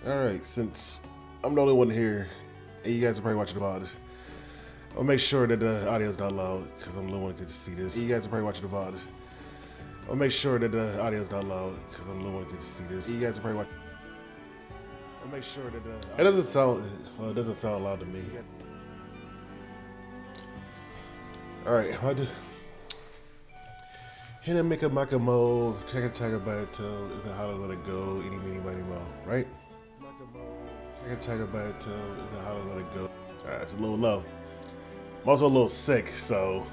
Alright, since I'm the only one here, and you guys are probably watching the VoD, I'll make sure that the audio's not loud, because I'm the only one that gets to see this. You guys are probably watching the VoD. I'll make sure that the audio's not loud, because I'm the only one that gets to see this. You guys are probably watching. I'll make sure that the. It doesn't sound. Well, it doesn't sound loud to me. Alright, I do. Hit and make a Makamo, take a tiger by the toe, how to let it go, any, meeny, miny, mo, right? Take a tiger by the toe, how to let it go. Alright, it's a little low. I'm also a little sick, so.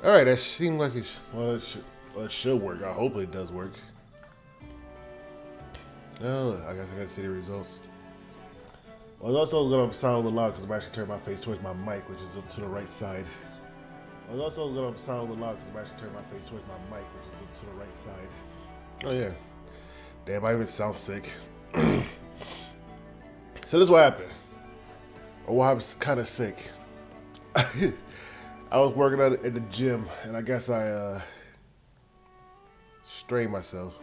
All right, that seemed like it should work. I hope it does work. Oh, I guess I gotta see the results. Well, it's also gonna sound a little loud because I'm actually turning my face towards my mic, which is up to the right side. Well, it's also gonna sound a little loud because I'm actually turning my face towards my mic, which is up to the right side. Oh yeah. Damn, I even sound sick. So this is what happened. Or why I was kind of sick. I was working out at the gym, and I guess I strained myself.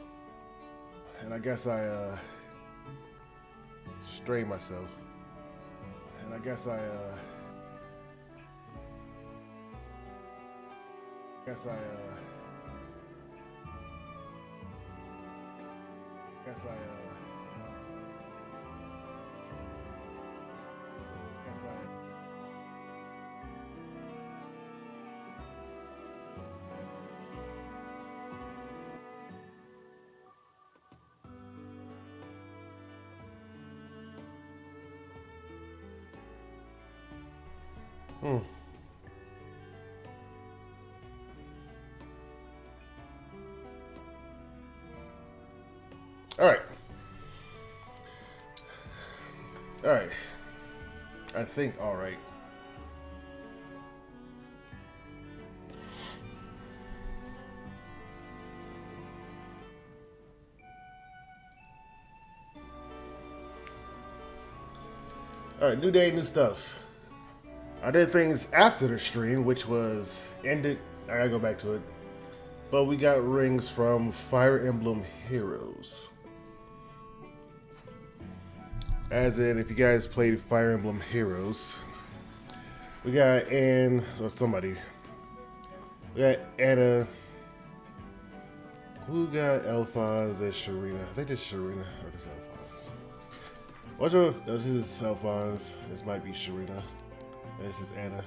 And I guess I strained myself. And I guess I guess I guess I guess I All right. All right. I think all right. All right, new day, new stuff. I did things after the stream, which was ended. I gotta go back to it. But we got rings from Fire Emblem Heroes. As in, if you guys played Fire Emblem Heroes, we got somebody. We got Anna. Who got Alphonse and Sharina? I think it's Sharina or this Alphonse. Watch out, this is Alphonse. This might be Sharina. This is Anna.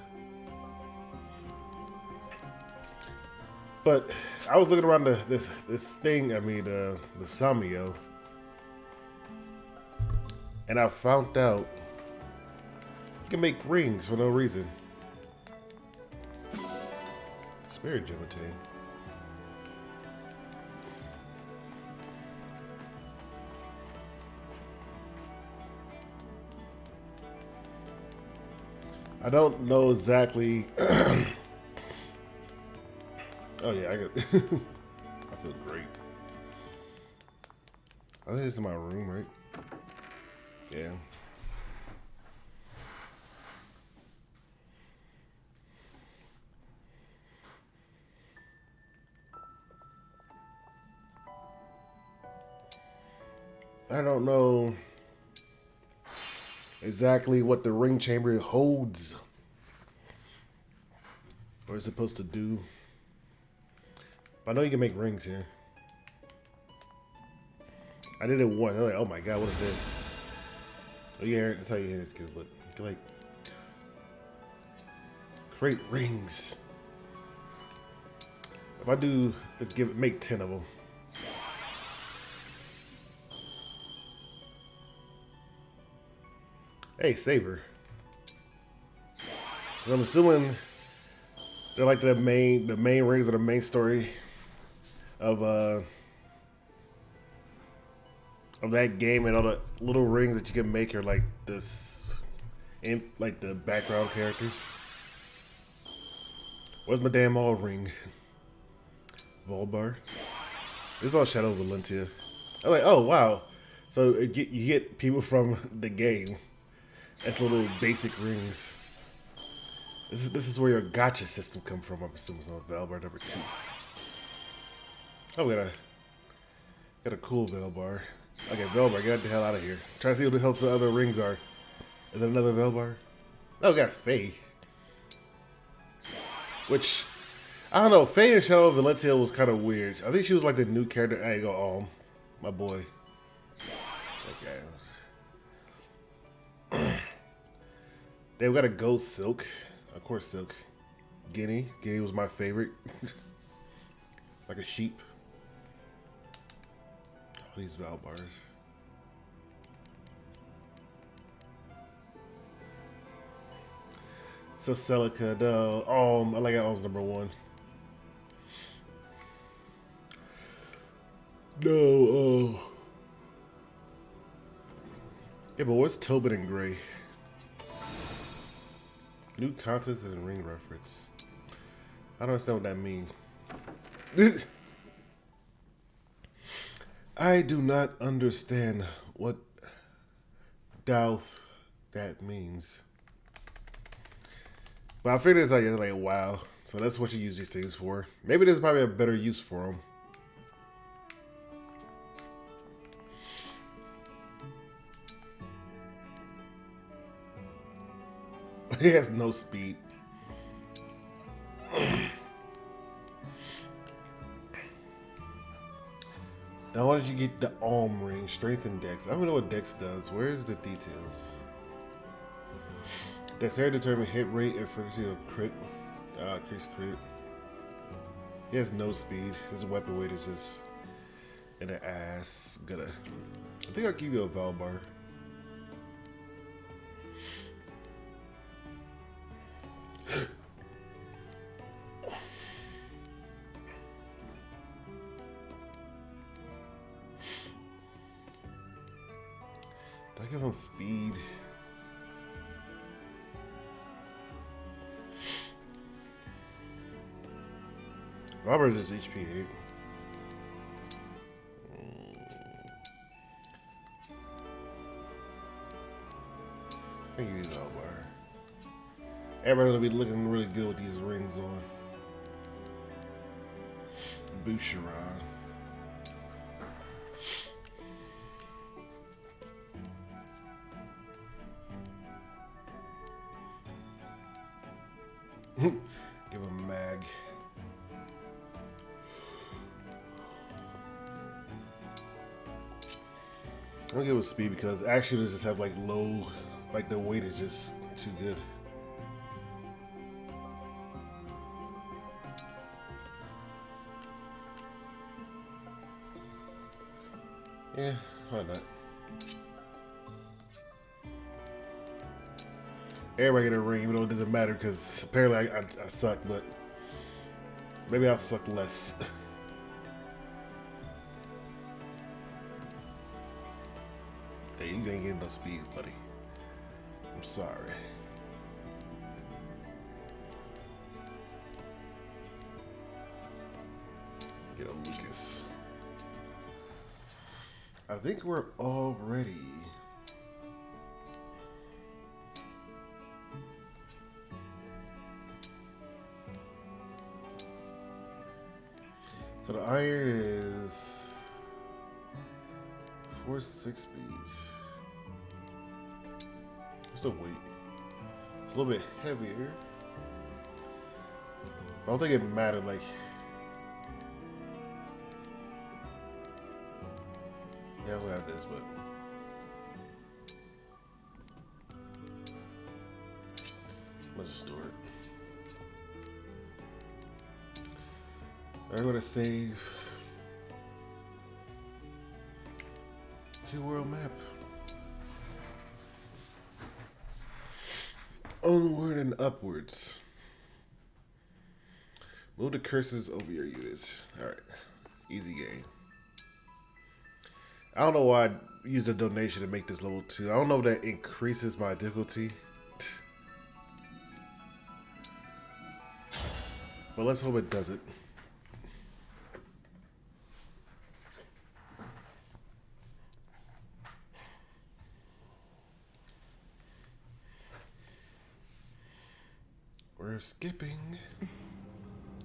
But I was looking around this thing. I mean, the Samio. And I found out you can make rings for no reason. Spirit Gemitane. I don't know exactly. Oh yeah, I got. I feel great. I think this is my room, right? Yeah. I don't know exactly what the ring chamber holds or is supposed to do. But I know you can make rings here. I did it once. I was like, oh my god, what is this? Oh yeah, that's how you hit it, skills, but you can like create rings. If I do, make 10 of them. Hey, Saber. I'm assuming they're like the main rings of the main story of of that game, and all the little rings that you can make are like this, like the background characters. Where's my damn all ring? Volbar. This is all Shadow of Valentia. I'm like, oh wow. So you get people from the game as little basic rings. This is where your gotcha system come from. I'm assuming it's on Valbar number 2. Oh, we got a cool Velbar. Okay, Velbar, get the hell out of here. Try to see what the hell the other rings are. Is there another Velbar? Oh, we got Faye. Which, I don't know, Faye in Shadow of Valentia was kind of weird. I think she was like the new character. I ain't go, my boy. Okay. Then we got a Ghost Silk. Of course, Silk. Guinea. Guinea was my favorite. Like a sheep. All these Valbars. So Celica, I like Alm's number 1. No, yeah, but what's Tobin and Gray? New contest and ring reference. I don't understand what that means. I do not understand what Doubt that means. But I figured it's like wow. So that's what you use these things for. Maybe there's probably a better use for them. He has no speed. Now, why did you get the Alm ring? Strength and Dex. I don't know what Dex does. Where's the details? Dexterity determine hit rate and frequency of crit. Increase crit. He has no speed. His weapon weight is just in the ass. I think I'll give you a Valbar. Did I give him speed? Robert is HP 8. I can use Valbar. Everybody's gonna be looking really good with these rings on. Boucheron. Give him mag. I'll give it speed because actually they just have like low, like the weight is just too good. Yeah, why not? Everybody get a ring, even though it doesn't matter because apparently I suck, but maybe I'll suck less. Hey, you ain't getting no speed, buddy. I'm sorry. Get a Lucas. I think we're all ready. So the iron is 4-6 speed. What's the weight? It's a little bit heavier. I don't think it mattered. Like, yeah, we'll have this, but let's store it. I'm gonna save 2 world map. Onward and upwards. Move the cursors over your units. Alright. Easy game. I don't know why use a donation to make this level 2. I don't know if that increases my difficulty. But let's hope it doesn't. We're skipping.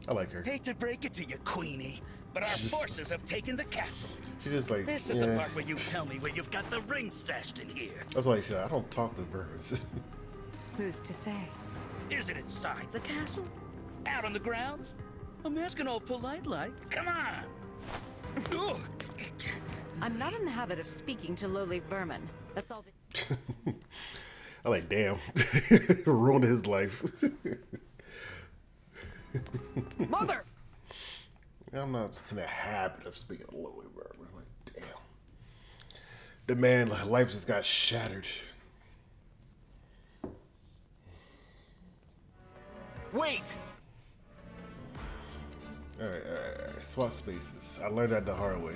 I like her. Hate to break it to you, Queenie, but our forces have taken the castle. She just like, This is the part where you tell me where you've got the ring stashed in here. That's why I said I don't talk to birds. Who's to say? Is it inside the castle? Out on the grounds? I'm asking all polite like. Come on. I'm not in the habit of speaking to lowly vermin. That's all that... I'm like, damn. Ruined his life. Mother! I'm not in the habit of speaking to lowly vermin. I'm like, damn. The man's life just got shattered. Wait! Alright. Swap spaces. I learned that the hard way.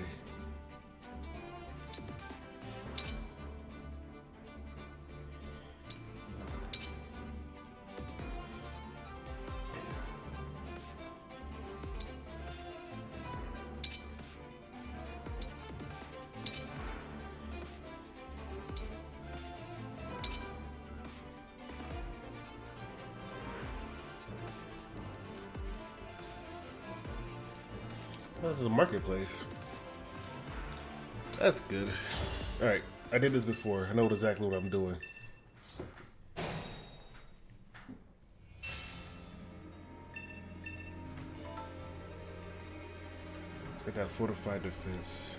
This is a marketplace. That's good. Alright, I did this before. I know exactly what I'm doing. I got fortified defense.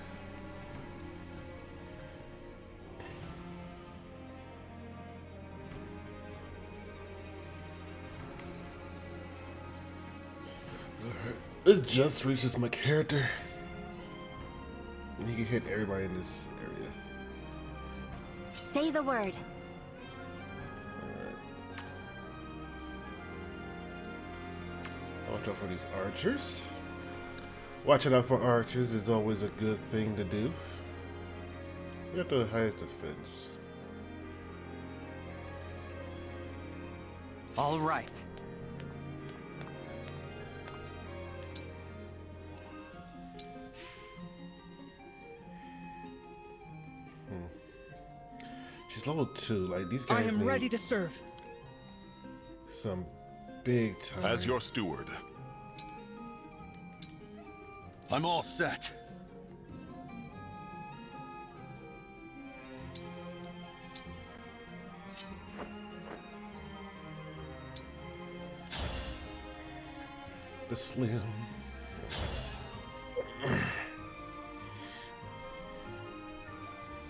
It just reaches my character. And you can hit everybody in this area. Say the word. Alright. Watch out for these archers. Watching out for archers is always a good thing to do. We got the highest defense. All right. She's level 2. Like, these guys I am need ready to serve. some big time. As your steward. I'm all set. The slim.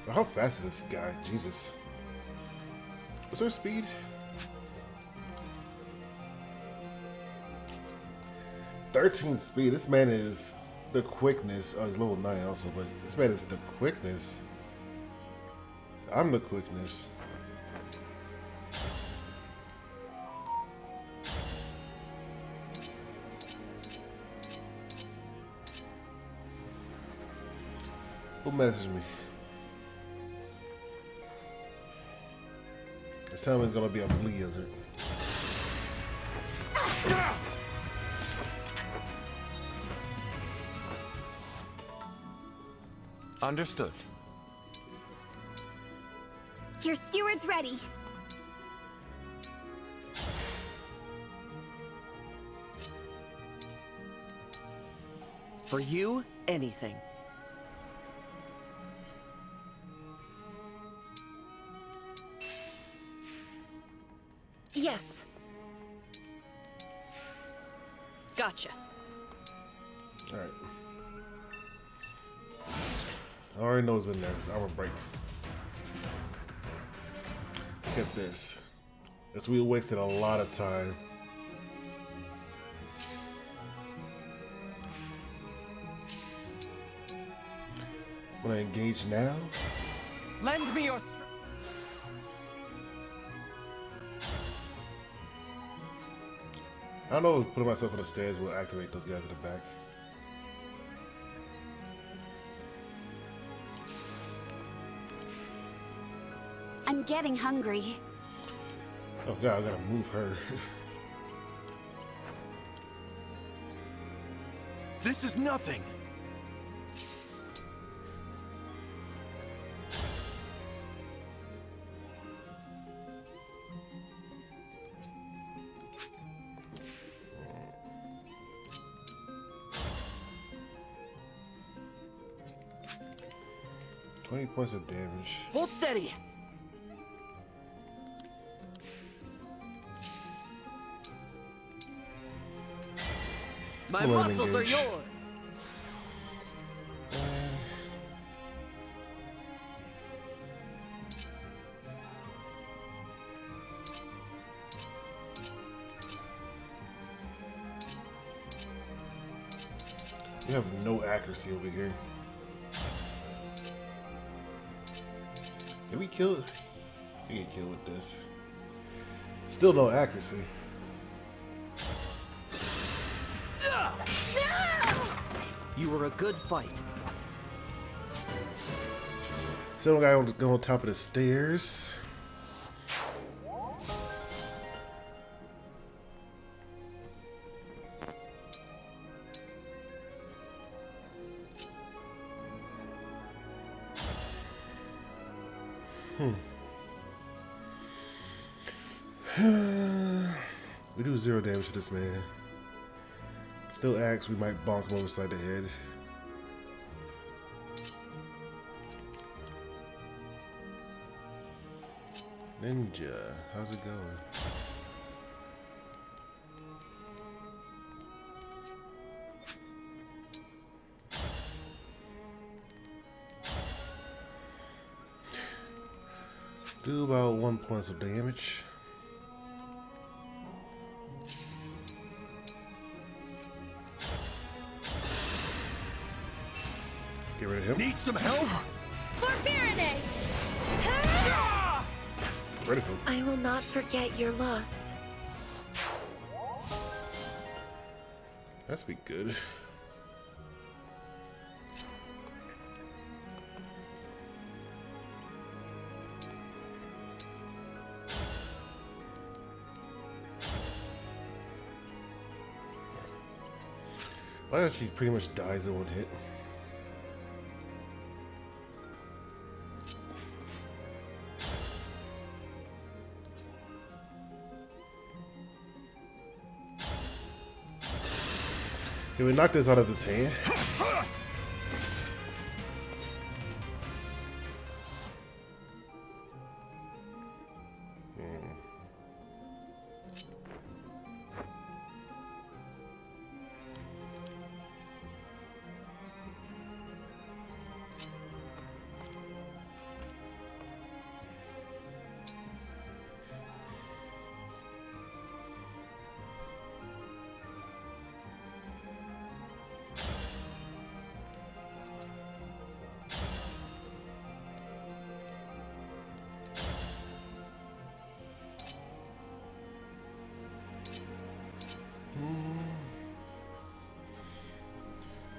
How fast is this guy? Jesus. What's her speed? "13 speed. This man is the quickness. Oh, he's level 9 also, but this man is the quickness. I'm the quickness. Who messaged me? This time it's gonna be a blizzard. Understood. Your steward's ready. For you, anything. Yes. Gotcha. Alright. I already know what's in there, so I'm gonna break. Look at this. As we wasted a lot of time. When I engage now, Lend me your strength. I don't know if putting myself on the stairs will activate those guys in the back. getting hungry. Oh god, I gotta move her. This is nothing. $20 points of damage. Hold steady. My Come on, muscles are engage. yours. You have no accuracy over here. Did we kill it? We get killed with this. Still no accuracy. You were a good fight. Some guy on top of the stairs. We do 0 damage to this man. Still axe, we might bonk him over side the head. Ninja, how's it going? Do about 1 point of damage. Get rid of him. Need some help? For Faraday! Rid of him. I will not forget your loss. That's be good. Well, she pretty much dies in one hit. Can we knock this out of his hand?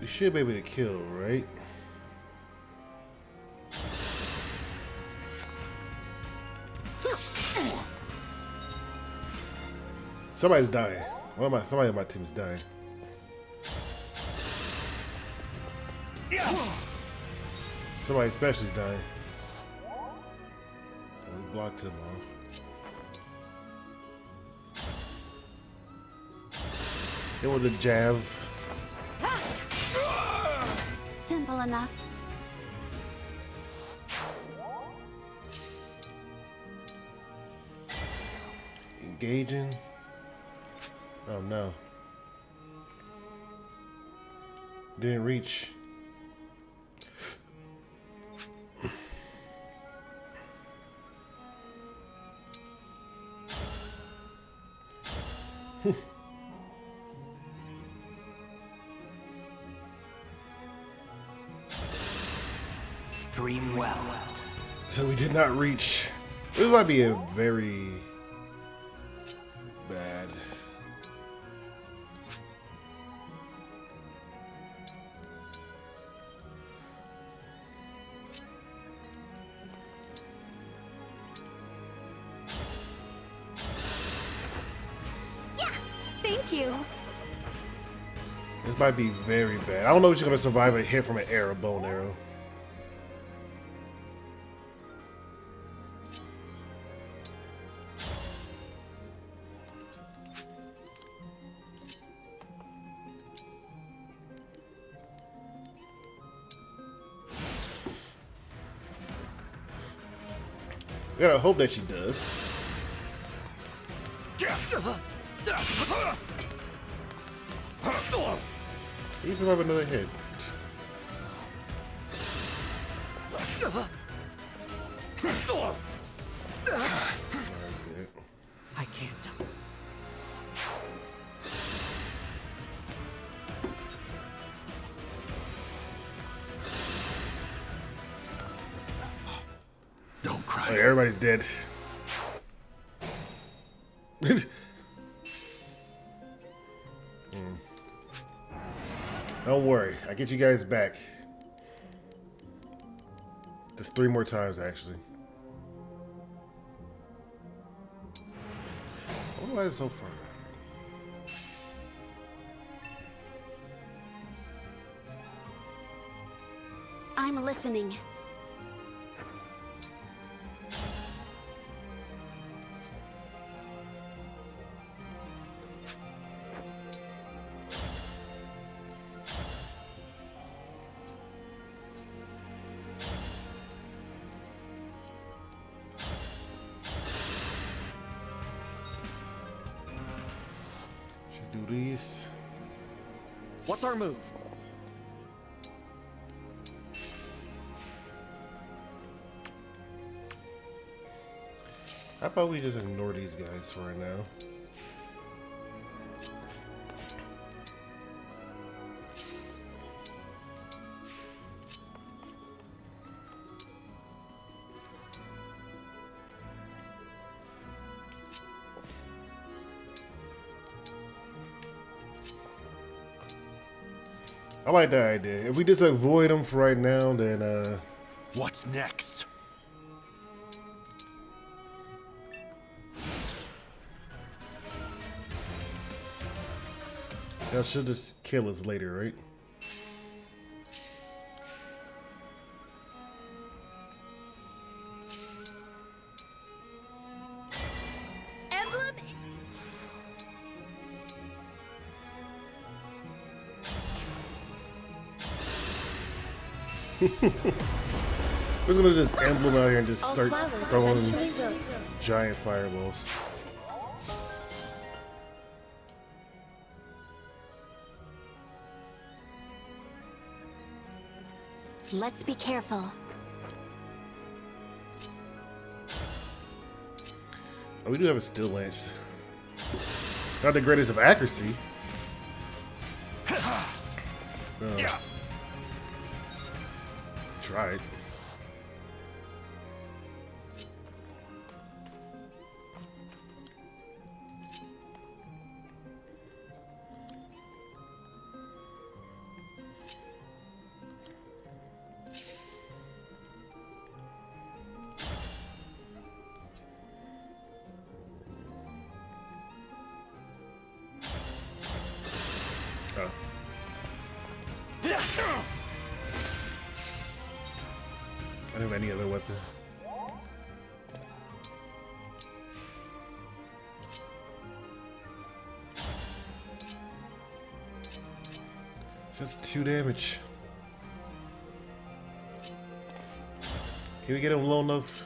We should be able to kill, right? Somebody's dying. Somebody on my team is dying. Somebody especially dying. We blocked him off. It was a jab. Simple enough. Engaging. Oh no. Didn't reach. Dream well. So we did not reach. This might be a very bad. Thank you. This might be very bad. I don't know if you're gonna survive a hit from an arrow, bow and arrow. I gotta hope that she does. You survive another hit. That's good. I can't. Don't cry. Oh, yeah, everybody's dead. Don't worry, I get you guys back. Just 3 more times, actually. I wonder why it's so far back. I'm listening. Should do these. What's our move? How about we just ignore these guys for right now? I like that idea. If we just avoid them for right now, then What's next? y'all should just kill us later, right? Emblem. We're gonna just emblem out here and just All start flowers throwing eventually wilt. giant fireballs. Let's be careful. Oh, we do have a still lance. Not the greatest of accuracy. Try it. Oh. I don't have any other weapon. Just 2 damage. Can we get him low enough?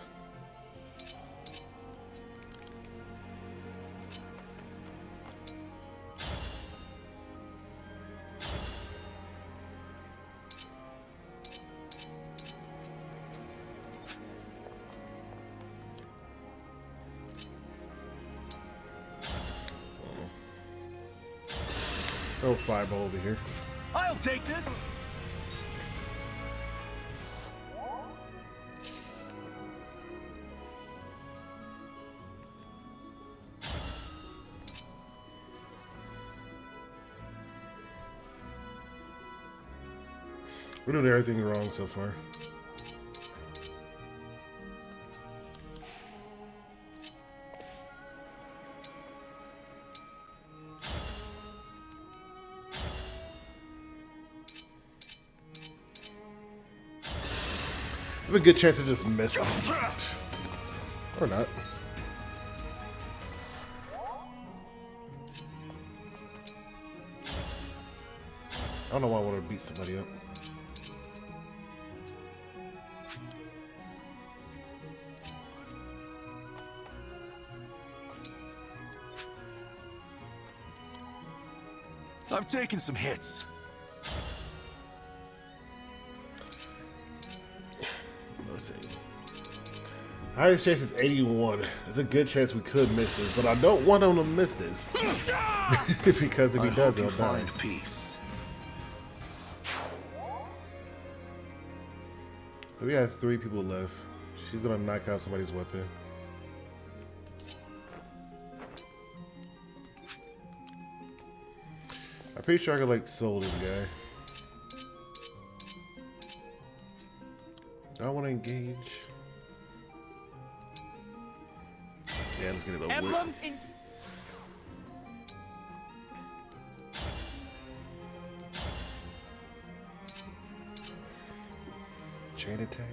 Throw a fireball over here. I'll take this. We're doing everything wrong so far. have a good chance to just miss him. Or not. I don't know why I want to beat somebody up. I've taken some hits. Let's see. Highest chance is 81. There's a good chance we could miss this, but I don't want him to miss this. Because if he does, he'll die. Find peace. We have 3 people left. She's gonna knock out somebody's weapon. I'm pretty sure I could like soul this guy. I want to engage. Yeah, let's get it over with. Emblem in. Chain attack.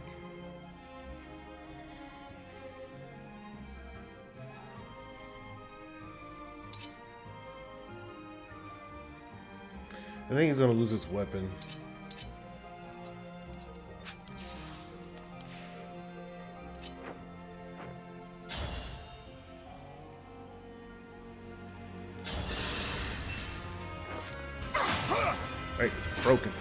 I think he's gonna lose his weapon. Right, it's broken.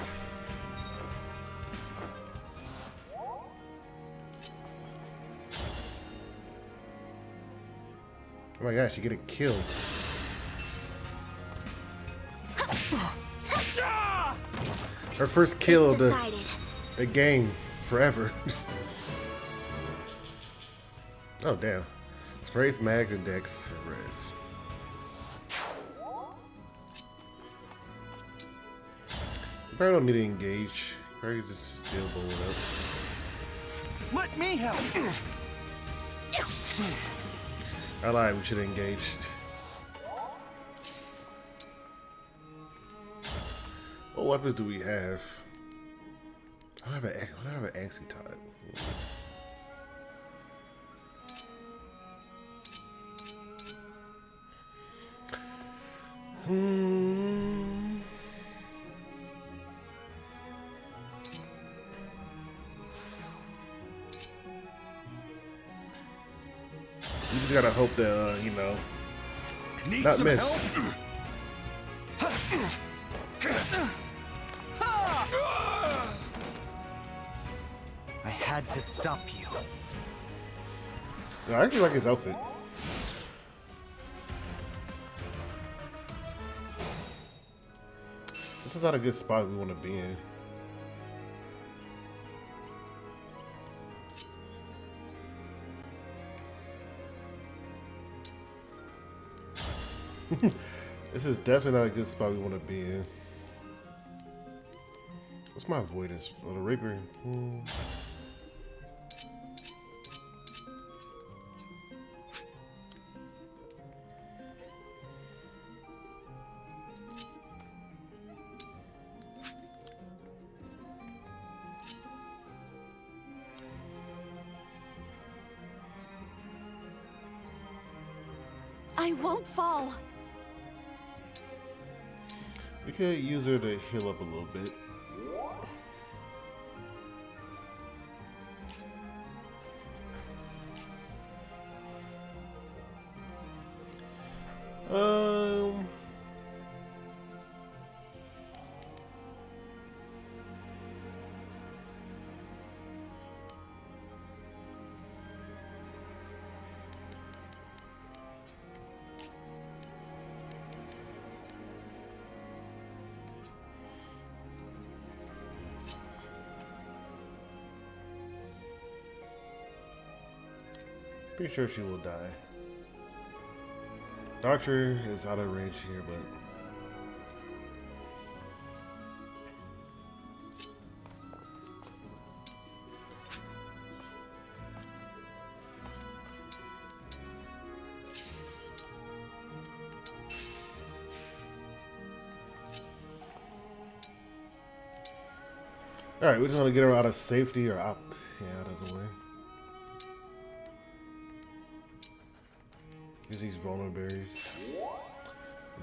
Oh my gosh, you get it killed. Her first kill of the game forever. Oh damn. Strength, mag, and dex, res. You probably don't need to engage. Probably just steal bullet up. Let me help. I lied, we should have engaged. What weapons do we have? I don't have an Axie Tot. You just gotta hope that, you know, Need not some miss. help? I had to stop you. No, I actually like his outfit. This is not a good spot we want to be in. This is definitely not a good spot we want to be in. What's my avoidance? Oh, the Reaper. I won't fall. We could use her to heal up a little bit. Pretty sure she will die. Doctor is out of range here, but all right, we're just gonna get her out of safety or out. out of the way. Use these vulnerable berries.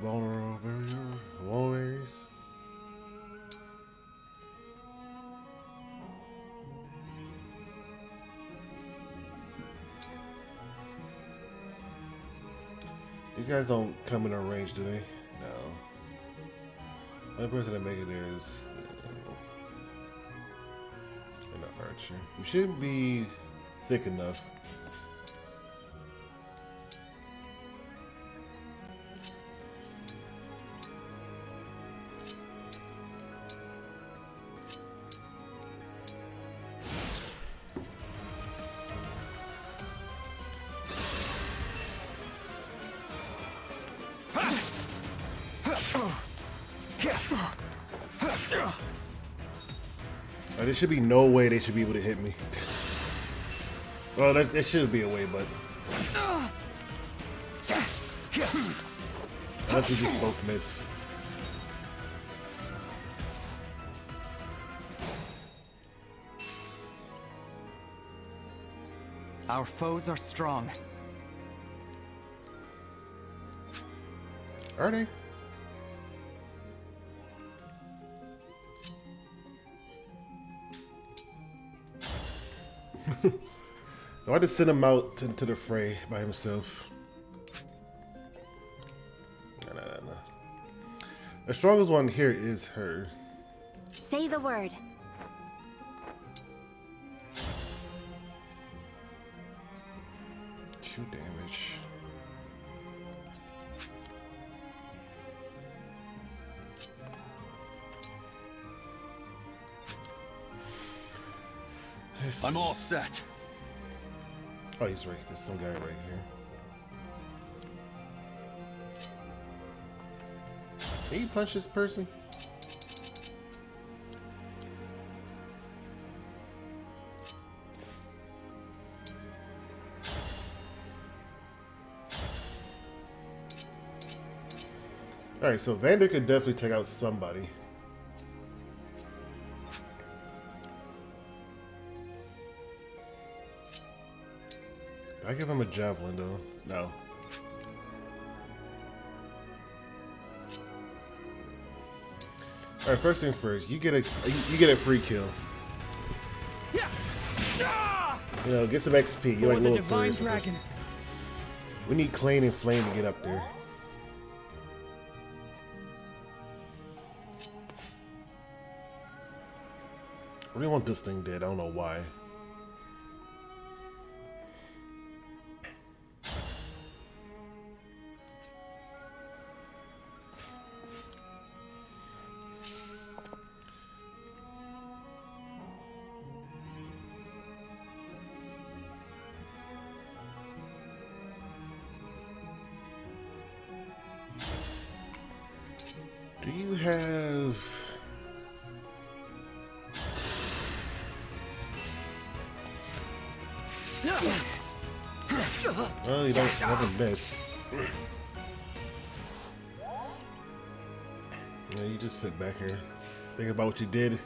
Vulnerable berries. These guys don't come in our range, do they? No. Only person that make it there is an archer. We should be thick enough. There should be no way they should be able to hit me. Well, there should be a way, but unless we just both miss. Our foes are strong. Are they? I just send him out into the fray by himself. No. The strongest one here is her. Say the word. 2 damage. I'm all set. Oh, he's right. There's some guy right here. Can you punch this person? Alright, so Vander could definitely take out somebody. I give him a javelin though. No. All right, first thing first, you get a free kill. You know, get some XP. You're like little divine dragon. We need Clane and Flame to get up there. I really want this thing dead. I don't know why. Do you have... Oh, you don't have a miss. Yeah, you just sit back here. Think about what you did.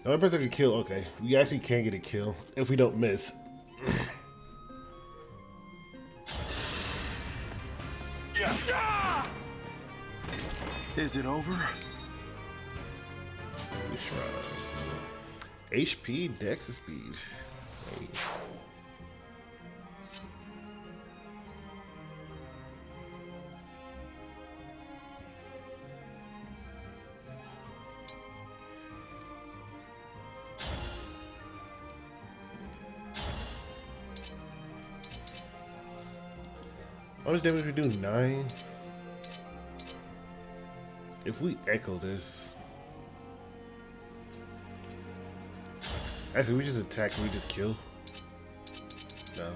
The only person can kill, okay. We actually can get a kill if we don't miss. Is it over? HP, Dex, speed. Hey. How much damage we do? 9. If we echo this, actually, we just attack and we just kill. No.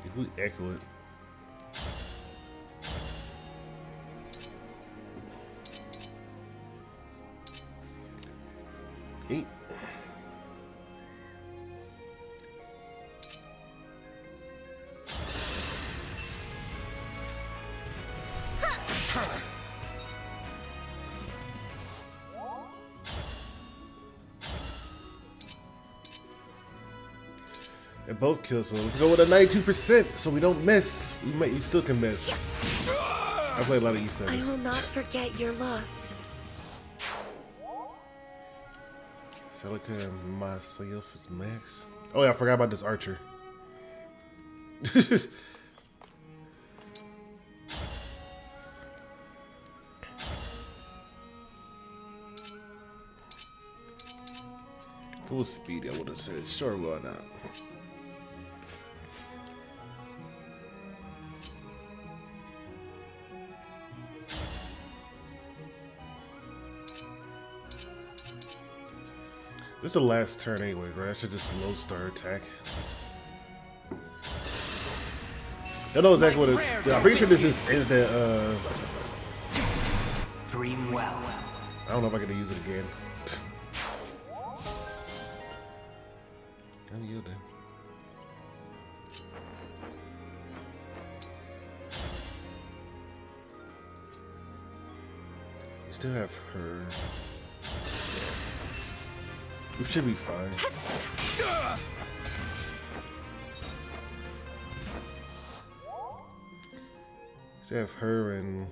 If we echo it, It both kills, so let's go with a 92% so we don't miss. You still can miss. I play a lot of E7. I will not forget your loss. Celica and myself is max. Oh yeah, I forgot about this archer. Full speed, I would have said. Sure, why not? This is the last turn anyway, right? I should just slow start attack. I know exactly what it is. Yeah, I'm pretty sure this is the Dream well. I don't know if I can use it again. I'm yielding. We still have her. We should be fine. Still have her and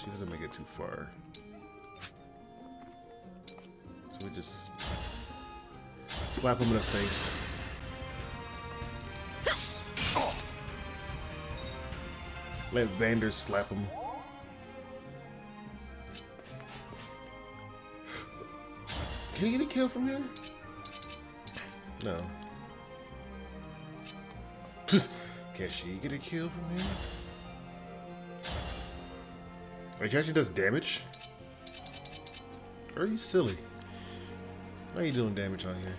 she doesn't make it too far. So we just slap him in the face. Let Vander slap him. Can he get a kill from here? No. Can she get a kill from here? Like, she actually does damage? Or are you silly? Why are you doing damage on here?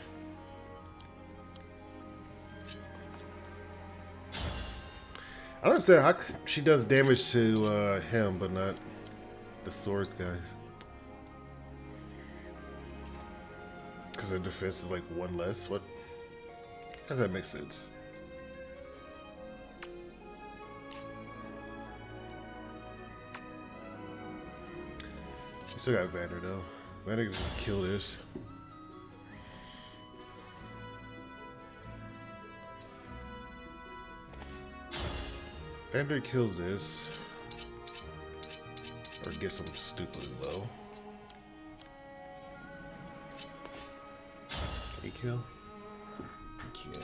I don't understand how she does damage to him, but not the swords guys. Because their defense is like one less. What? How does that make sense? You still got Vander though. Vander can just kill this. Vander kills this. Or gets him stupidly low. Can he kill? He can.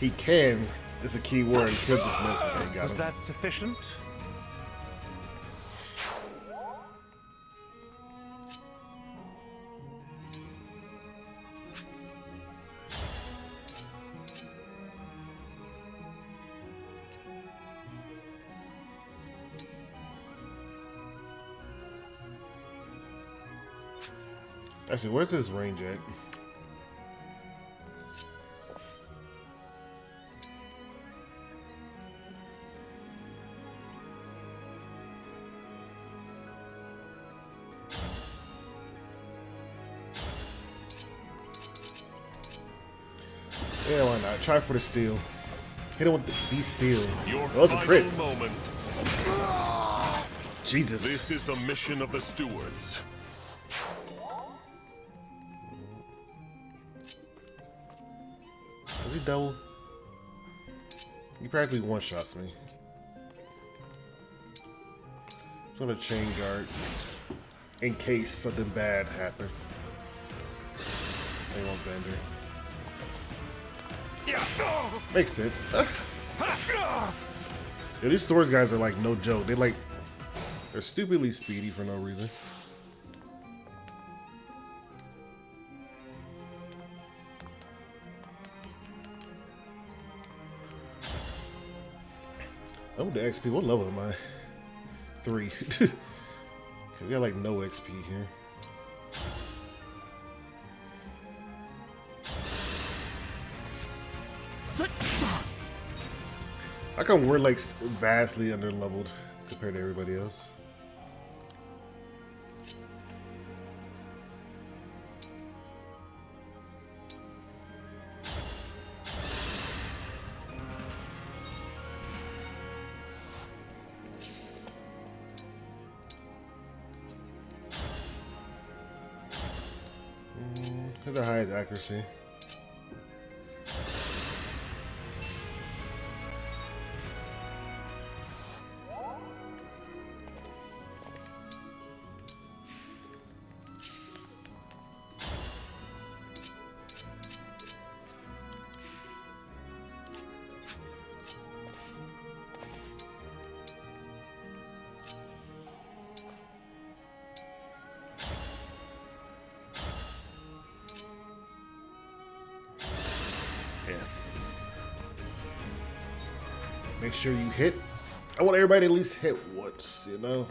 He can. It's a key word. He killed this mess. Okay, got Was him. that sufficient? Actually, where's his range at? Yeah, why not? Try for the steal. Hit him with the steal. Your That was a crit. final moment. Jesus. This is the mission of the stewards. Does he double? He practically one-shots me. Just gonna chain guard in case something bad happened. They won't Vander. Makes sense. Yeah, these swords guys are like no joke. They're stupidly speedy for no reason. Oh, the XP. What level am I? 3. We got like no XP here. How come we're like vastly underleveled compared to everybody else? Where's the highest accuracy? Make sure you hit. I want everybody to at least hit once, you know?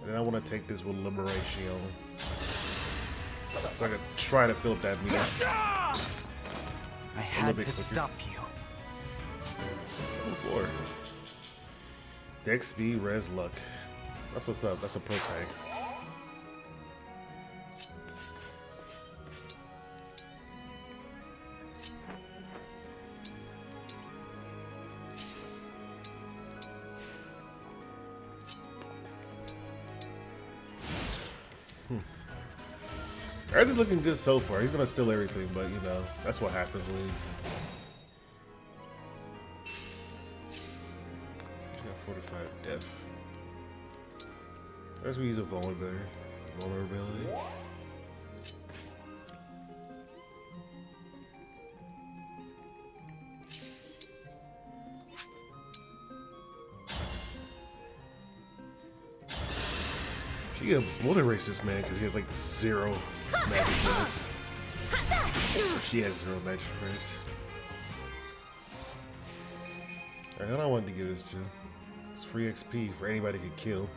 And then I want to take this with Liberation. So I can try to fill up that meter. I had to stop you. Level 4. Dex speed, res luck. That's what's up. That's a pro tank. Everything's looking good so far. He's gonna steal everything, but you know, that's what happens when you got 45 depth. As we use a vulnerability. She can blood erase this man because he has like 0 magic resist. She has 0 magic resist. Alright, I wanted to give this to. It's free XP for anybody who can kill.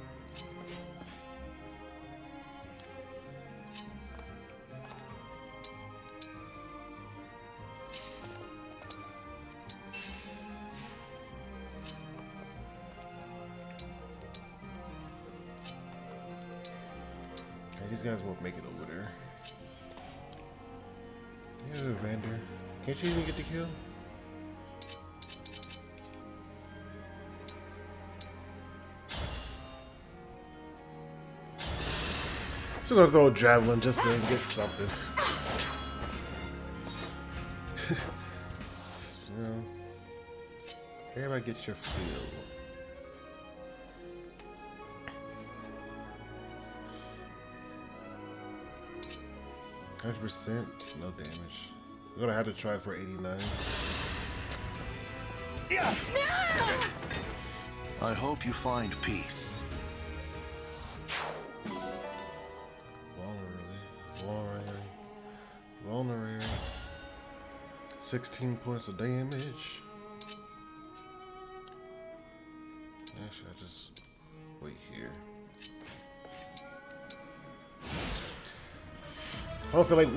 These guys won't make it over there. Yeah, Vander. Can't you even get the kill? I'm just gonna throw a javelin just to get something. You know, everybody get your feel. 100%, no damage. We're gonna have to try for 89. Yeah. I hope you find peace. Vulnerary. 16 points of damage. Actually, I just wait here. I don't feel like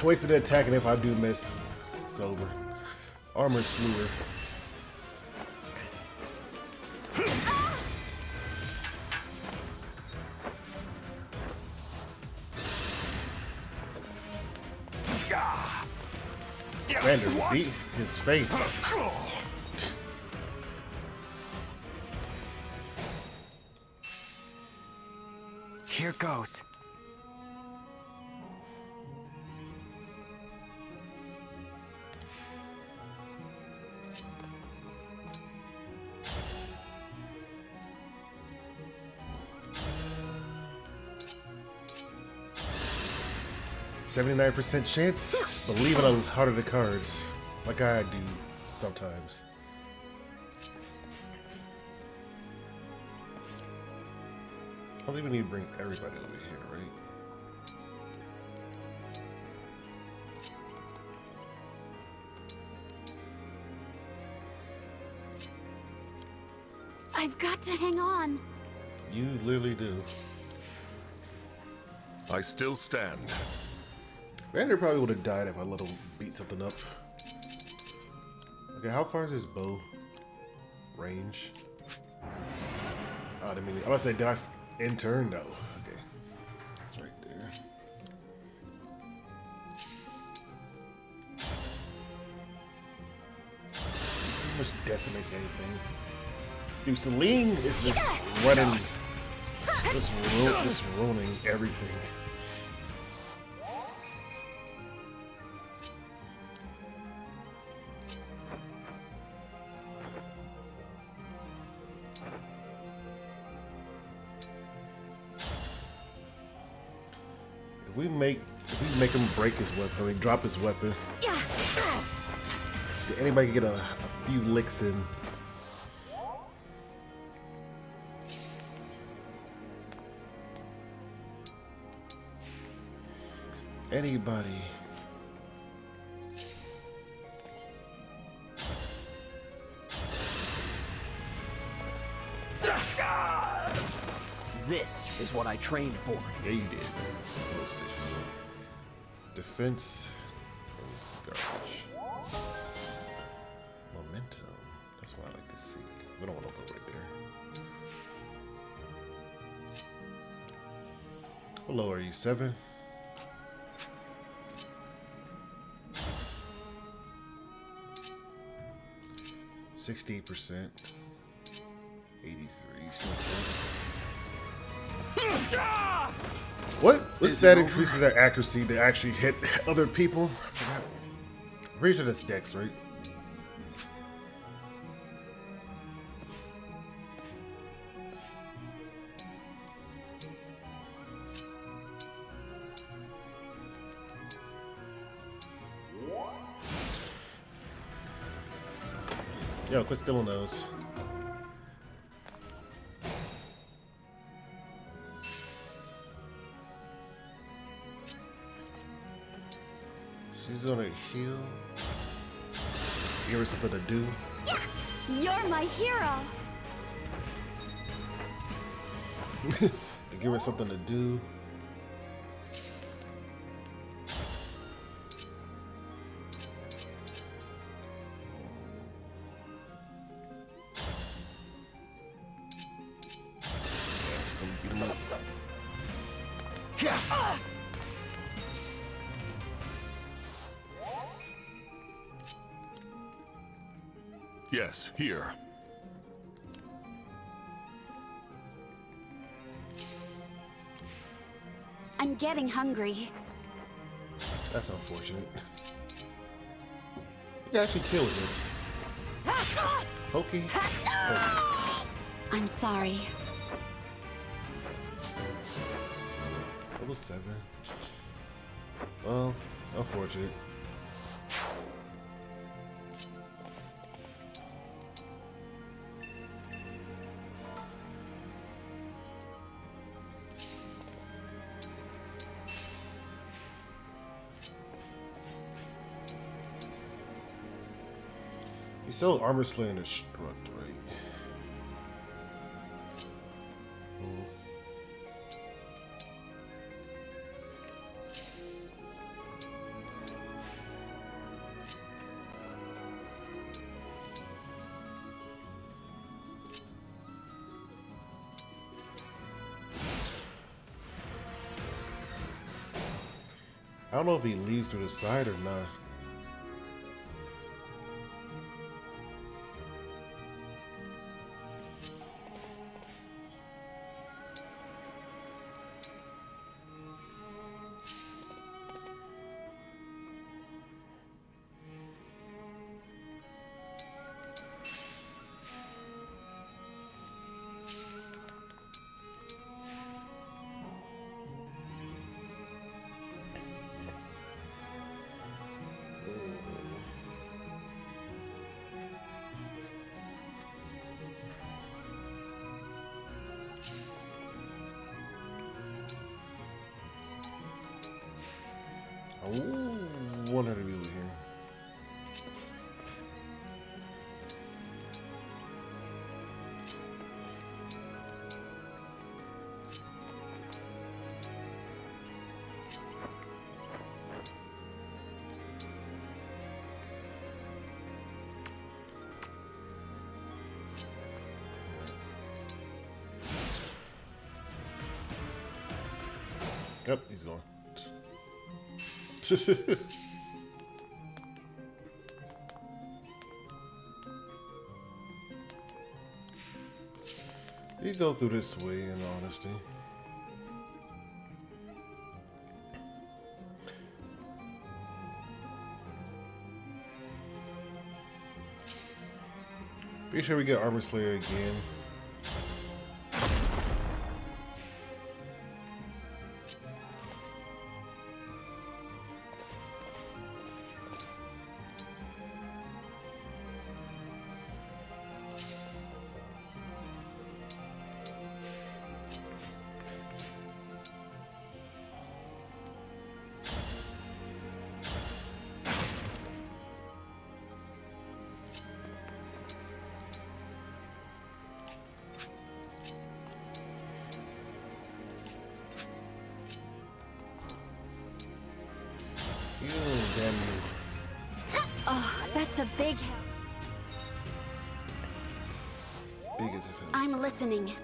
wasting the attack, and if I do miss, it's over. Armor slewer. Vander beat his face. Here goes. %79% chance. Believe in a heart of the cards, like I do sometimes. I think we need to bring everybody over here, right? I've got to hang on. You literally do. I still stand. Vander probably would have died if I let him beat something up. Okay, how far is his bow range? Oh, I didn't mean. I was gonna say, did I in turn? No. Okay, it's right there. Pretty much decimates anything. Dude, Celine is just running Just ruining everything. If we make him break his weapon, I mean, drop his weapon. Yeah. Anybody can get a few licks in. Anybody. This is what I trained for. Yeah, you did. 106. Defense and garbage. Momentum. That's what I like to see. We don't want to go right there. How low are you? 7? 68%. 83. Still good. What's that increases their accuracy to actually hit other people? I forgot. I'm pretty sure that's Dex, right? Yo, quit stealing those. She's gonna heal. Give her something to do. Yeah. You're my hero. Give her something to do. Yes, here. I'm getting hungry. That's unfortunate. You can actually kill this. Pokey. I'm sorry. Level 7. Well, unfortunate. He's still armor slaying destruct, right? I don't know if he leads through the side or not. I want her to be over here. Yep, he's going. You go through this way, in honesty. Be sure we get Armor Slayer again. Oh, that's a big help. Big as it feels. I'm listening.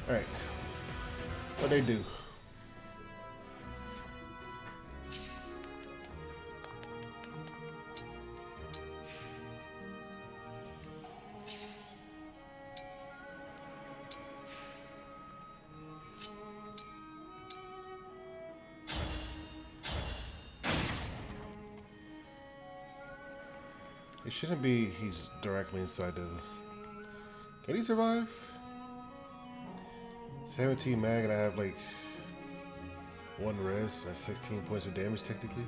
Alright. What they do? It shouldn't be he's directly inside the... Can he survive? 17 mag and I have like 1 res. That's 16 points of damage technically.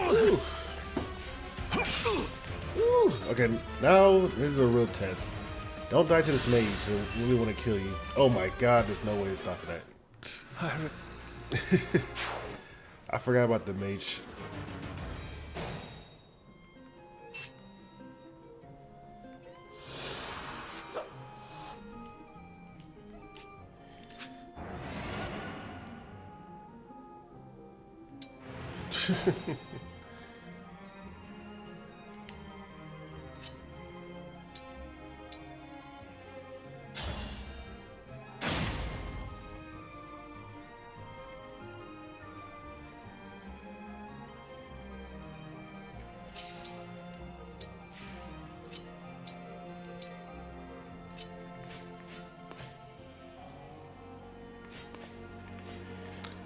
Ooh. Ooh. Okay, now this is a real test. Don't die to this mage. I really want to kill you. Oh my god, there's no way to stop that. I forgot about the mage.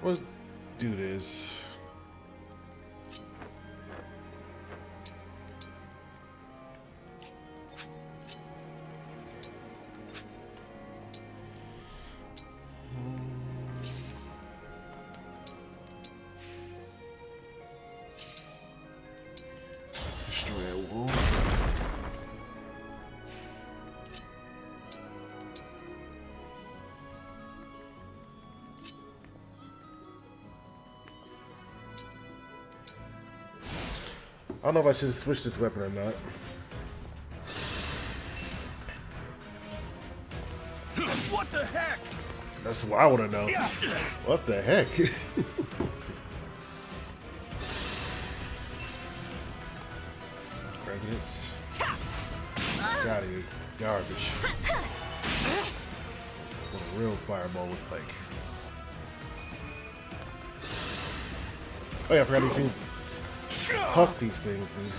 We'll do this. Destroy a wound. I don't know if I should switch this weapon or not. What the heck? That's what I want to know. What the heck? Presidents. Got you. Garbage. What a real fireball look like. Oh yeah, I forgot these things. Fuck these things, dude.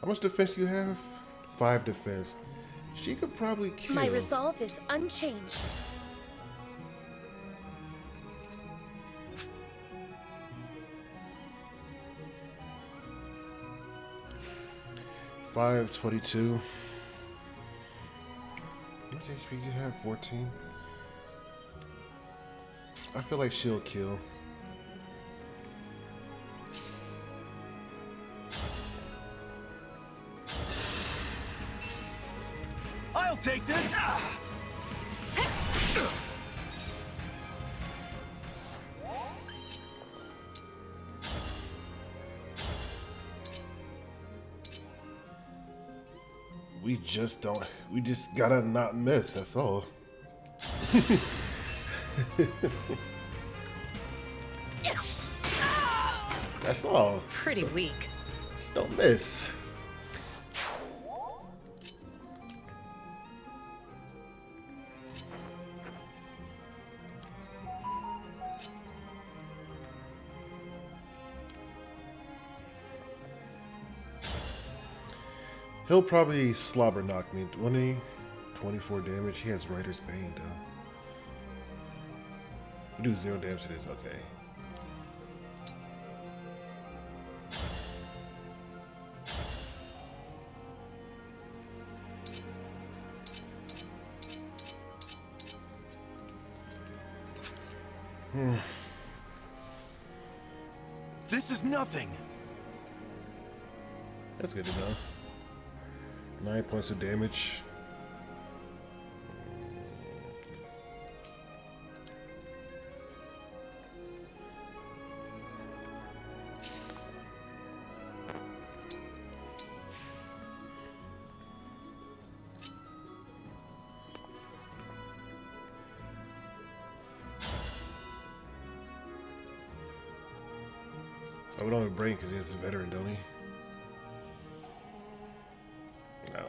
How much defense you have? 5 defense. She could probably kill. My resolve is unchanged. $522. How much HP you have? 14. I feel like she'll kill. I'll take this. We just gotta not miss, that's all. That's all. Pretty weak. Just don't miss. He'll probably slobber knock me. 24 damage. He has Rider's Bane though. You do 0 damage to this, okay. This is nothing. That's good to know. 9 points of damage. I would only break because he has a veteran, don't he? No.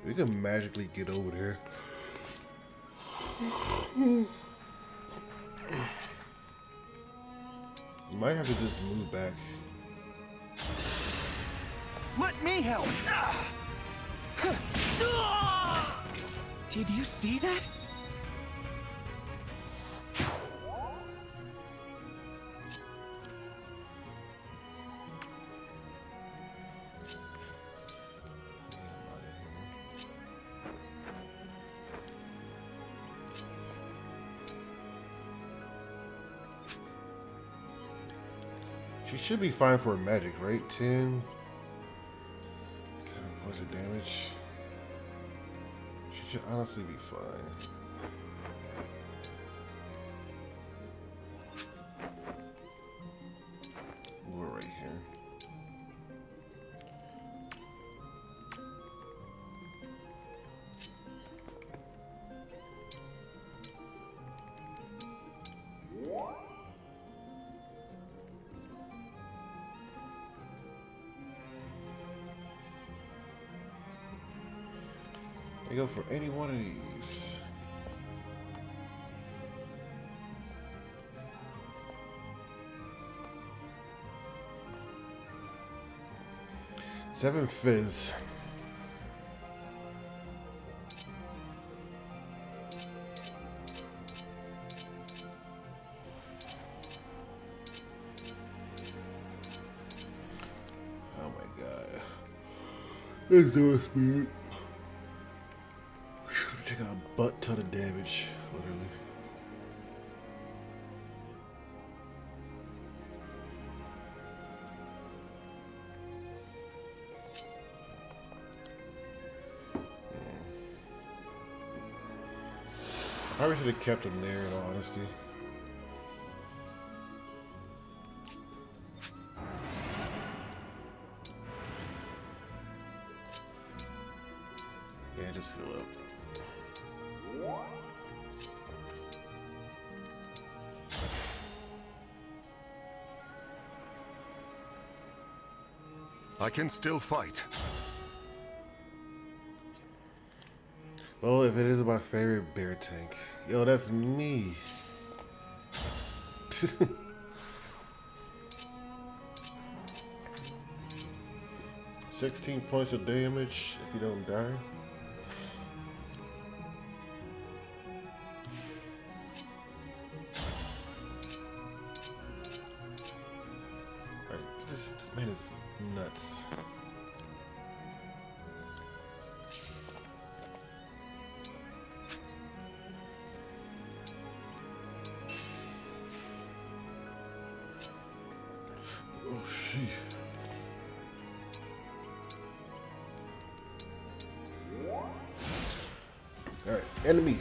We can magically get over there. You might have to just move back. Let me help. Did you see that? She should be fine for a magic, right? 10 points of damage. She should honestly be fine. We're right here. I go for any one of these. Seven fizz. Oh my god. Let's do it, Spirit. Taking a butt ton of damage, literally. I probably should have kept him there, in all honesty. Yeah, just heal up. I can still fight. Well, if it is my favorite bear tank. Yo, that's me. $16 points of damage if you don't die. Alright, this man is nuts. Oh, shit. Alright, enemy.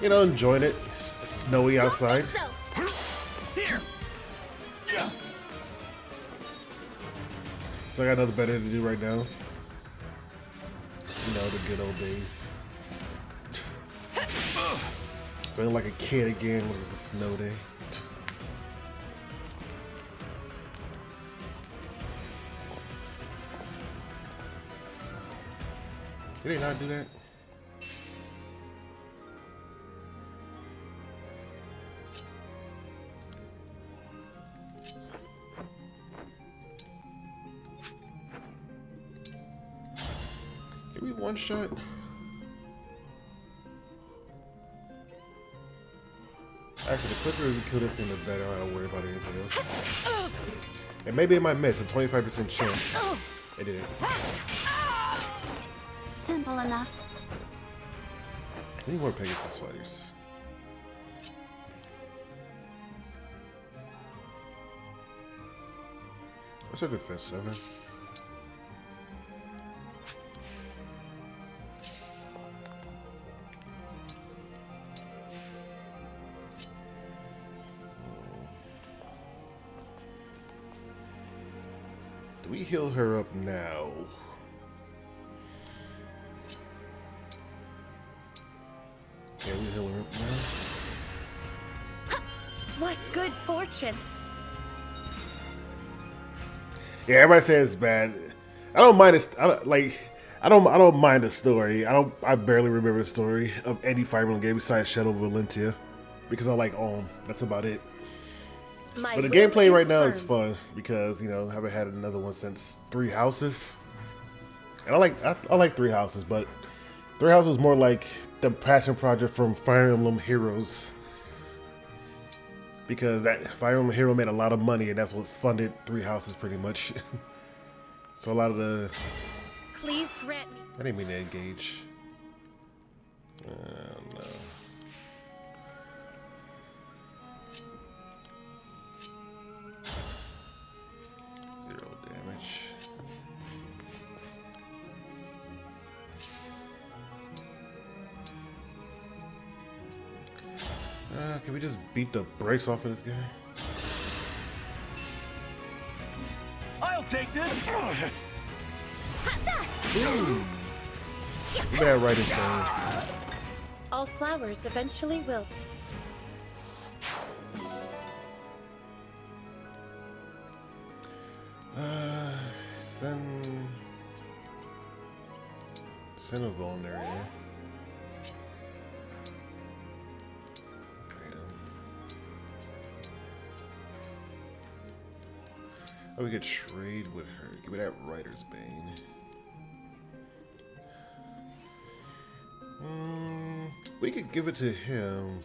You know, enjoying it. It's snowy outside. Here. Yeah. So I got nothing better to do right now. You know, the good old days. Feeling like a kid again when it's a snow day. Did they not do that? Can we one shot? Actually, the quicker we kill this thing, the better. I don't worry about anything else. And maybe it might miss, a 25% chance. It didn't. Simple enough. I need more Pegasus fighters. What's our defense, 7? Do we heal her up now? Yeah, we heal her up now. What good fortune. Yeah, everybody says it's bad. I don't mind it. I don't mind the story. I barely remember the story of any Fire Emblem game besides Shadow of Valentia, because I like Om. That's about it. But the gameplay right now is fun because, you know, I haven't had another one since Three Houses. And I like Three Houses, but Three Houses is more like the passion project from Fire Emblem Heroes. Because that Fire Emblem Hero made a lot of money, and that's what funded Three Houses pretty much. So a lot of the... Please grant me. I didn't mean to engage. No. 0 damage. Can we just beat the brakes off of this guy? I'll take this. You better write it down. All flowers eventually wilt. Send a vulnerary there. Oh, we could trade with her. Give me that Writer's Bane. We could give it to him.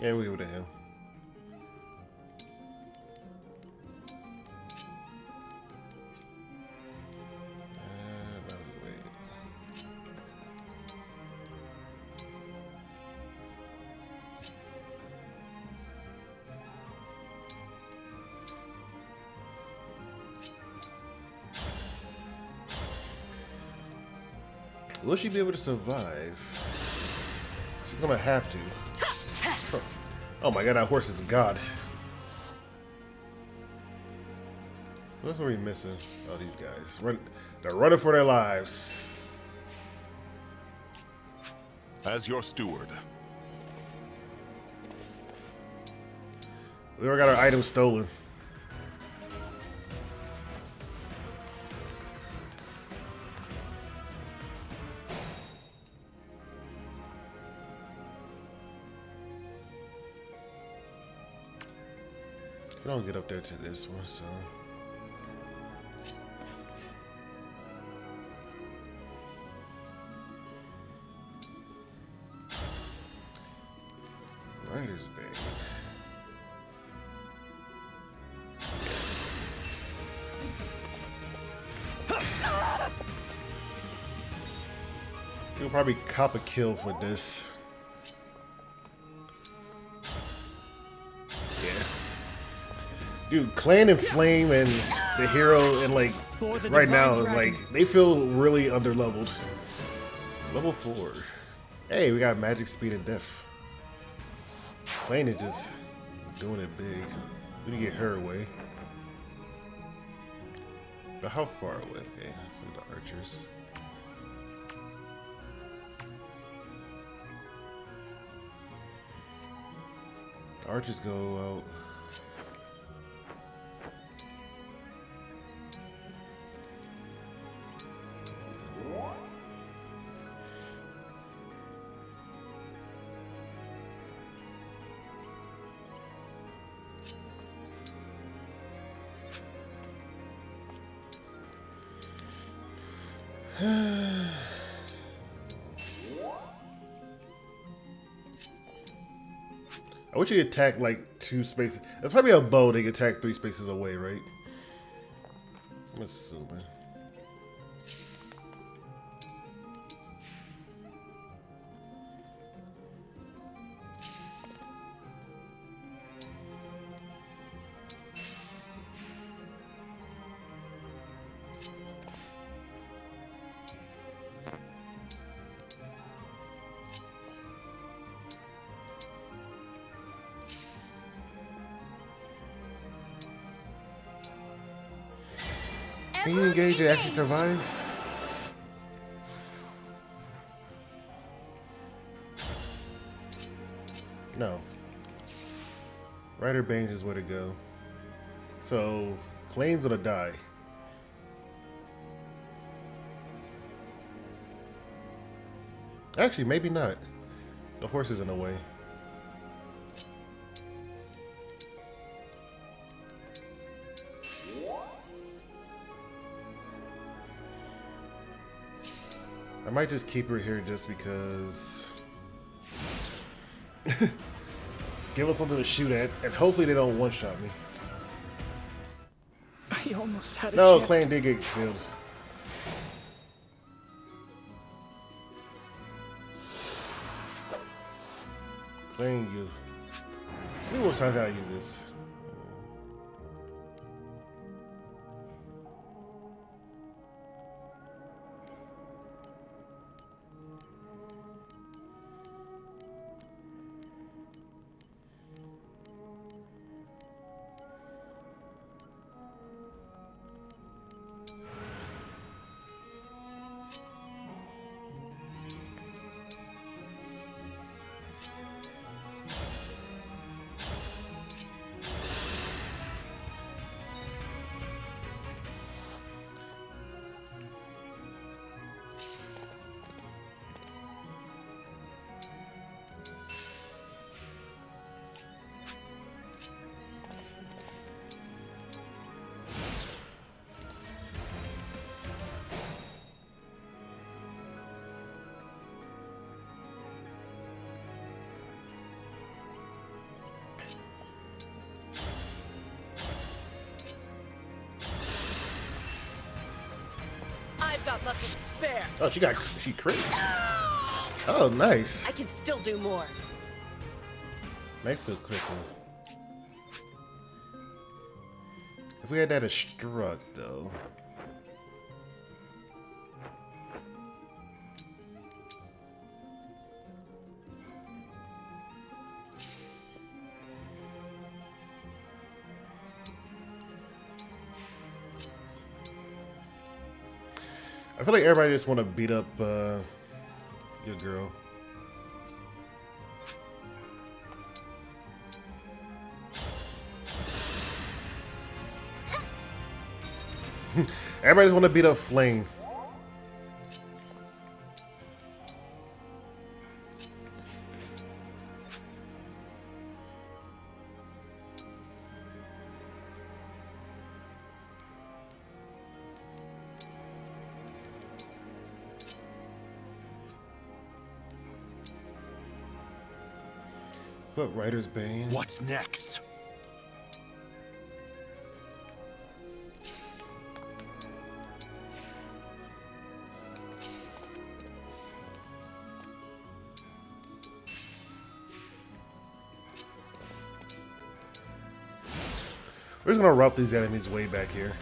Yeah, we'll give it to him. Will she be able to survive? She's gonna have to. Oh my god, that horse is god. What else are we missing? Oh, these guys. They're running for their lives. As your steward. We already got our items stolen. We don't get up there to this one, so. Rider's Bay. You'll probably cop a kill for this. Yeah. Dude, Clan and Flame and the hero and like right now is like they feel really underleveled. Level 4. Hey, we got magic, speed, and death. Clan is just doing it big. We need to get her away. But how far away? Okay, some of the archers. Archers go out. I wish you could attack like 2 spaces. That's probably a bow they can attack 3 spaces away, right? I'm assuming. Can you engage and actually survive? No. Rider Bange is where to go. So, Clayne's gonna die. Actually, maybe not. The horse is in the way. I might just keep her here just because. Give us something to shoot at, and hopefully they don't one-shot me. I almost had a No, chance. Clayne did get killed. Clayne, you. We will try how to use this. I've got muscle to spare. Oh, she crit. Oh, nice. I can still do more. Nice little crit. If we had that as struck, though. I feel like everybody just want to beat up your girl. Everybody just want to beat up Flame. Put Writer's Bane. What's next? We're just gonna route these enemies way back here.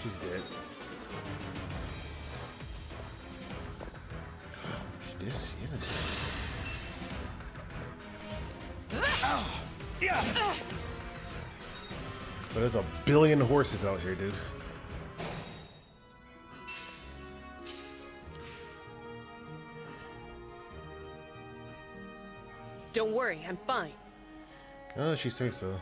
She's dead. She isn't dead. But there's a billion horses out here, dude. Don't worry, I'm fine. Oh, she say so.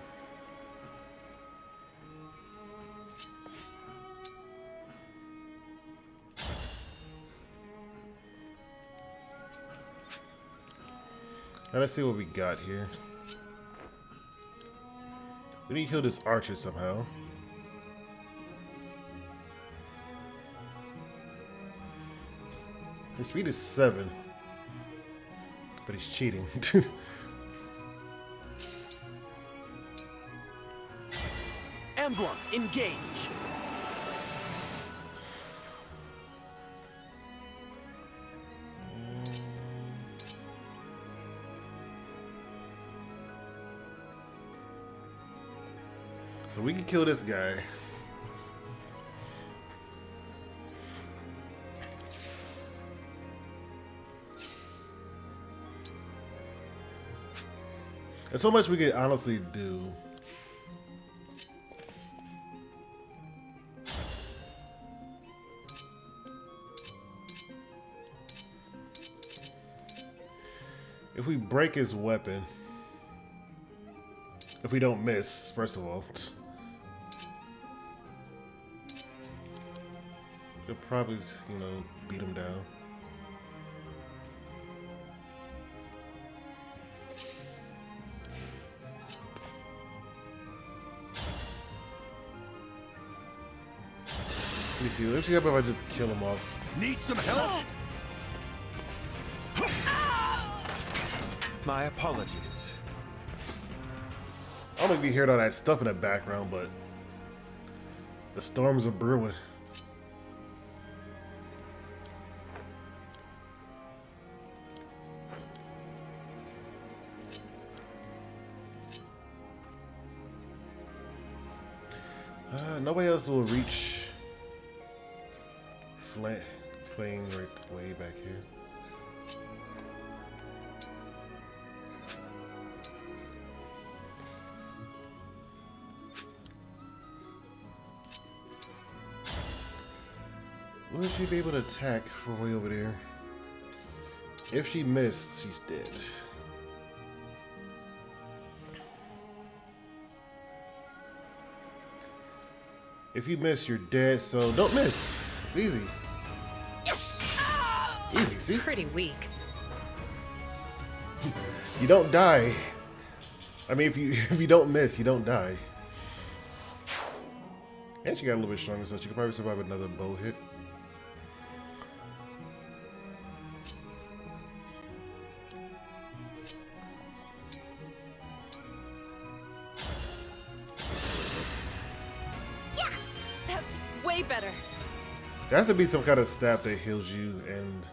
Now let's see what we got here. We need to kill this archer somehow. His speed is 7. But he's cheating. Emblem, engage. So we can kill this guy. There's so much we could honestly do. If we break his weapon, if we don't miss, first of all, we'll probably, you know, beat him down. Let me see. Let's see if I just kill him off. Need some help? My apologies. I don't know if you heard all that stuff in the background, but the storms are brewing. Nobody else will reach playing right way back here. Will she be able to attack from way over there? If she missed, she's dead. If you miss, you're dead, so don't miss. It's easy. Easy, see? Pretty weak. You don't die. I mean, if you don't miss, you don't die. And she got a little bit stronger, so she could probably survive another bow hit. Way better. There has to be some kind of staff that heals you, and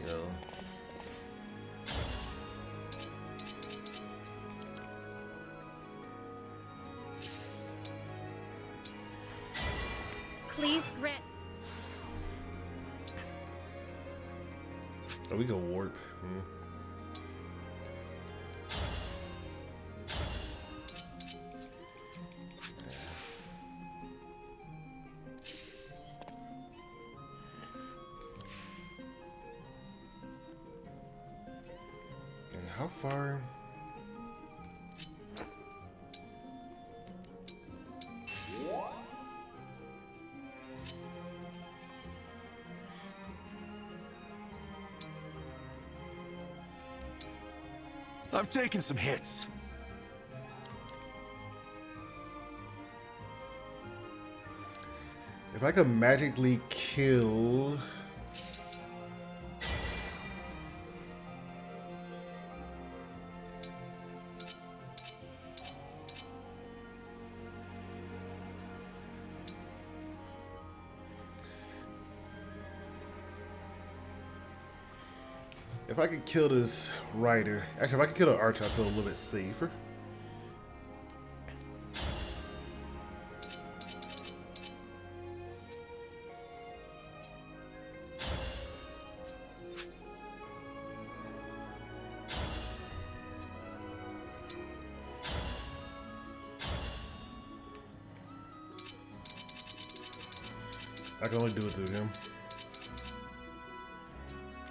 you know. Please grant. Oh, we go warp. And how far? I've taken some hits. If I could magically kill... If I could kill this writer, actually, if I could kill the archer, I feel a little bit safer. I can only do it through him.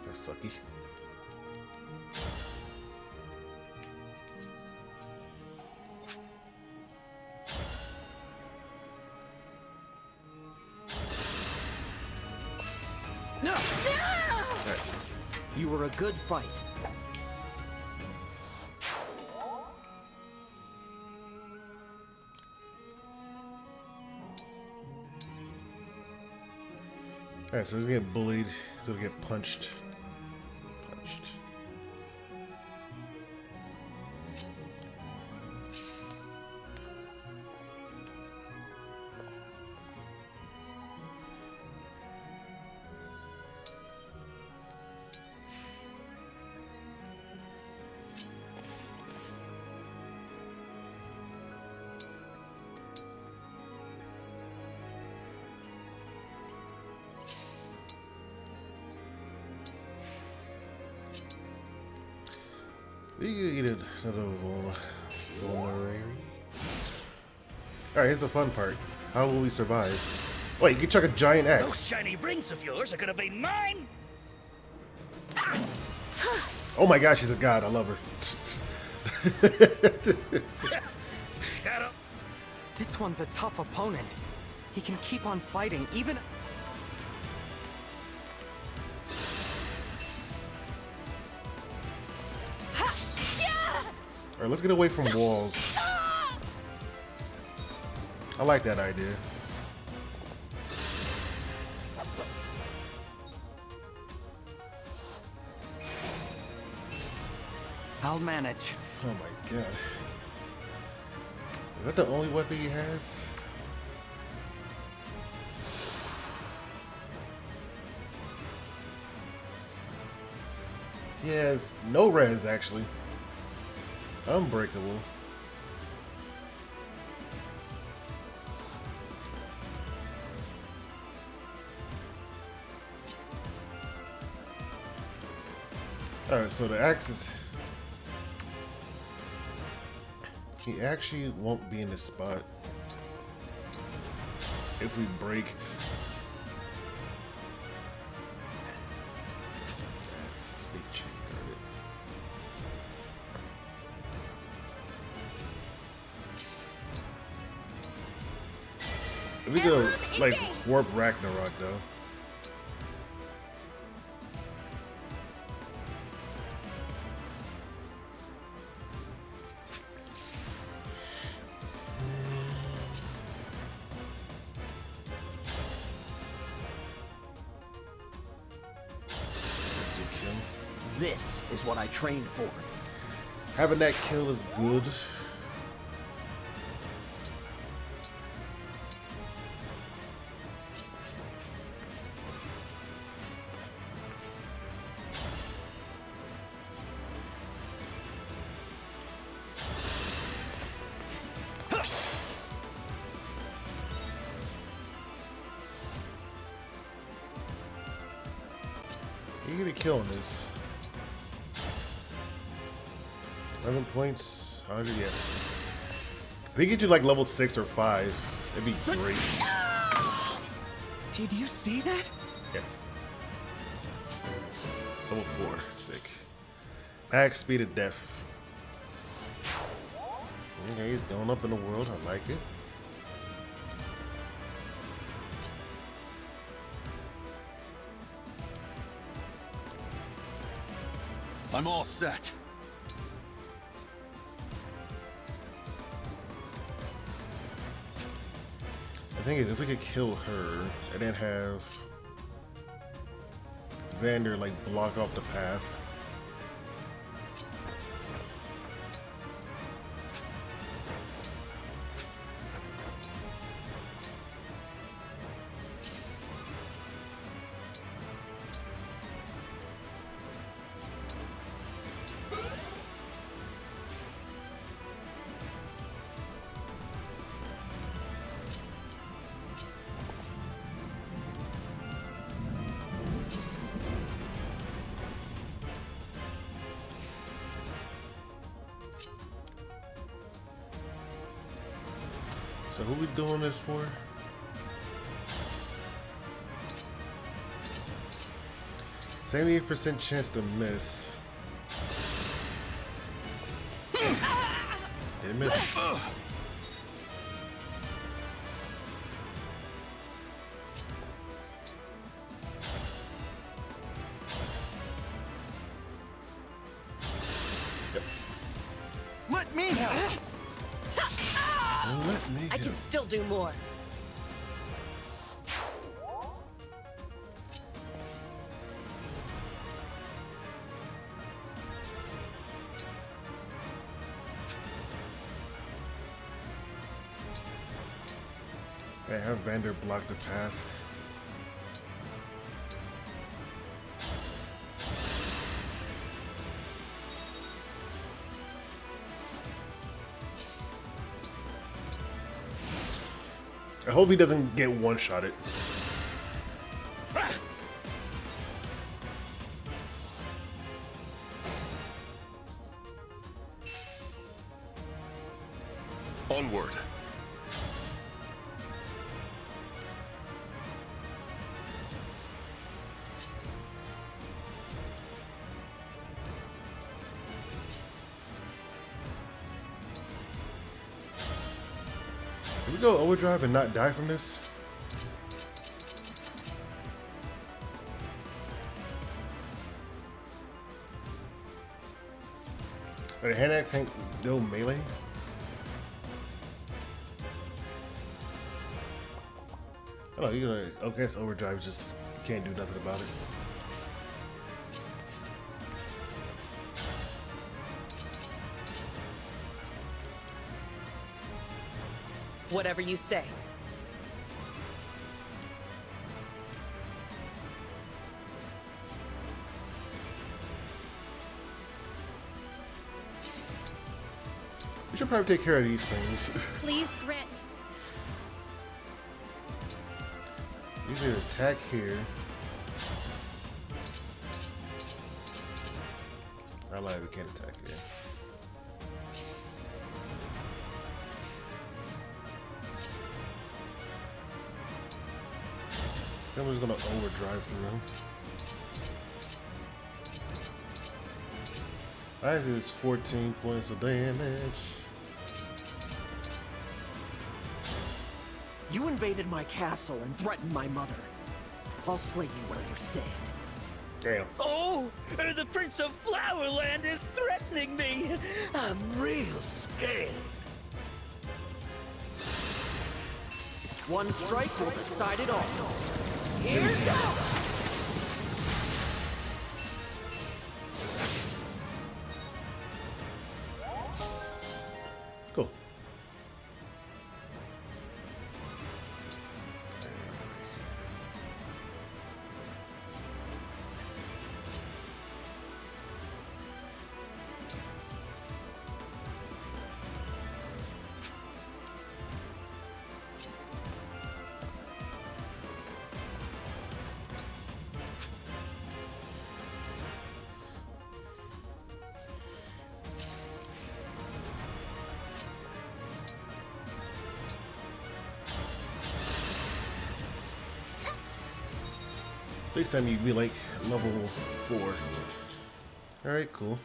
That's sucky. No! You were a good fight. Alright, so he's gonna get bullied, he's gonna get punched. You get another vulnerary. Alright, here's the fun part. How will we survive? Wait, you can chuck a giant axe. Those shiny rings of yours are gonna be mine! Oh my gosh, she's a god. I love her. This one's a tough opponent. He can keep on fighting, even... Alright, let's get away from walls. I like that idea. I'll manage. Oh my god. Is that the only weapon he has? He has no res, actually. Unbreakable. Alright, so the axe is... He actually won't be in this spot if we break. If we go like warp Ragnarok though. This is what I trained for. Having that kill is good. You get a kill on this. 11 points, 100, yes. If we get you like level 6 or 5, it'd be great. Did you see that? Yes. Level 4, sick. Max speed of death. Okay, he's going up in the world, I like it. I'm all set. I thing is, if we could kill her and then have Vander like block off the path. So who we doing this for? %78% chance to miss. It missed. Yep. Let me help. Let me I can help. still do more. I have Vander block the path. I hope he doesn't get one-shotted. Onward. Can we go overdrive and not die from this? Wait, hand axe ain't no melee? Oh, you're gonna. I guess overdrive just can't do nothing about it. Whatever you say. We should probably take care of these things. Please grant me. Either attack here. I lied, we can't attack here. Then we're just gonna overdrive through. Why is it 14 points of damage? You invaded my castle and threatened my mother. I'll slay you where you stand. Damn. Oh, the Prince of Flowerland is threatening me. I'm real scared. One strike will decide it all. Here goes. Cool. Next time you'd be like level 4. Alright, cool.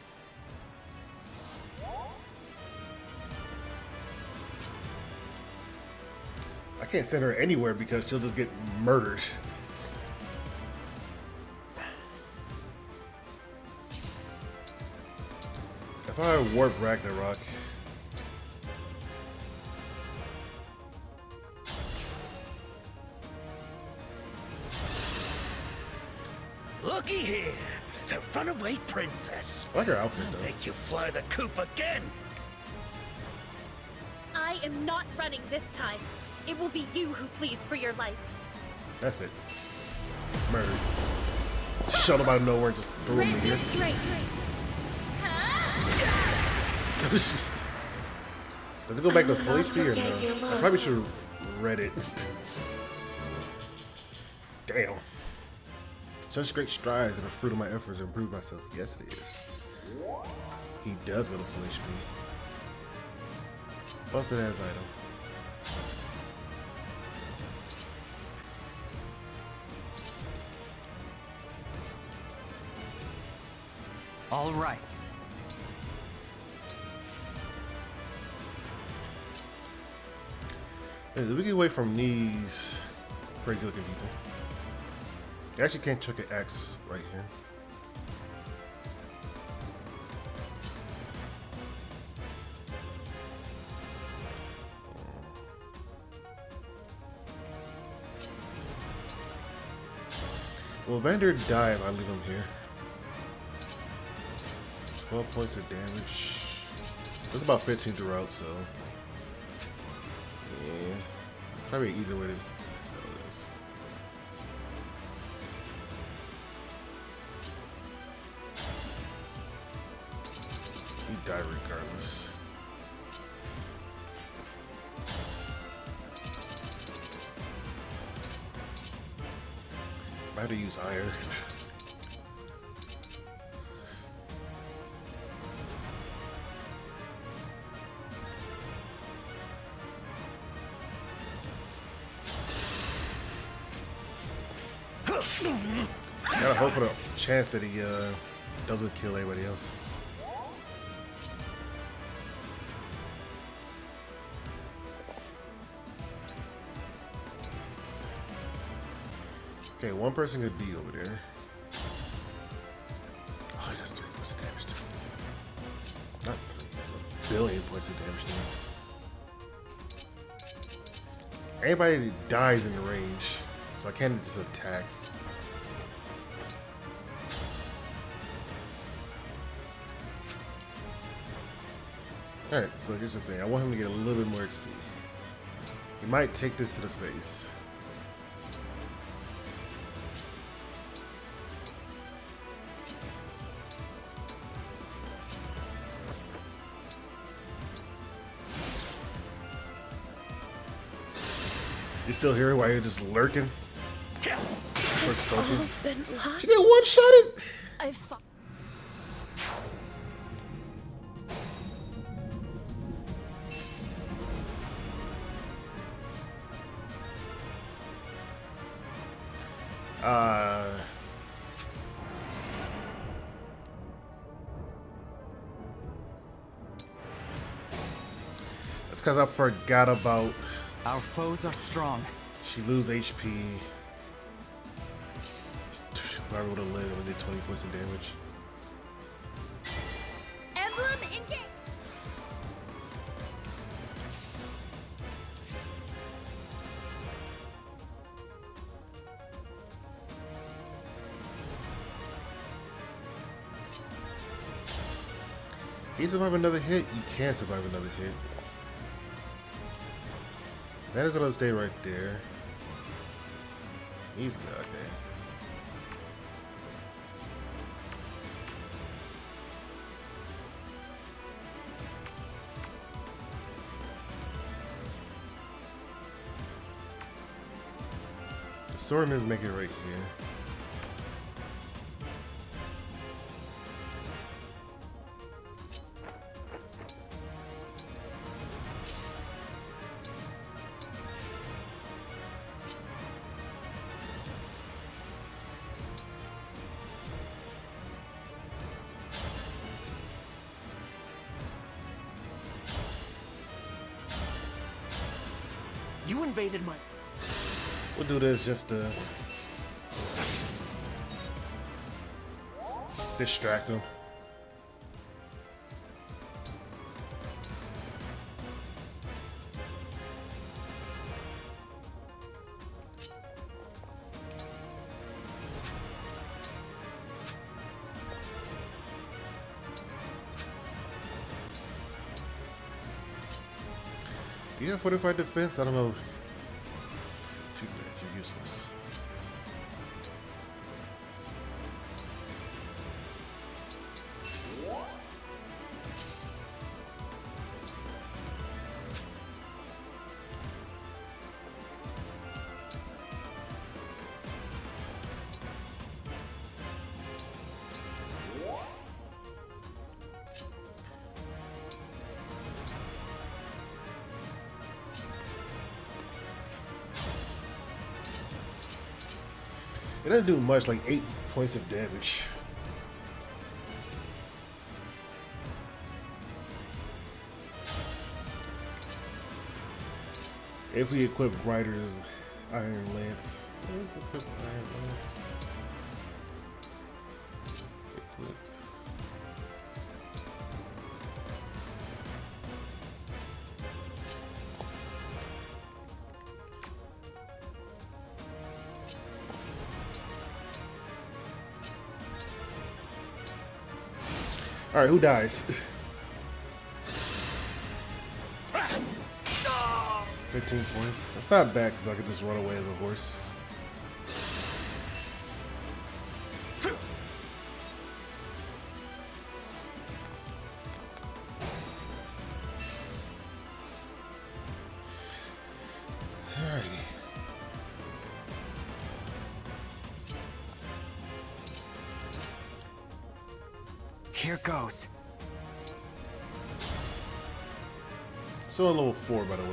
I can't send her anywhere because she'll just get murdered. If I warp Ragnarok, Looky here, the runaway princess. I like her outfit though. Make you fly the coop again. I am not running this time. It will be you who flees for your life. That's it. Murder. Shut up out of nowhere and just threw him Grant in me here. strength. Does it go back to I will full not HP or forget your no? I probably loss. should have read it. Damn. Such great strides are the fruit of my efforts to improve myself. Yes, it is. He does go to full HP. Busted ass item. All right. Hey, we get away from these crazy looking people. You actually can't check an X right here. Will Vander die if I leave him here? 12 points of damage. That's about 15 throughout, so yeah, probably an easier way to settle this. He died regardless. I had to use iron. Gotta hope for the chance that he doesn't kill anybody else. Okay, one person could be over there. Oh, he does 3 points of damage to him. Not 3, that's 1 billion points of damage to him. Anybody that dies in the range, so I can't just attack. Alright, so here's the thing. I want him to get a little bit more XP. He might take this to the face. You still here while you're just lurking? Been locked. She get one-shotted! I fought. That's because I forgot about. Our foes are strong. She lose HP. If I would have lived, I did 20 points of damage. Emblem engage. You survive another hit, you can survive another hit. That is gonna stay right there. He's good, okay. The swordmen make it right here. You invaded my... We'll do this just to distract him. Do you have fortified defense? I don't know. Too bad, you're useless. It doesn't do much, like 8 points of damage. If we equip Ryder's Iron Lance. What is equip Iron Lance? Equip. All right, who dies? 15 points. That's not bad because I could just run away as a horse. Alrighty. Here goes. Still on level 4, by the way.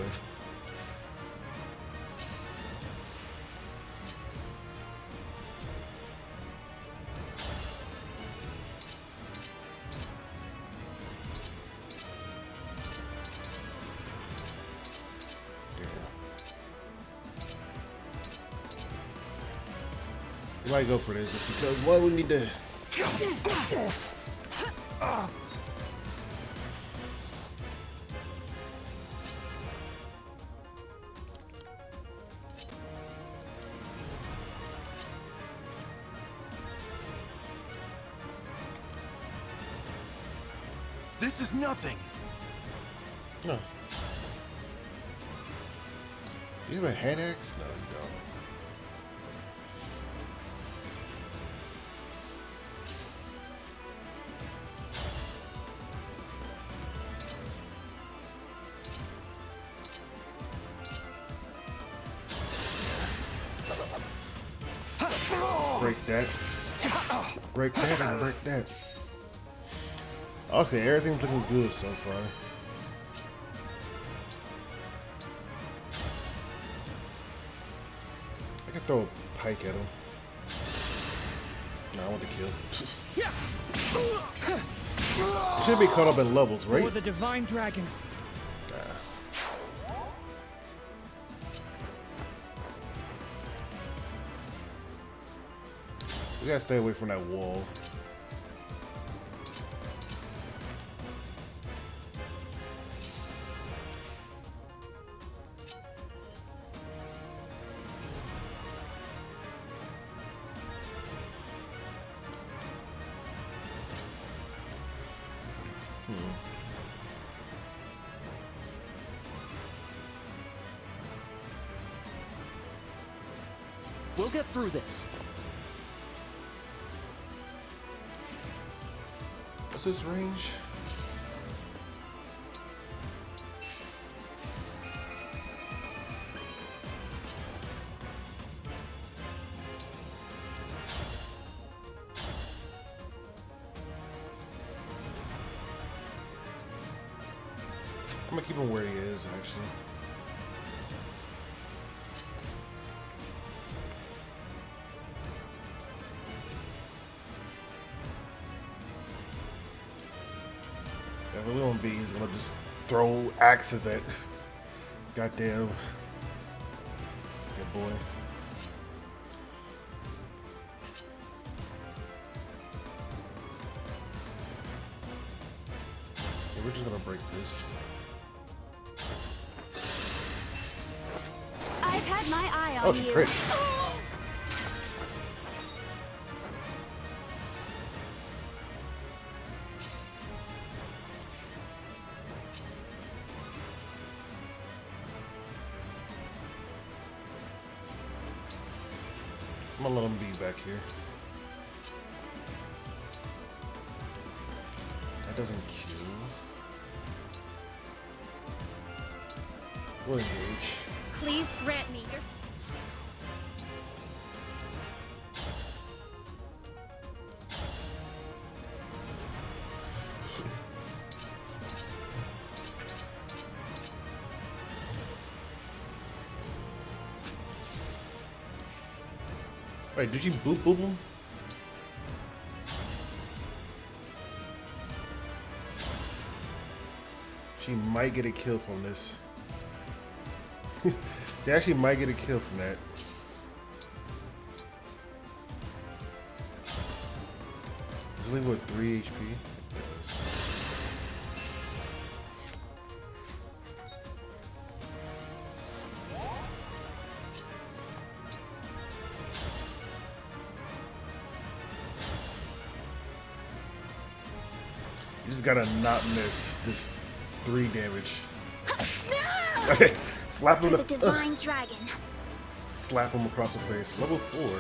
We might go for this just because, well, we need to. This is nothing. No. Do you have a hand axe? No, you don't. Break that. Break that and break that. Okay, everything's looking good so far. I can throw a pike at him. No, I want to kill. You should be caught up in levels, right? For the divine dragon. We gotta stay away from that wall. We'll get through this. What's this range? I'm gonna keep him where he is, actually. If we won't be, he's gonna just throw axes at goddamn good boy. Yeah, we're just gonna break this. I've had my eye on Oh, she you. crit. I'm gonna let him be back here. That doesn't kill. We'll engage. Please grant me your... Wait, did you boop him? She might get a kill from this. She actually might get a kill from that. Does leave with 3 HP? Yes. You just gotta not miss this 3 damage. Okay, slap him. For the divine dragon. Slap him across the face. Level 4.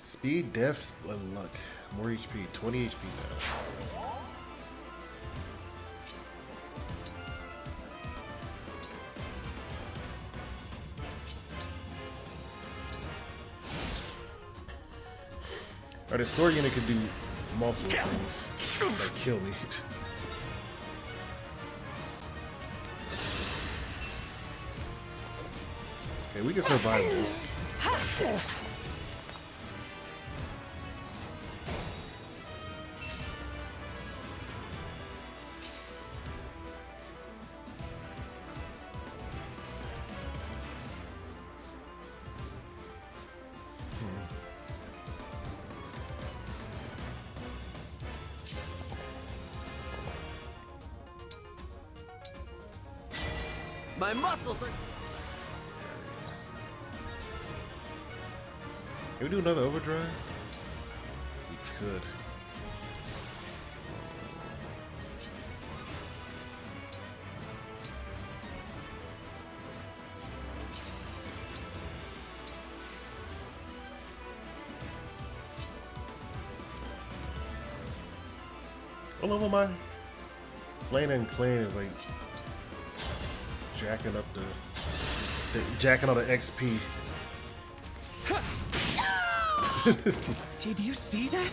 Speed, death, and luck. More HP. 20 HP now. Alright, the sword unit can do multiple things. Like kill me. Okay, we can survive this. My muscles are... Can we do another overdrive? We could. I love when my Flame and Clan is like jacking up jacking on the XP. Did you see that?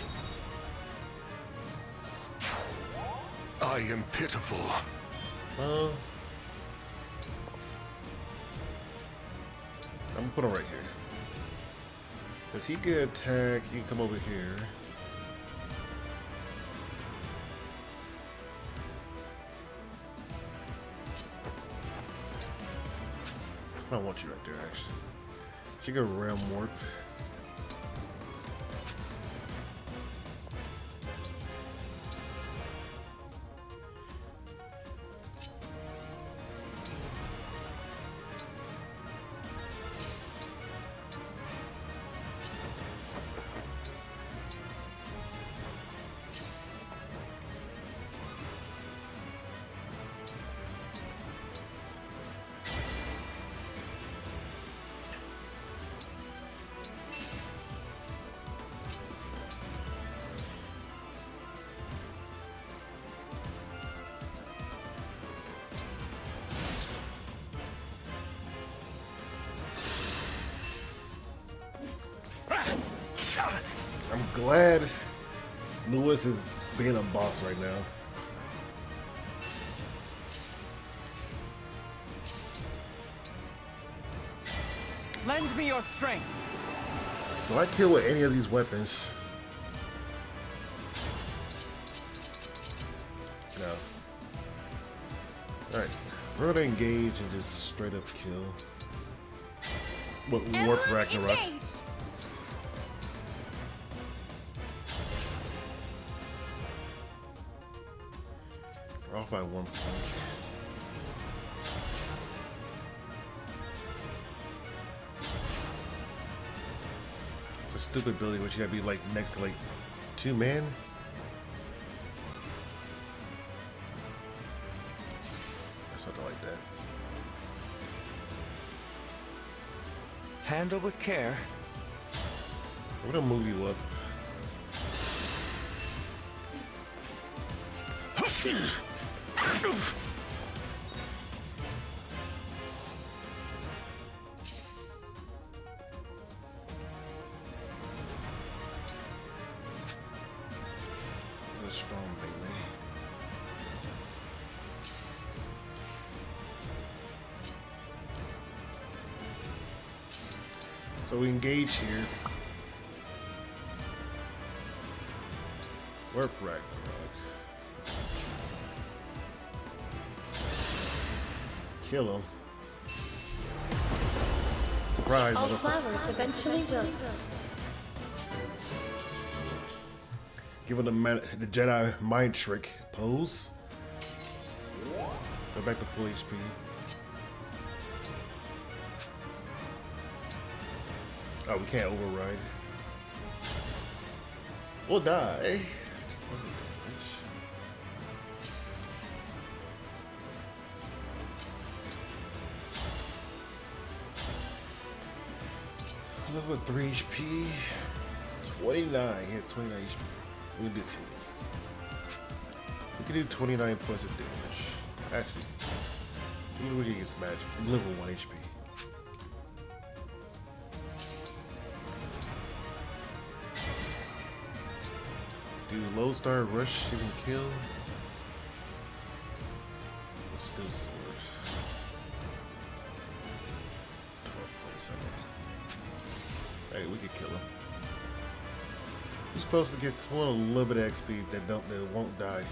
I am pitiful. I'm gonna put him right here. Cause he can attack, he can come over here. I don't want you right there, actually. She can realm warp. I'm glad Lewis is being a boss right now. Lend me your strength. Do I kill with any of these weapons? No. Alright. We're gonna engage and just straight up kill. With Warp Ragnarok. Engage. We're off by 1 point. It's a stupid ability which you gotta be like next to like 2 men. Or something like that. Handle with care. I'm gonna move you up. That's strong, baby. So we engage here. Work Ragnarok. Kill him. Surprise, All motherfucker. flowers eventually wilt. Give him the Jedi mind trick pose. Go back to full HP. Oh, we can't override. We'll die. Level 3 HP. 29. He has 29 HP. We can do 10. We can do 29 plus of damage. Actually, even when he gets magic, level 1 HP. Do low star rush, you can kill. Still sword. 12.7. Hey, we could kill him. Who's close to get one a little bit of XP that won't die?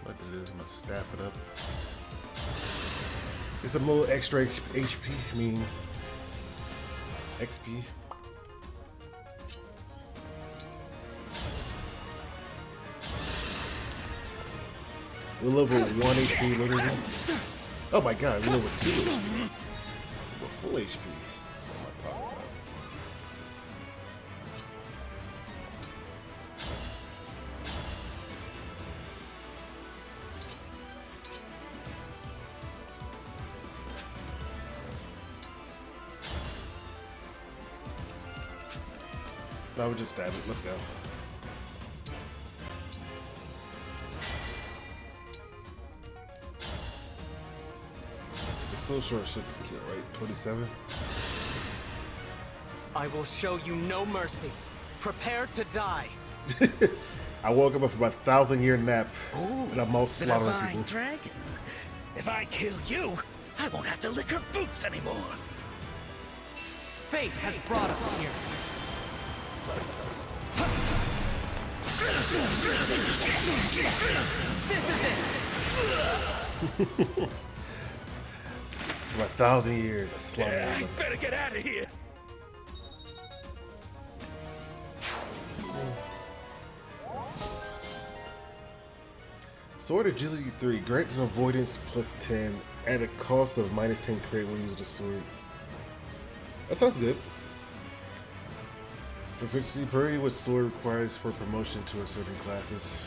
What I do is I'm gonna staff it up. It's a little extra HP. I mean XP. We're level 1 HP literally. Oh my god, we're level 2 HP. We're full HP. What am I talking about? No, we just stab it. Let's go. So short shit this kill, right? 27? I will show you no mercy. Prepare to die. I woke up from a 1,000-year nap. Ooh, and I'm all the slaughtering divine people. dragon. If I kill you, I won't have to lick her boots anymore. Fate has brought us here. This is it. For 1,000 years, I slaughtered I them. better get out of here. Sword Agility 3 grants avoidance plus 10 at a cost of minus 10 crit when using the sword. That sounds good. Proficiency parity with sword requires for promotion to a certain classes.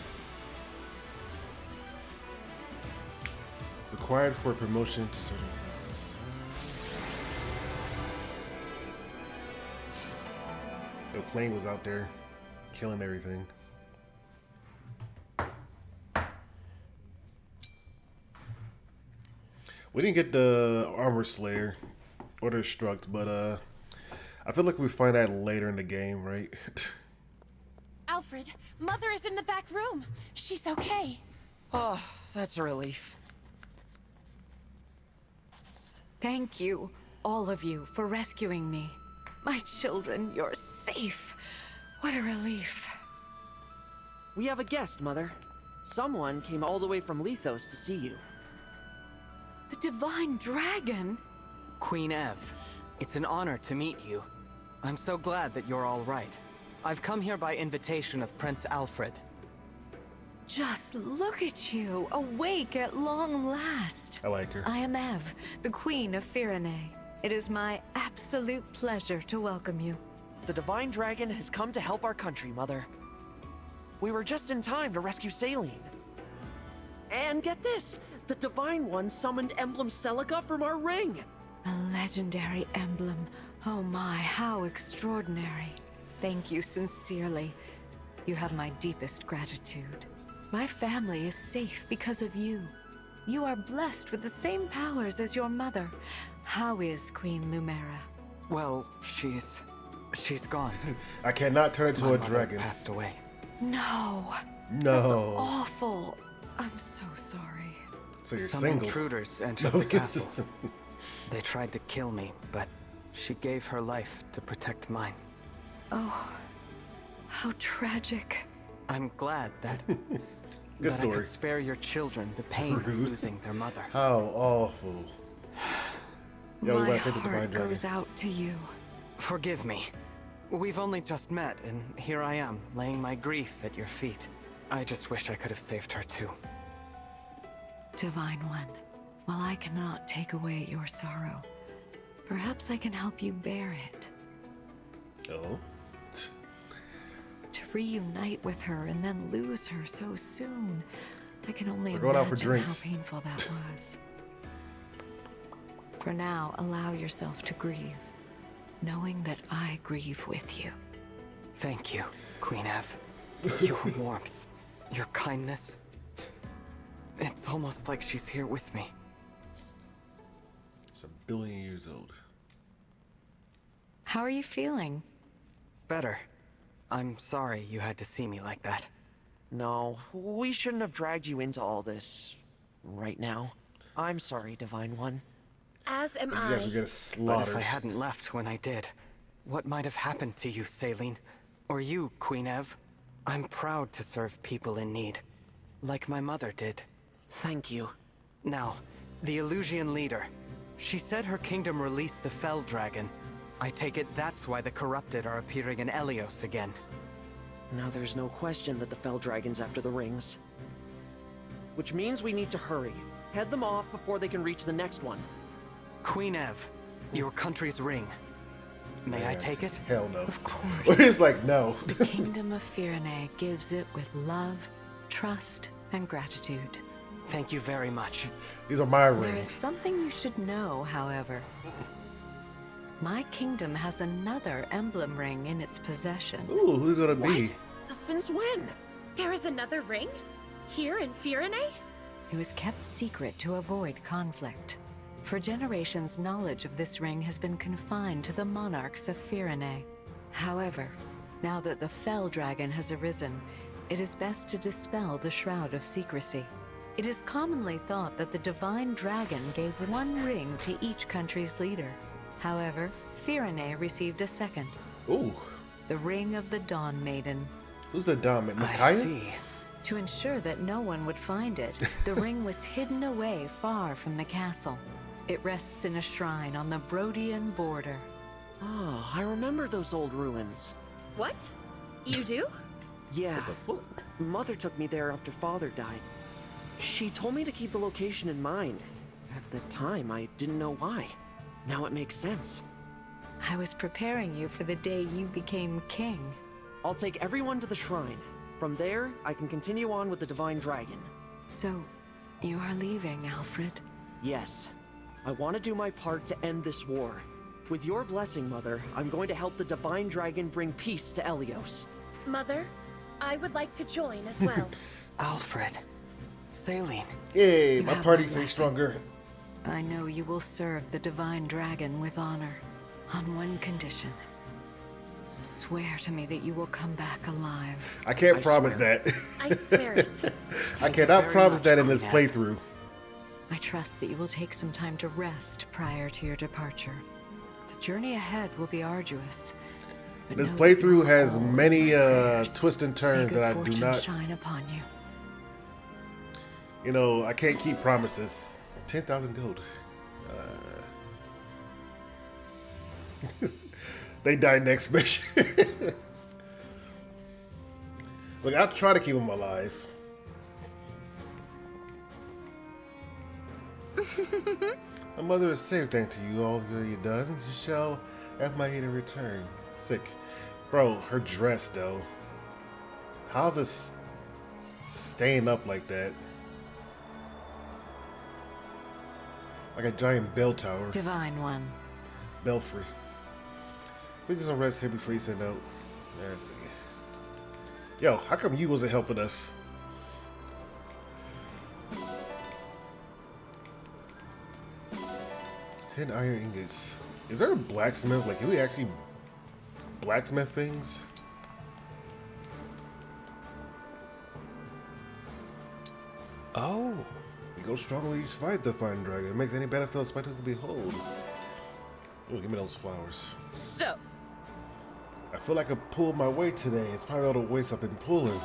Required for promotion to certain classes. The plane was out there killing everything. We didn't get the Armor Slayer or the Destruct, but I feel like we find that later in the game, right? Alfred, Mother is in the back room. She's okay. Oh, that's a relief. Thank you, all of you, for rescuing me. My children, you're safe. What a relief. We have a guest, Mother. Someone came all the way from Lethos to see you. The Divine Dragon? Queen Ev, it's an honor to meet you. I'm so glad that you're all right. I've come here by invitation of Prince Alfred. Just look at you, awake at long last. I like her. I am Ev, the Queen of Firene. It is my absolute pleasure to welcome you. The Divine Dragon has come to help our country, Mother. We were just in time to rescue Saline. And get this! The Divine One summoned Emblem Celica from our ring! A legendary emblem. Oh my, how extraordinary. Thank you sincerely. You have my deepest gratitude. My family is safe because of you. You are blessed with the same powers as your mother. How is Queen Lumera? Well, she's gone. I cannot turn into My a mother dragon. passed away. No. No. That's awful. I'm so sorry. So you're Some single. intruders entered the castle. They tried to kill me, but she gave her life to protect mine. Oh, how tragic. I'm glad that, Good I story. could spare your children the pain of losing their mother. How awful. Yo, we My gotta take the divine heart dragon. goes out to you. Forgive me. We've only just met, and here I am, laying my grief at your feet. I just wish I could have saved her too. Divine One, while I cannot take away your sorrow, perhaps I can help you bear it. Oh. To reunite with her and then lose her so soon, I can only We're going out for imagine drinks. how painful that was. For now, allow yourself to grieve, knowing that I grieve with you. Thank you, Queen Ev. Your warmth, your kindness. It's almost like she's here with me. It's 1 billion years old. How are you feeling? Better. I'm sorry you had to see me like that. No, we shouldn't have dragged you into all this right now. I'm sorry, Divine One. As am You guys will I. get But slaughtered. if I hadn't left when I did, what might have happened to you, Saline? Or you, Queen Ev? I'm proud to serve people in need, like my mother did. Thank you. Now, the Illusian leader. She said her kingdom released the Fell Dragon. I take it that's why the corrupted are appearing in Elios again. Now there's no question that the Fell Dragon's after the rings. Which means we need to hurry. Head them off before they can reach the next one. Queen Ev, your country's ring. May I take it? Hell no. Of course. It's like, no. The Kingdom of Firene gives it with love, trust, and gratitude. Thank you very much. These are my There is rings. something you should know, however. My kingdom has another emblem ring in its possession. Ooh, who's gonna be? Since when? There is another ring? Here in Firene? It was kept secret to avoid conflict. For generations, knowledge of this ring has been confined to the monarchs of Firene. However, now that the Fell Dragon has arisen, it is best to dispel the shroud of secrecy. It is commonly thought that the Divine Dragon gave one ring to each country's leader. However, Firene received a second, Ooh, the Ring of the Dawn Maiden. who's the dominant? I Micaiah? see. To ensure that no one would find it, the ring was hidden away far from the castle. It rests in a shrine on the Brodian border. Oh, I remember those old ruins. What? You do? Yeah, What the fuck? Mother took me there after Father died. She told me to keep the location in mind. At the time, I didn't know why. Now it makes sense. I was preparing you for the day you became king. I'll take everyone to the shrine. From there, I can continue on with the Divine Dragon. So, you are leaving, Alfred? Yes. I want to do my part to end this war. With your blessing, Mother, I'm going to help the Divine Dragon bring peace to Elios. Mother, I would like to join as well. Alfred. Saline. Yay, You my have party my stays blessing. stronger. I know you will serve the Divine Dragon with honor, on one condition. Swear to me that you will come back alive. I can't I promise swear. that. I swear it. I Thank you cannot very promise much, that in this Queen Ev. playthrough. I trust that you will take some time to rest prior to your departure. The journey ahead will be arduous. but This know that you playthrough are has all in many my prayers. twists and May turns good that I do fortune not, shine upon you. you know, I can't keep promises. 10,000 gold. They die next mission. Look, I'll try to keep them alive. My mother is safe, thanks to you. All that you've done, you shall have my aid in return. Sick. Bro, her dress, though. How's this staying up like that? Like a giant bell tower. Divine One. Belfry. Please get some rest here before you send out. Let's see. Yo, how come you wasn't helping us? Ten iron ingots. Is there a blacksmith? Like, can we actually blacksmith things? Oh. You go strong when you fight the fine dragon. It makes any battlefield spectacle to behold. Ooh, give me those flowers. So, I feel like I pulled my weight today. It's probably all the weights I've been pulling.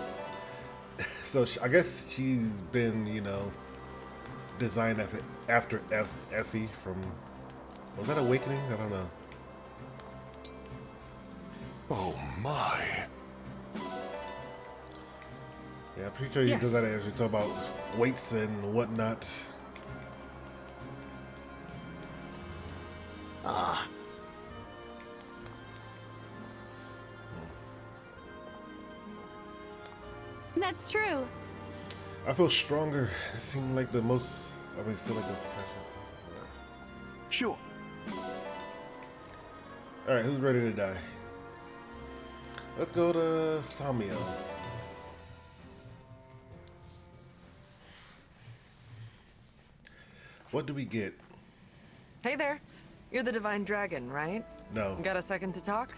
So I guess she's been, you know, designed after Effie from... Was that Awakening? I don't know. Oh my. Yeah, I'm pretty sure you does that as we talk about weights and whatnot. Ah. That's true. I feel stronger. It seemed like the most... I mean, feel like the professional. Sure. Alright, who's ready to die? Let's go to Samio. What do we get? Hey there. You're the Divine Dragon, right? No. Got a second to talk?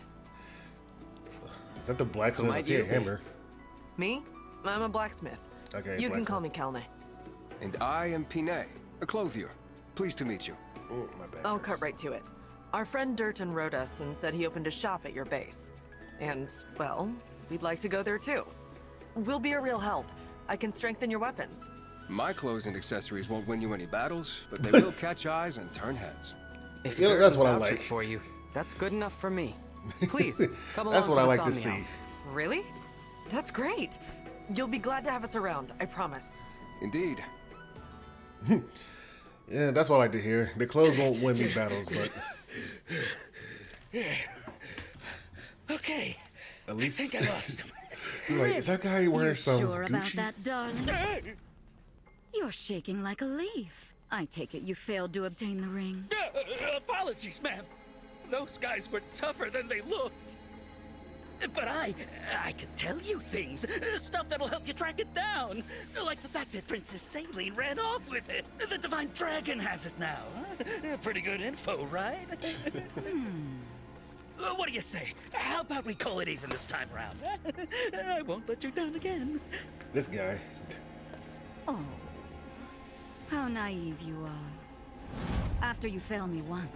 Is that the blacksmith? I see a hammer. Me? I'm a blacksmith. Okay, you can call me Kelne. And I am Pt.2, a clothier. Pleased to meet you. Oh, my bad. I'll cut right to it. Our friend Durton wrote us and said he opened a shop at your base. And, well, we'd like to go there too. We'll be a real help. I can strengthen your weapons. My clothes and accessories won't win you any battles, but they will catch eyes and turn heads. If Yeah, Durton that's what I vouches like. for you, that's good enough for me. Please, come along That's what to I the like to Samio. see. Really? That's great. You'll be glad to have us around, I promise. Indeed. Yeah, that's what I like to hear. The clothes won't win me battles, but Okay. at least I think I lost him. you're like, is that guy wearing some Sure about Gucci? that, darling? You're shaking like a leaf. I take it you failed to obtain the ring. Apologies, ma'am. Those guys were tougher than they looked. But I can tell you things. Stuff that'll help you track it down. Like the fact that Princess Saline ran off with it. The Divine Dragon has it now. Huh? Pretty good info, right? What do you say? How about we call it even this time around? I won't let you down again. This guy. Oh, how naive you are. After you fail me once,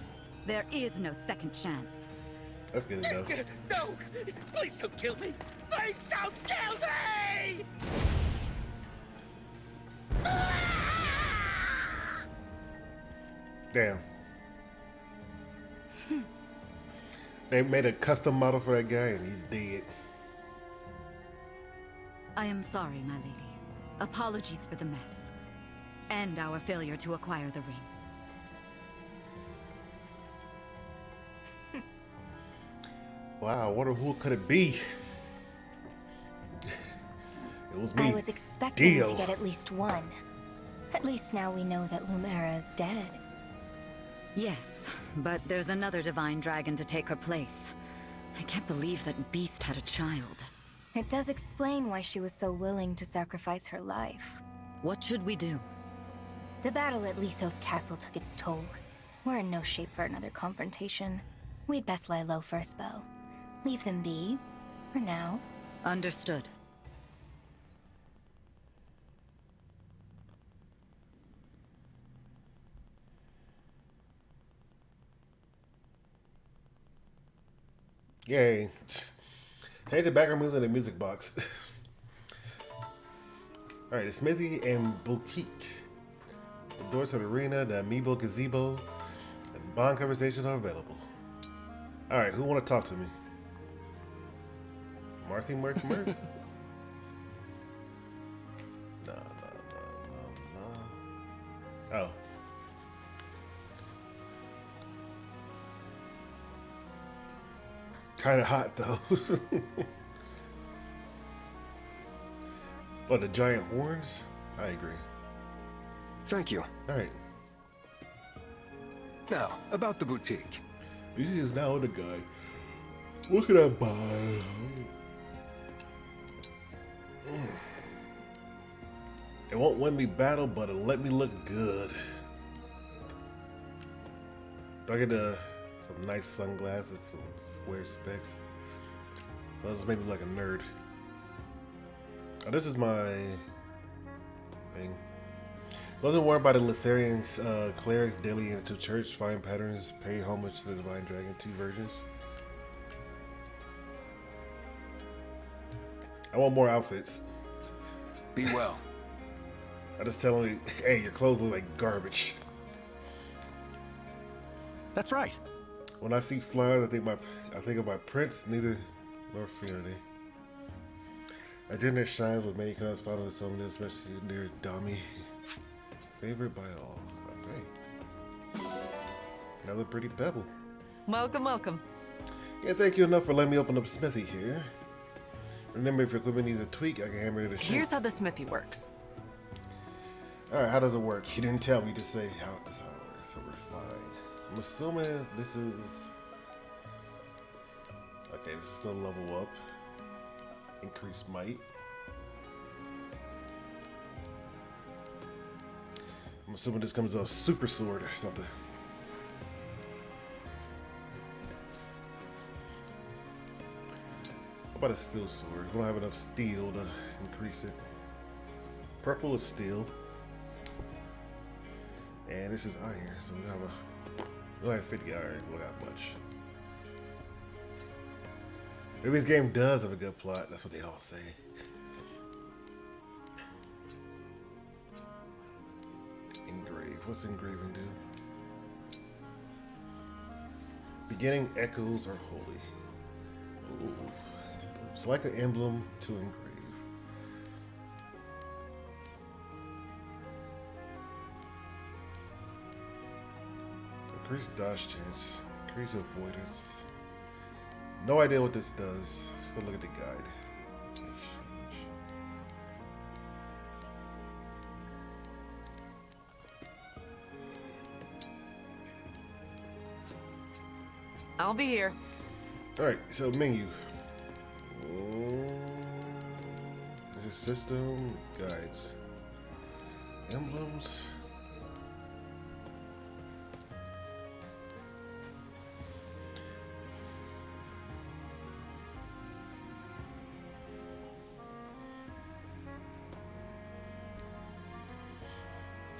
there is no second chance. That's good enough. No! Please don't kill me! Please don't kill me! Damn. They made a custom model for that guy and he's dead. I am sorry, my lady. Apologies for the mess. And our failure to acquire the ring. Wow, who could it be? It was me. I was expecting Dio. to get at least one. At least now we know that Lumera is dead. Yes, but there's another divine dragon to take her place. I can't believe that beast had a child. It does explain why she was so willing to sacrifice her life. What should we do? The battle at Lethos Castle took its toll. We're in no shape for another confrontation. We'd best lie low for a spell. Leave them be, for now. Understood. Yay. Here's the background music in the music box. Alright, the Smithy and Boutique. The doors to the arena, the Amiibo Gazebo, and bond conversations are available. Alright, who want to talk to me? Marthy Merc? No. Oh. Kind of hot though. Oh, the giant horns? I agree. Thank you. All right. Now, about the boutique. He is now the guy. What can I buy? It won't win me battle, but it'll let me look good. Do I get some nice sunglasses, some square specs? So this made me like a nerd. Oh, this is my thing. Wasn't worried by the Litharian clerics daily into church, find patterns, pay homage to the Divine Dragon, 2 versions. I want more outfits. Be well. I just tell him, hey, your clothes look like garbage. That's right. When I see flowers, I think of my prince, neither nor fear they. A gender shines with many colors, following so many, especially near Dami. Favorite by all. Okay. Another pretty pebble. Welcome, welcome. Yeah, thank you enough for letting me open up Smithy here. Remember, if your equipment needs a tweak, I can hammer it a shit. Here's how the smithy works. Alright, how does it work? He didn't tell me to say how it works, so we're fine. I'm assuming this is... Okay, this is still level up. Increase might. I'm assuming this comes with a super sword or something. How about a steel sword? We don't have enough steel to increase it. Purple is steel. And this is iron, so we'll have 50 iron, we'll have much. Maybe this game does have a good plot, that's what they all say. Engrave, what's engraving do? Beginning echoes are holy. Ooh. Select an emblem to engrave. Increase dodge chance, increase avoidance. No idea what this does. Let's go look at the guide. Exchange. I'll be here. Alright, so menu. This is system, guides, emblems.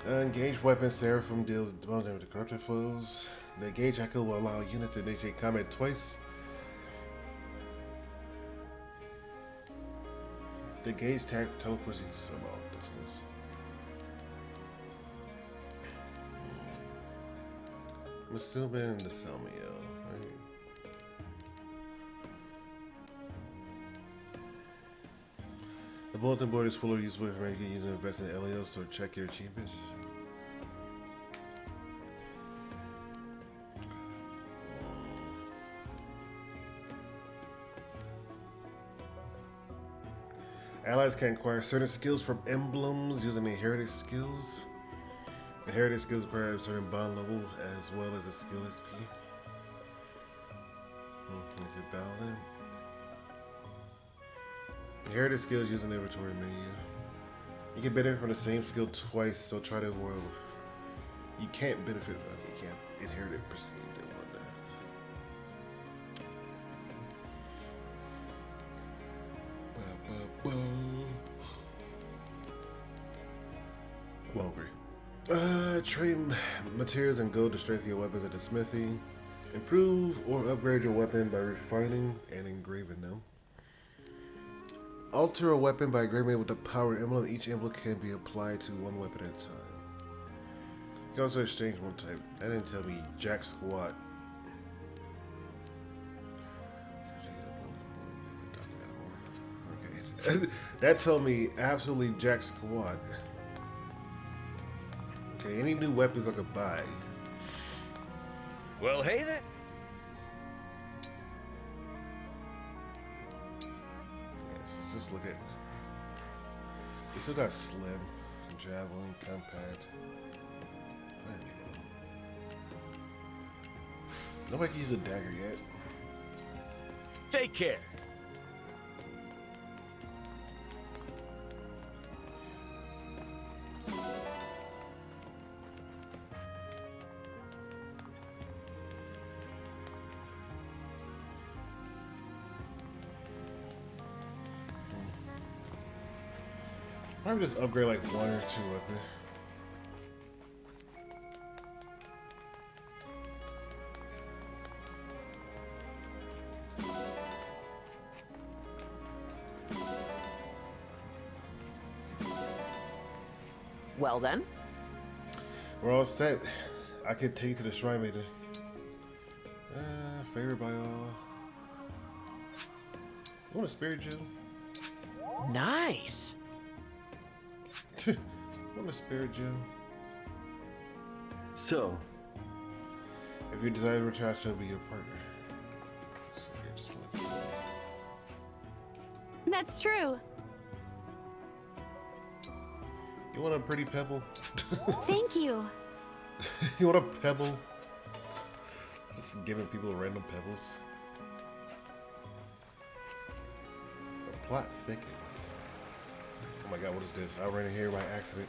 Engage weapon Seraphim deals damage to corrupted foes. The engage echo will allow a unit to initiate combat twice. The engage teleports you to some long distance. I'm assuming the Selmio, right? The bulletin board is full of useful information using invest in Elios, so check your achievements. Allies can acquire certain skills from emblems using the inherited skills. Inherited skills require a certain bond level as well as a skill SP. If you're battling. Inherited skills using the inventory menu. You can benefit from the same skill twice, so try to avoid. You can't benefit. Okay, you can't inherit it, perceived and whatnot. Well, trade materials and gold to strengthen your weapons at the smithy. Improve or upgrade your weapon by refining and engraving them. Alter a weapon by engraving it with the power emblem. Each emblem can be applied to one weapon at a time. You can also exchange one type. That didn't tell me jack squat. Okay. That told me absolutely jack squat. Okay, any new weapons I could buy. Well, hey there. Yes, let's just look at. We still got slim, javelin, compact. I don't know. Nobody can use a dagger yet. Take care. Probably just upgrade like 1 or 2 weapons. Well then. We're all set. I can take you to the shrine later. Favored by all. You want a spirit gem? Nice. Want a spirit gem? So, if you desire to retire, she'll be your partner. So I just want That's true. You want a pretty pebble? Thank you. You want a pebble? Just giving people random pebbles. The plot thickens. Oh my god, what is this? I ran in here by accident.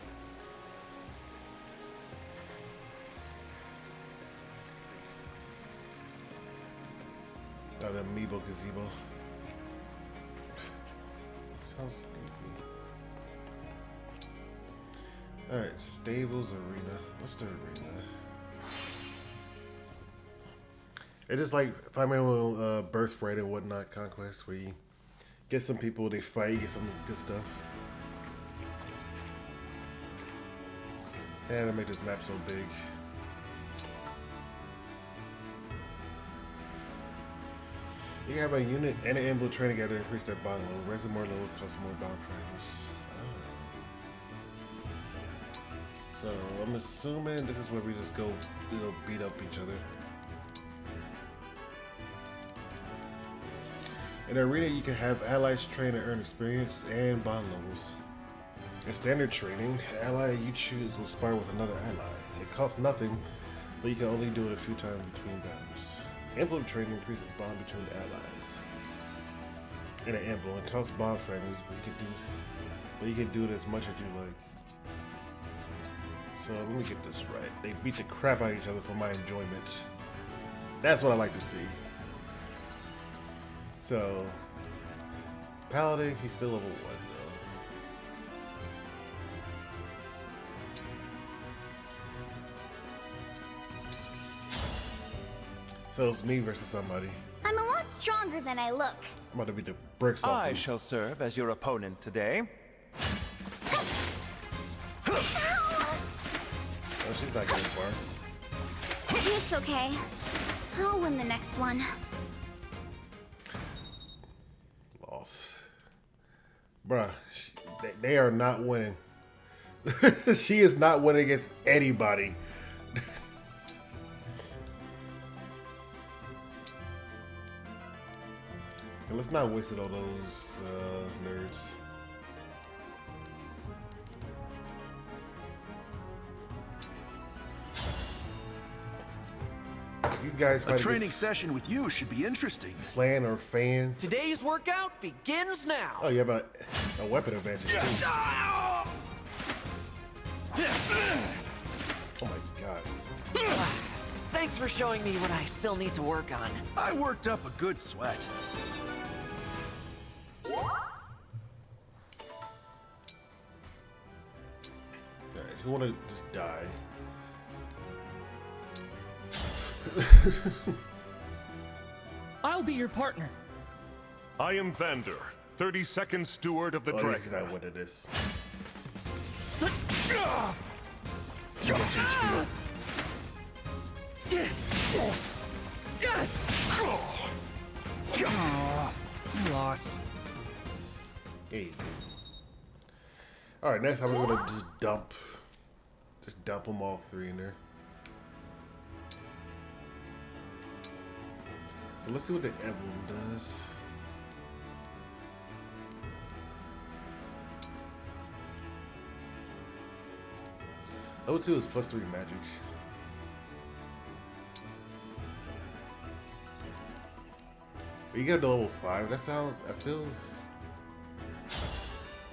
Got an amiibo gazebo. Sounds goofy. Alright, Stables Arena. What's the arena? It's just like Fire Emblem Birthright and whatnot conquest, where you get some people, they fight, you get some good stuff. And I made this map so big. You can have a unit and an emblem train together to increase their bond level. Raising more level costs more bond frames. So I'm assuming this is where we just go beat up each other. In the arena, you can have allies train and earn experience and bond levels. In standard training, the ally you choose will spar with another ally. It costs nothing, but you can only do it a few times between battles. Emblem training increases bond between allies. In an emblem, it costs bond frames, but you can do it as much as you like. So let me get this right. They beat the crap out of each other for my enjoyment. That's what I like to see. So, Paladin, he's still level 1 though. So it's me versus somebody. I'm a lot stronger than I look. I'm about to beat the bricks off I him. shall serve as your opponent today. Oh, she's not getting far. It's okay. I'll win the next one. Loss. Bruh, they are not winning. She is not winning against anybody. And let's not waste it on those nerds. If you guys a training session with you should be interesting. Flan or fan. Today's workout begins now. Oh, you have a weapon advantage too. Oh my god. Thanks for showing me what I still need to work on. I worked up a good sweat. Alright, who wanna just die? I'll be your partner. I am Vander, 32nd Steward of the Dragon. He's not winning this. Lost. Hey. Alright, next time we're gonna just dump them all 3 in there. So let's see what the emblem does. Level 2 is +3 magic. You get to level 5. That feels.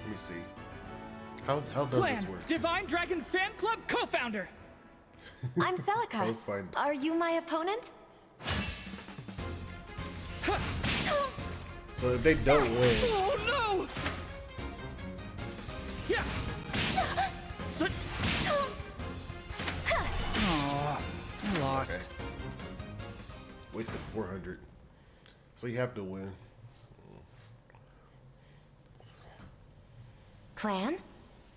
Let me see. How does this work? Divine Dragon Fan Club co-founder. I'm Celica. Are you my opponent? So if they don't win. Oh no! Yeah. Oh, I lost. Okay. Wasted 400. So you have to win. Clan?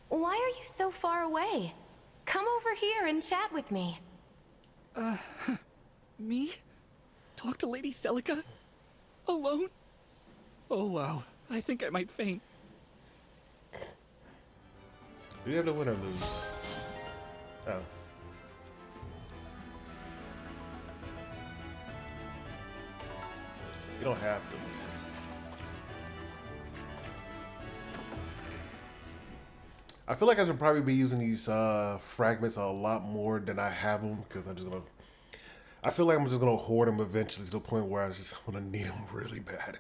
Why are you so far away? Come over here and chat with me. Me? Talk to Lady Celica? Alone? Oh wow, I think I might faint. Do you have to win or lose? Oh. You don't have to win. I feel like I should probably be using these fragments a lot more than I have them because I feel like I'm just gonna hoard them eventually to the point where I just want to need them really bad.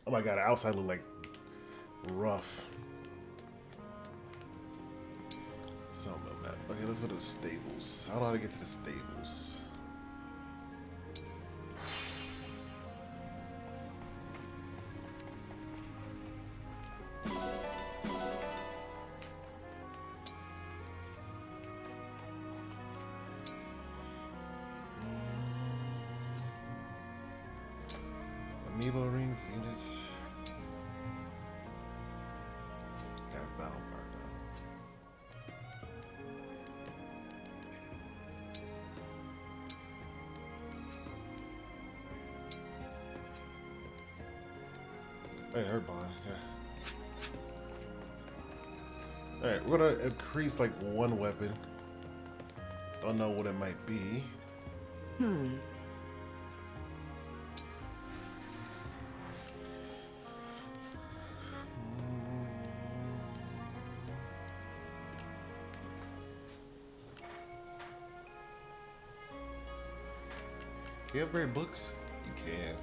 Oh my god, the outside look like rough. Something about that. Okay, let's go to the stables. I don't know how to get to the stables. Amiibo rings, units. Got Valbarda. Hey, her bond, yeah. Alright, we're gonna increase like one weapon. Don't know what it might be. Can you upgrade books? You can.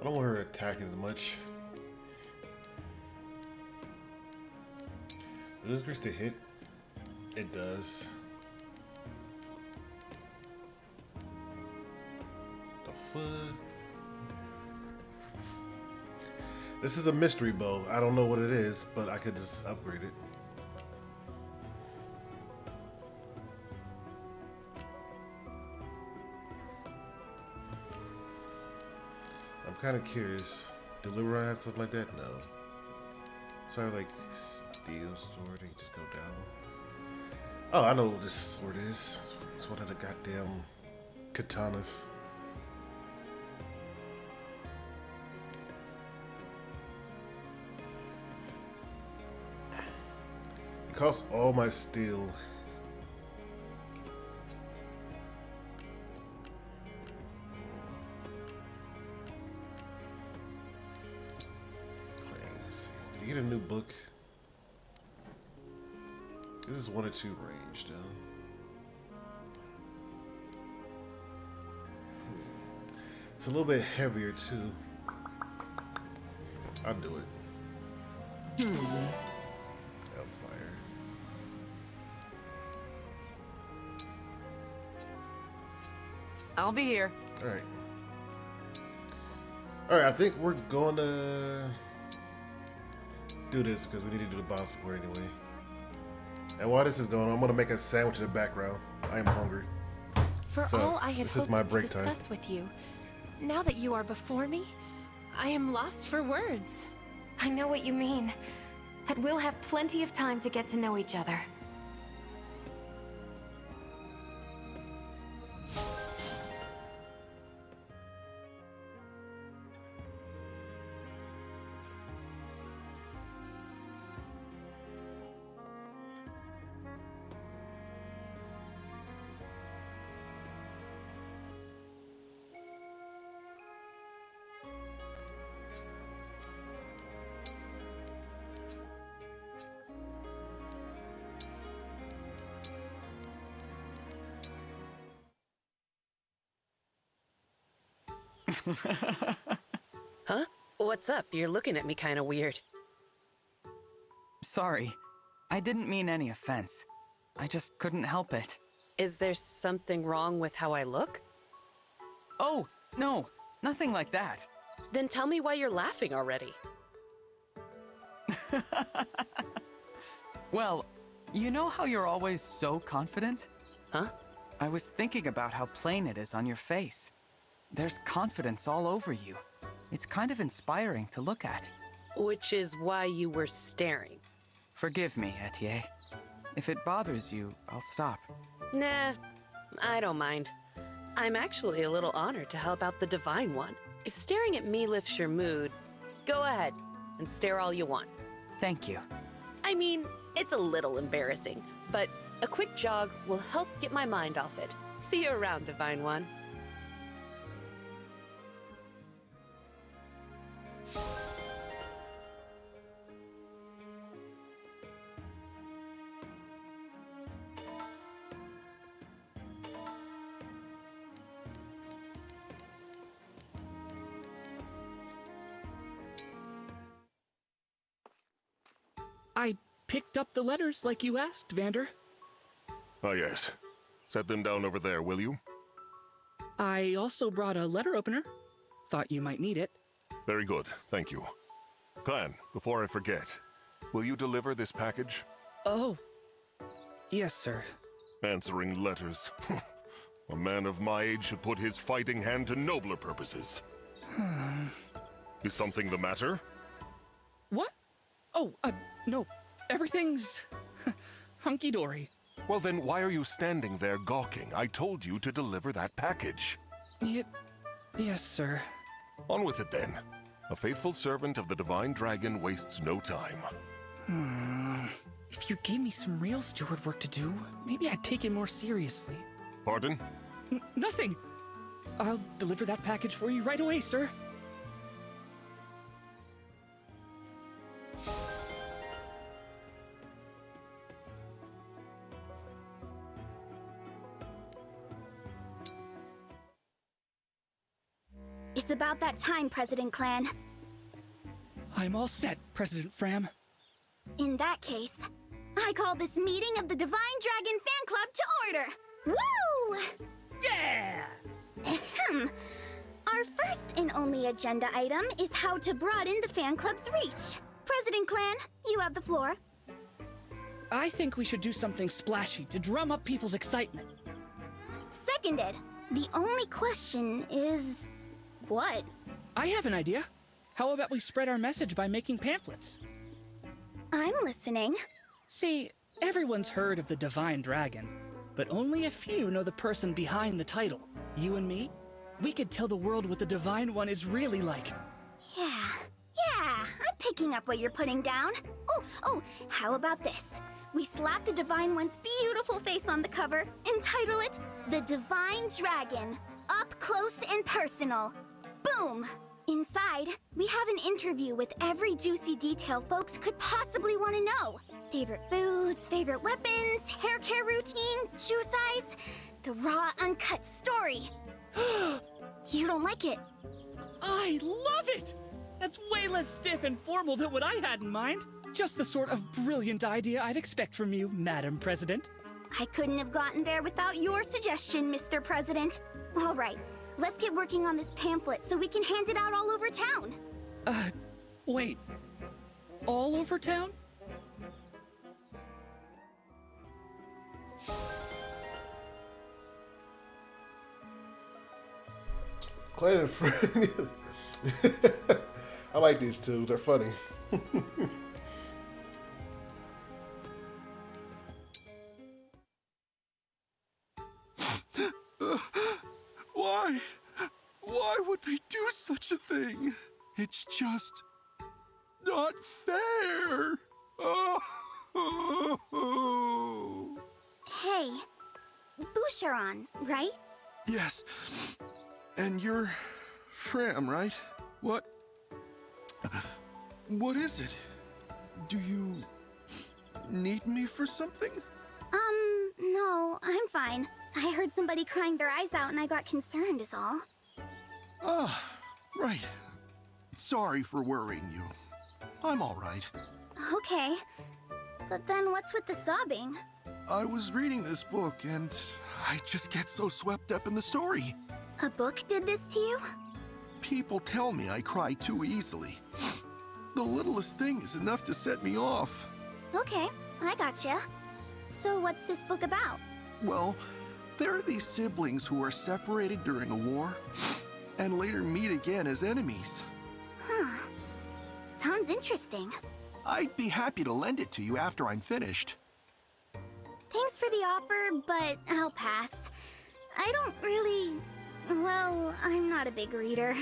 I don't want her attacking as much. Does this increase the hit? It does. The fuck? This is a mystery bow. I don't know what it is, but I could just upgrade it. I'm kind of curious. Do Leroy have something like that? No. It's probably like steel sword. You just go down. Oh, I know what this sword is. It's one of the goddamn katanas. Cost all my steel. Let's see. Did you get a new book? This is 1 or 2 range, though. It's a little bit heavier, too. I'll do it. Hellfire. I'll be here. Alright. Alright, I think we're going to do this because we need to do the boss support anyway. And while this is going on, I'm going to make a sandwich in the background. I am hungry. For So, all I had this is hoped my to break time. discuss with you, now that you are before me, I am lost for words. I know what you mean. But we'll have plenty of time to get to know each other. Huh? What's up? You're looking at me kind of weird. Sorry. I didn't mean any offense. I just couldn't help it. Is there something wrong with how I look? Oh, no. Nothing like that. Then tell me why you're laughing already. Well, you know how you're always so confident? Huh? I was thinking about how plain it is on your face. There's confidence all over you. It's kind of inspiring to look at. Which is why you were staring. Forgive me, Etienne. If it bothers you, I'll stop. Nah, I don't mind. I'm actually a little honored to help out the Divine One. If staring at me lifts your mood, go ahead and stare all you want. Thank you. I mean, it's a little embarrassing, but a quick jog will help get my mind off it. See you around, Divine One. I picked up the letters like you asked, Vander. Ah, yes. Set them down over there, will you? I also brought a letter opener. Thought you might need it. Very good, thank you. Clan, before I forget, will you deliver this package? Oh. Yes, sir. Answering letters. A man of my age should put his fighting hand to nobler purposes. Is something the matter? What? Oh, no. Everything's hunky-dory. Well then, why are you standing there gawking? I told you to deliver that package. Yes, sir. On with it then. A faithful servant of the Divine Dragon wastes no time. If you gave me some real steward work to do, maybe I'd take it more seriously. Pardon? Nothing! I'll deliver that package for you right away, sir. It's about that time, President Clan. I'm all set, President Fram. In that case, I call this meeting of the Divine Dragon Fan Club to order! Woo! Yeah! Ahem. Our first and only agenda item is how to broaden the fan club's reach. President Clan, you have the floor. I think we should do something splashy to drum up people's excitement. Seconded. The only question is... what? I have an idea. How about we spread our message by making pamphlets? I'm listening. See, everyone's heard of the Divine Dragon, but only a few know the person behind the title. You and me? We could tell the world what the Divine One is really like. Yeah, I'm picking up what you're putting down. Oh, how about this? We slap the Divine One's beautiful face on the cover and title it The Divine Dragon, Up Close and Personal. Boom! Inside, we have an interview with every juicy detail folks could possibly want to know. Favorite foods, favorite weapons, hair care routine, shoe size, the raw, uncut story. You don't like it? I love it! That's way less stiff and formal than what I had in mind. Just the sort of brilliant idea I'd expect from you, Madam President. I couldn't have gotten there without your suggestion, Mr. President. All right, let's get working on this pamphlet so we can hand it out all over town. Wait. All over town? Clan and friend. I like these two. They're funny. Why? Why would they do such a thing? It's just not fair. Oh. Hey, Boucheron, right? Yes. And you're Fram, right? What is it? Do you need me for something? No, I'm fine. I heard somebody crying their eyes out and I got concerned is all. Ah, Right. Sorry for worrying you. I'm all right. Okay. But then what's with the sobbing? I was reading this book and I just get so swept up in the story. A book did this to you? People tell me I cry too easily. The littlest thing is enough to set me off. Okay, I gotcha. So what's this book about? Well, there are these siblings who are separated during a war and later meet again as enemies. Huh. Sounds interesting. I'd be happy to lend it to you after I'm finished. Thanks for the offer, but I'll pass. I don't really... Well, I'm not a big reader.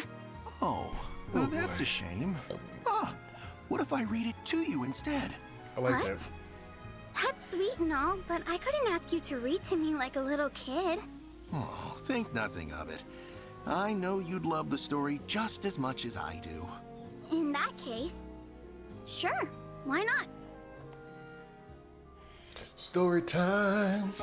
Oh, that's a shame. What if I read it to you instead? I like that. That's sweet and all, but I couldn't ask you to read to me like a little kid. Oh, think nothing of it. I know you'd love the story just as much as I do. In that case, sure, why not? Story time.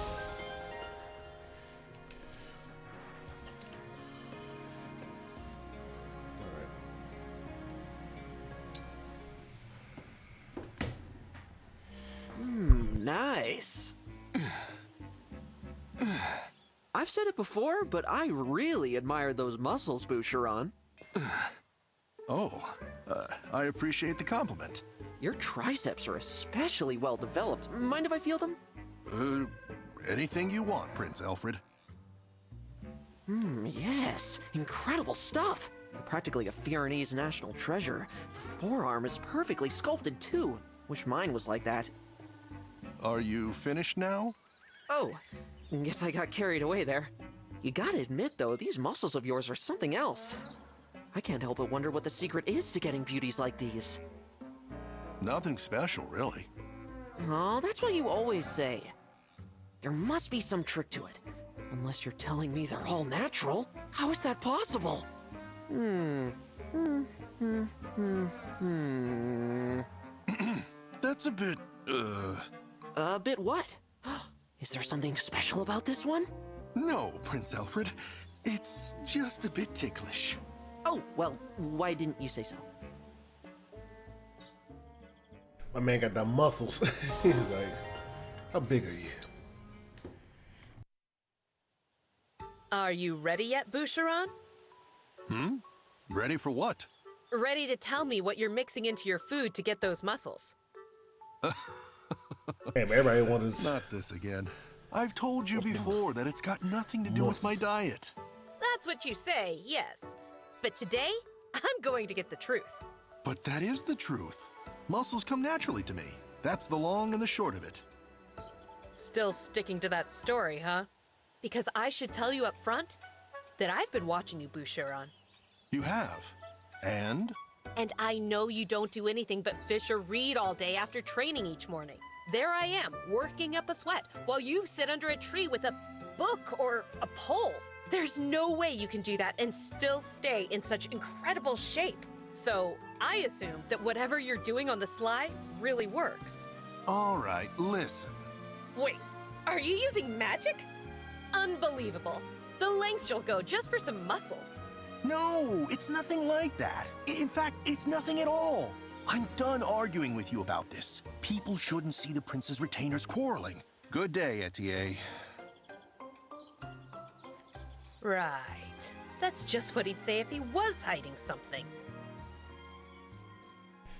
Nice. I've said it before, but I really admire those muscles, Boucheron. I appreciate the compliment. Your triceps are especially well developed. Mind if I feel them? Anything you want, Prince Alfred. Yes. Incredible stuff. You're practically a Firenese national treasure. The forearm is perfectly sculpted, too. Wish mine was like that. Are you finished now? Oh, guess I got carried away there. You gotta admit, though, these muscles of yours are something else. I can't help but wonder what the secret is to getting beauties like these. Nothing special, really. Oh, that's what you always say. There must be some trick to it. Unless you're telling me they're all natural. How is that possible? That's a bit, A bit what? Is there something special about this one? No, Prince Alfred. It's just a bit ticklish. Oh, well, why didn't you say so? My man got the muscles. He's like, how big are you? Are you ready yet, Boucheron? Ready for what? Ready to tell me what you're mixing into your food to get those muscles? Hey, everybody wants Not this again. I've told you before that it's got nothing to do with my diet. That's what you say, yes. But today, I'm going to get the truth. But that is the truth. Muscles come naturally to me. That's the long and the short of it. Still sticking to that story, huh? Because I should tell you up front that I've been watching you, Boucheron. You have? And? And I know you don't do anything but fish or read all day after training each morning. There I am, working up a sweat, while you sit under a tree with a book or a pole. There's no way you can do that and still stay in such incredible shape. So I assume that whatever you're doing on the sly really works. All right, listen. Wait, are you using magic? Unbelievable. The lengths you'll go just for some muscles. No, it's nothing like that. In fact, it's nothing at all. I'm done arguing with you about this. People shouldn't see the prince's retainers quarreling. Good day, Etienne. Right. That's just what he'd say if he was hiding something.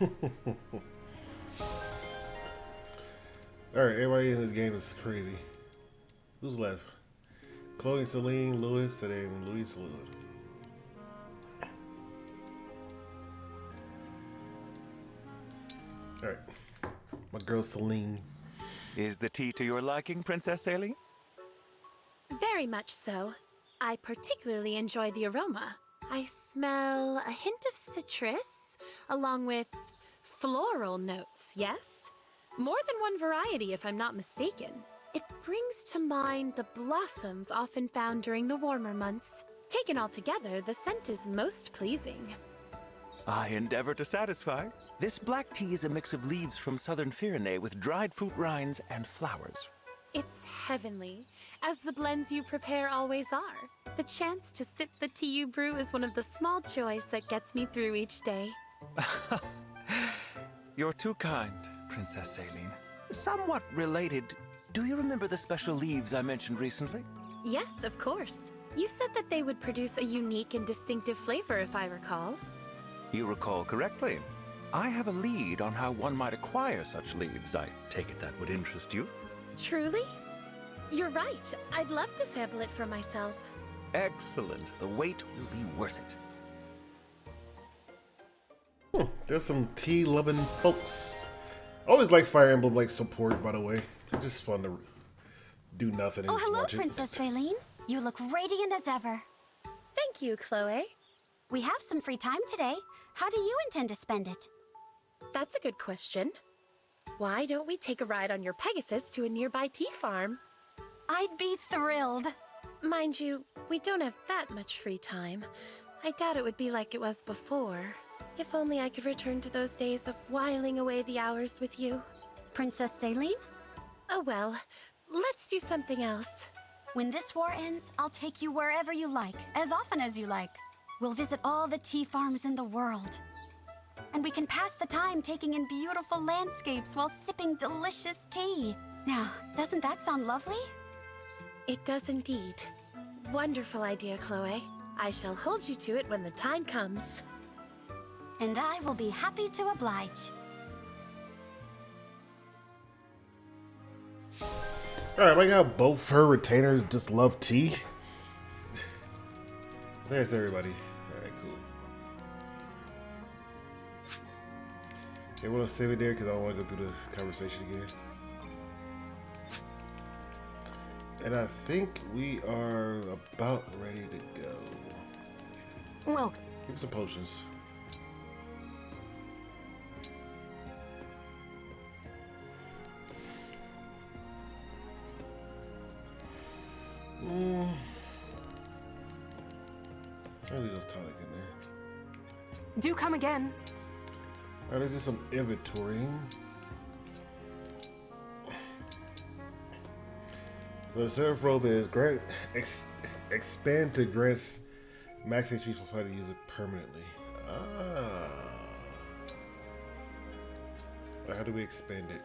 Alright, everybody in this game is crazy. Who's left? Chloe, Celine, Louis, and then Louis. Alright. My girl Celine. Is the tea to your liking, Princess Aileen? Very much so. I particularly enjoy the aroma. I smell a hint of citrus, along with floral notes, yes? More than one variety, if I'm not mistaken. It brings to mind the blossoms often found during the warmer months. Taken all together, the scent is most pleasing. I endeavor to satisfy. This black tea is a mix of leaves from southern Firenze with dried fruit rinds and flowers. It's heavenly, as the blends you prepare always are. The chance to sip the tea you brew is one of the small joys that gets me through each day. You're too kind, Princess Saline. Somewhat related, do you remember the special leaves I mentioned recently? Yes, of course. You said that they would produce a unique and distinctive flavor, if I recall. You recall correctly. I have a lead on how one might acquire such leaves. I take it that would interest you. Truly? You're right. I'd love to sample it for myself. Excellent. The wait will be worth it. There's some tea-loving folks. I always like Fire Emblem like support, by the way. It's just fun to do nothing and Oh, just hello, watch it. Princess Saline. You look radiant as ever. Thank you, Chloe. We have some free time today. How do you intend to spend it? That's a good question. Why don't we take a ride on your Pegasus to a nearby tea farm? I'd be thrilled. Mind you, we don't have that much free time. I doubt it would be like it was before. If only I could return to those days of whiling away the hours with you. Princess Saline? Oh well, let's do something else. When this war ends, I'll take you wherever you like, as often as you like. We'll visit all the tea farms in the world. And we can pass the time taking in beautiful landscapes while sipping delicious tea. Now, doesn't that sound lovely? It does indeed. Wonderful idea, Chloe. I shall hold you to it when the time comes. And I will be happy to oblige. Alright, I like how both her retainers just love tea. There's everybody. Alright, cool. Okay, we'll save it there because I don't want to go through the conversation again. And I think we are about ready to go. Well, give me some potions. I need a tonic in there. Do come again. Alright, there's just some inventorying. The Seraph Robe is expand to grant max HP for fighter user permanently. How do we expand it?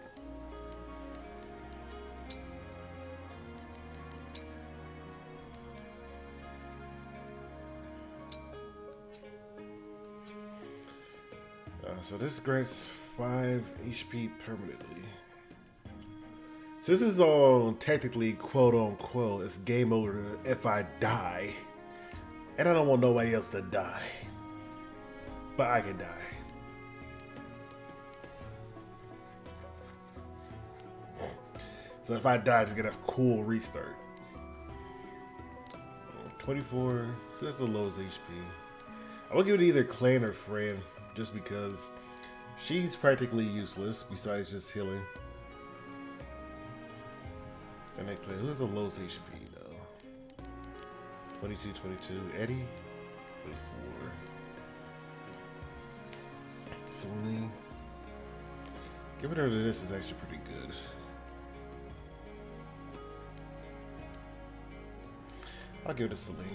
So this grants 5 HP permanently. This is all technically quote unquote, it's game over if I die. And I don't want nobody else to die. But I can die. So if I die, I just get a cool restart. 24, that's the lowest HP. I will give it either clan or friend, just because she's practically useless besides just healing. And then clan, who has the lowest HP though? 22, 22, Eddie, 24. Celine. Giving her to this is actually pretty good. I'll give it to Celine.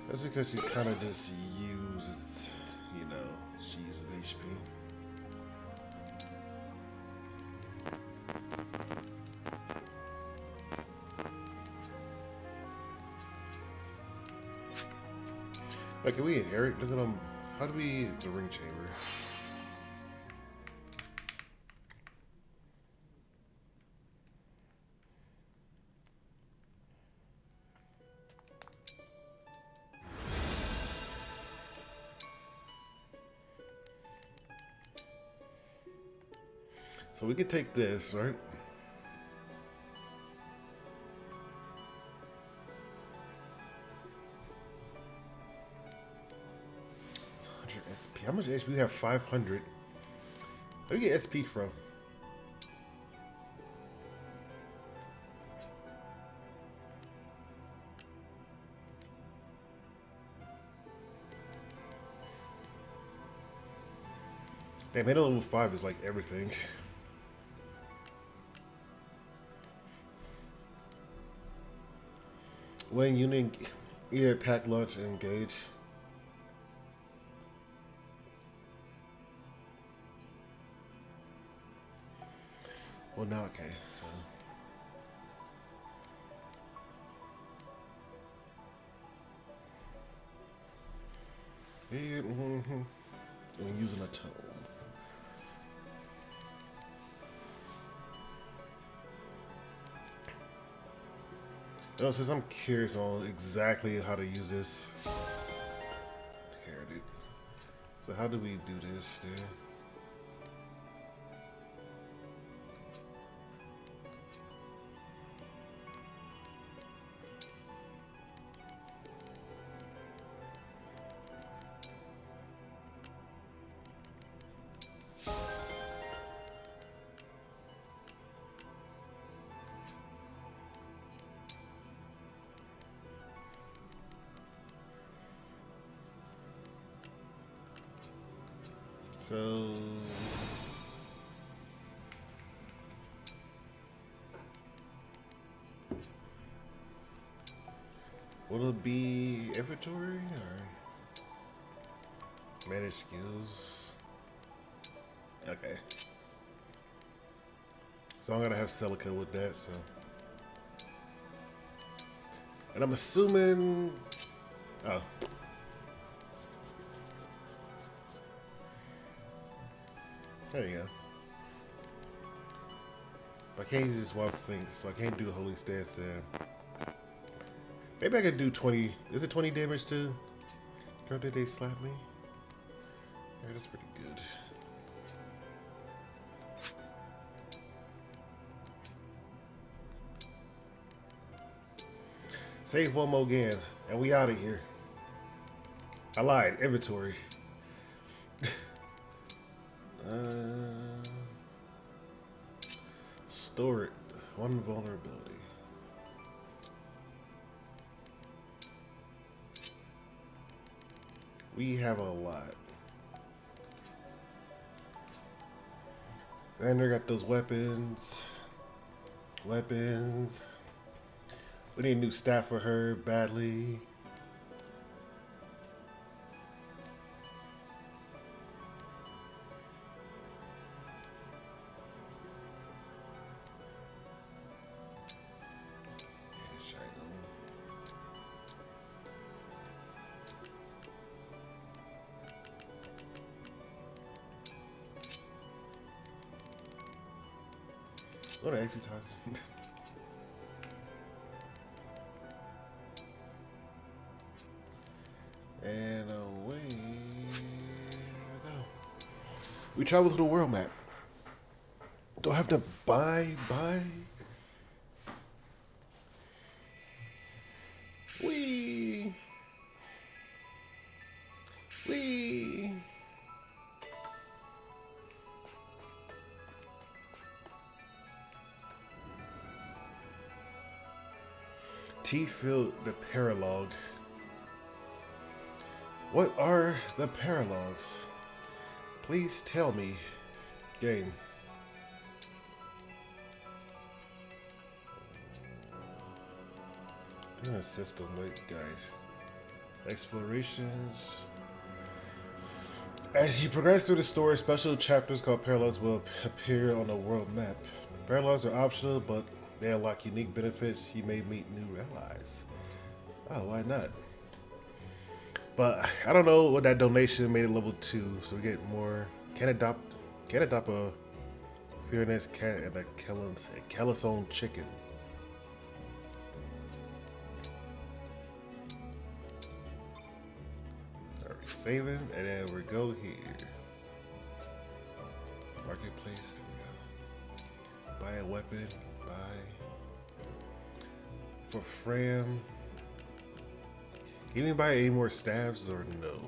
That's because she kind of just uses, you know, she uses HP. Like, can we inherit? Look at them. How do we the ring chamber? So we could take this, right? SP. How much HP? We have 500. Where do you get SP from? Damn, Halo level 5 is like everything. When unit either pack launch and engage. Well, now okay. So. Yeah, and using a tone. No, since I'm curious on exactly how to use this. Here, dude. So how do we do this, dude? So will it be inventory or manage skills? Okay. So I'm gonna have Celica with that, so. And I'm assuming oh. There you go. I can't use this while sync, so I can't do a holy stance there. Maybe I could do 20. Is it 20 damage to? Girl, did they slap me? Yeah, that's pretty good. Save one more again, and we out of here. I lied. Inventory. Store it. One vulnerability. We have a lot. And they got those weapons. Weapons. We need a new staff for her badly. What an exit time. And away we go. We travel to the world map. Don't have to buy. Wee. T-Field the Paralog. What are the paralogs? Please tell me. Game. System late guide. Explorations. As you progress through the story, special chapters called paralogs will appear on the world map. Paralogs are optional, but they unlock unique benefits. You may meet new allies. Oh, why not? But I don't know what that donation made it level 2, so we get more. Can adopt a Fearness cat and a Kellisone chicken. Alright, saving, and then we go here. Marketplace, there we go. Buy a weapon, buy. For Fram. Can you buy any more stabs or no?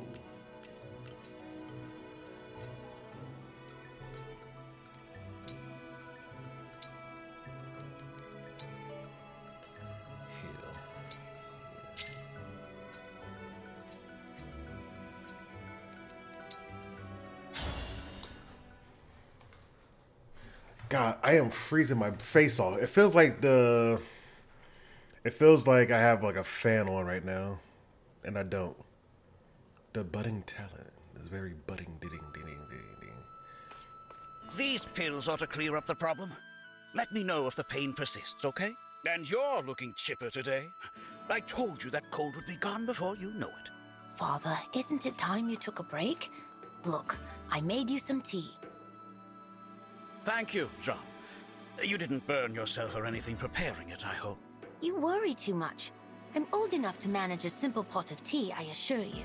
God, I am freezing my face off. It feels like I have like a fan on right now, and I don't. The budding talent is very budding. Ding. These pills ought to clear up the problem. Let me know if the pain persists, okay? And you're looking chipper today. I told you that cold would be gone before you know it. Father, isn't it time you took a break? Look, I made you some tea. Thank you, Jean. You didn't burn yourself or anything preparing it, I hope. You worry too much. I'm old enough to manage a simple pot of tea, I assure you.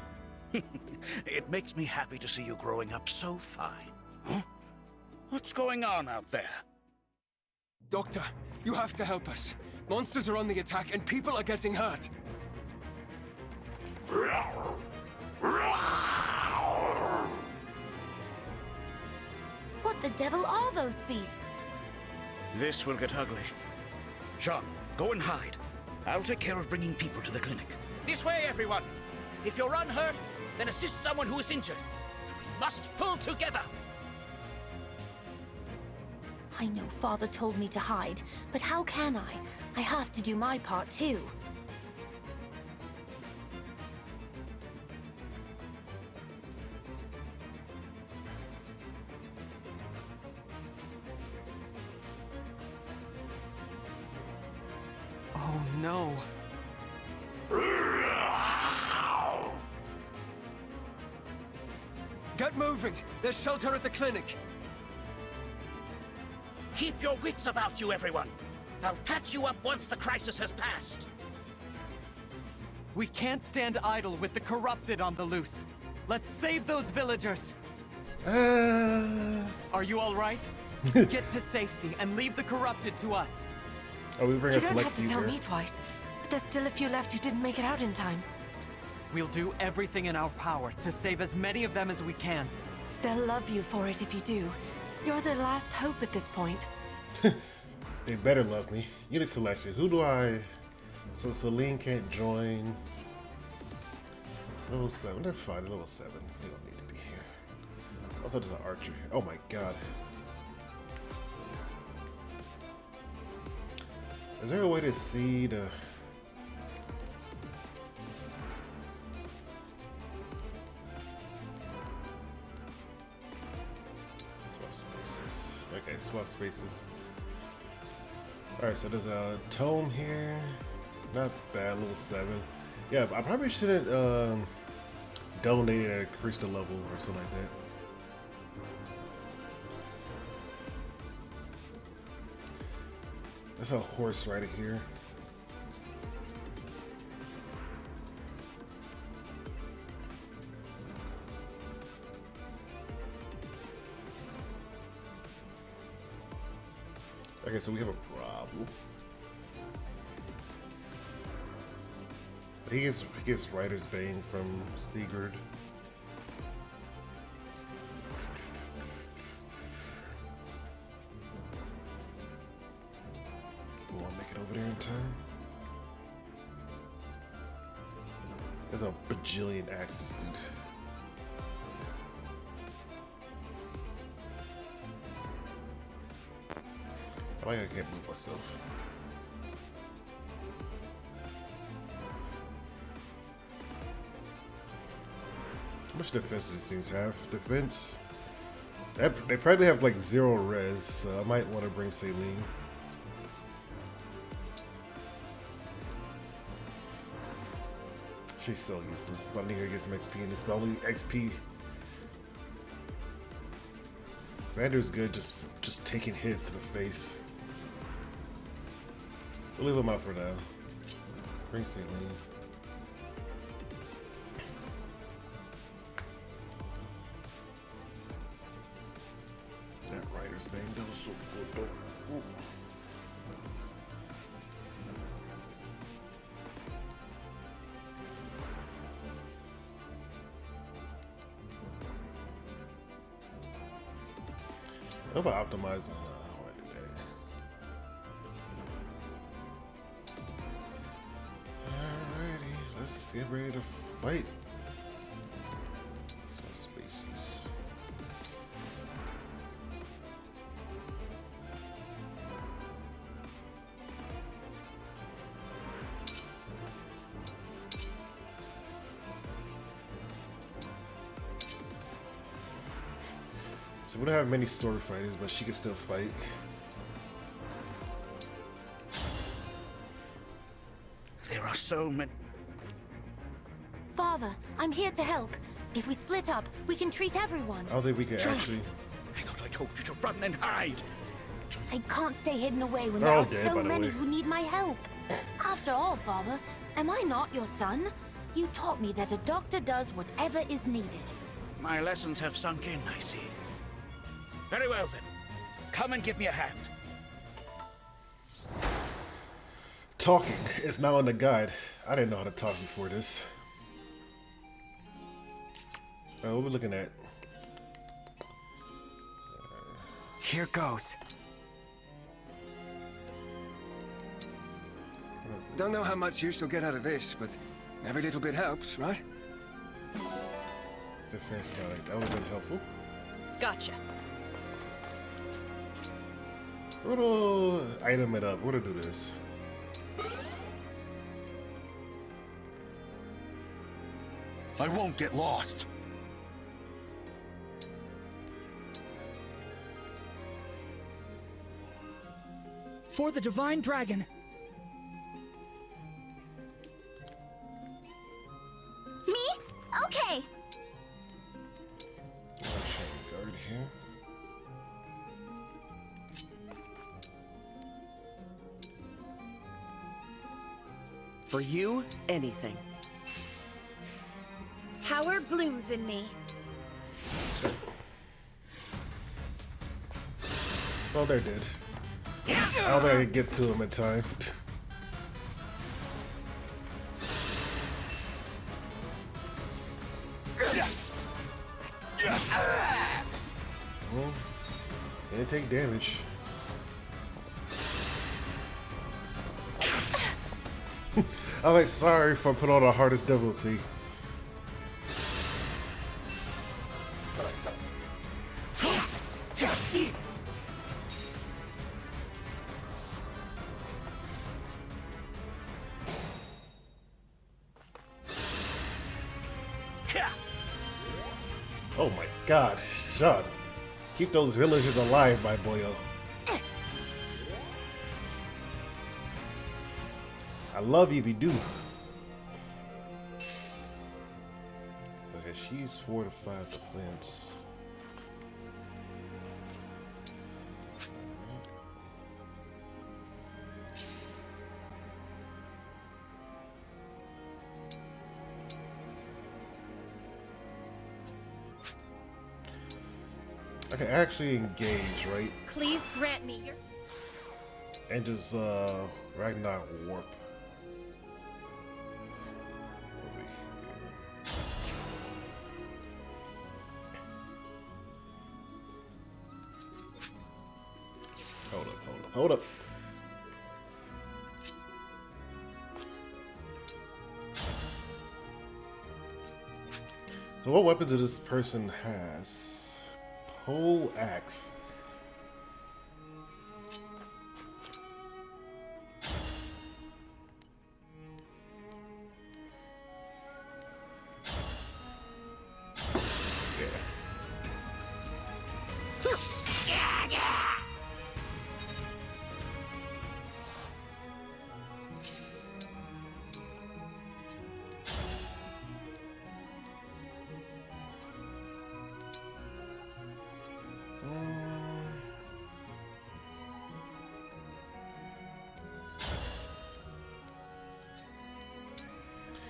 It makes me happy to see you growing up so fine. Huh? What's going on out there? Doctor, you have to help us. Monsters are on the attack and people are getting hurt. What the devil are those beasts? This will get ugly. Jean, go and hide. I'll take care of bringing people to the clinic. This way, everyone! If you're unhurt, then assist someone who is injured. We must pull together! I know Father told me to hide, but how can I? I have to do my part too. Oh no. Get moving! There's shelter at the clinic! Keep your wits about you, everyone. I'll patch you up once the crisis has passed. We can't stand idle with the corrupted on the loose. Let's save those villagers. Are you all right? Get to safety and leave the corrupted to us. Oh, we bring You a don't select have to few tell here. me twice, but there's still a few left who didn't make it out in time. We'll do everything in our power to save as many of them as we can. They'll love you for it if you do. You're their last hope at this point. They better love me. Unit selection. Who do I... So Celine can't join. Level 7. They're fine. Level 7. They don't need to be here. Also, there's an archer here. Oh my god. Is there a way to see the... Swap spaces. Okay, swap spaces. Alright, so there's a tome here. Not bad, level 7. Yeah, I probably shouldn't donate at a crystal level or something like that. There's a horse right here. Okay, so we have a problem. He gets Writer's Bane from Sigurd. Will I make it over there in time? There's a bajillion axes, dude. I can't move myself. How much defense do these things have? Defense? They probably have like 0 res, so I might want to bring Celine. She's so useless. But I need her to get some XP, and it's the only XP. Rander's good, just taking hits to the face. We'll leave him out for now. Bring Celine. That Writer's Bane, that was so good though. Ooh. How about optimizing? I don't want to do that. Alrighty, let's get ready to fight. Some species. So we don't have many sword fighters, but she can still fight. There are so many. Father, I'm here to help. If we split up, we can treat everyone. I don't think we can Sure. actually. I thought I told you to run and hide. I can't stay hidden away when They're there all are dead, so by the many way. who need my help. After all, Father, am I not your son? You taught me that a doctor does whatever is needed. My lessons have sunk in, I see. Very well then. Come and give me a hand. Talking is now in the guide. I didn't know how to talk before this. What are we looking at? Here goes. Don't know how much use you'll get out of this, but every little bit helps, right? Defense guide. That would have been helpful. Gotcha. We're gonna item it up. We're gonna do this. I won't get lost. For the Divine Dragon. Me? Okay. Guard here. For you, anything. Power blooms in me. Well, they're dead. I don't think I can get to them in time. Well, didn't take damage. I was like, sorry for putting on the hardest difficulty. Oh my god, Sean. Keep those villagers alive, my boyo. I love you if you do. Okay, she's fortified defense. I can actually engage, right? Please grant me your... And just, Ragnar warp. Over here. Hold up. So what weapons do this person has? Pole axe.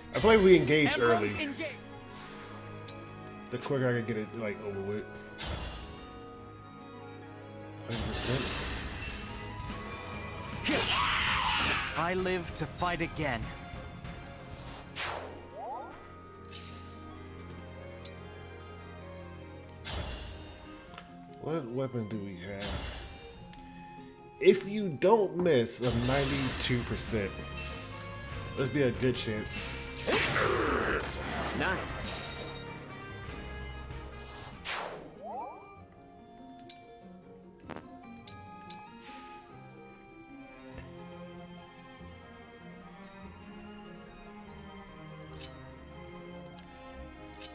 I feel like we engage early. The quicker I can get it like over with. 100%. I live to fight again. What weapon do we have? If you don't miss, a 92%. Let's be a good chance. Nice.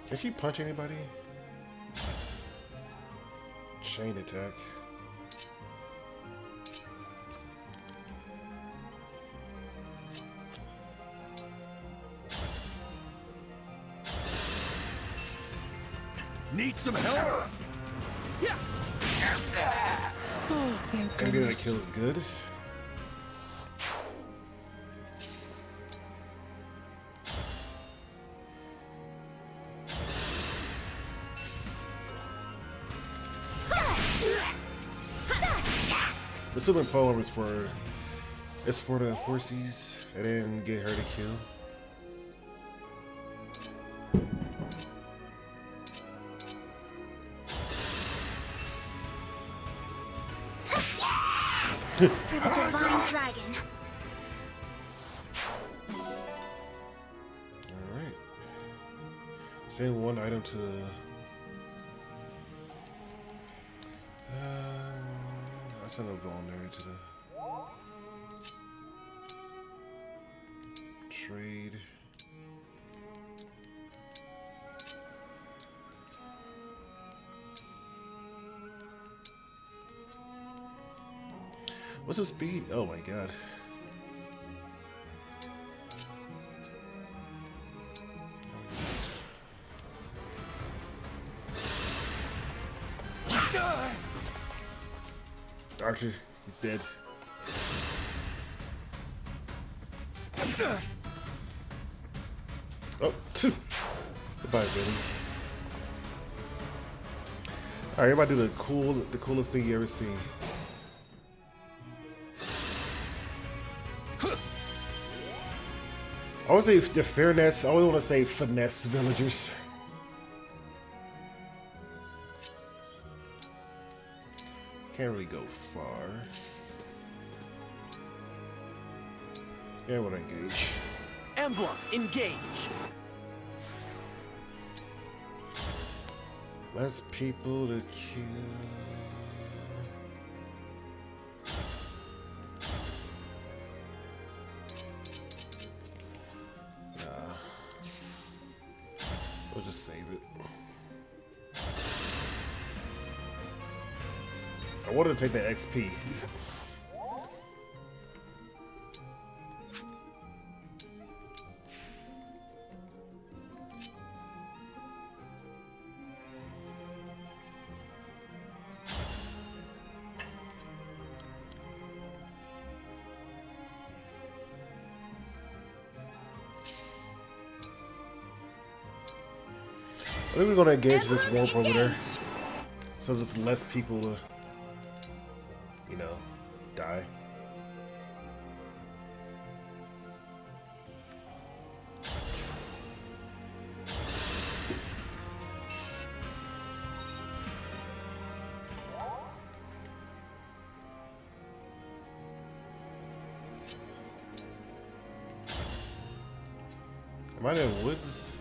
Can she punch anybody? chain attack. Need some help? Yeah. Oh, thank Maybe that goodness. kill is good. The super poem is for the horsies. I didn't get her to kill. For the divine dragon. Alright. Send one item to I sent a vulnerary to the trade. What's the speed? Oh my god. Archer, he's dead. Oh, goodbye, Vinny. Alright, everybody do the coolest thing you ever seen. I always say the fairness. I always want to say finesse villagers. Can't really go far. Everyone engage. Emblem, engage. Less people to kill. We'll just save it. I wanted to take that XP. I think we're gonna engage this warp over there, so just less people, you know, die. Am I in woods?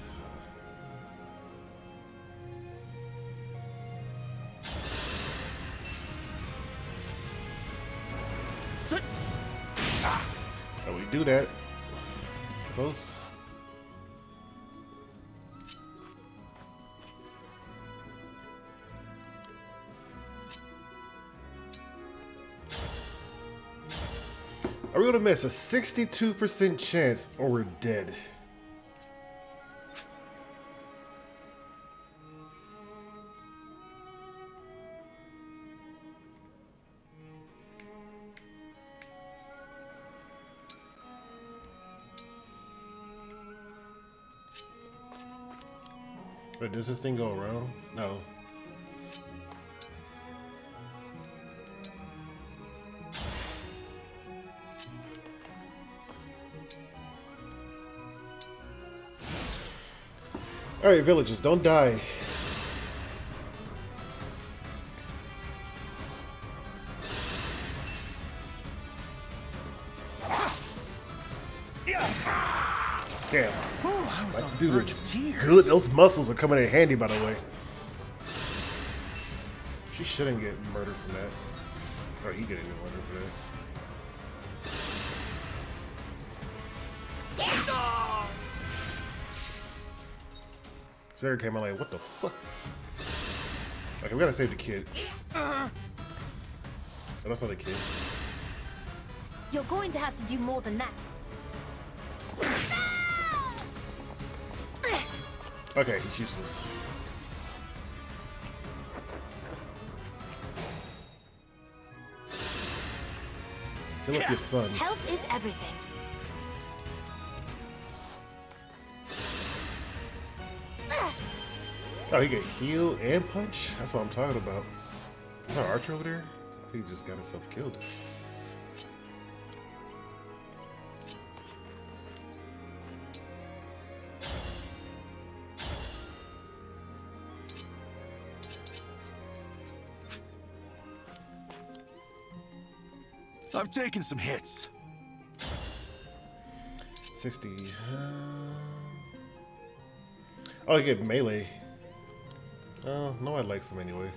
Oh, we do that. Close. Are we gonna miss a 62% chance or we're dead? Wait, does this thing go around? No. Alright, villagers, don't die. Damn. Dude, good. Those muscles are coming in handy, by the way. She shouldn't get murdered for that. Or he getting murdered for that. Sarah came out like, what the fuck? Okay, we gotta save the kid. Oh, that's not a kid. You're going to have to do more than that. Okay, he's useless. Heal up your son. Help is everything. Oh, he can heal and punch? That's what I'm talking about. Is that Archer over there? I think he just got himself killed. I've taken some hits. 60. Oh, you get melee. Oh, no, I like some anyway.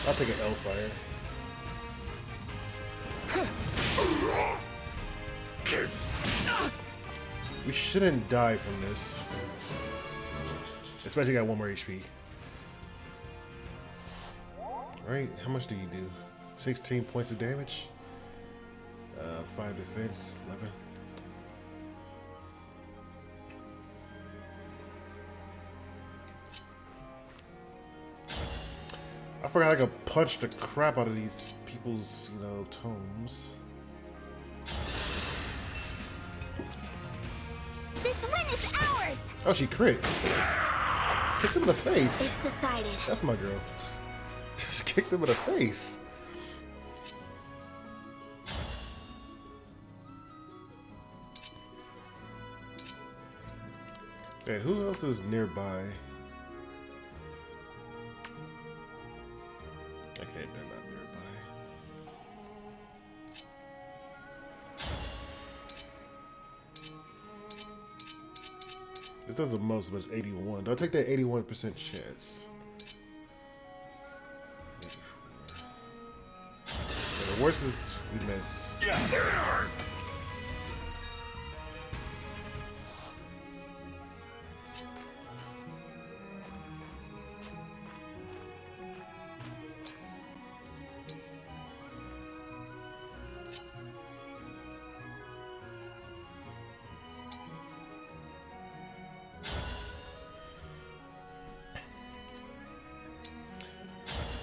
I'll take an L-Fire. We shouldn't die from this. Especially got 1 more HP. Alright, how much do you do? 16 points of damage? 5 defense, 11. I forgot I could punch the crap out of these people's, you know, tomes. This win is ours! Oh, she crit. Kicked him in the face. It's decided. That's my girl. Just kicked him in the face. Okay, who else is nearby? Okay, they're not nearby. This does the most, but it's 81. Don't take that 81% chance. Okay, the worst is we miss.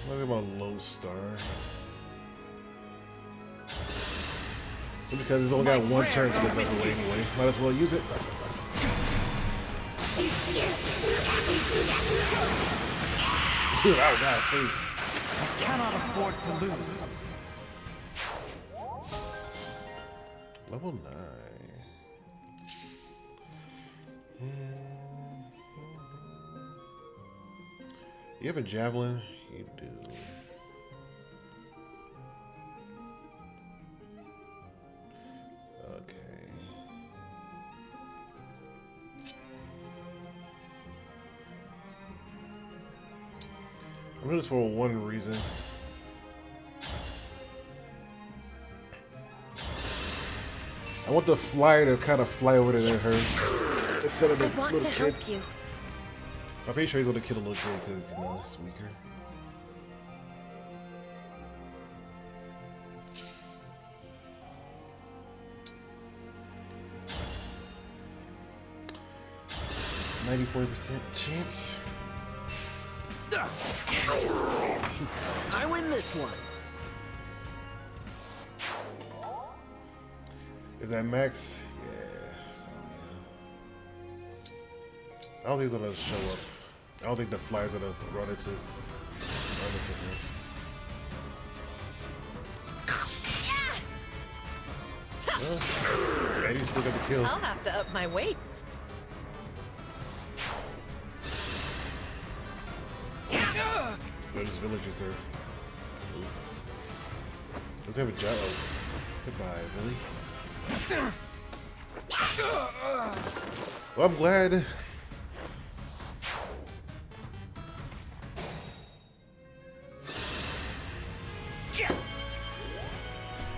Look at my low star. Because it's only got 1 turn to get away anyway. Might as well use it. Dude, oh god, please. I cannot afford to lose. Level 9. You have a javelin? You do. Okay. I'm doing this for one reason. I want the flyer to kind of fly over to her instead of the I want little to kid. help you. I'm pretty sure he's gonna kill a little kid because, you know, it's weaker. %94 chance. I win this one. Is that max? Yeah. So, yeah. I don't think he's gonna show up. I don't think the flyers gonna run into his. Well, Eddie still got the kill. I'll have to up my weights. No, this villagers there. Does he have a job? Oh. Goodbye, Billy. Well, I'm glad.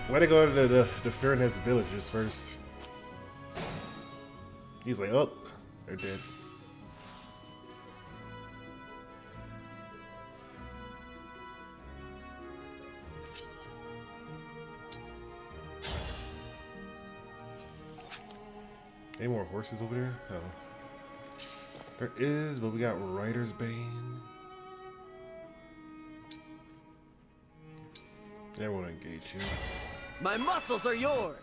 Why they go to the Fairness villagers first? He's like, oh, they're dead. Any more horses over there? No. There is, but we got Rider's Bane. Everyone engage here. My muscles are yours!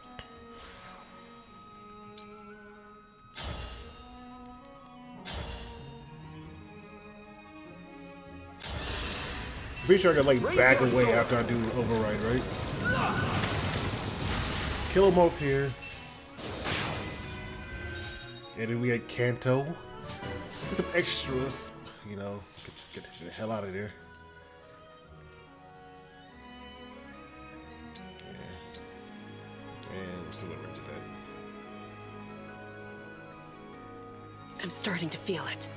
Pretty sure I can like back away after I do override, right? Kill him off here. And then we had Kanto. Get some extras, you know, get the hell out of there. Yeah. And we're still at range of that. I'm starting to feel it.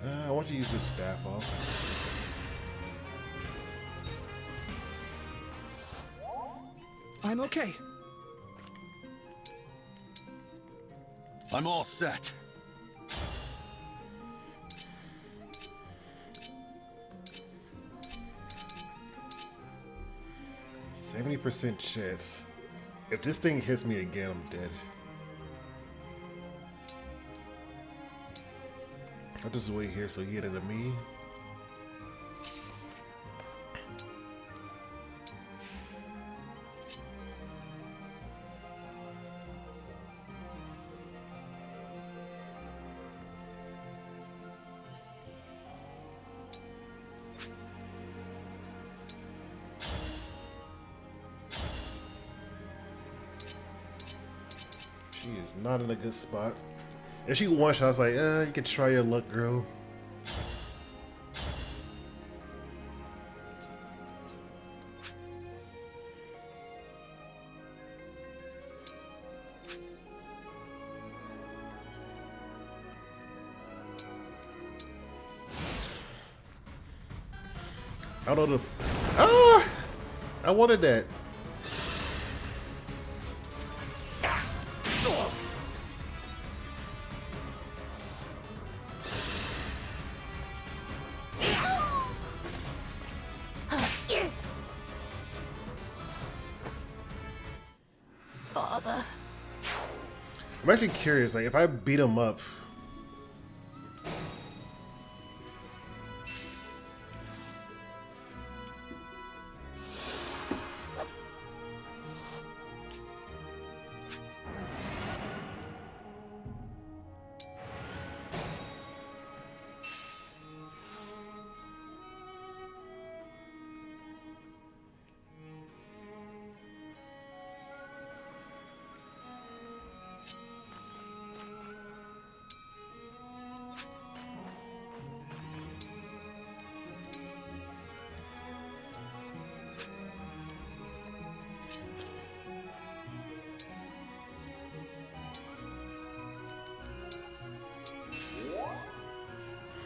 I want you to use this staff off. I'm okay. I'm all set. %70 chance. If this thing hits me again, I'm dead. I'll just wait here so he hit into me. She is not in a good spot. If she one shot, I was like, you can try your luck, girl. I don't know if... Ah! I wanted that. Father. I'm actually curious, like, if I beat him up...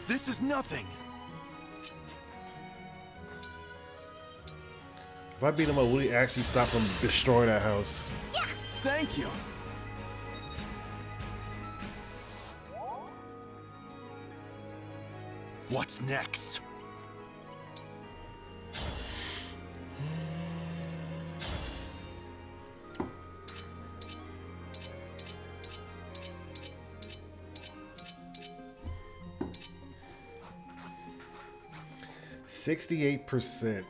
This is nothing. If I beat him up, will he actually stop from destroying that house? Yeah. Thank you. What's next? %68%.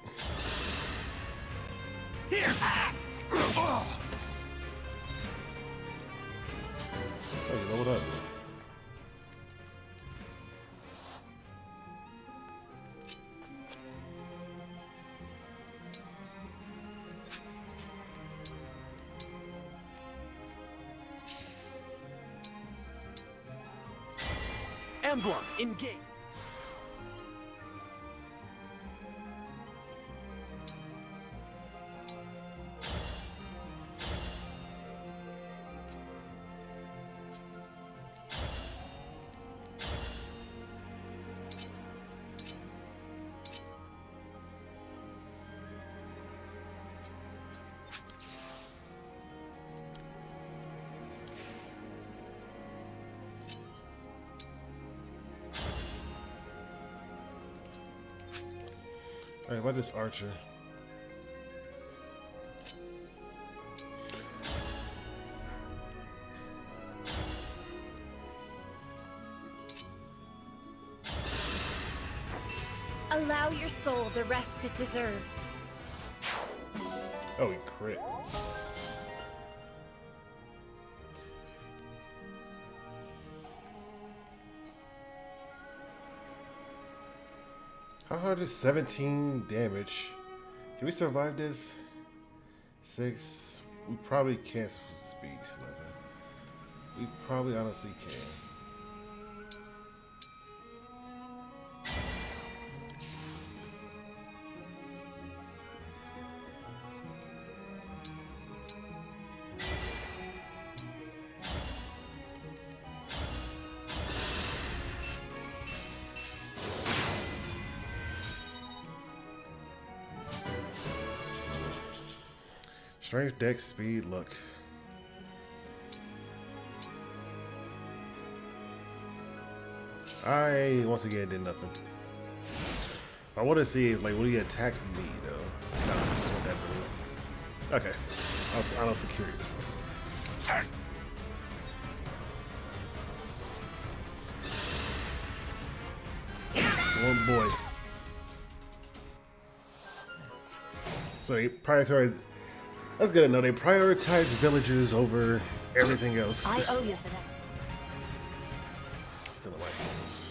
Here. Oh, you know what up? Emblem, engage. Alright, about this archer. Allow your soul the rest it deserves. Oh, he crit. How hard is 17 damage? Can we survive this? 6. We probably can't for speed. We probably honestly can. Strength, dex, speed, luck. I once again did nothing. I want to see like will he attack me though? No, I just want that blue. Okay, I was honestly curious. One boy. So he prioritized. That's good to know. They prioritize villages over everything else. I owe you for that. Still in my hands.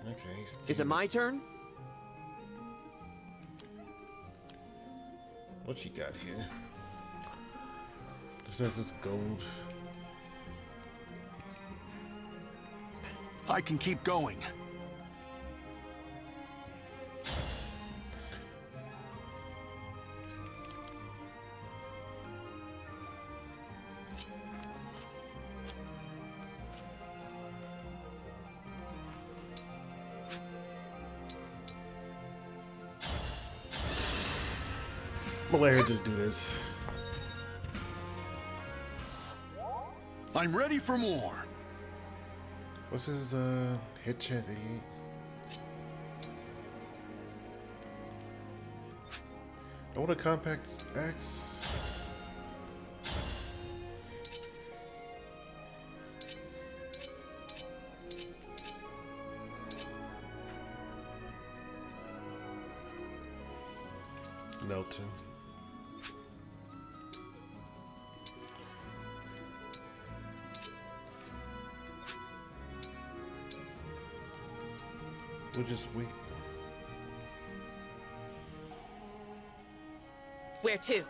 Okay. Is it my turn? What you got here? It says it's gold. I can keep going. I'm gonna let her just do this. I'm ready for more. What's his hit chance? 88. I want a compact axe. Nelton. We'll just wait. Where to?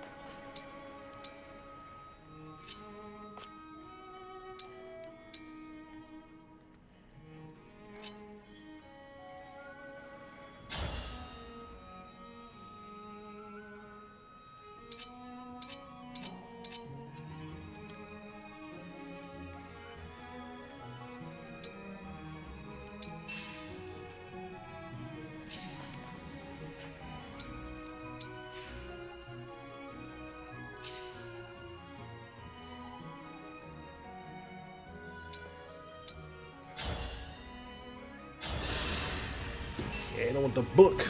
Yeah, I don't want the book.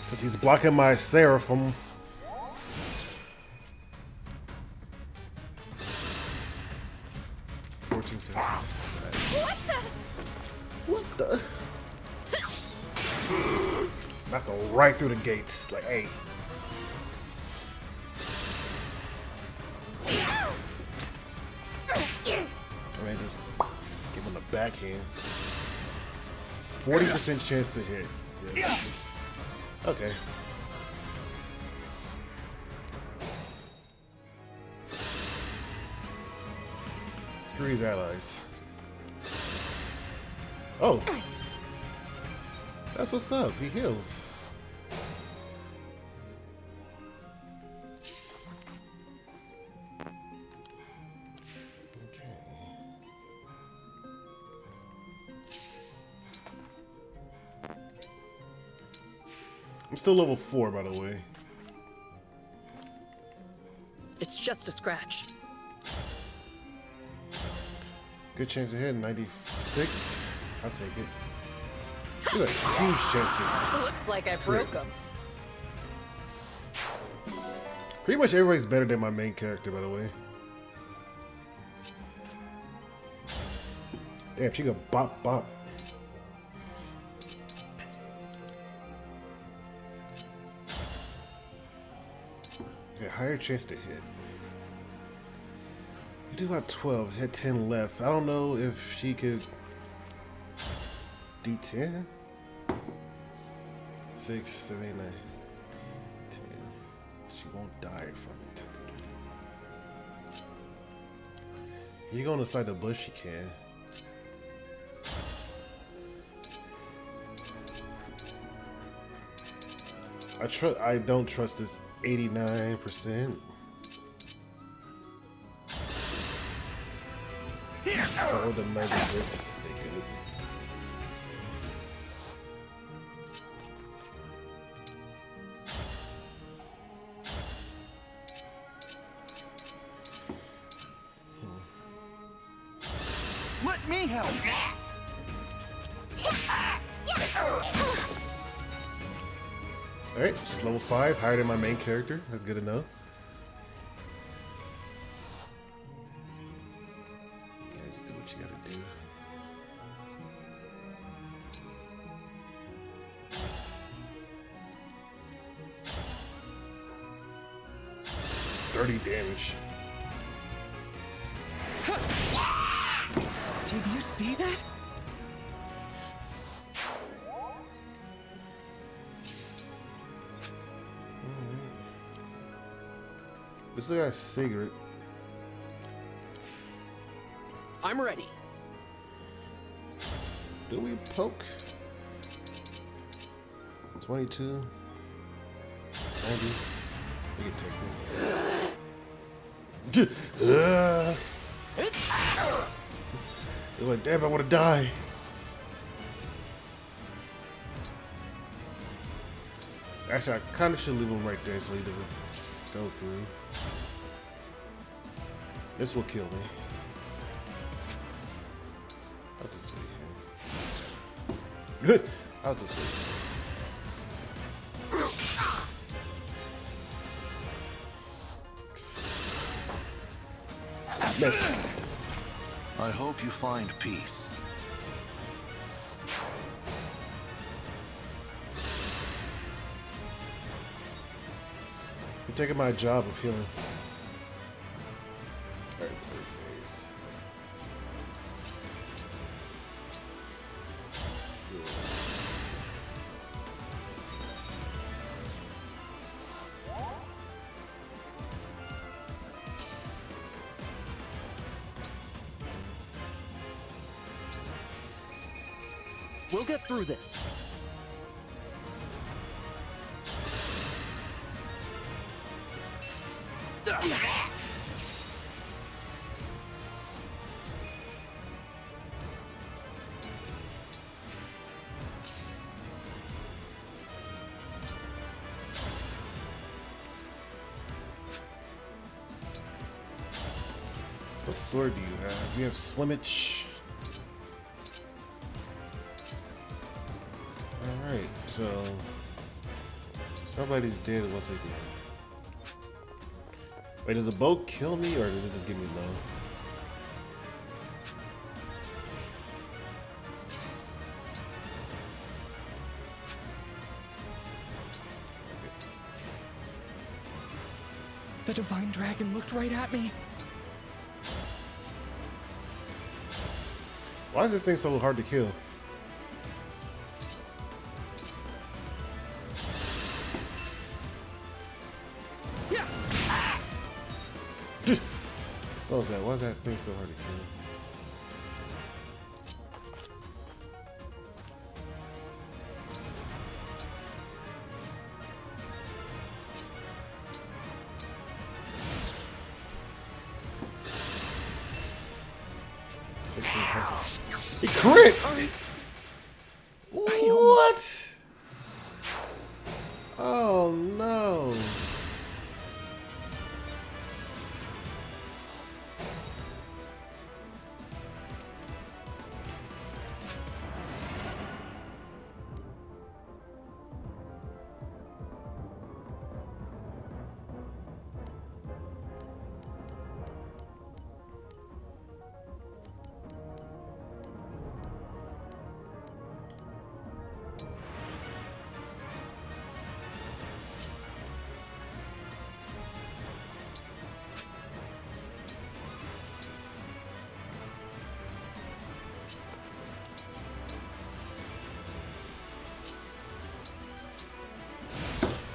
Because he's blocking my Seraphim. What the? Not go right through the gates. Like, hey. I mean, just give him the backhand. 40% chance to hit. Yeah. Okay. Three's allies. Oh. That's what's up. He heals. I'm still level 4, by the way. It's just a scratch. Good chance to hit. 96. I'll take it. Look, a huge chance to. Looks like I broke him. Pretty much everybody's better than my main character, by the way. Damn, she got bop bop. Okay, higher chance to hit. You do about 12, hit 10 left. I don't know if she could do 10. 6, 7, 8, 9, 10. She won't die from it. You go inside the bush, you can. I don't trust this 89%. Oh, the 96. They good. Let me help. Alright, just level 5, higher than my main character. That's good to know. Let's do what you gotta do. $30 damage. Did you see that? This is like a cigarette. I'm ready. Do we poke? 22. 90. We can take it. You're like, damn, I want to die. Actually, I kind of should leave him right there so he doesn't go through. This will kill me. I'll just leave him. I'll just leave him. Miss. I hope you find peace. You're taking my job of healing. Alright, play phase. We'll get through this. What sword do you have? You have Slimmage. Alright, so somebody's dead once again. Wait, does the bow kill me or does it just give me low? The Divine Dragon looked right at me. Why is this thing so hard to kill? So is that? Why is that thing so hard to kill? He crit! What? Oh no.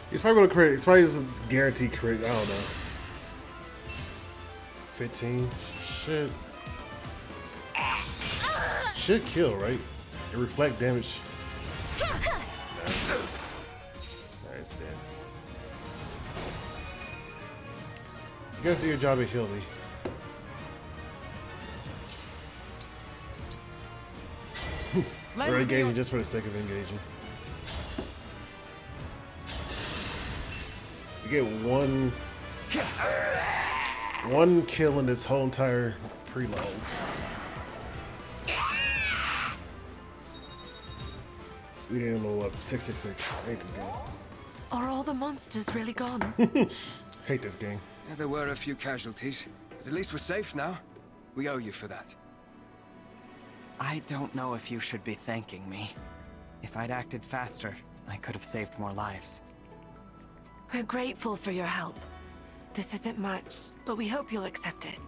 He's probably gonna crit. He's probably just guaranteed crit. I don't know. 15. Shit. Should kill, right? And reflect damage. No. Alright, it's dead. You guys do your job and heal me. We're engaging just for the sake of engaging. You get one kill in this whole entire preload. We didn't blow up. 666. I hate this game. Are all the monsters really gone? Hate this game. Yeah, there were a few casualties, but at least we're safe now. We owe you for that. I don't know if you should be thanking me. If I'd acted faster, I could have saved more lives. We're grateful for your help. This isn't much, but we hope you'll accept it.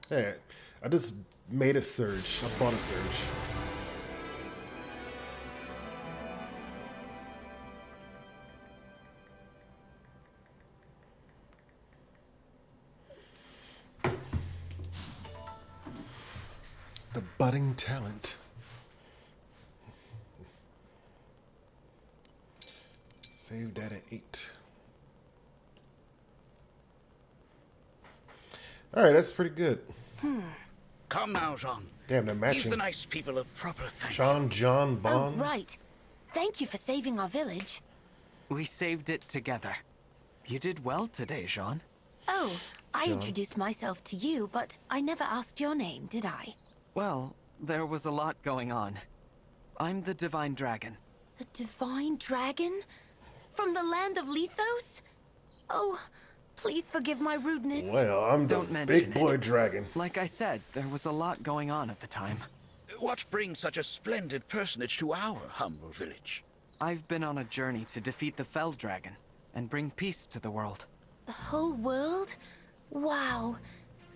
Hey, I just made a surge. I bought a surge. The budding talent. Save that at 8. All right, that's pretty good. Come now, Jean. Damn, they're matching. Give the nice people a proper thank John Oh, Bond. right. Thank you for saving our village. We saved it together. You did well today, Jean. Oh, I Jean? introduced myself to you, but I never asked your name, did I? Well, there was a lot going on. I'm the Divine Dragon. The Divine Dragon? From the land of Lethos? Oh, please forgive my rudeness. Well, I'm the Don't big mention boy it. dragon. Like I said, there was a lot going on at the time. What brings such a splendid personage to our humble village? I've been on a journey to defeat the Fell Dragon and bring peace to the world. The whole world? Wow.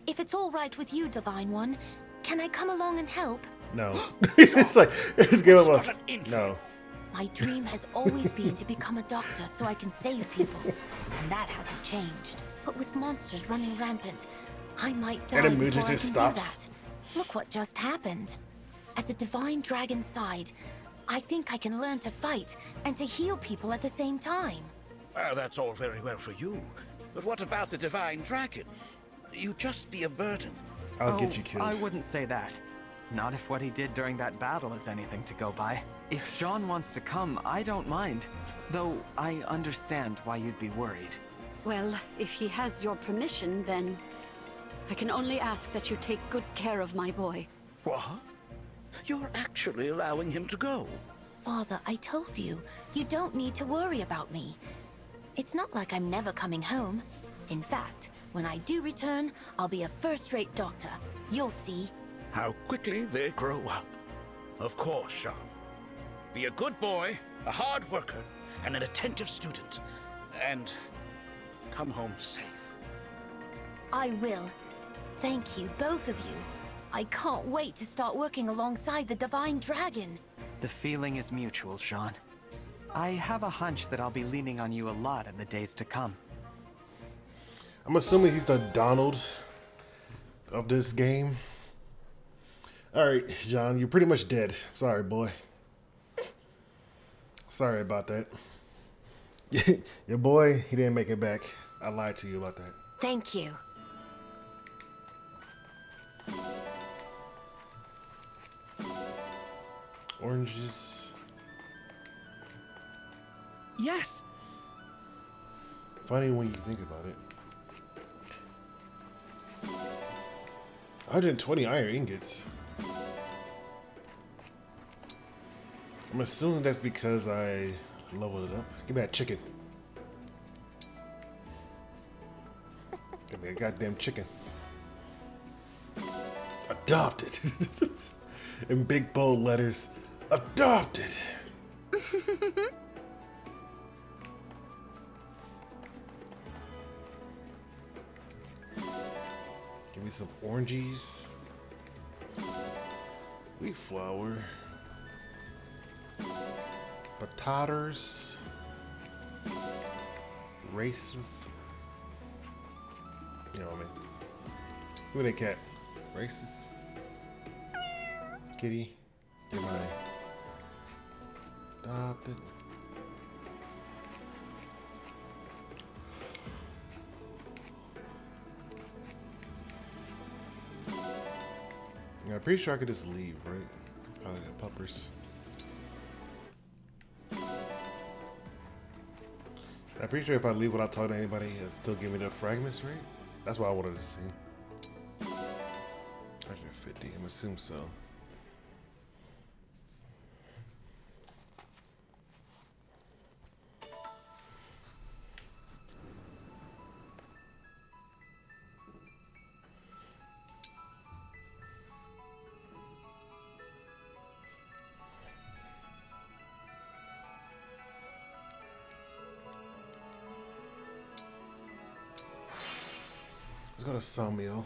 If it's all right with you, Divine One, can I come along and help? No. It's like, it's give him a no. My dream has always been to become a doctor so I can save people. And that hasn't changed. But with monsters running rampant, I might die And the before music I can just do stops. that. Look what just happened. At the Divine Dragon's side, I think I can learn to fight and to heal people at the same time. Well, that's all very well for you. But what about the Divine Dragon? You'd just be a burden. I'll get you killed. I wouldn't say that. Not if what he did during that battle is anything to go by. If Jean wants to come, I don't mind. Though I understand why you'd be worried. Well, if he has your permission, then I can only ask that you take good care of my boy. What? You're actually allowing him to go? Father, I told you, you don't need to worry about me. It's not like I'm never coming home. In fact, when I do return, I'll be a first-rate doctor. You'll see. How quickly they grow up. Of course, Jean. Be a good boy, a hard worker, and an attentive student. And come home safe. I will. Thank you, both of you. I can't wait to start working alongside the Divine Dragon. The feeling is mutual, Jean. I have a hunch that I'll be leaning on you a lot in the days to come. I'm assuming he's the Donald of this game. All right, John, you're pretty much dead. Sorry, boy. Sorry about that. Your boy, he didn't make it back. I lied to you about that. Thank you. Oranges. Yes! Funny when you think about it. 120 iron ingots. I'm assuming that's because I leveled it up. Give me that chicken. Give me a goddamn chicken. Adopted. In big bold letters. Adopted. Give me some oranges. Wheat flour. Potatoes. Races. You know what I mean. Who they cat? Races. Kitty. Get my adopted. Yeah, I'm pretty sure I could just leave, right? Probably got puppers. I'm pretty sure if I leave without talking to anybody, it'll still give me the fragments, right? That's what I wanted to see. 150, I'm assuming so. Let's go to Sawmill.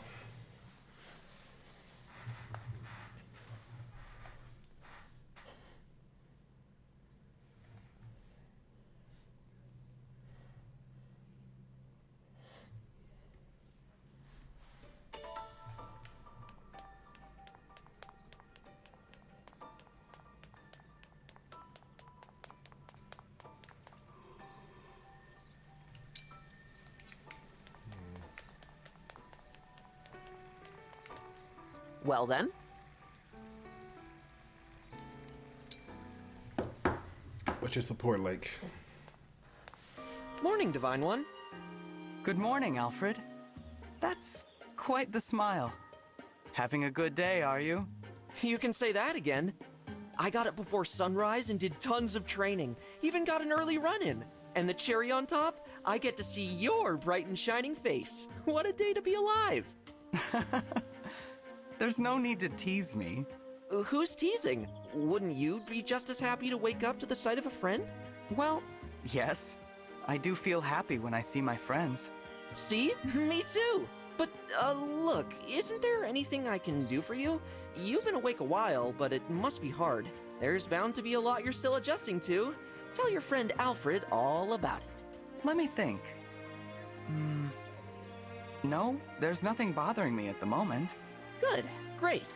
Well then. What's your support like? Morning, Divine One. Good morning, Alfred. That's quite the smile. Having a good day, are you? You can say that again. I got up before sunrise and did tons of training. Even got an early run-in. And the cherry on top, I get to see your bright and shining face. What a day to be alive. There's no need to tease me. Who's teasing? Wouldn't you be just as happy to wake up to the sight of a friend? Well, yes. I do feel happy when I see my friends. See? Me too. But, look, isn't there anything I can do for you? You've been awake a while, but it must be hard. There's bound to be a lot you're still adjusting to. Tell your friend Alfred all about it. Let me think. No, there's nothing bothering me at the moment. Good, great.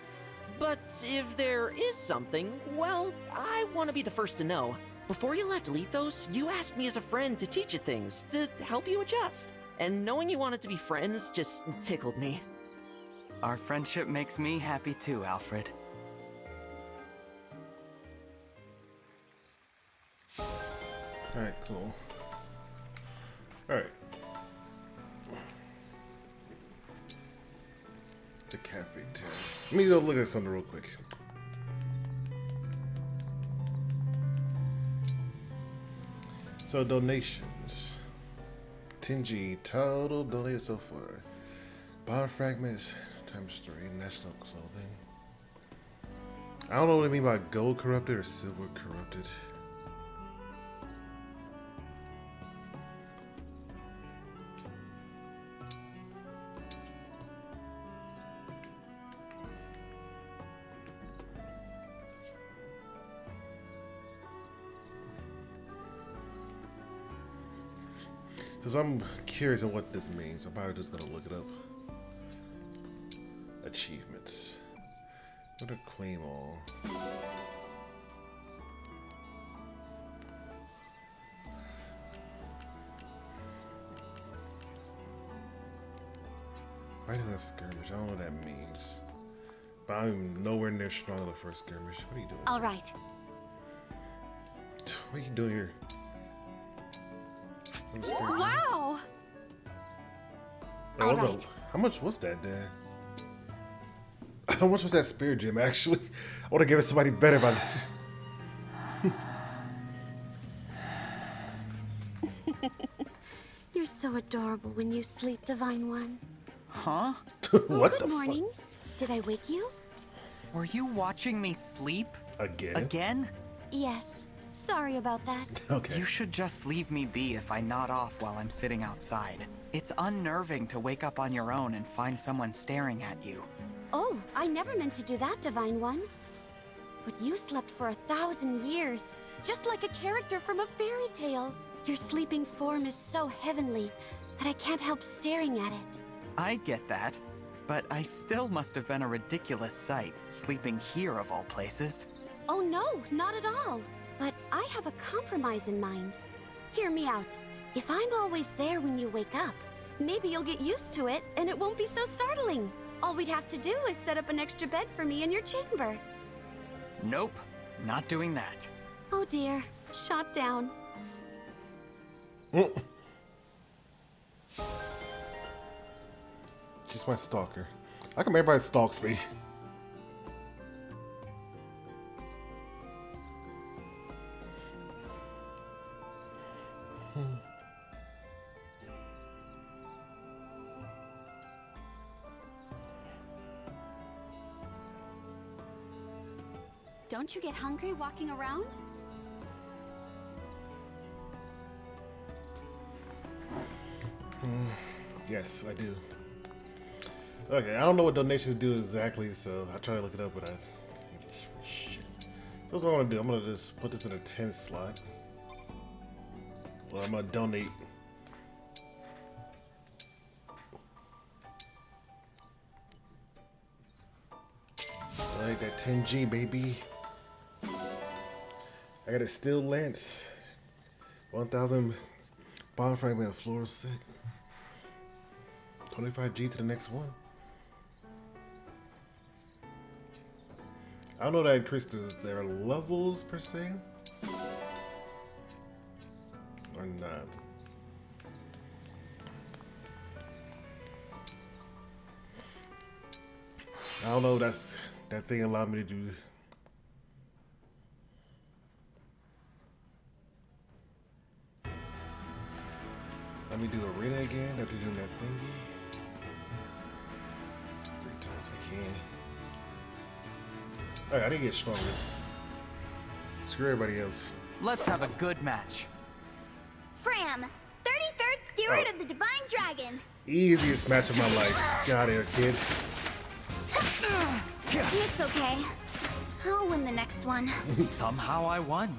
But if there is something, well, I want to be the first to know. Before you left Lethos, you asked me as a friend to teach you things, to help you adjust. And knowing you wanted to be friends just tickled me. Our friendship makes me happy too, Alfred. Alright, cool. Alright. The cafe terrace. Let me go look at something real quick. So donations. 10G total donated so far. Bond fragments times 3 national clothing. I don't know what I mean by gold corrupted or silver corrupted. Because I'm curious on what this means. I'm probably just going to look it up. Achievements. Go to claim all. Fighting a skirmish. I don't know what that means. But I'm nowhere near strong on the first skirmish. What are you doing? All right. What are you doing here? Wow! Oh, what's Alright. up? How much was that, Dan? How much was that spirit gem, actually? I would have given somebody better by You're so adorable when you sleep, Divine One. Huh? What Good morning. Did I wake you? Were you watching me sleep? Again? Again? Yes. Sorry about that. Okay. You should just leave me be if I nod off while I'm sitting outside. It's unnerving to wake up on your own and find someone staring at you. Oh, I never meant to do that, Divine One. But you slept for 1,000 years, just like a character from a fairy tale. Your sleeping form is so heavenly that I can't help staring at it. I get that, but I still must have been a ridiculous sight, sleeping here of all places. Oh no, not at all. But I have a compromise in mind. Hear me out. If I'm always there when you wake up, maybe you'll get used to it and it won't be so startling. All we'd have to do is set up an extra bed for me in your chamber. Nope, not doing that. Oh dear, shot down. She's my stalker. How come everybody stalks me? Don't you get hungry walking around? Yes, I do. Okay, I don't know what donations do exactly, so I try to look it up, but shit. So what I'm gonna do, I'm gonna just put this in a 10 slot. Well, I'm gonna donate. Alright, that 10G, baby. I got a steel lance. 1,000 bond frame and a floral set. 25G to the next one. I don't know that increased their levels per se. Or not. I don't know if that thing allowed me to do. Let me do arena again after doing that thingy. 3 times I can. Alright, I didn't get stronger. Screw everybody else. Let's have a good match. Fram, 33rd Steward of the Divine Dragon. Easiest match of my life. Get out of here, kid. It's okay. I'll win the next one. Somehow I won.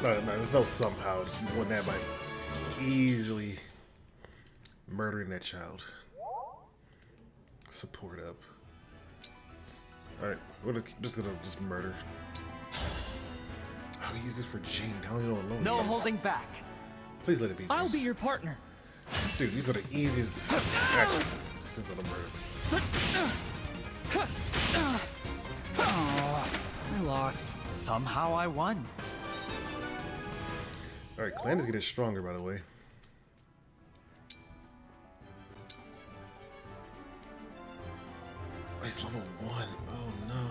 No, there's no somehow. You won that by easily murdering that child. Support up. Alright, we're just gonna murder. I'll use this for Gene. I don't even know what load No it is. holding back. Please let it be. I'll be your partner. Dude, these are the easiest actions. This is a murder. Oh, I lost. Somehow I won. Alright, Clan is getting stronger, by the way. Oh, he's level 1. Oh no.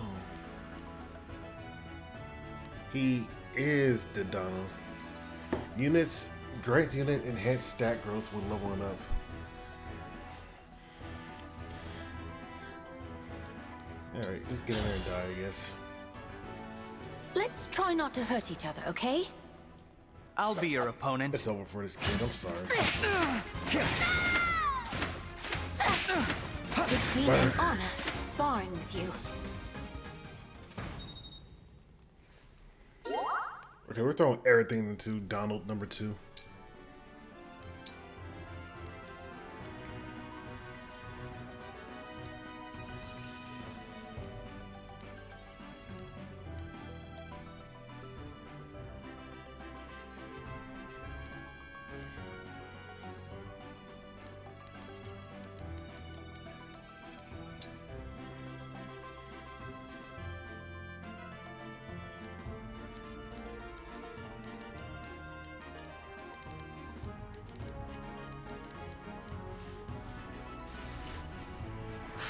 He is the Donald. Units, grant unit enhanced stat growth when leveling up. Alright, just get in there and die, I guess. Let's try not to hurt each other, okay? I'll be your opponent. It's over for this kid, I'm sorry. It's been an honor sparring with you. Okay, we're throwing everything into Donald number 2.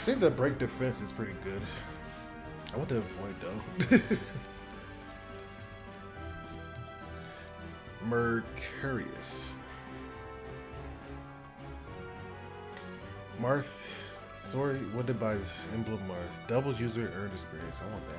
think the break defense is pretty good. I want to avoid though. Mercurius. Marth. Sorry, what did buy Emblem Marth? Doubles user earned experience. I want that.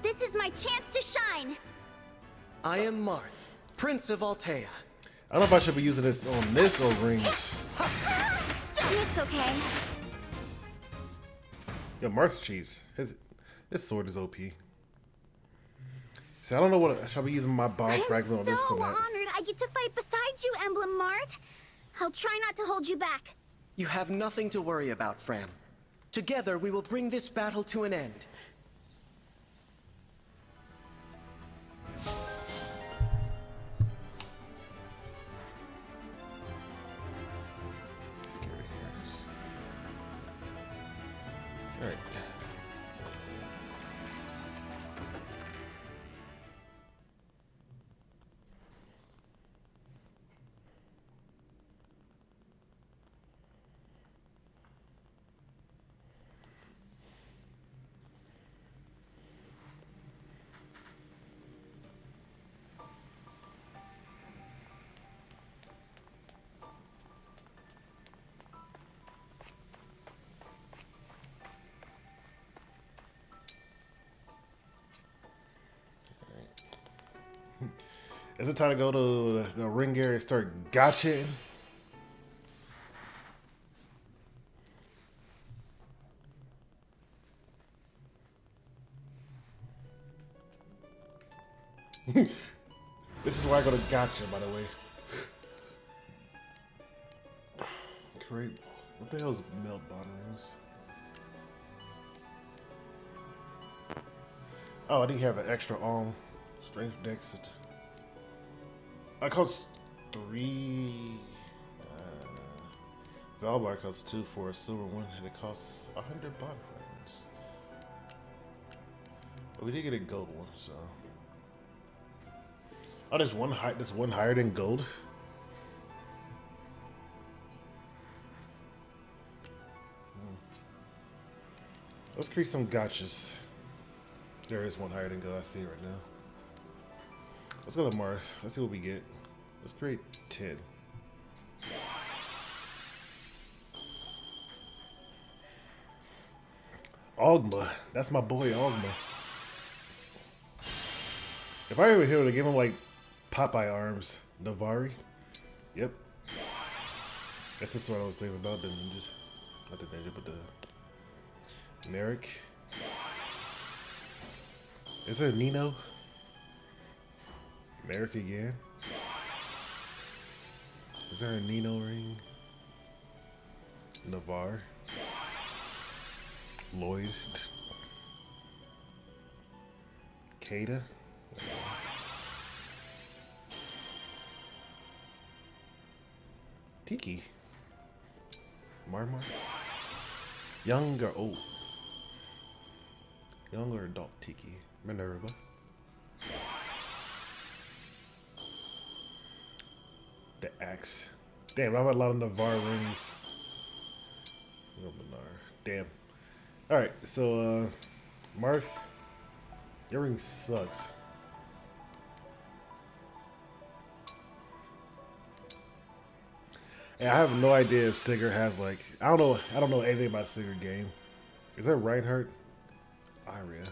This is my chance to shine! I am Marth, Prince of Altea. I don't know if I should be using this on this or rings. It's okay. Yo, Marth cheese. His sword is OP. See, I don't know what I should be using my bomb fragment on this I'm so or that. honored I get to fight beside you, Emblem Marth. I'll try not to hold you back. You have nothing to worry about, Fram. Together we will bring this battle to an end. Alright. Is it time to go to the ring area and start gotchaing? This is where I go to gotcha, by the way. Great. What the hell is melt bond rings? Oh, I didn't have an extra strength dex. That costs 3. Valbar costs 2 for a silver one, and it costs 100 bond fragments. But we did get a gold one, so. Oh, there's one higher than gold. Let's create some gotchas. There is one higher than gold. I see it right now. Let's go to Mars. Let's see what we get. Let's create 10. Ogma. That's my boy, Ogma. If I ever hear to give him like Popeye arms, Navari. Yep. That's just what I was thinking about. The ninjas. Not the ninja, but the Merrick. Is there a Nino? Merrick again? Is there a Nino ring? Navarre? Lloyd? Kada? Tiki? Marmar? Young or old? Young or adult Tiki? Minerva? The axe. Damn, I have a lot of Navarre rings. No Minar. Damn. Alright, so Marth, your ring sucks. Yeah, I have no idea if Sigurd has like I don't know anything about Sigurd game. Is that Reinhardt? Iria.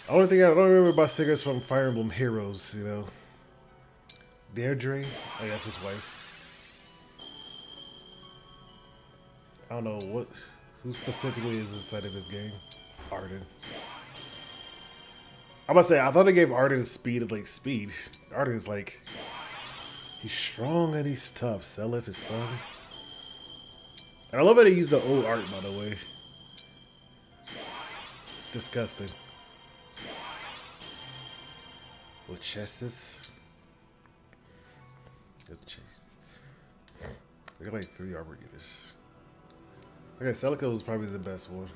The only thing I don't remember about Sigurd is from Fire Emblem Heroes, you know. Deirdre? Oh, that's his wife. I don't know who specifically is inside of this game. Arden. I'm about to say, I thought they gave Arden speed. Arden is like, he's strong and he's tough. Seliph, his son. And I love that they use the old art, by the way. Disgusting. With chests. Good chests. I got like 3 armor units. Okay, Celica was probably the best one.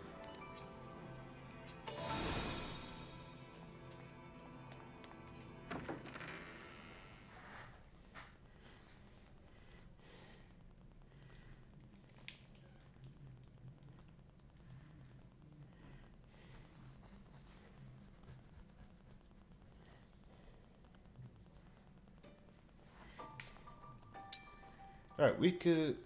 All right, we could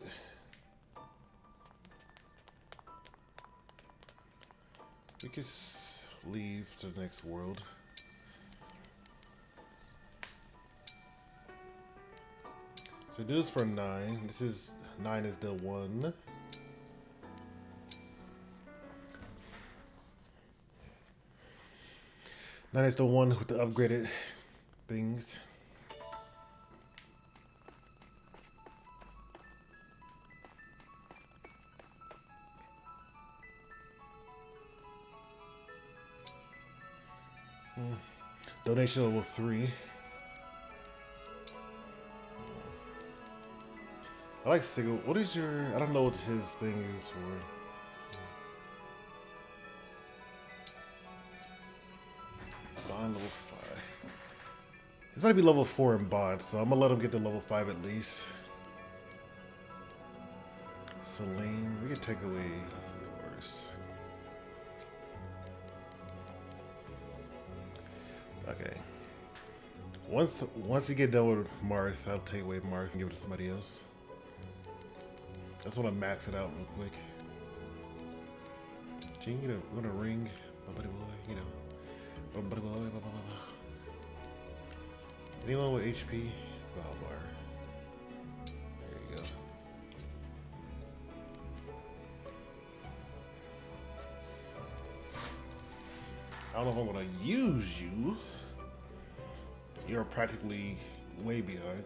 leave to the next world. So do this for 9. This is 9 is the one. Nine is the one with the upgraded things. Donation level 3. I like Sigil. What is your... I don't know what his thing is for. Bond level 5. This might be level 4 in Bond, so I'm gonna let him get to level 5 at least. Celine, we can take away yours. Okay. Once you get done with Marth, I'll take away Marth and give it to somebody else. I just want to max it out real quick. Gene, you know, we're gonna ring, you know. Anyone with HP? Valbar. There you go. I don't know if I'm gonna use you. You're practically way behind.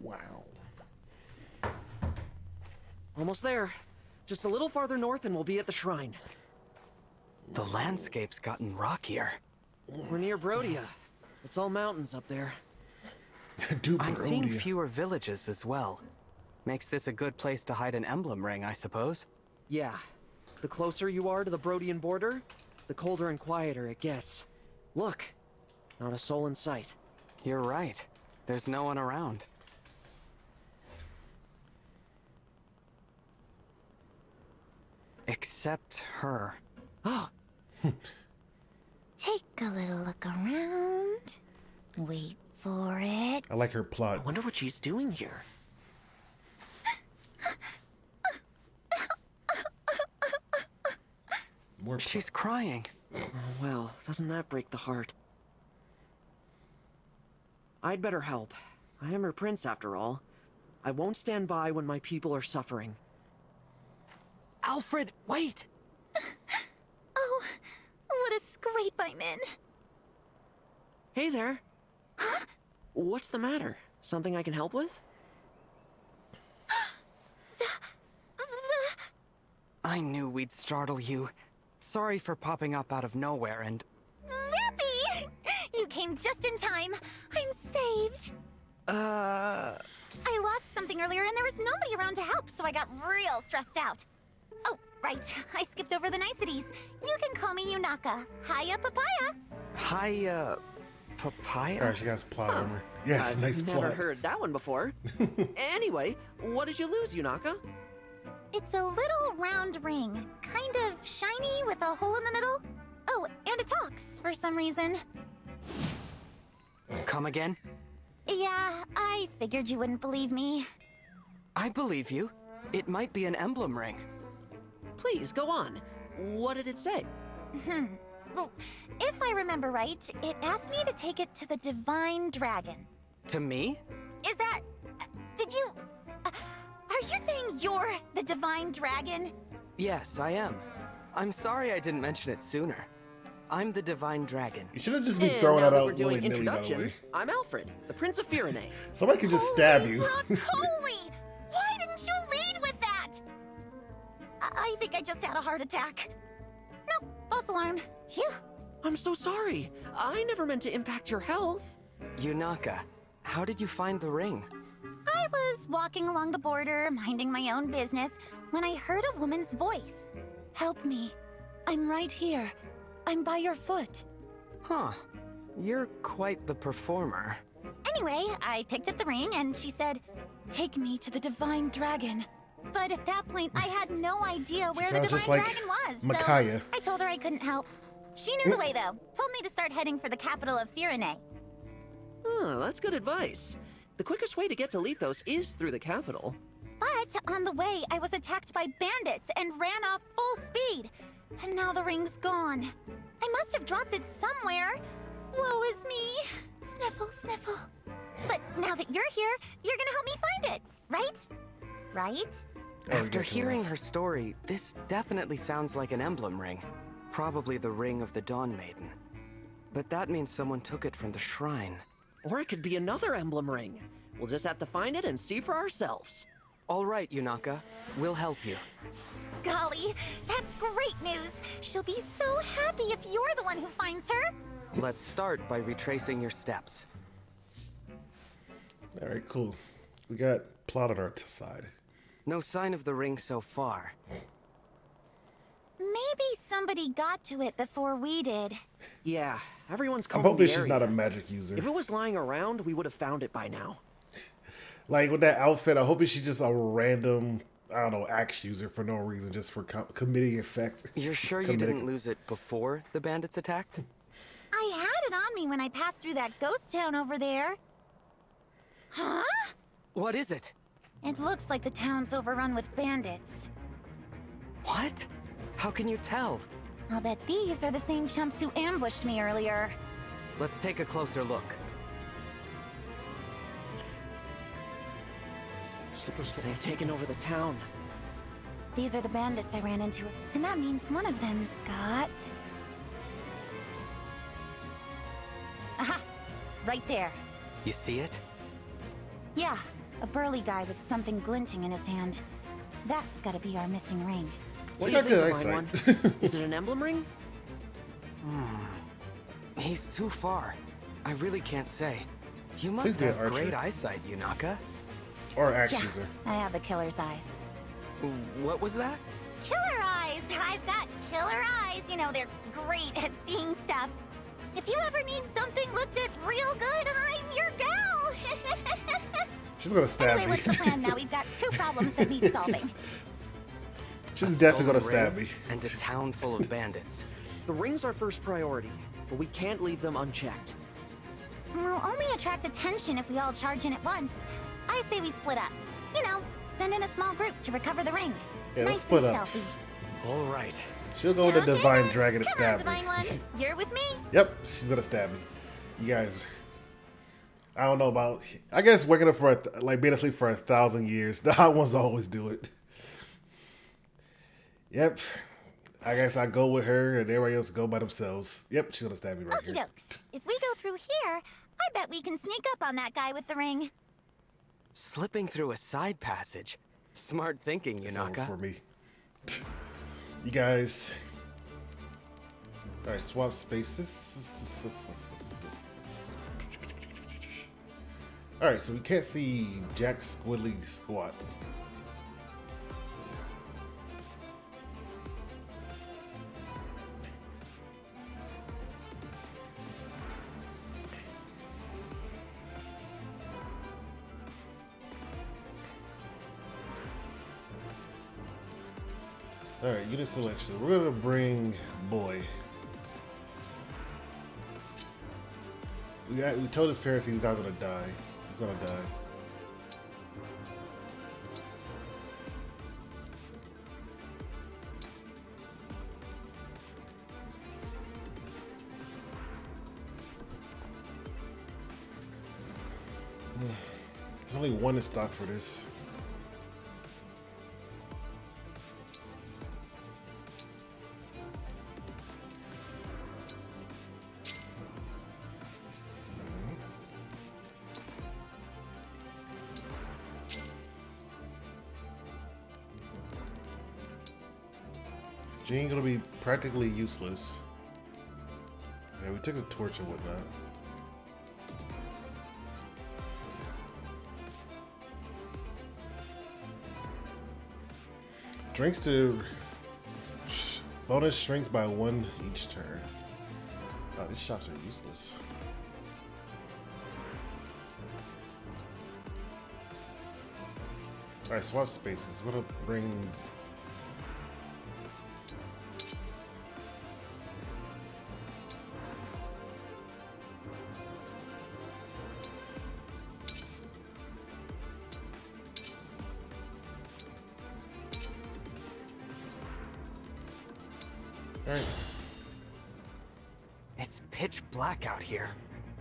Wow. Almost there. Just a little farther north and we'll be at the shrine. The landscape's gotten rockier. We're near Brodia. It's all mountains up there. I'm seeing fewer villages as well. Makes this a good place to hide an emblem ring, I suppose. Yeah. The closer you are to the Brodian border, the colder and quieter it gets. Look. Not a soul in sight. You're right. There's no one around. Except her. Oh. Take a little look around. Wait for it. I like her plot. I wonder what she's doing here. She's crying. Oh, well, doesn't that break the heart? I'd better help. I am her prince, after all. I won't stand by when my people are suffering. Alfred, wait! Oh, what a scrape I'm in. Hey there. Huh? What's the matter? Something I can help with? I knew we'd startle you. Sorry for popping up out of nowhere and... Zappy! You came just in time. I'm saved. I lost something earlier and there was nobody around to help, so I got real stressed out. Oh, right. I skipped over the niceties. You can call me Yunaka. Hiya, Papaya. Hiya... Papaya? Alright, she got plot armor. Yes, nice plot. I've never heard that one before. Anyway, what did you lose, Yunaka? It's a little round ring. Kind of shiny with a hole in the middle. Oh, and it talks for some reason. Come again? Yeah, I figured you wouldn't believe me. I believe you. It might be an emblem ring. Please, go on. What did it say? Well, if I remember right, it asked me to take it to the Divine Dragon. To me? Is that... did you... are you saying you're the Divine Dragon? Yes, I am. I'm sorry I didn't mention it sooner. I'm the Divine Dragon. You should have just been And throwing now that that out we're doing willy-nilly, by the way. introductions, I'm Alfred, the Prince of Firene. Somebody could just stab you. Holy! Why didn't you lead with that? I think I just had a heart attack. Nope, false alarm. Phew. I'm so sorry. I never meant to impact your health. Yunaka, how did you find the ring? I was walking along the border, minding my own business, when I heard a woman's voice. Help me. I'm right here. I'm by your foot. Huh. You're quite the performer. Anyway, I picked up the ring and she said, "Take me to the Divine Dragon." But at that point, I had no idea where the sounds Divine just like Dragon was. Micaiah. So I told her I couldn't help. She knew the way though. Told me to start heading for the capital of Firene. Oh, that's good advice. The quickest way to get to Lethos is through the capital. But on the way, I was attacked by bandits and ran off full speed. And now the ring's gone. I must have dropped it somewhere. Woe is me. Sniffle, sniffle. But now that you're here, you're gonna help me find it, right? Right? After hearing her story, this definitely sounds like an emblem ring. Probably the ring of the Dawn Maiden. But that means someone took it from the shrine. Or it could be another emblem ring. We'll just have to find it and see for ourselves. All right, Yunaka. We'll help you. Golly, that's great news. She'll be so happy if you're the one who finds her. Let's start by retracing your steps. All right, cool. We got plot on our side. No sign of the ring so far. Maybe somebody got to it before we did. Yeah, everyone's I'm combing hoping the she's area. not a magic user. If it was lying around, we would have found it by now. Like with that outfit, I'm hoping she's just a random, I don't know, axe user for no reason, just for committing effect. You're sure you didn't lose it before the bandits attacked? I had it on me when I passed through that ghost town over there. Huh? What is it? It looks like the town's overrun with bandits. What? How can you tell? I'll bet these are the same chumps who ambushed me earlier. Let's take a closer look. They've taken over the town. These are the bandits I ran into, and that means one of them's got... Aha! Right there. You see it? Yeah, a burly guy with something glinting in his hand. That's gotta be our missing ring. What do you think, Divine One? Is it an emblem ring? He's too far. I really can't say. You Please must be an have archer. great eyesight, Yunaka. Or axe Yeah, user. I have the killer's eyes. What was that? Killer eyes! I've got killer eyes! You know, they're great at seeing stuff. If you ever need something looked at real good, I'm your gal! She's gonna stab Anyway, me. what's the plan now? We've got two problems that need solving. She's A definitely gonna stolen stab ring me. And a town full of bandits. The ring's our first priority, but we can't leave them unchecked. We'll only attract attention if we all charge in at once. I say we split up. You know, send in a small group to recover the ring. Yeah, let's Nice split and up. stealthy. All right. She'll go with the Okay, Divine then. Dragon to Come stab on, Divine me. One. You're with me? Yep, she's gonna stab me. You guys, I don't know about. I guess waking up for like being asleep for 1,000 years. The hot ones always do it. Yep. I guess I go with her and everybody else go by themselves. Yep, she's gonna stab me right Okie here. dokes. If we go through here, I bet we can sneak up on that guy with the ring. Slipping through a side passage. Smart thinking, It's over Yunaka. for me. You guys. All right, swap spaces. All right, so we can't see Jack Squidly squat. All right, unit selection. We're gonna bring Boy. We told his parents he's not gonna die. He's gonna die. There's only one in stock for this. She ain't gonna be practically useless. Yeah, we took a torch and whatnot. Drinks to bonus shrinks by 1 each turn. Oh, these shots are useless. Alright, swap spaces. What'll bring. Alright. It's pitch black out here.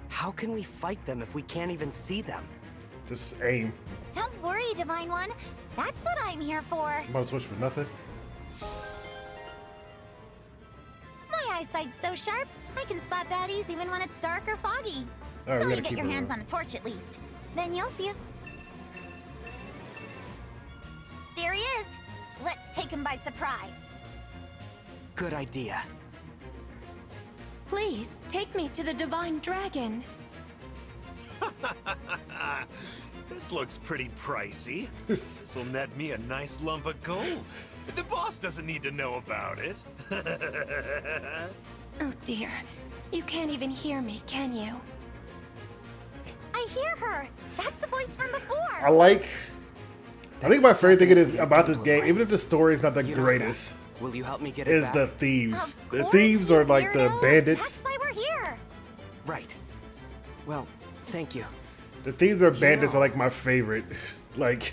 How can we fight them if we can't even see them? Just aim. Don't worry, Divine One. That's what I'm here for. I'm about to switch for nothing. My eyesight's so sharp, I can spot baddies even when it's dark or foggy. All right, Till we you gotta get keep your it hands around. on a torch at least. Then you'll see it. There he is. Let's take him by surprise. Good idea. Please, take me to the Divine Dragon. This looks pretty pricey. This'll net me a nice lump of gold. The boss doesn't need to know about it. Oh dear. You can't even hear me, can you? I hear her. That's the voice from before. I think my favorite thing it is about this game, even if the story is not the greatest, Will you help me get it is back? the thieves. The thieves are like the bandits. That's why we're here. Right. Well, thank you. The thieves or bandits are like my favorite. Like,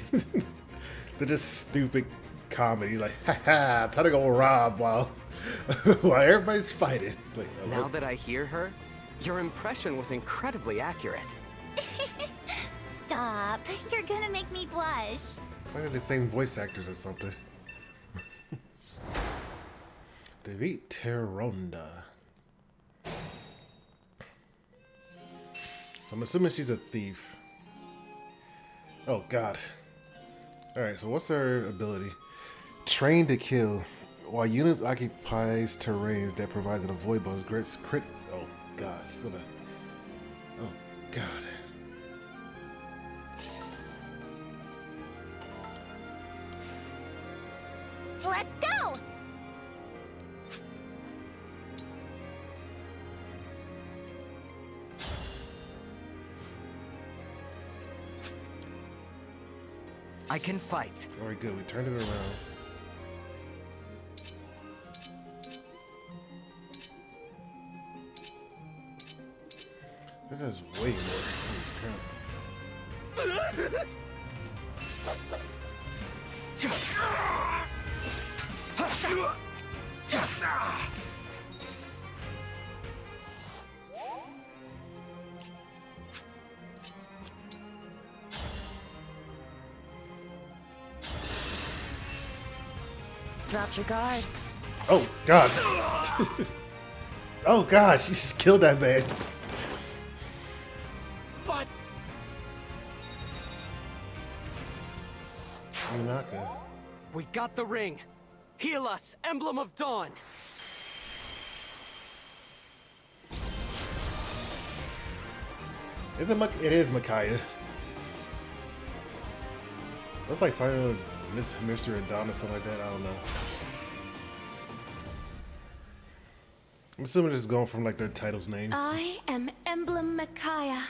they're just stupid comedy. Like, haha, time to go rob while everybody's fighting. Like, Now that I hear her, your impression was incredibly accurate. Stop. You're gonna make me blush. It's like they're the same voice actors or something. Defeat Terronda. So I'm assuming she's a thief. Oh god. Alright, so what's her ability? Train to kill. While units occupies terrains that provides an avoid bonus, grants crit. Oh god, she's gonna. Oh god. Let's go. I can fight. Alright, good. We turned it around. This is way more. Dropped your guard. Oh god. Oh god, she just killed that man. But Yunaka. We got the ring. Heal us, Emblem of Dawn. It is Micaiah. That's like fighting Mr. Adon or something like that. I don't know. I'm assuming it's going from like their title's name. I am Emblem Micaiah.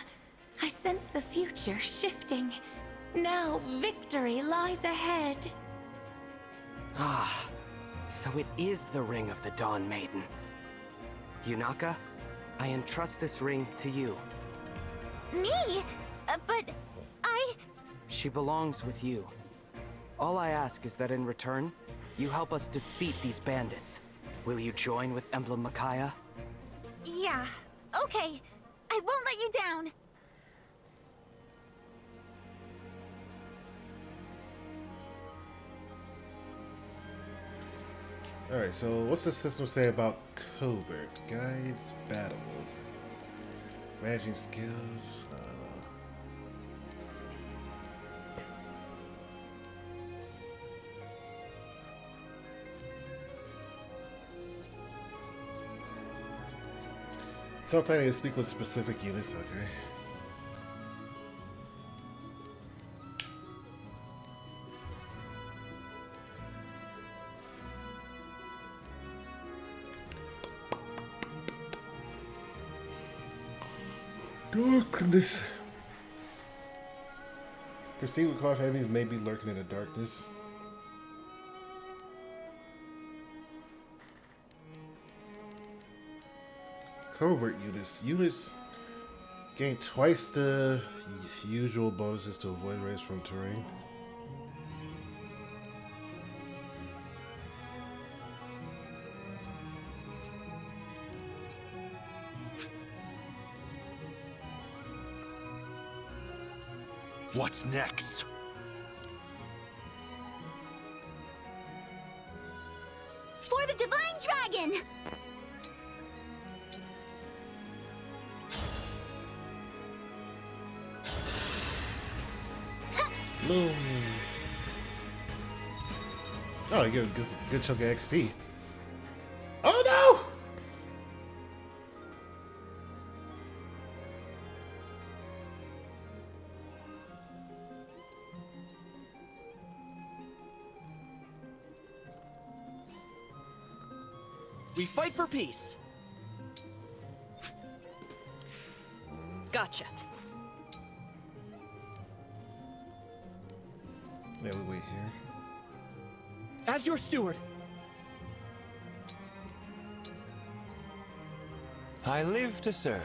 I sense the future shifting. Now victory lies ahead. Ah, so it is the ring of the Dawn Maiden. Yunaka, I entrust this ring to you. Me? But I... She belongs with you. All I ask is that in return, you help us defeat these bandits. Will you join with Emblem Micaiah? Yeah. Okay. I won't let you down. Alright, so what's the system say about covert? Guides, battle. Managing skills. Sometimes they speak with specific units, okay. Darkness. Proceed with caution, enemies may be lurking in the darkness. Covert units. Units gain twice the usual bonuses to avoid raids from terrain. What's next? For the Divine Dragon! Boom. Oh, you get a good chunk of XP. Oh no! We fight for peace. Gotcha. Yeah, we wait here. As your steward. I live to serve.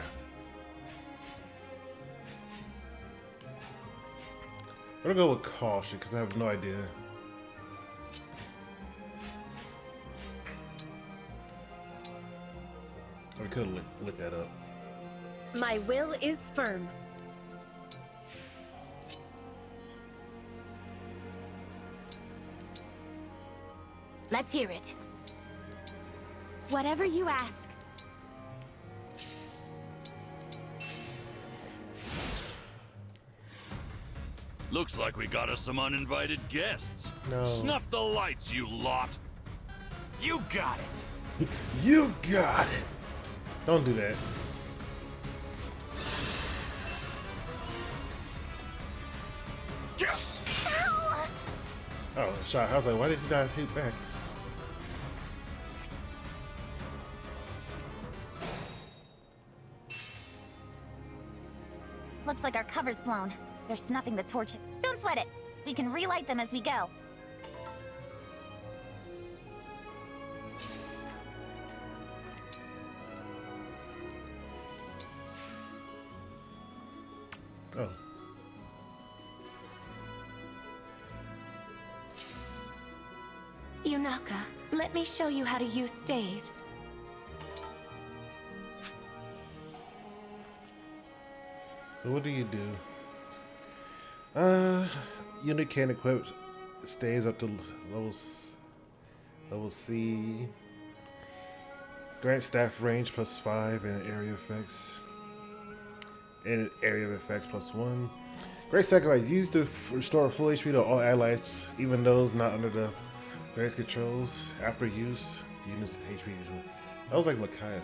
I'm gonna go with caution because I have no idea. We could have lit that up. My will is firm. Let's hear it. Whatever you ask. Looks like we got us some uninvited guests. No. Snuff the lights, you lot. You got it. You got it. Don't do that. Oh, shot. I was like, why did you guys shoot back? Looks like our cover's blown. They're snuffing the torch. Don't sweat it. We can relight them as we go. Oh. Yunaka, let me show you how to use staves. So what do you do? Unit can equip staves up to level C. Grant staff range +5 and area effects. And area of effects +1. Great sacrifice used to restore full HP to all allies, even those not under the various controls. After use, units HP usually. That was like Machias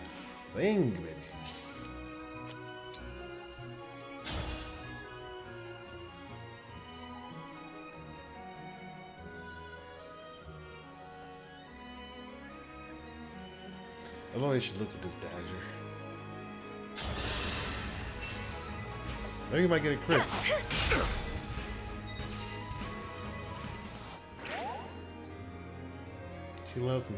thing, baby. I love how you should look at this dagger. Maybe you might get a crit. She loves me.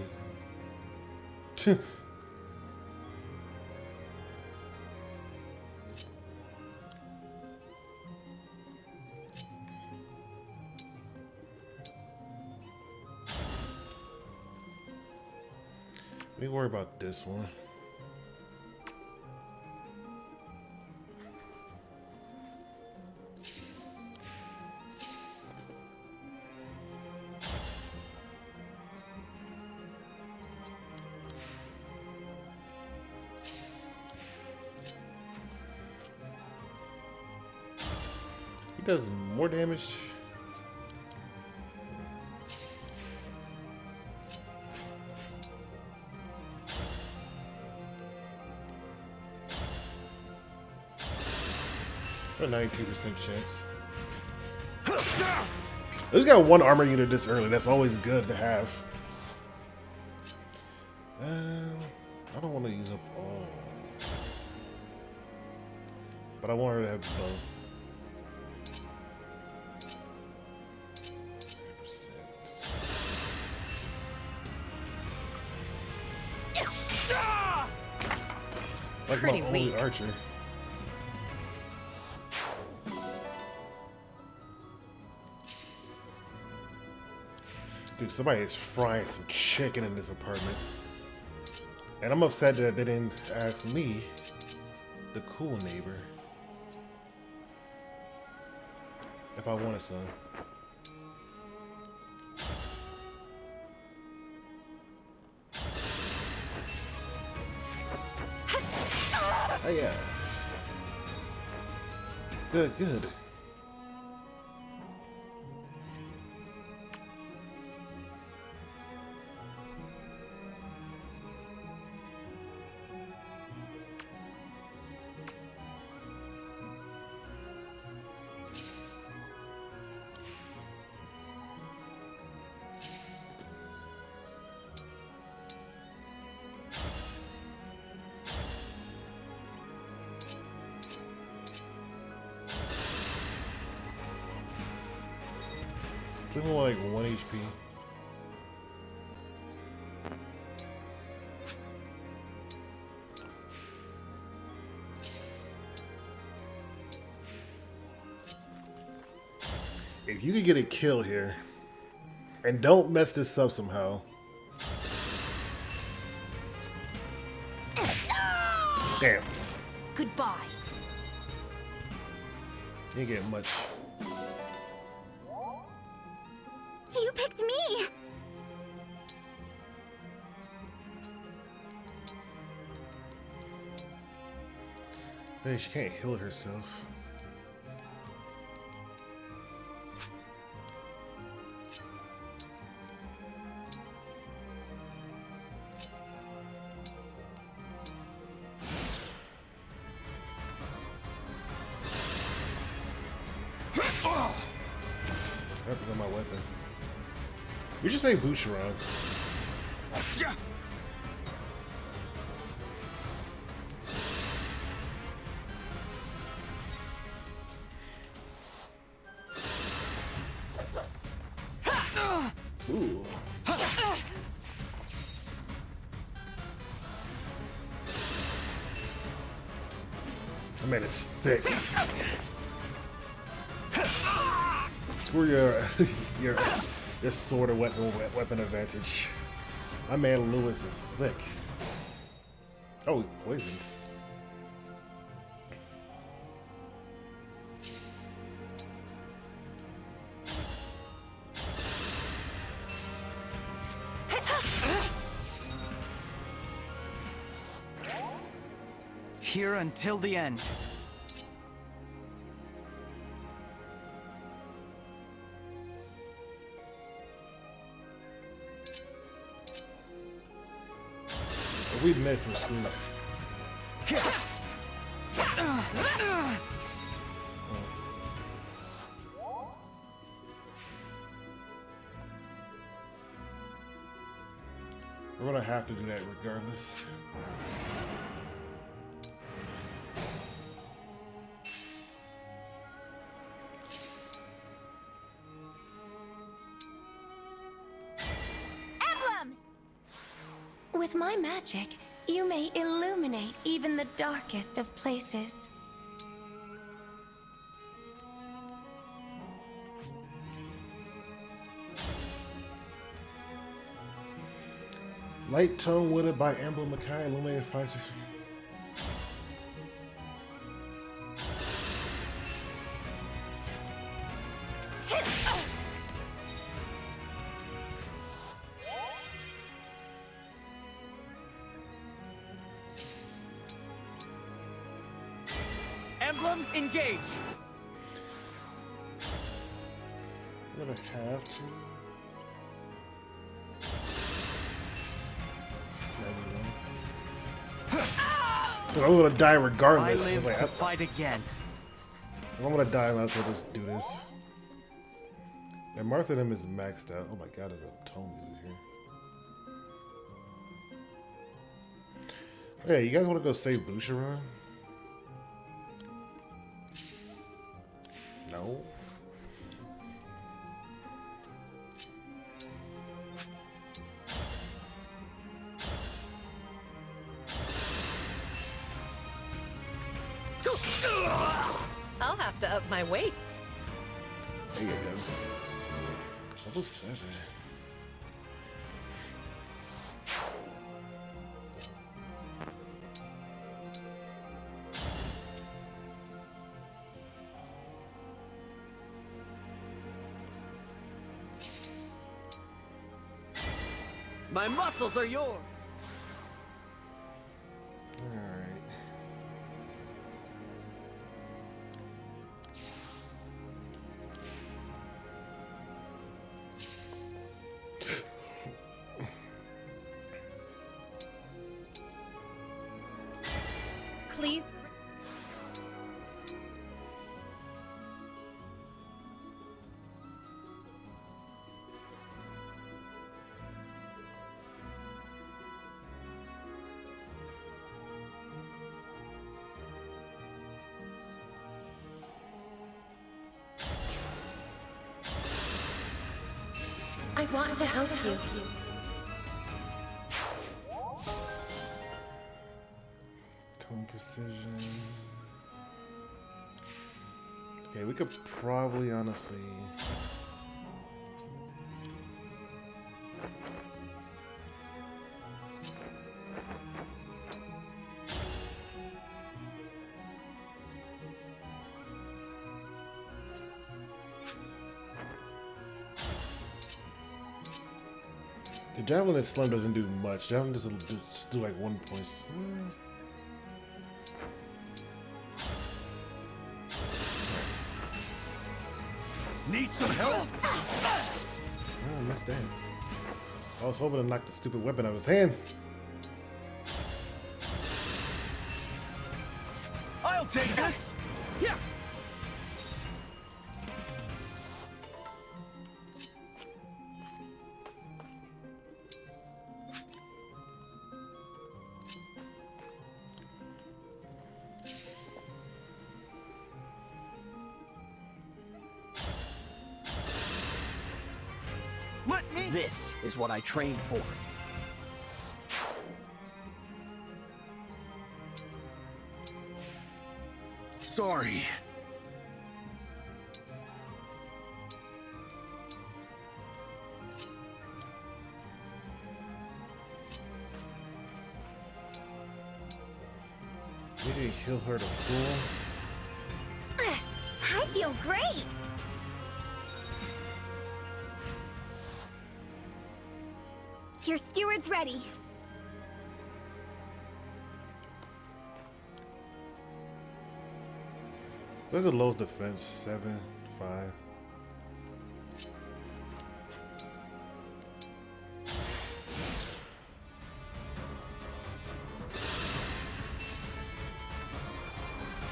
Let me worry about this one. He does more damage. A 92% chance. He's got one armor unit this early. That's always good to have. I don't want to use up all. But I want her to have both. Like Pretty my only weak. archer. Dude, somebody is frying some chicken in this apartment. And I'm upset that they didn't ask me, the cool neighbor, if I wanted some. Oh yeah. Good, good. Still like 1 HP. If you could get a kill here, and don't mess this up somehow. Damn. Goodbye. You didn't get much. You picked me! Hey, she can't heal herself. Happens on my weapon. We should say Boucheron. Ooh. That man is thick. Screw your sword or weapon advantage. My man Lewis is thick. Oh, poisoned. Here until the end. If we miss, we're screwed. We're gonna have to do that regardless. Emblem! With my magic, you may illuminate even the darkest of places. Light Tone Witted by Emblem Mackay, illuminated 5. Emblem, engage! I'm gonna have to. I'm gonna die regardless. I live to fight again. If I'm gonna die, I might as well just do this. And Martyrdom is maxed out. Oh my god, there's a tone music here. Hey, you guys want to go save Boucheron? No. I'll have to up my weights. There you go. Level 7. My muscles are yours. Please. I want to help you. Tone precision. Okay, we could probably honestly. The Javelin and Slim doesn't do much. Javelin just do like 1 point. Need some help? Oh, I missed that. I was hoping to knock the stupid weapon out of his hand. I'll take this! Yeah! Let me. This is what I trained for. Sorry. We didn't kill her to fool. I feel great! Your steward's ready. There's a lowest defense, 7, 5.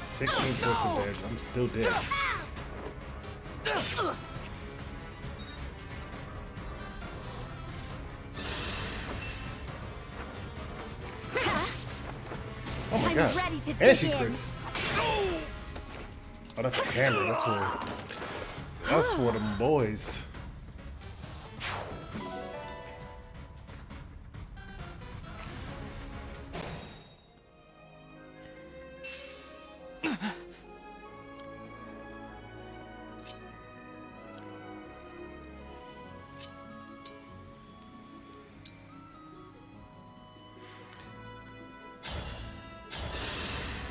$16% damage. I'm still dead. Oh my gosh. And she crits. Oh, that's a camera. That's for them boys.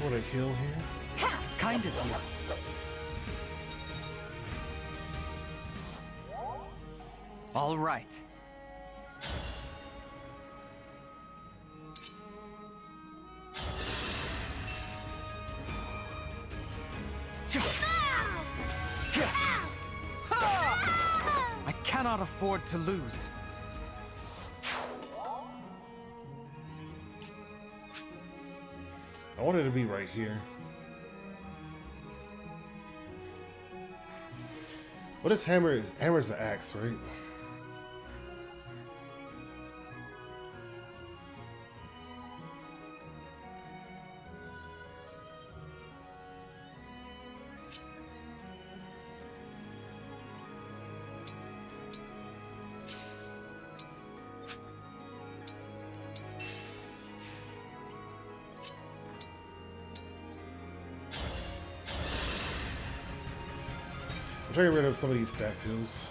Want to heal here? Kind of you. All right. I cannot afford to lose. I wanted to be right here. What is hammer? Hammer's the axe, right? I'm trying to get rid of some of these staff heals.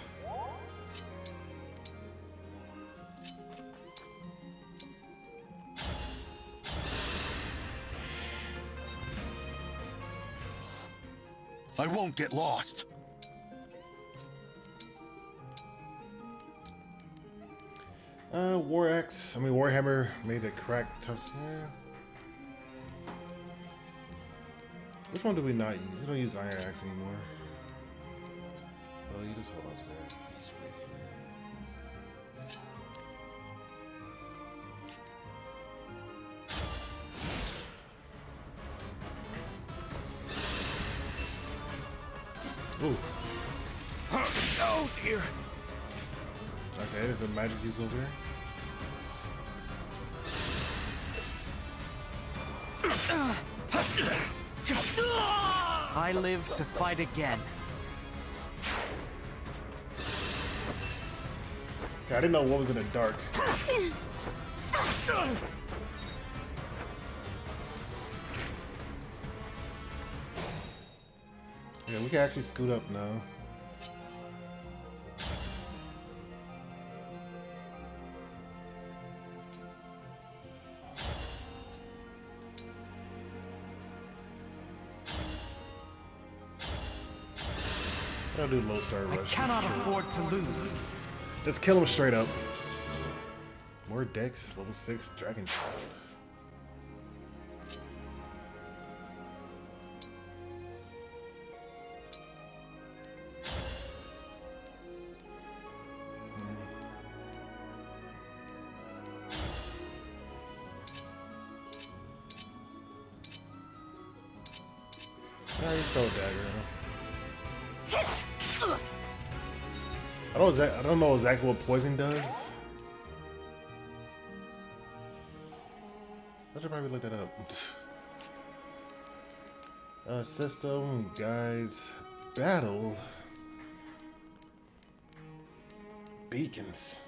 I won't get lost. War axe. I mean, Warhammer made a crack tough. Yeah. Which one do we not use? We don't use iron axe anymore. Oh, you just hold on to that. Just wait here. Ooh. Oh dear. Okay, there's a magic use over there. I live to fight again. Okay, I didn't know what was in the dark. Yeah, we can actually scoot up now. I'll do low star rush. I cannot afford to lose. Just kill him straight up. More dex, level 6, Dragon Child. Yeah, you throw a dagger at him. I don't know exactly what poison does. I should probably look that up. System, guys, battle, beacons.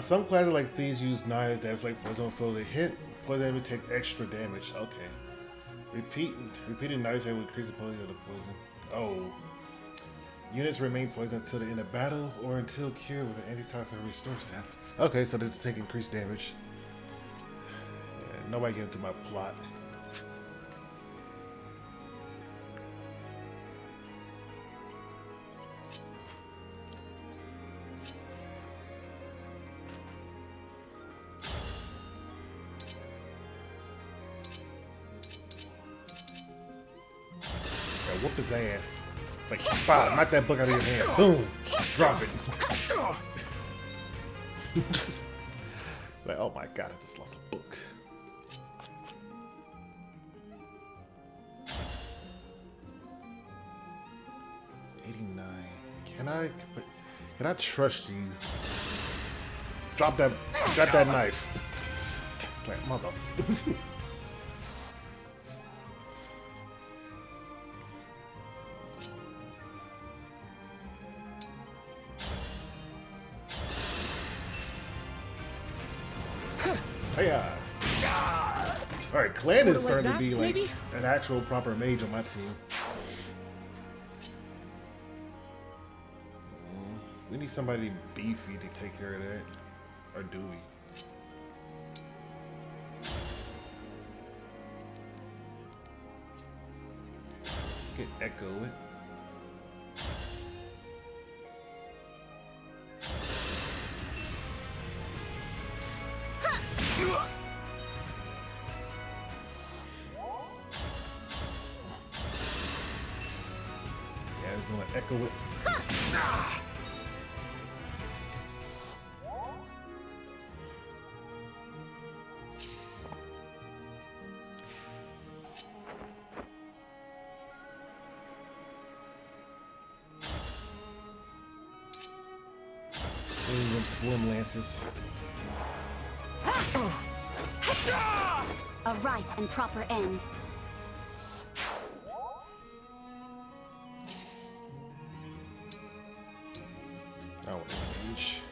Some classes like thieves use knives that inflict poison for the hit. Poison damage take extra damage. Okay. Repeating knife hit will increase the potency of the poison. Oh. Units remain poisoned until the end of battle or until cured with an antitoxin restore staff. Okay, so this is taking increased damage. Yeah, nobody get into my plot. Whoop his ass. Like, wow, knock that book out of your hand. Boom. Drop it. Like, oh my god, I just lost a book. $89. Can I trust you? Drop that knife. Like, motherfucker. Yeah. Alright, Clan is starting to be like an actual proper mage on my team. We need somebody beefy to take care of that. Or do we? Get Echo it. Yeah, we're gonna Echo it. And them slim lances. A right and proper end. Oh, range.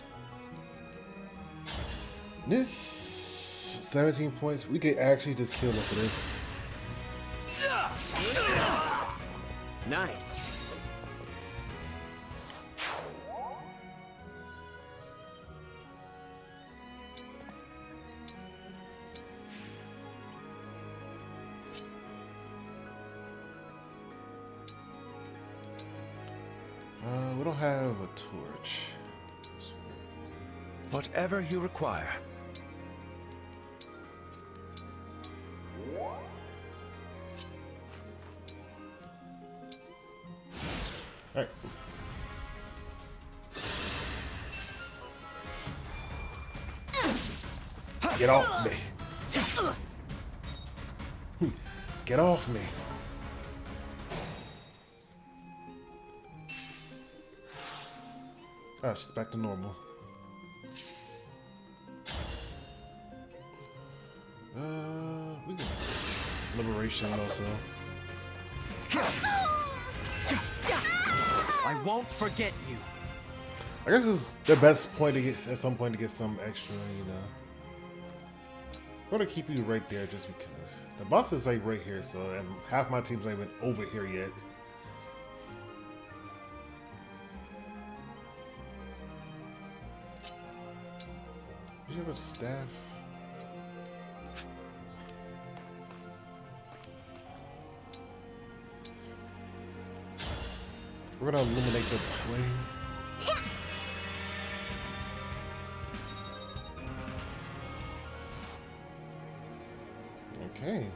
This 17 points. We could actually just kill them for this. Nice. We don't have a torch. Whatever you require. Alright. Get off me. Get off me. Oh, she's back to normal. We can liberation also. I won't forget you. I guess it's the best point to get at some point to get some extra, you know. I'm gonna keep you right there just because the boss is like right here, so and half my team's not even over here yet. Do you have a staff? We're gonna illuminate the way. Okay.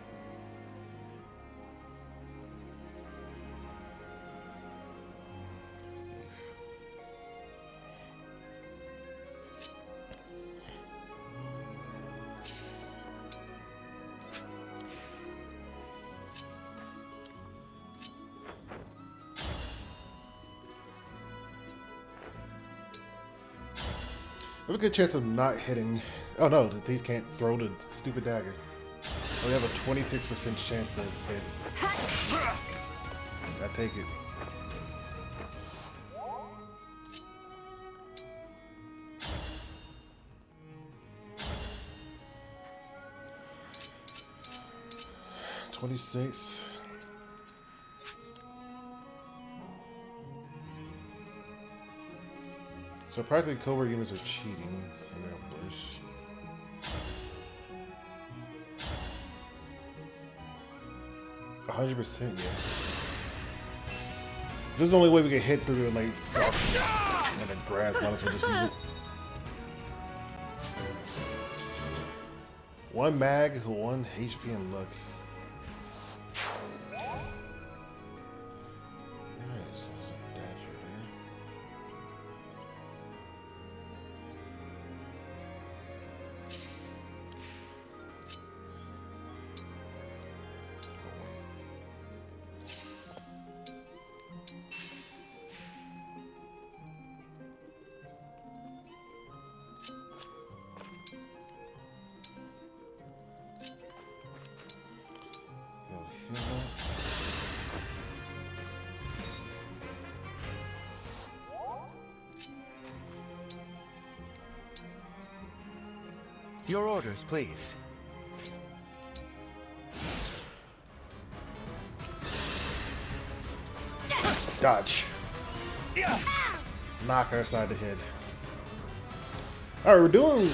We have a good chance of not hitting. Oh no, the thief can't throw the stupid dagger. We have a 26% chance to hit. I take it. $26. So practically covert units are cheating in their ambush. $100%, yeah. This is the only way we can hit through the like darkness and the grass. Might as well just use it. One mag, 1 HP and luck. Nice. There's a dash right there. Your orders, please. Dodge. Knock her side the head. Alright, we're doing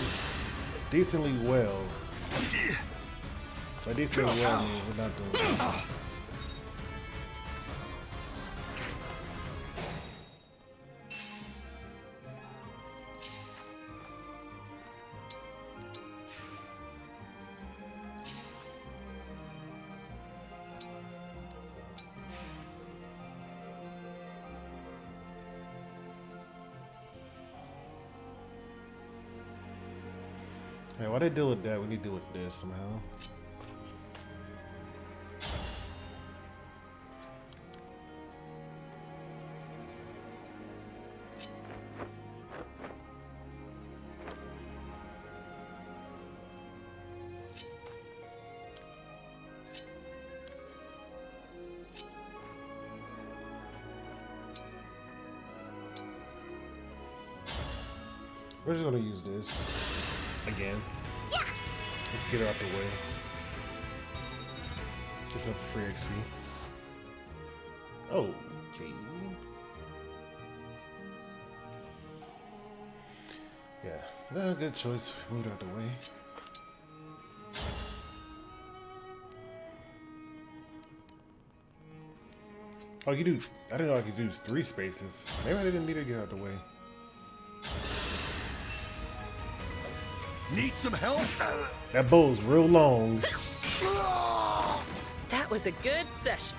decently well. By decently well, I mean we're not doing well. Hey, why they deal with that? We need to deal with this somehow. We're just gonna use this again. Yeah. Let's get it out the way. Get some free XP. Oh, okay. Yeah, no, good choice. Move it out the way. Oh, you do. I didn't know I could do 3 spaces. Maybe I didn't need to get out the way. Need some help? That bow's real long. That was a good session.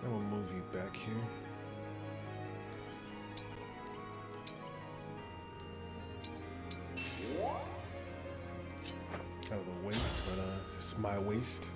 I'm gonna move you back here. Kind of a waste, but it's my waste.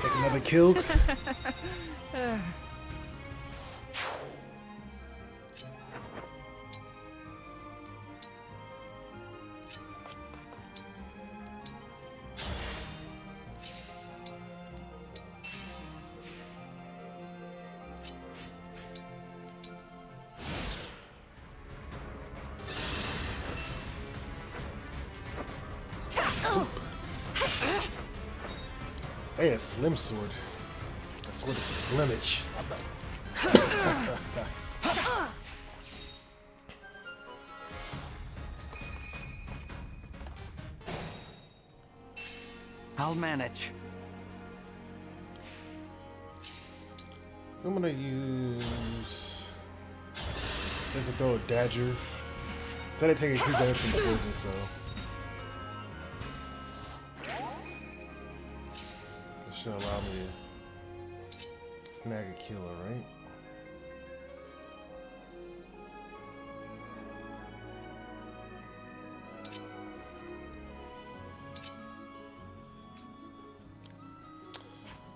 Take another kill. Hey, a slim sword. That sword is slimmage. I'll manage. I'm gonna use. There's a throw a dagger. Instead of taking 2 damage from poison, so. This should allow me to snag a killer, right?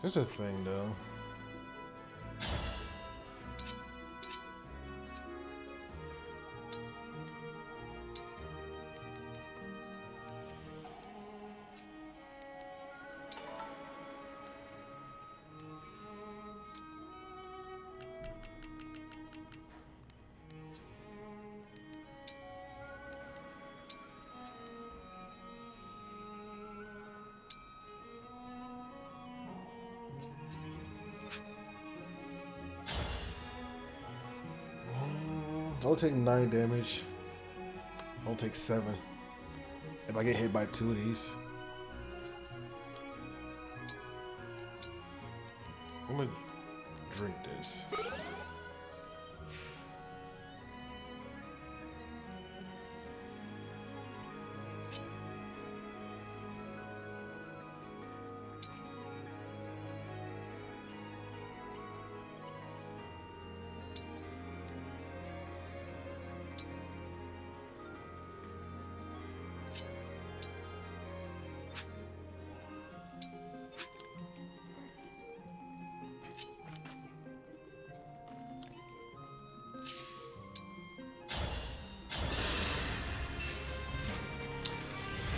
There's a thing though. I'll take 9 damage. I'll take 7. If I get hit by 2 of these. I'm gonna drink this.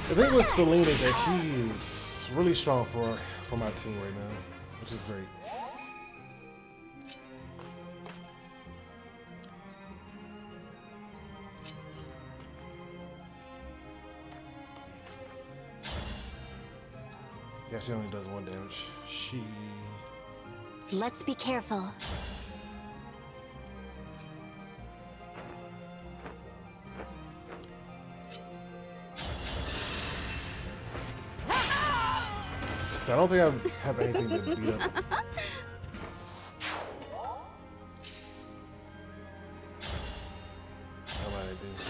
The thing with Celine is that she is really strong for my team right now, which is great. Yeah, she only does 1 damage. Let's be careful. So I don't think I have anything to beat up. dude.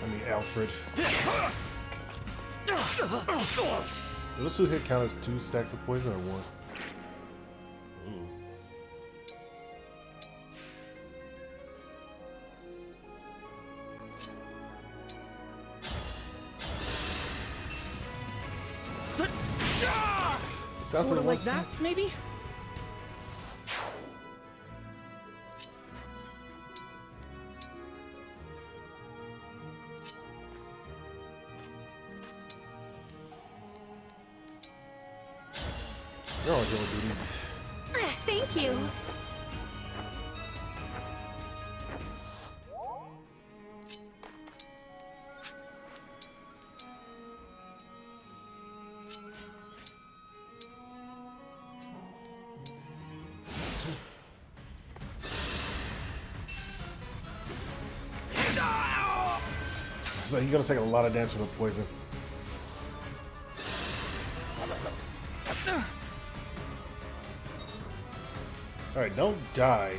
I mean, Alfred. Do those 2 hit count as 2 stacks of poison or 1? Ooh. Sort of like that, maybe? You're on kill duty. Thank you. So you're gonna take a lot of damage from the poison. Alright, don't die.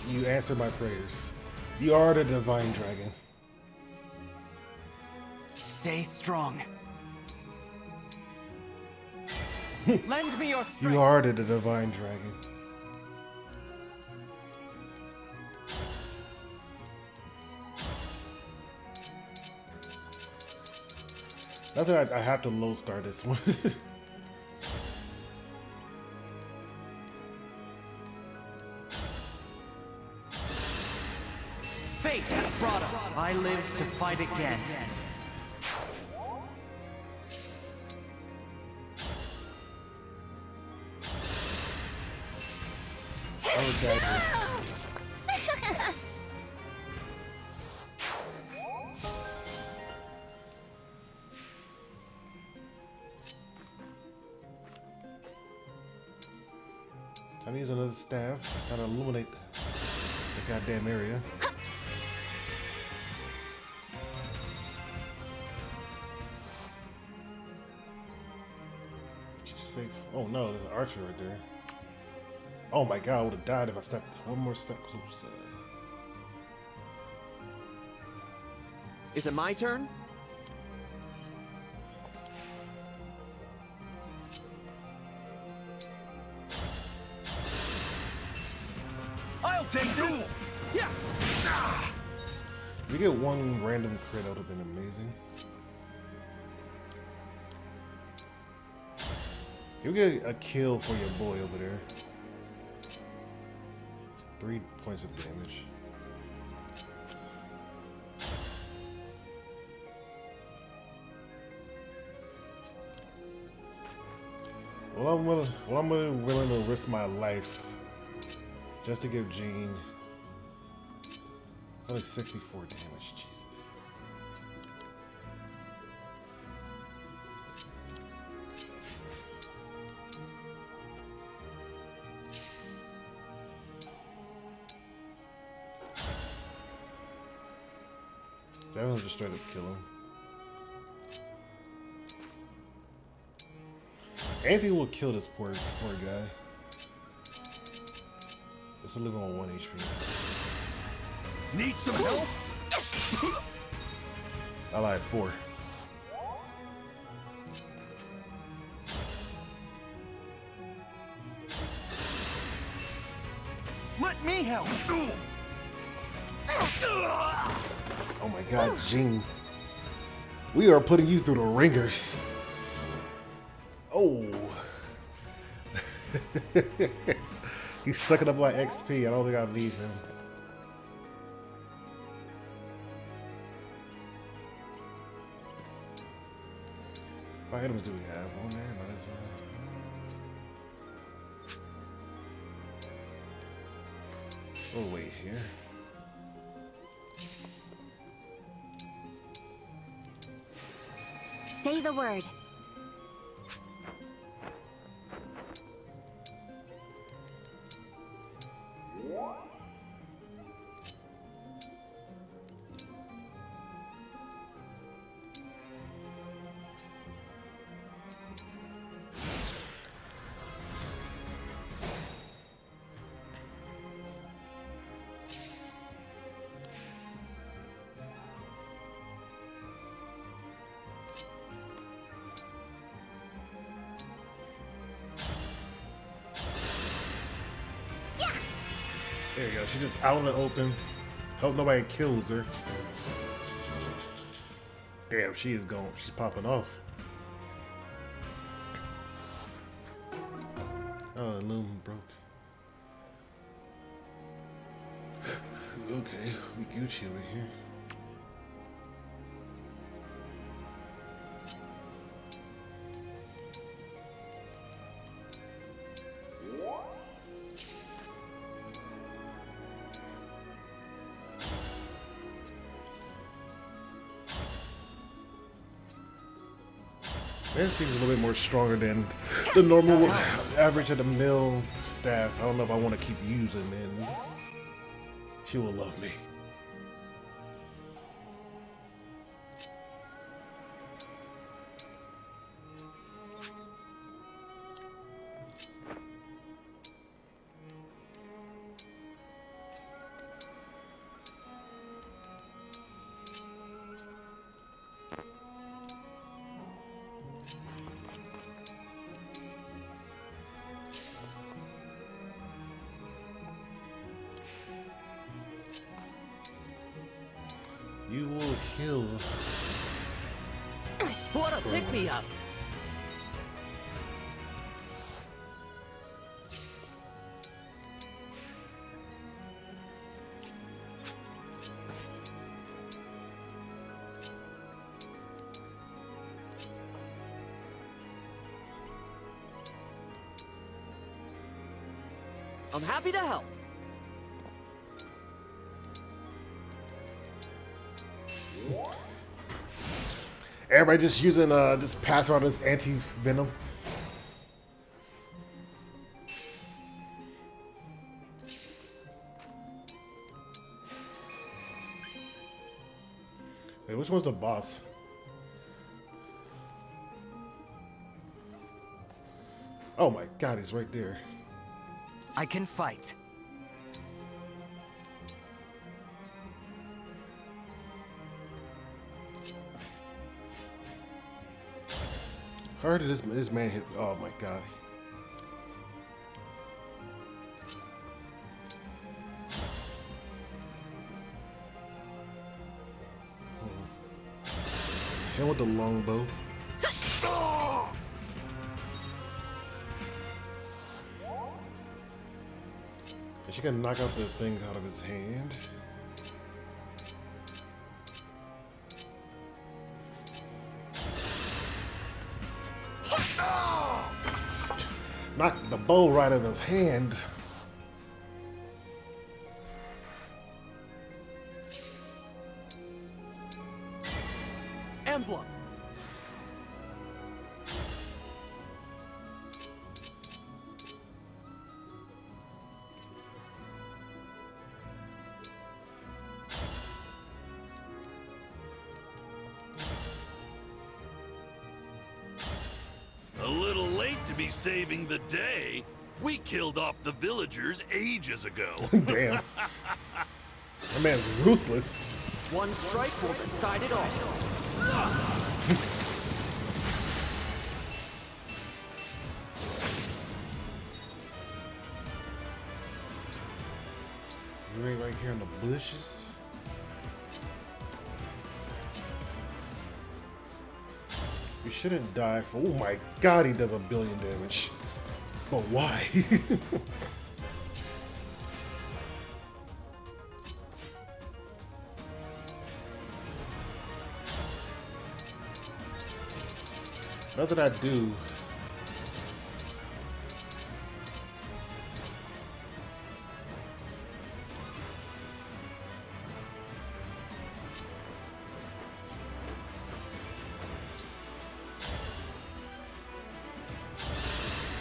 You answer my prayers. You are the divine dragon. Stay strong. Lend me your strength. You are the divine dragon. Not that I have to low start this one. Fate has brought us. I live to fight again. Okay. Time to use another staff. Gotta illuminate the goddamn area. Safe. Oh no, there's an archer right there. Oh my god, I would have died if I stepped one more step closer. Is it my turn? I'll take this! Yeah! If you get one random crit, that would have been amazing. You get a kill for your boy over there. 3 points of damage. Well, I'm willing to risk my life just to give Jean only 64 damage. Jesus. That one just straight up kill him. Anything will kill this poor guy. Just to live on 1 HP. Need some help? I lied, 4. Let me help! Oh my god, Jean. We are putting you through the ringers. Oh. He's sucking up like XP. I don't think I need him. What items do we have on there? Might as well. Oh, wait here. Say the word. There you go. She's just out in the open. Hope nobody kills her. Damn, she is going. She's popping off. Oh, the loom broke. Okay, we Gucci over here. That seems a little bit more stronger than the normal average of the mill staff. I don't know if I want to keep using it. She will love me. You will kill. What a pick me up! I'm happy to help. Everybody just using just pass around this anti-venom. Wait, which one's the boss? Oh my god, he's right there. I can fight. How hard did this man hit? Oh my god. Hit with the longbow. Is she gonna knock out the thing out of his hand? Knocked the bow right out of his hand. Emblem. A little late to be saving the day. We killed off the villagers ages ago. Damn. That man's ruthless. One strike will decide it all. You ain't right here in the bushes. You shouldn't die for. Oh my god, he does 1 billion damage. But why? What did I do?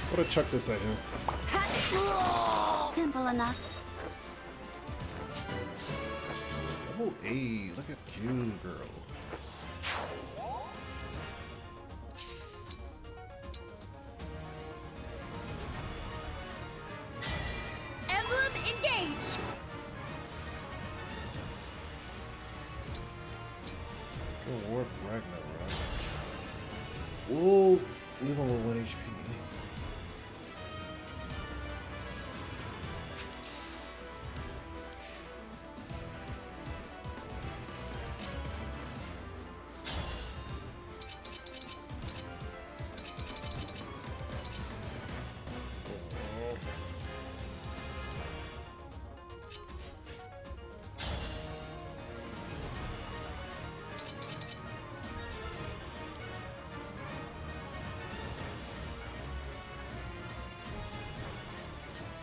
I'm gonna chuck this at him. Simple enough. Oh, hey, look at you, girl. Emblem engage. Good work, Ragnarok. Whoa, leave him with 1 HP.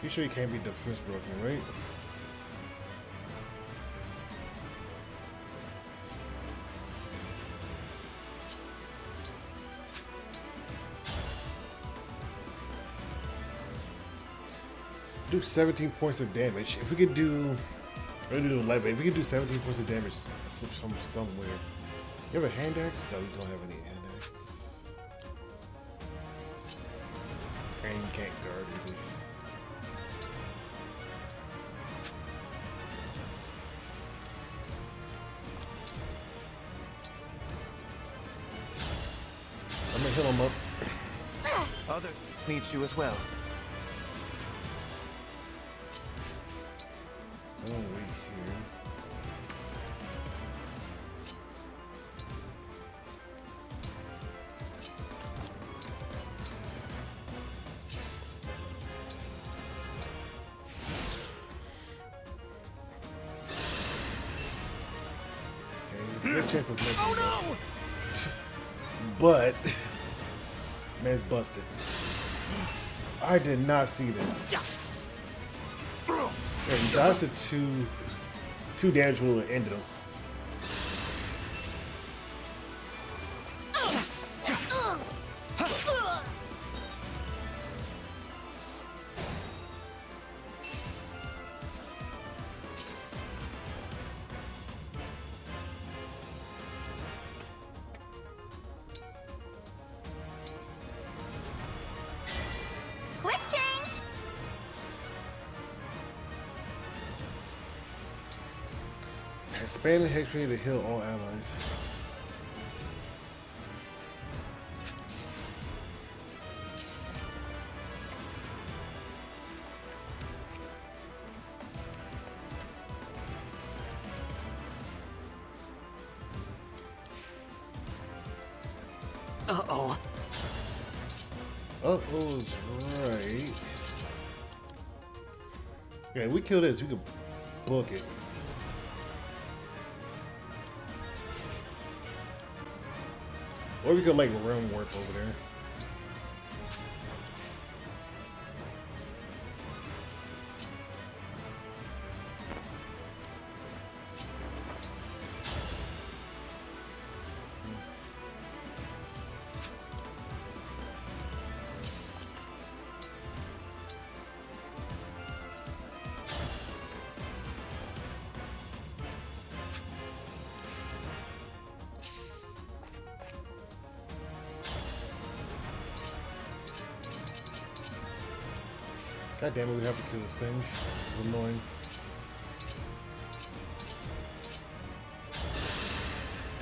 You sure you can't be defense broken, right? Do 17 points of damage. If we could do, we're gonna do 11. If we could do 17 points of damage from somewhere. You have a hand axe? No, we don't have any hand axe. And you can't guard either. I'm gonna heal him up. Others need you as well. Oh, wait here. Okay, good chance of missing. Oh no! But man's busted. I did not see this. Yeah, he dodged the two damage will have ended him. Quick change! Expand the hex ray to heal all allies. Uh-oh. Uh-oh's right. Okay, we kill this, we can book it. Or we could like room warp over there. God damn it, we have to kill this thing. This is annoying.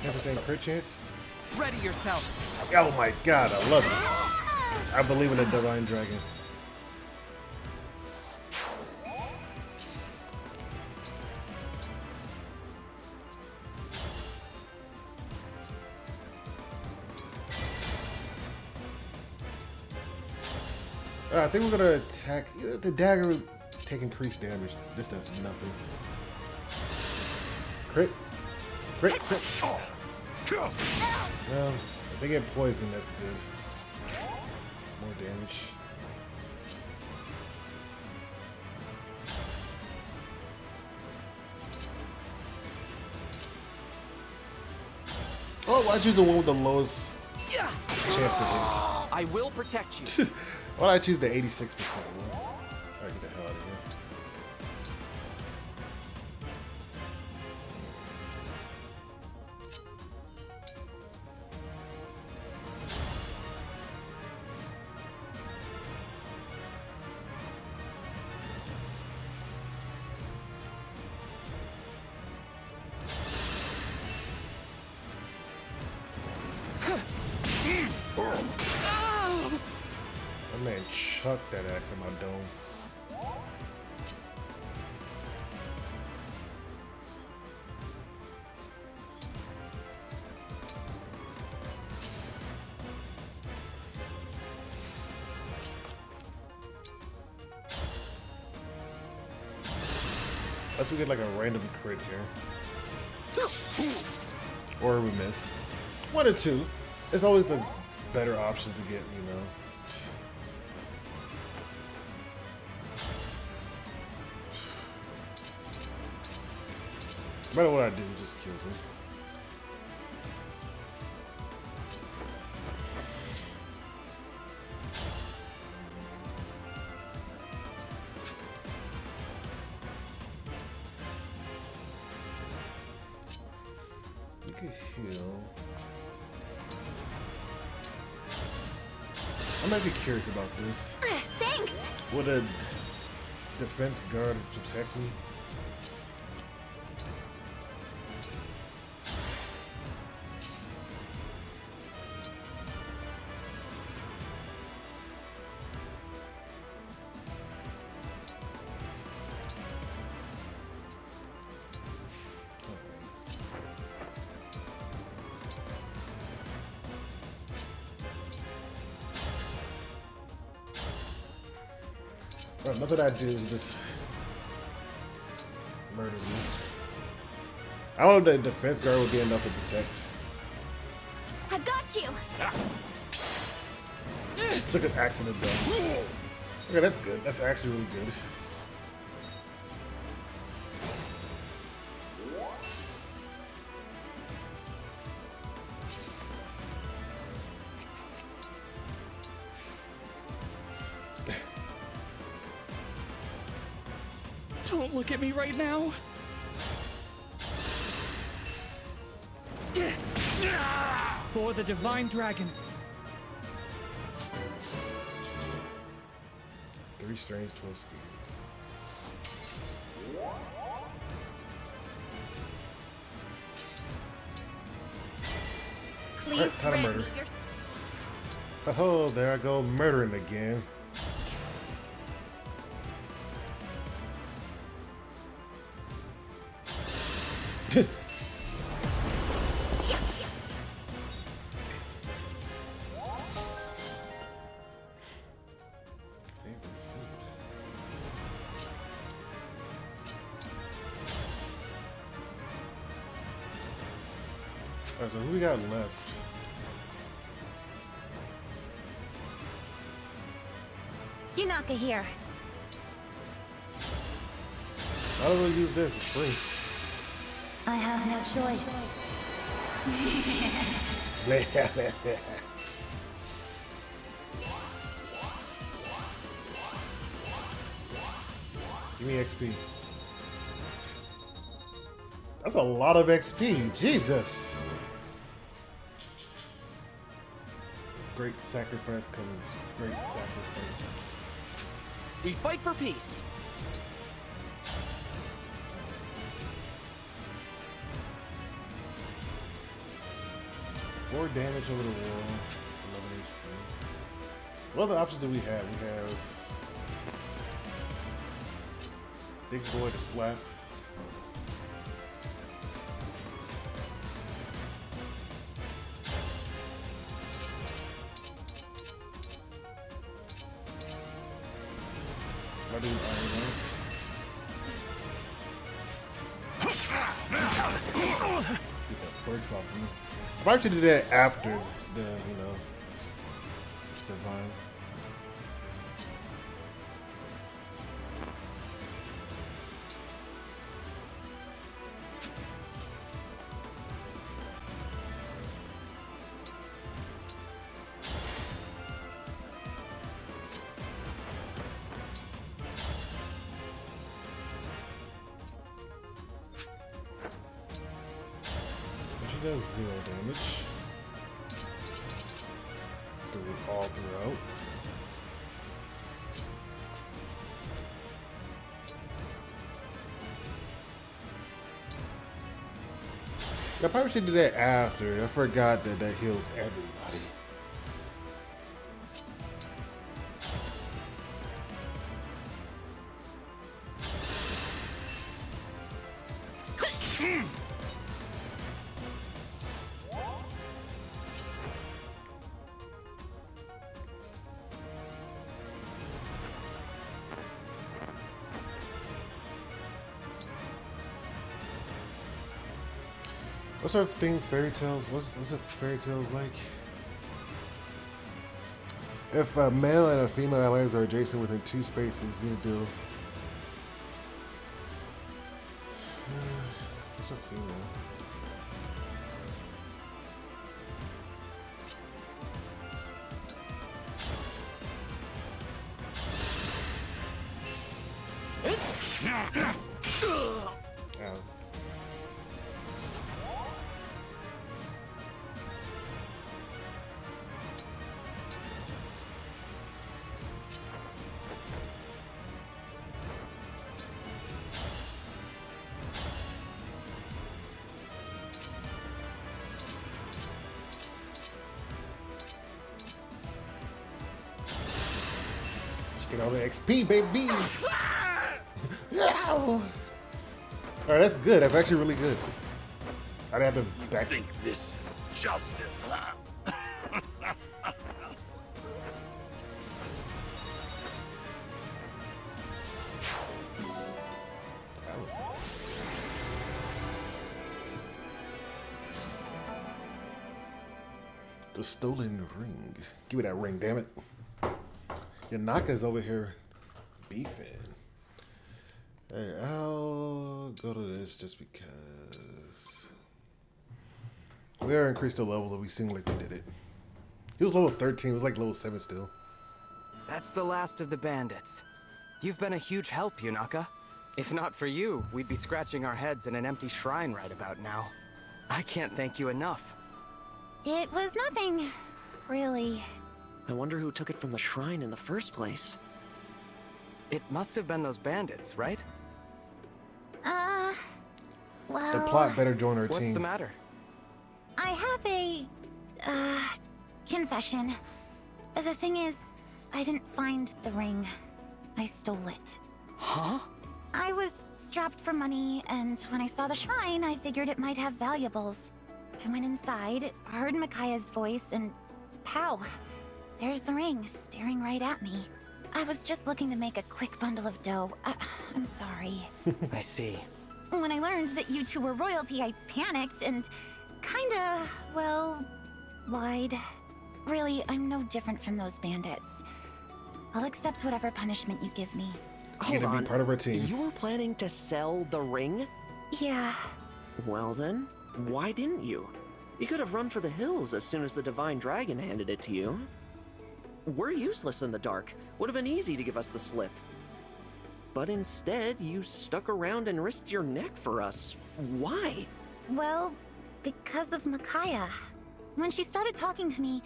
Have crit chance? Ready yourself. Oh my god, I love it. I believe in the Divine Dragon. I think we're gonna attack the dagger. Take increased damage. This does nothing. Crit, crit, crit. No, if they get poisoned, that's good. More damage. Oh, I choose the one with the lowest chance to hit. I will protect you. Why did I choose the 86% one? Alright, get the hell out of here. That man chucked that axe in my dome. Unless we get like a random crit here. Or we miss. One or two. It's always the better option to get, you know. No matter what I do, it just kills me. You can heal. I might be curious about this. Thanks! Would a defense guard protect me? Well, nothing I do just murders me. I don't know if the defense guard would be enough to protect. I've got you! Just took an accident though. Okay, that's good. That's actually really good. Don't look at me right now. For the Divine Dragon. 3 strength, 12 speed. Please Alright, time to grant murder. me your... Oh, there I go, murdering again. Alright, so who we got left? Yunaka here. I don't really use this, it's free. I have no choice. Give me XP. That's a lot of XP, Jesus! Great sacrifice comes. Great sacrifice. We fight for peace. 4 damage over the wall. 11 HP. What other options do we have? We have Big Boy to slap. I do Iron Lance. Get that perks off of me. I probably should do that after the, you know, Divine. She does 0 damage. Do it all throughout. I probably should do that after. I forgot that that heals everybody. What's our thing, fairy tales? What's it fairy tales like? If a male and a female allies are adjacent within 2 spaces, you do. What's a female. Ow. Get all the XP, baby. Alright, that's good. That's actually really good. I'd have to back. Think this is justice, huh? The stolen ring. Give me that ring, damn it. Yanaka's over here beefing. Hey, I'll go to this just because. We are increased the level, but we seem like we did it. He was level 13. It was like level 7 still. That's the last of the bandits. You've been a huge help, Yunaka. If not for you, we'd be scratching our heads in an empty shrine right about now. I can't thank you enough. It was nothing, really. I wonder who took it from the shrine in the first place. It must have been those bandits, right? Well... The plot better join our team. What's the matter? I have a, confession. The thing is, I didn't find the ring. I stole it. Huh? I was strapped for money, and when I saw the shrine, I figured it might have valuables. I went inside, heard Micaiah's voice, and pow! There's the ring, staring right at me. I was just looking to make a quick bundle of dough. I'm sorry. I see. When I learned that you two were royalty, I panicked and kinda, well, lied. Really, I'm no different from those bandits. I'll accept whatever punishment you give me. Hold on. Be part of our team. You were planning to sell the ring? Yeah. Well then, why didn't you? You could have run for the hills as soon as the Divine Dragon handed it to you. We're useless in the dark. Would have been easy to give us the slip. But instead, you stuck around and risked your neck for us. Why? Well, because of Micaiah. When she started talking to me,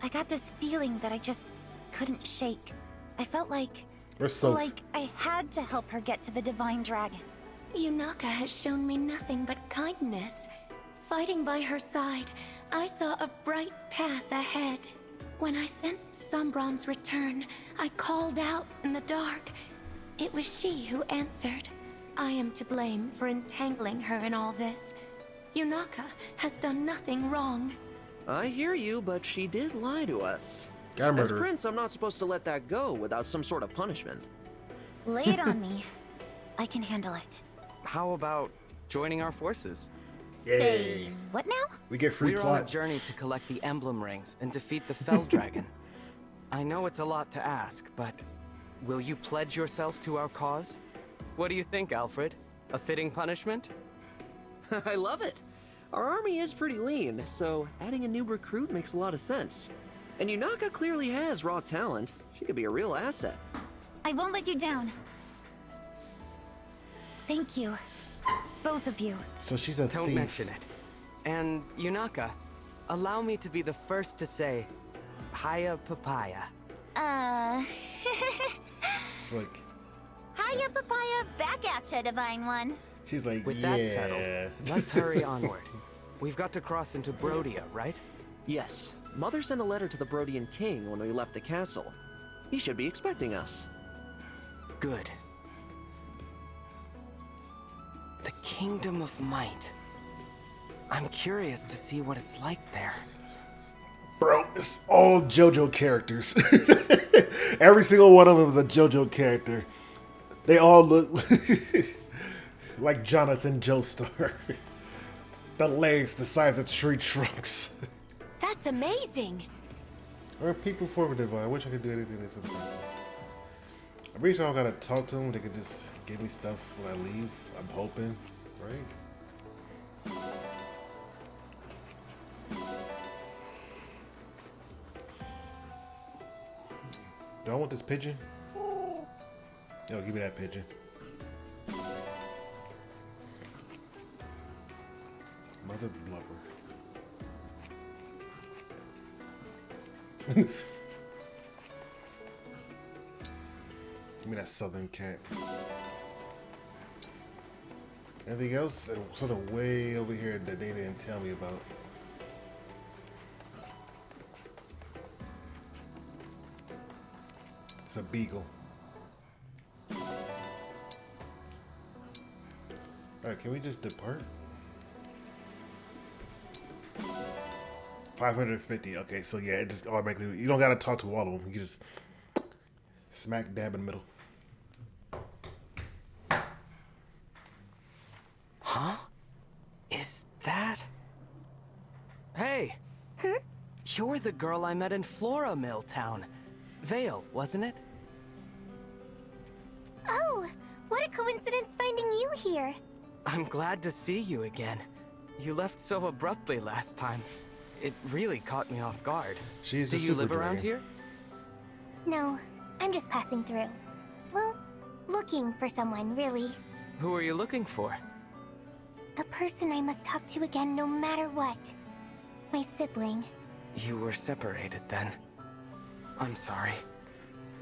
I got this feeling that I just couldn't shake. I felt like... like I had to help her get to the Divine Dragon. Yunaka has shown me nothing but kindness. Fighting by her side, I saw a bright path ahead. When I sensed Sombron's return, I called out in the dark. It was she who answered. I am to blame for entangling her in all this. Yunaka has done nothing wrong. I hear you, but she did lie to us. Gotta murder As her. Prince, I'm not supposed to let that go without some sort of punishment. Lay it on me. I can handle it. How about joining our forces? Say, what now? We get free We're plot. on a journey to collect the Emblem rings and defeat the Fell Dragon. I know it's a lot to ask, but will you pledge yourself to our cause? What do you think, Alfred? A fitting punishment? I love it. Our army is pretty lean, so adding a new recruit makes a lot of sense. And Yunaka clearly has raw talent. She could be a real asset. I won't let you down. Thank you. Both of you. So she's a Don't thief. mention it. And Yunaka, allow me to be the first to say, Hiya Papaya. Like, Hiya, Papaya, back at ya, Divine One. she's like, With yeah. that settled, let's hurry onward. We've got to cross into Brodia, right? Yes. Mother sent a letter to the Brodian king when we left the castle. He should be expecting us. Good. The Kingdom of Might. I'm curious to see what it's like there. Bro, it's all JoJo characters. Every single one of them is a JoJo character. They all look like Jonathan Joestar. The legs the size of tree trunks. That's amazing. Or people formative. I wish I could do anything that's something. I'm pretty sure I don't gotta talk to them. They could just give me stuff when I leave. I'm hoping, right? Do I want this pigeon? Yo, give me that pigeon. Mother blubber. Give me that southern cat. Anything else? Something way over here that they didn't tell me about. It's a beagle. Alright, can we just depart? 550. Okay, so yeah, it just automatically. You don't gotta talk to all of them. You just smack dab in the middle. Huh? Is that? Hey! You're the girl I met in Flora Mill Town. Vale, wasn't it? Oh, what a coincidence finding you here. I'm glad to see you again. You left so abruptly last time. It really caught me off guard. She's Do you live around here? No, I'm just passing through. Well, looking for someone, really. Who are you looking for? A person I must talk to again no matter what. My sibling. You were separated then. I'm sorry.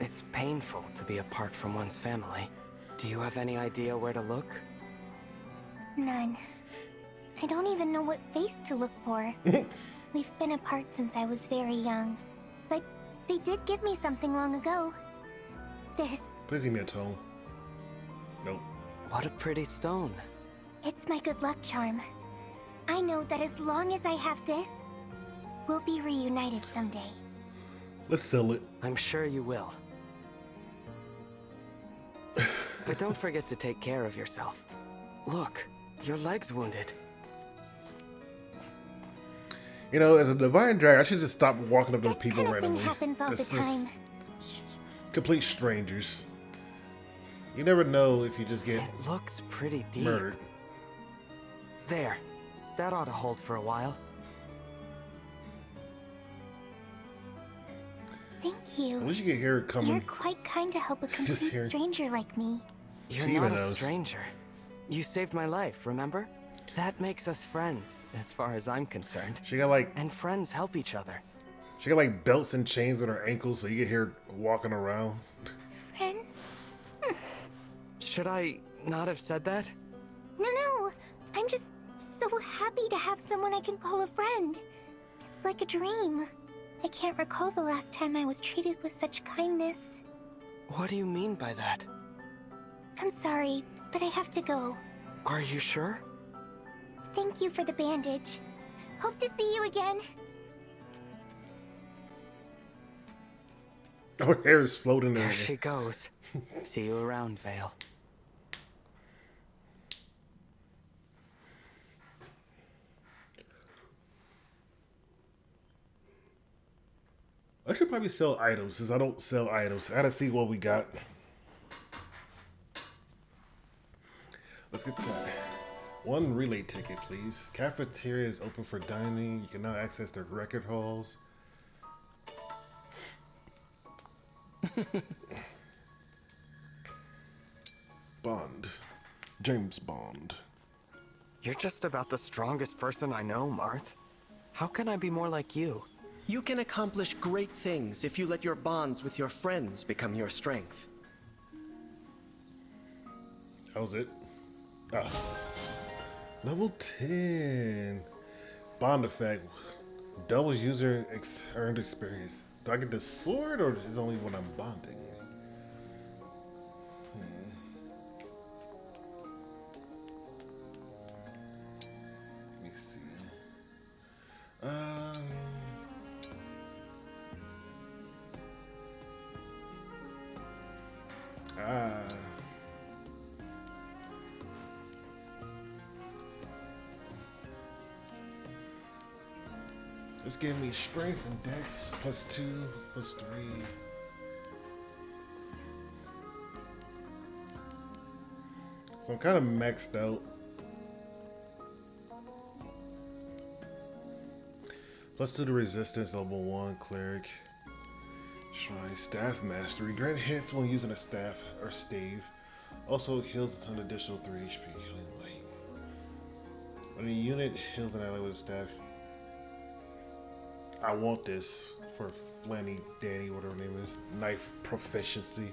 It's painful to be apart from one's family. Do you have any idea where to look? None. I don't even know what face to look for. We've been apart since I was very young. But they did give me something long ago. This. Please give me a tone. Nope. What a pretty stone. It's my good luck charm. I know that as long as I have this, we'll be reunited someday. Let's sell it. I'm sure you will. But don't forget to take care of yourself. Look, your leg's wounded. You know, as a divine dragon, I should just stop walking up to people This randomly. happens all the time. Complete strangers. You never know if you just get It looks pretty deep. murdered. There. That ought to hold for a while. Thank you. At least you can hear it coming. You're quite kind to help a Just complete hear it. stranger like me. You're She not even a knows. stranger. You saved my life, remember? That makes us friends, as far as I'm concerned. She got like, And friends help each other. she got like belts and chains on her ankles, so you can hear her walking around. Friends? Should I not have said that? No. I'm just so happy to have someone I can call a friend. It's like a dream. I can't recall the last time I was treated with such kindness. What do you mean by that? I'm sorry, but I have to go. Are you sure? Thank you for the bandage. Hope to see you again. Her hair is floating There there. she goes. See you around, Vale. I should probably sell items, since I don't sell items. I gotta see what we got. Let's get that. One relay ticket, please. Cafeteria is open for dining. You can now access their record halls. Bond. James Bond. You're just about the strongest person I know, Marth. How can I be more like you? You can accomplish great things if you let your bonds with your friends become your strength. How's it? Oh. Level 10. Bond effect. Double user earned experience. Do I get the sword or is it only when I'm bonding? Let me see. This gave me strength and dex +2, +3. So I'm kind of maxed out. +2 to resistance, level 1 cleric. Shrine staff mastery. Grant hits when using a staff or stave. Also heals an additional 3 HP. Healing light. When a unit heals an ally with a staff. I want this for Flanny, Danny, whatever her name is. Knife proficiency.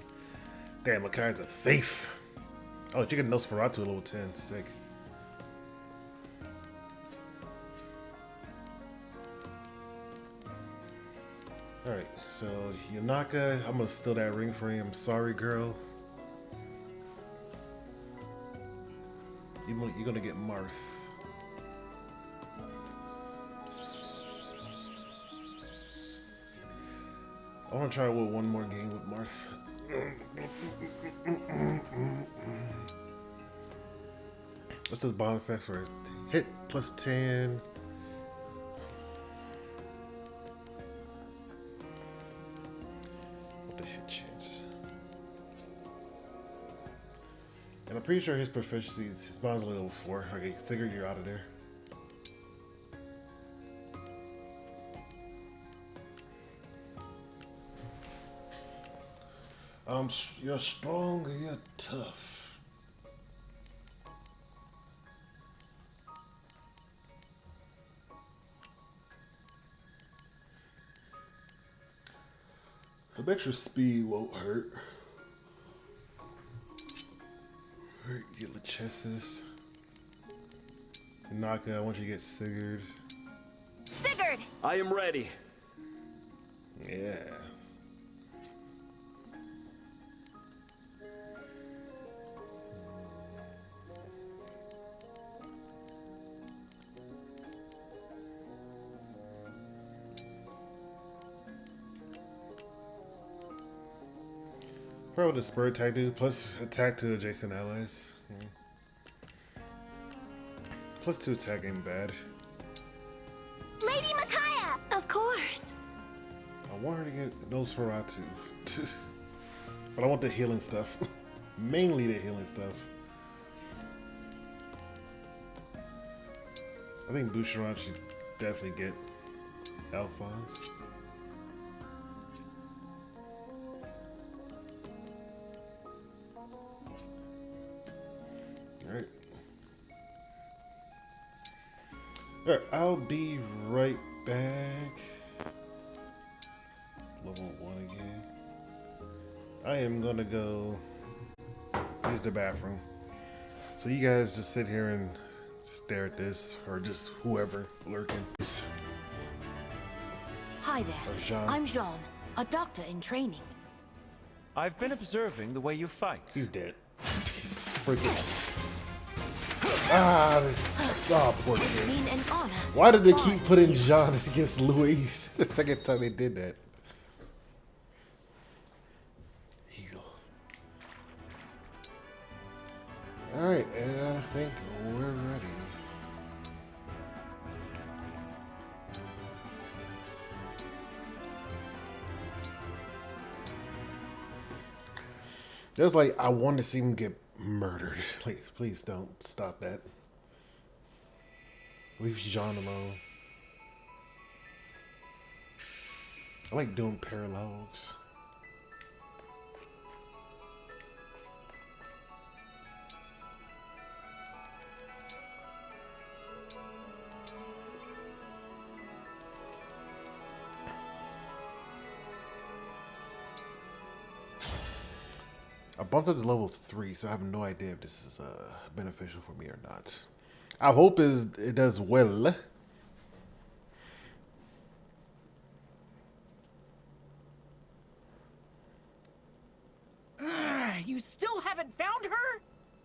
Damn, Makai's a thief. Oh, you get Nosferatu level 10. Sick. Alright, so Yanaka, I'm gonna steal that ring for you. I'm sorry, girl. You're gonna get Marth. I wanna try with one more game with Marth. What's this bond effect for it? Hit +10. What the hit chance? And I'm pretty sure his proficiency, his bond's only level 4. Okay, Sigurd, you're out of there. You're strong and you're tough. Some extra speed won't hurt. Alright, get Lachesis. Naka, I want you to get Sigurd. Sigurd! I am ready. Yeah. Probably the spur attack do, plus attack to adjacent allies. Yeah. +2 attack ain't bad. Lady Micaiah! Of course. I want her to get Nosferatu. But I want the healing stuff. Mainly the healing stuff. I think Boucheron should definitely get Alphonse. Alright. Alright, I'll be right back. Level 1 again. I am gonna go use the bathroom. So you guys just sit here and stare at this, or just whoever lurking. Hi there. Jean. I'm Jean, a doctor in training. I've been observing the way you fight. He's dead. He's freaking. Poor It's kid. been an honor. Why did they keep putting Jean against Louise? The second time they did that. Alright, and I think we're ready. There's like, I want to see him get murdered. Like, please don't stop that. Leave Jean alone. I like doing paralogs. I bumped up to level 3, so I have no idea if this is beneficial for me or not. I hope it does well. You still haven't found her?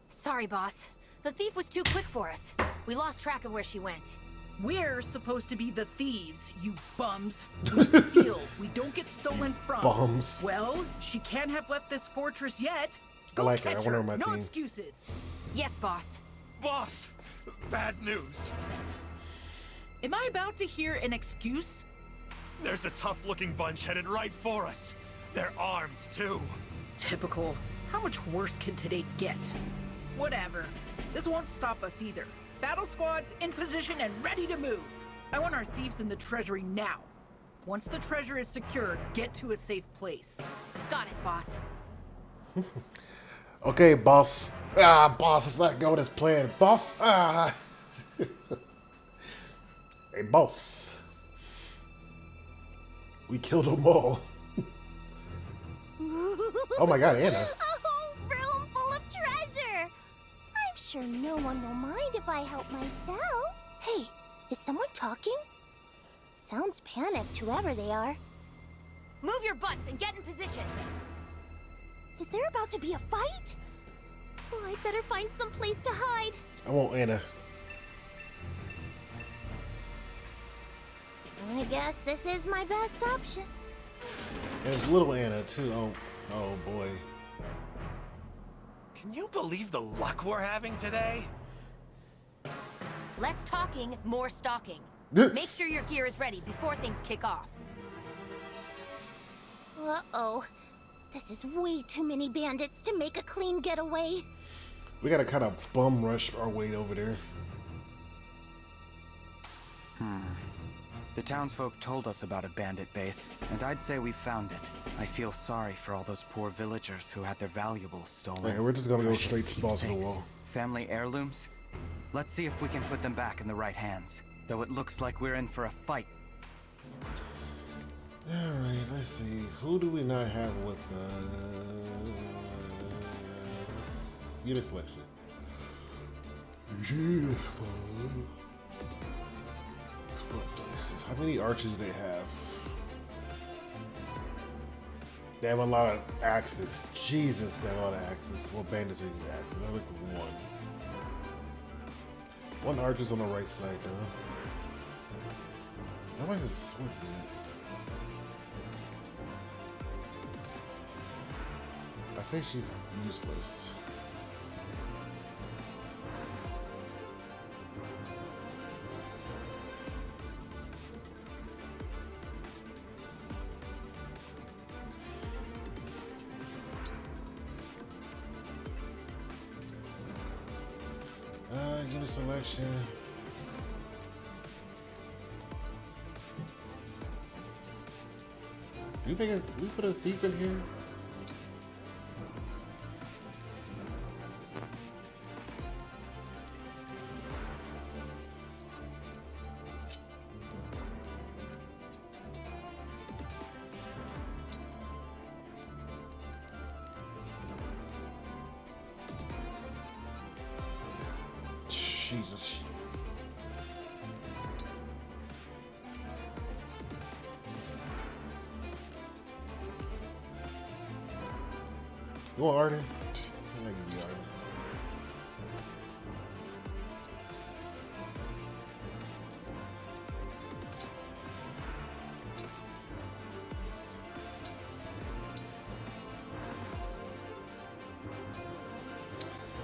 Sorry, boss. The thief was too quick for us. We lost track of where she went. We're supposed to be the thieves, you bums. We steal, we don't get stolen from. Bums. Well, she can't have left this fortress yet. I like her. I Catch want her on my no team. excuses. Yes, boss. Boss! Bad news. Am I about to hear an excuse? There's a tough-looking bunch headed right for us. They're armed, too. Typical. How much worse can today get? Whatever. This won't stop us either. Battle squads in position and ready to move. I want our thieves in the treasury now. Once the treasure is secured, get to a safe place. Got it, boss. Okay, boss. Boss, it's not going as planned. Boss, Hey, boss. We killed them all. Oh my god, Anna. A whole room full of treasure! I'm sure no one will mind if I help myself. Hey, is someone talking? Sounds panicked, whoever they are. Move your butts and get in position. Is there about to be a fight? Oh, I'd better find some place to hide. I want Anna. I guess this is my best option. There's little Anna, too. Oh boy. Can you believe the luck we're having today? Less talking, more stalking. Make sure your gear is ready before things kick off. Uh-oh. This is way too many bandits to make a clean getaway. We gotta kind of bum rush our way over there. The townsfolk told us about a bandit base, and I'd say we found it. I feel sorry for all those poor villagers who had their valuables stolen. Okay, we're just gonna go Precious straight to balls to the keepsakes. wall. Family heirlooms? Let's see if we can put them back in the right hands. Though it looks like we're in for a fight. Alright, let's see. Who do we not have with unit selection? Unit fun. How many archers do they have? They have a lot of axes. Jesus, they have a lot of axes. What bandits are using axes? I look at one. One archer's on the right side, though. Nobody's a sword yet. I say she's useless. Unit selection. Do we put a thief in here? Jesus. You want Arden? I'm gonna give you Arden.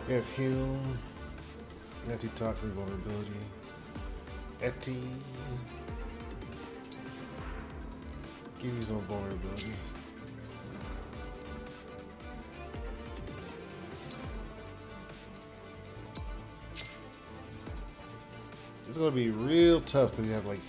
We have heal. Antitoxin vulnerability. Eti. Give you some vulnerability. It's gonna be real tough because you have like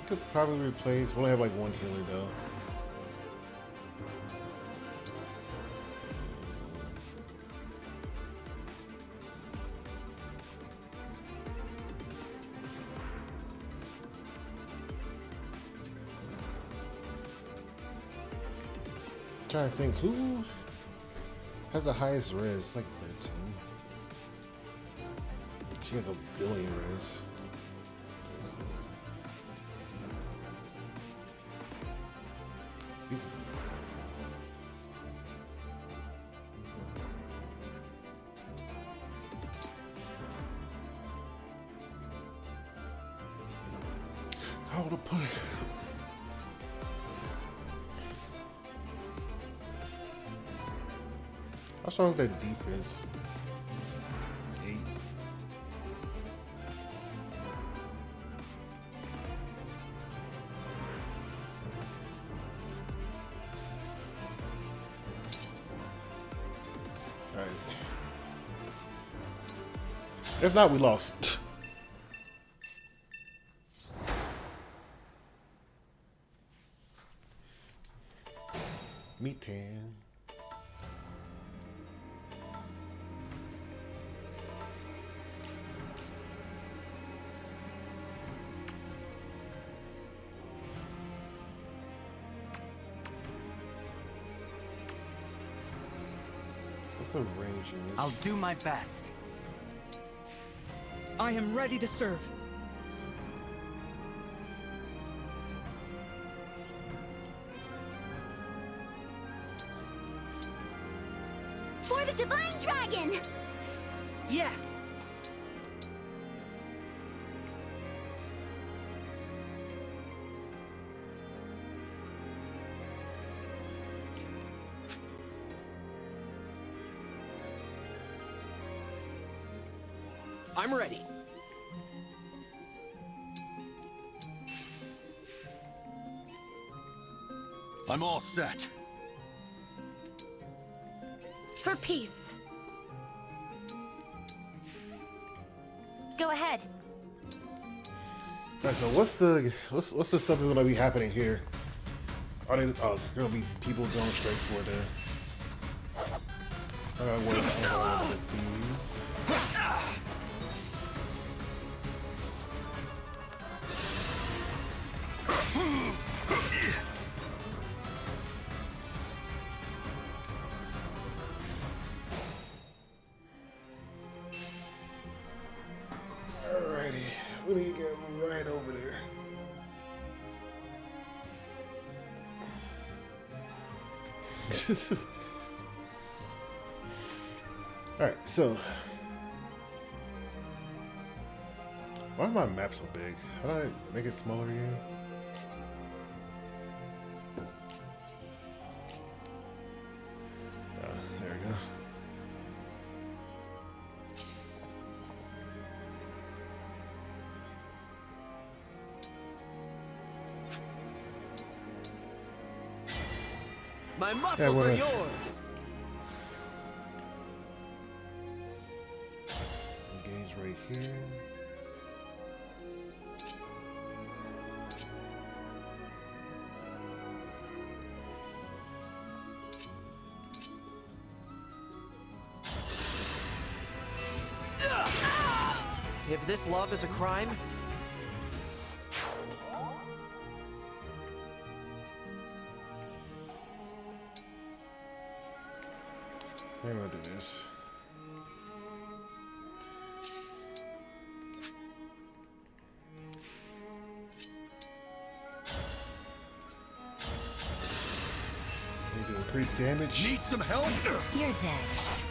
could probably replace. We only have like one healer though. I'm trying to think who has the highest res. It's like 13. She has a billion res. He's... How to put it? How strong is that defense? 8. Alright. If not, we lost. Meetan. What's the range in this? I'll do my best. I am ready to serve. For the Divine Dragon! Yeah! I'm ready. I'm all set. For peace. Go ahead. Alright, so what's the stuff that's gonna be happening here? Are they, oh, there'll be people going straight for the worry about the thieves. Alrighty, let me get right over there. Alright, so why is my map so big? How do I make it smaller again? There we go. My muscles are yours. Engage right here. If this love is a crime, I'm gonna do this. Need to increase damage. Need some help? You're dead.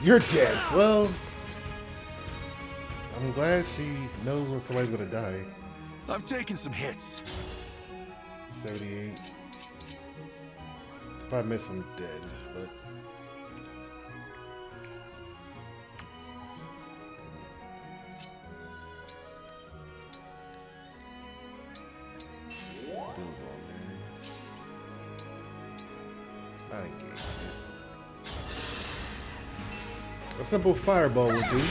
You're dead. Well, I'm glad she knows when somebody's gonna die. I've taken some hits. 78. If I miss, I'm dead. But not engage. A simple fireball would do.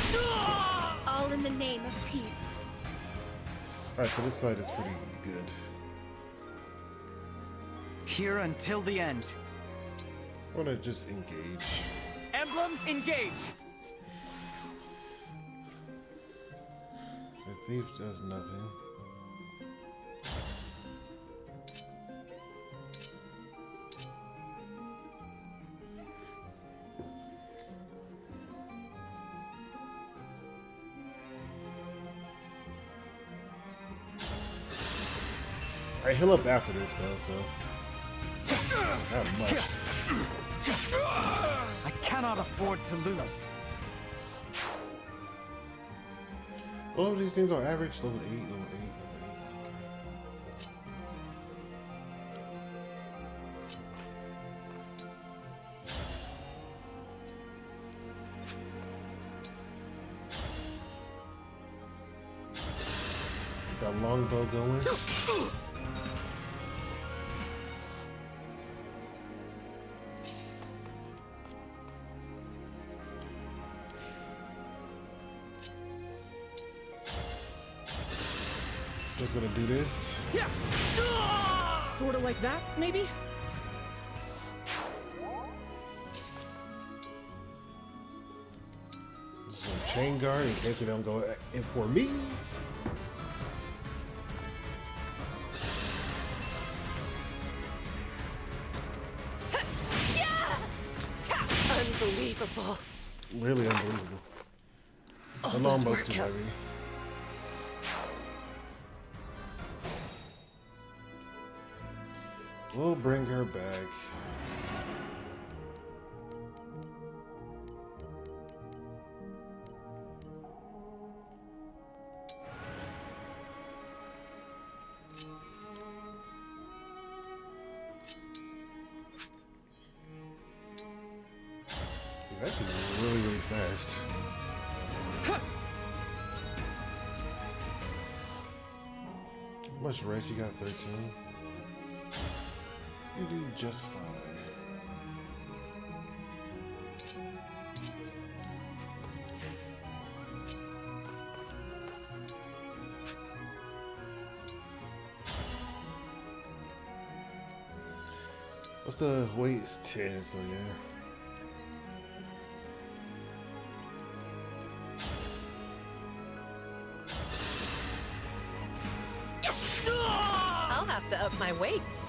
All in the name of peace. Alright, so this side is pretty good. Here until the end. I wanna just engage. Emblem, engage! The thief does nothing. I heal up after this though, so. Not much. I cannot afford to lose. All of these things are average. Level 8, level 8, level 8. Got longbow going. Just gonna do this. Yeah. Sort of like that, maybe? Just gonna chain guard in case they don't go in for me. Unbelievable. Really unbelievable. The longbow's too heavy. We'll bring her back. He's actually really, really fast. How much rest you got? 13? You do just fine. What's the weight? It's 10, so yeah. I'll have to up my weights.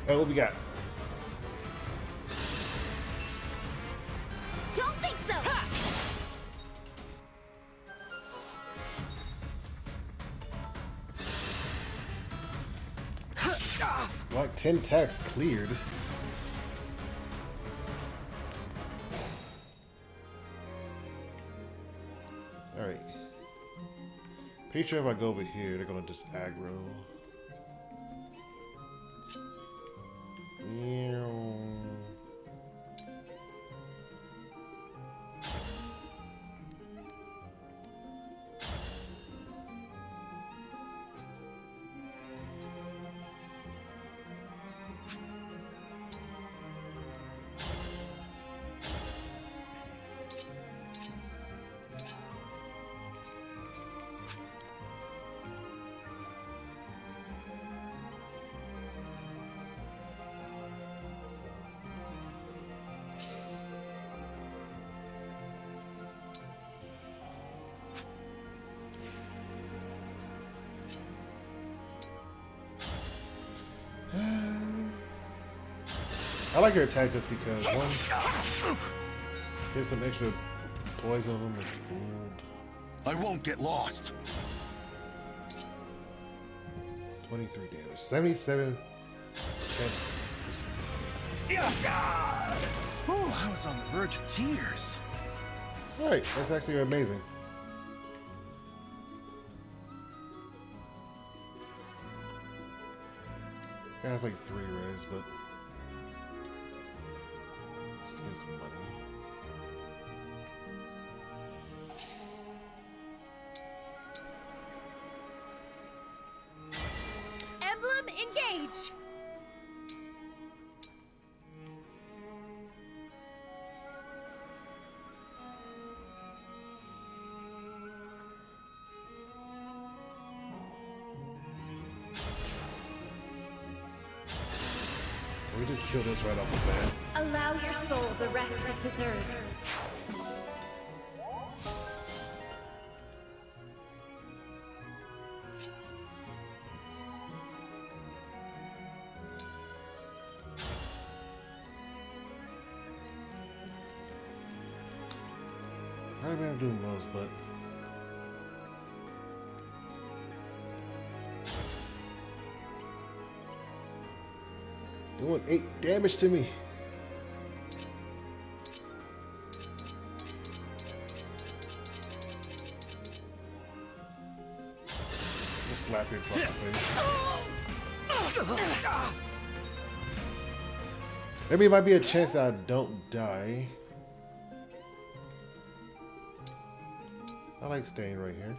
Hey, what we got? Don't think so! Like 10 attacks cleared. Alright. Pretty sure if I go over here, they're gonna just aggro. I like her attack just because one, get some extra poison on them with gold. I won't get lost. 23 damage, 77 chance. Oh, I was on the verge of tears. Right, that's actually amazing. Yeah, it's like 3 res, but just get some money. Emblem, engage! We just killed this right off the bat. Allow your soul the rest it deserves. I mean, I'm doing most, but doing 8 damage to me. Just slap you across the face. Maybe it might be a chance that I don't die. I like staying right here.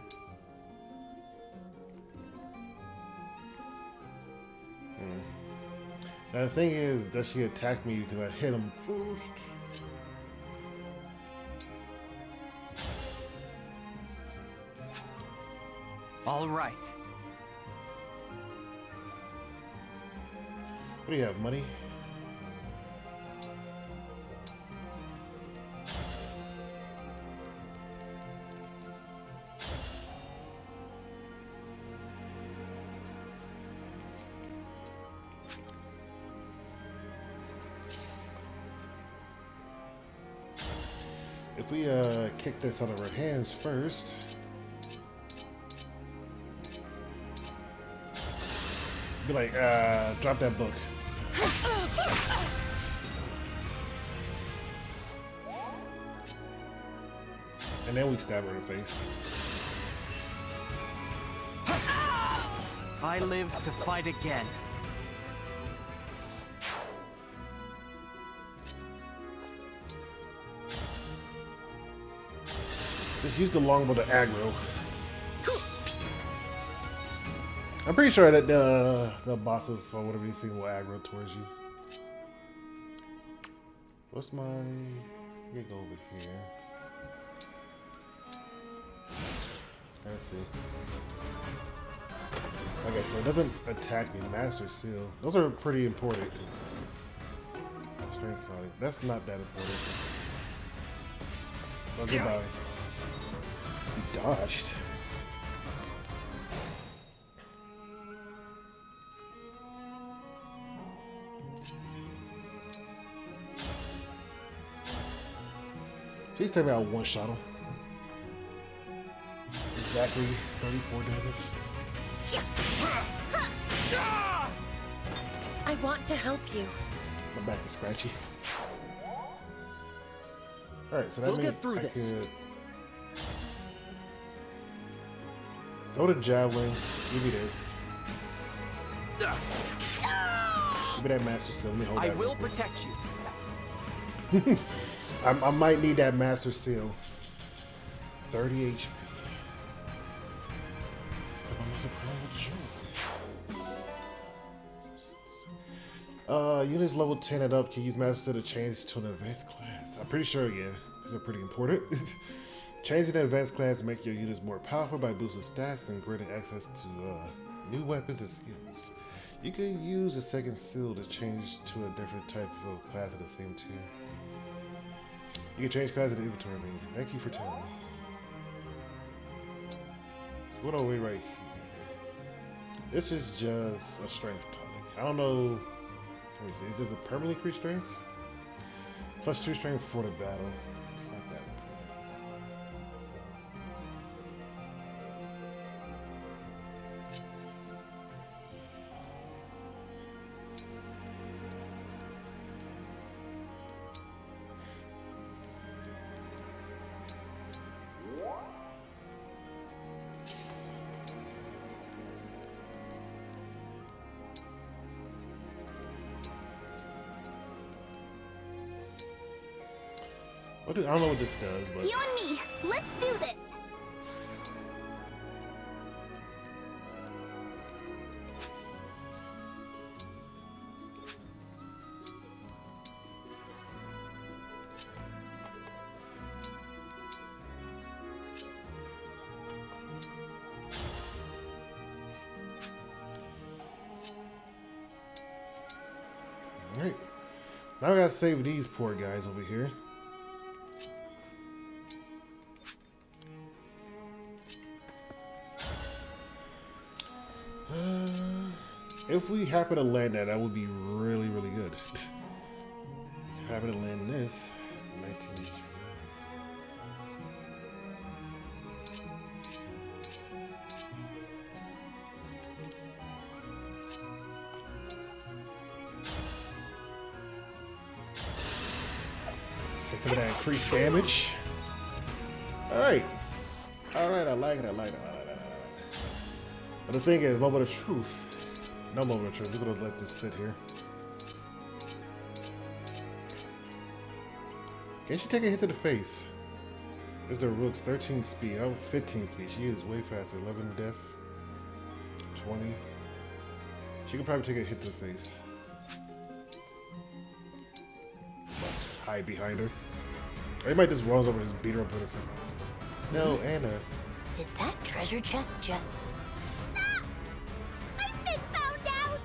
Now the thing is, does she attack me because I hit him first? All right. What do you have, money? If we kick this out of our hands first. Be like, drop that book. And then we stab her in the face. I live to fight again. Just use the longbow to aggro. I'm pretty sure that the bosses or whatever you see will aggro towards you. What's my... Let me go over here. Let's see. Okay, so it doesn't attack me. Master Seal. Those are pretty important. Strength fighting. That's not that important. Oh, goodbye. You dodged. Please tell me I one-shot him. Exactly 34 damage. I want to help you. My back is scratchy. Alright, so that We'll means get through I this. could go to Javelin, give me this. Give me that Master Seal. Let me hold I that will real quick. protect you. I might need that Master Seal. 30 HP. Units level 10 and up can use Master Seal to change to an advanced class. I'm pretty sure, yeah. These are pretty important. Changing the advanced class make your units more powerful by boosting stats and granting access to new weapons and skills. You can use a second seal to change to a different type of class at the same tier. You can change classes in the inventory menu. Thank you for telling me. What are we right here? This is just a strength tonic. I don't know. Let me see. Does it permanently increase strength? Plus 2 strength for the battle. It's not that important. I don't know what this does, but You and me, let's do this. alright. Now I gotta save these poor guys over here. If we happen to land that would be really, really good. Happen to land this, 19. Get some of that increased damage. Alright. Alright, I like it, I like it, I like it, I like it. But the thing is, moment of truth. No moment of truth. We're gonna let this sit here. Can she take a hit to the face? It's the Rook's 13 speed. I'm 15 speed. She is way faster. 11 death. 20. She can probably take a hit to the face. Hide behind her. Or he might just runs over and just beat her up with her foot. No, Anna. Did that treasure chest just... I've been found out!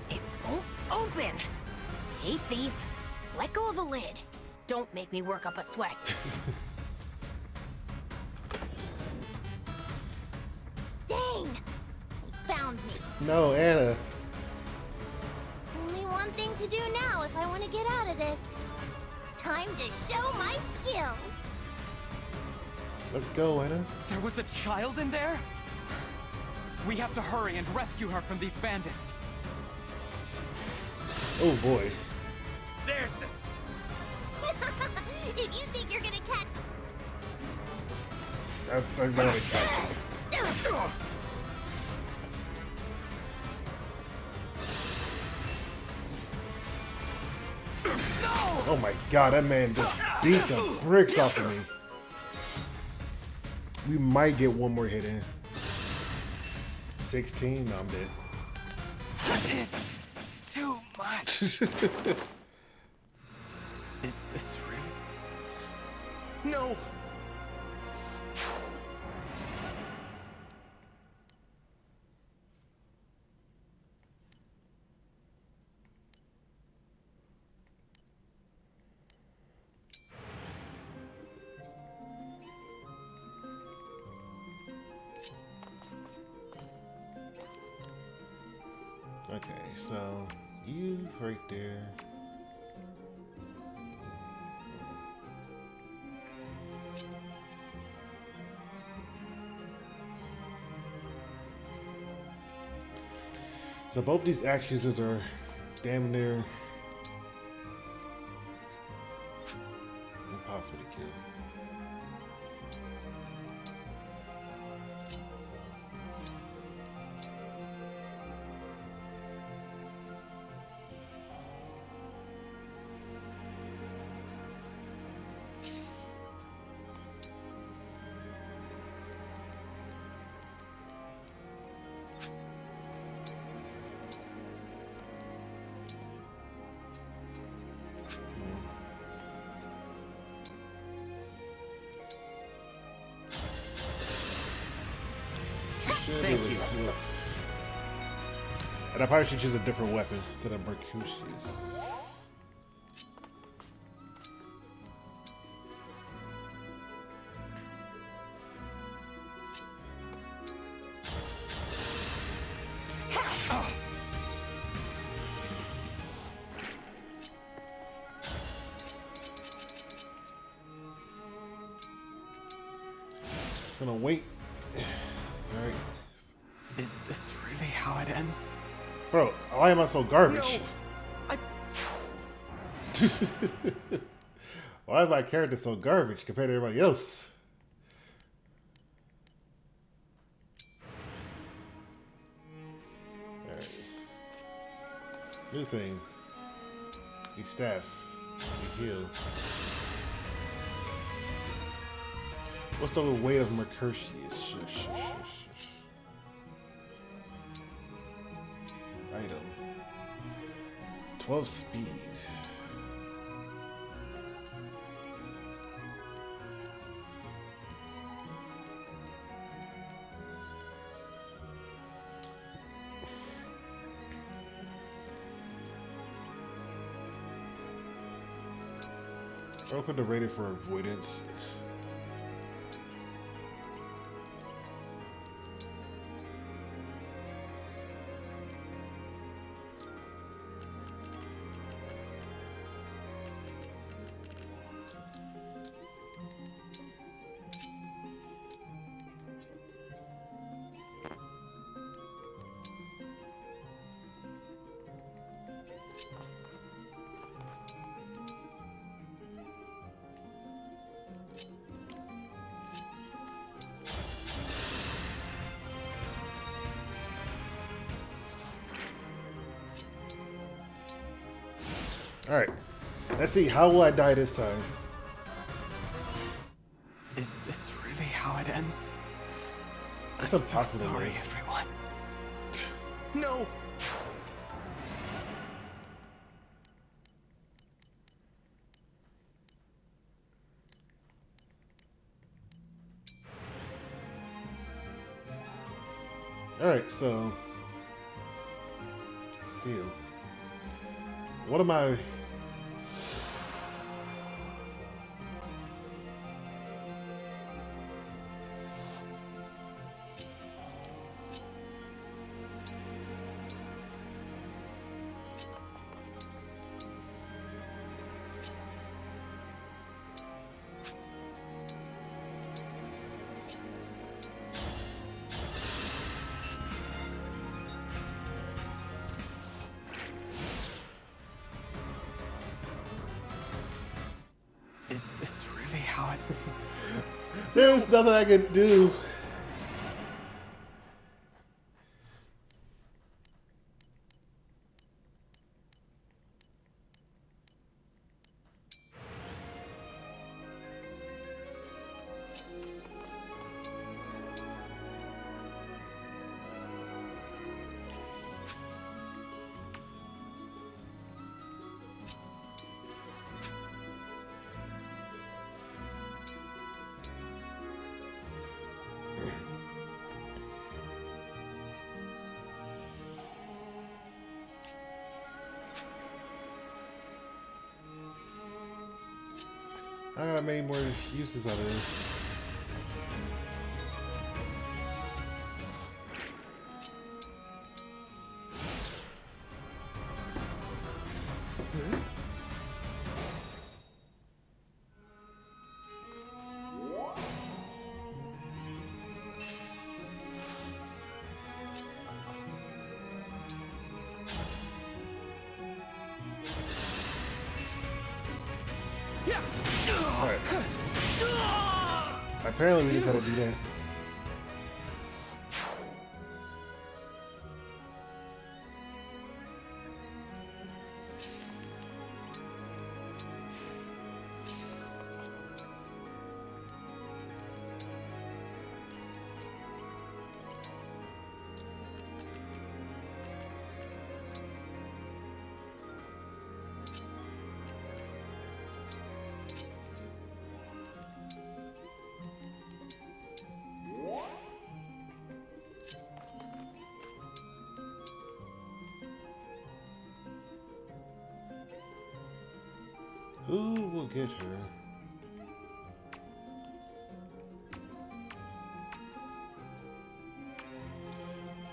It won't open! Hey, thief. Let go of the lid. Don't make me work up a sweat. Dang! He found me. No, Anna. Only one thing to do now if I want to get out of this. Time to show my skills. Let's go, Anna. There was a child in there? We have to hurry and rescue her from these bandits. Oh boy. There's the... If you think you're gonna catch... I'm gonna catch her. Oh my god, that man just beat the bricks off of me. We might get one more hit in. 16? No, I'm dead. It's too much. Is this really? No! Okay, so you right there. So both these axe users are damn near impossible to kill. Thank you. And I probably should choose a different weapon instead of Mercutius. Gonna wait. Alright. Is this really how it ends? Bro, why am I so garbage? No, Why is my character so garbage compared to everybody else? Alright. New thing. You staff. You heal. What's the weight of Mercutius? Item. 12 speed. I'll put the rating for avoidance. Alright. Let's see, how will I die this time? Is this really how it ends? It's I'm impossible. so sorry, man. everyone. No! Alright, so steal. What am I? Is this really how it... There's nothing I can do. I gotta make more uses out of this. Alright. Apparently we just had to do that. Who will get her?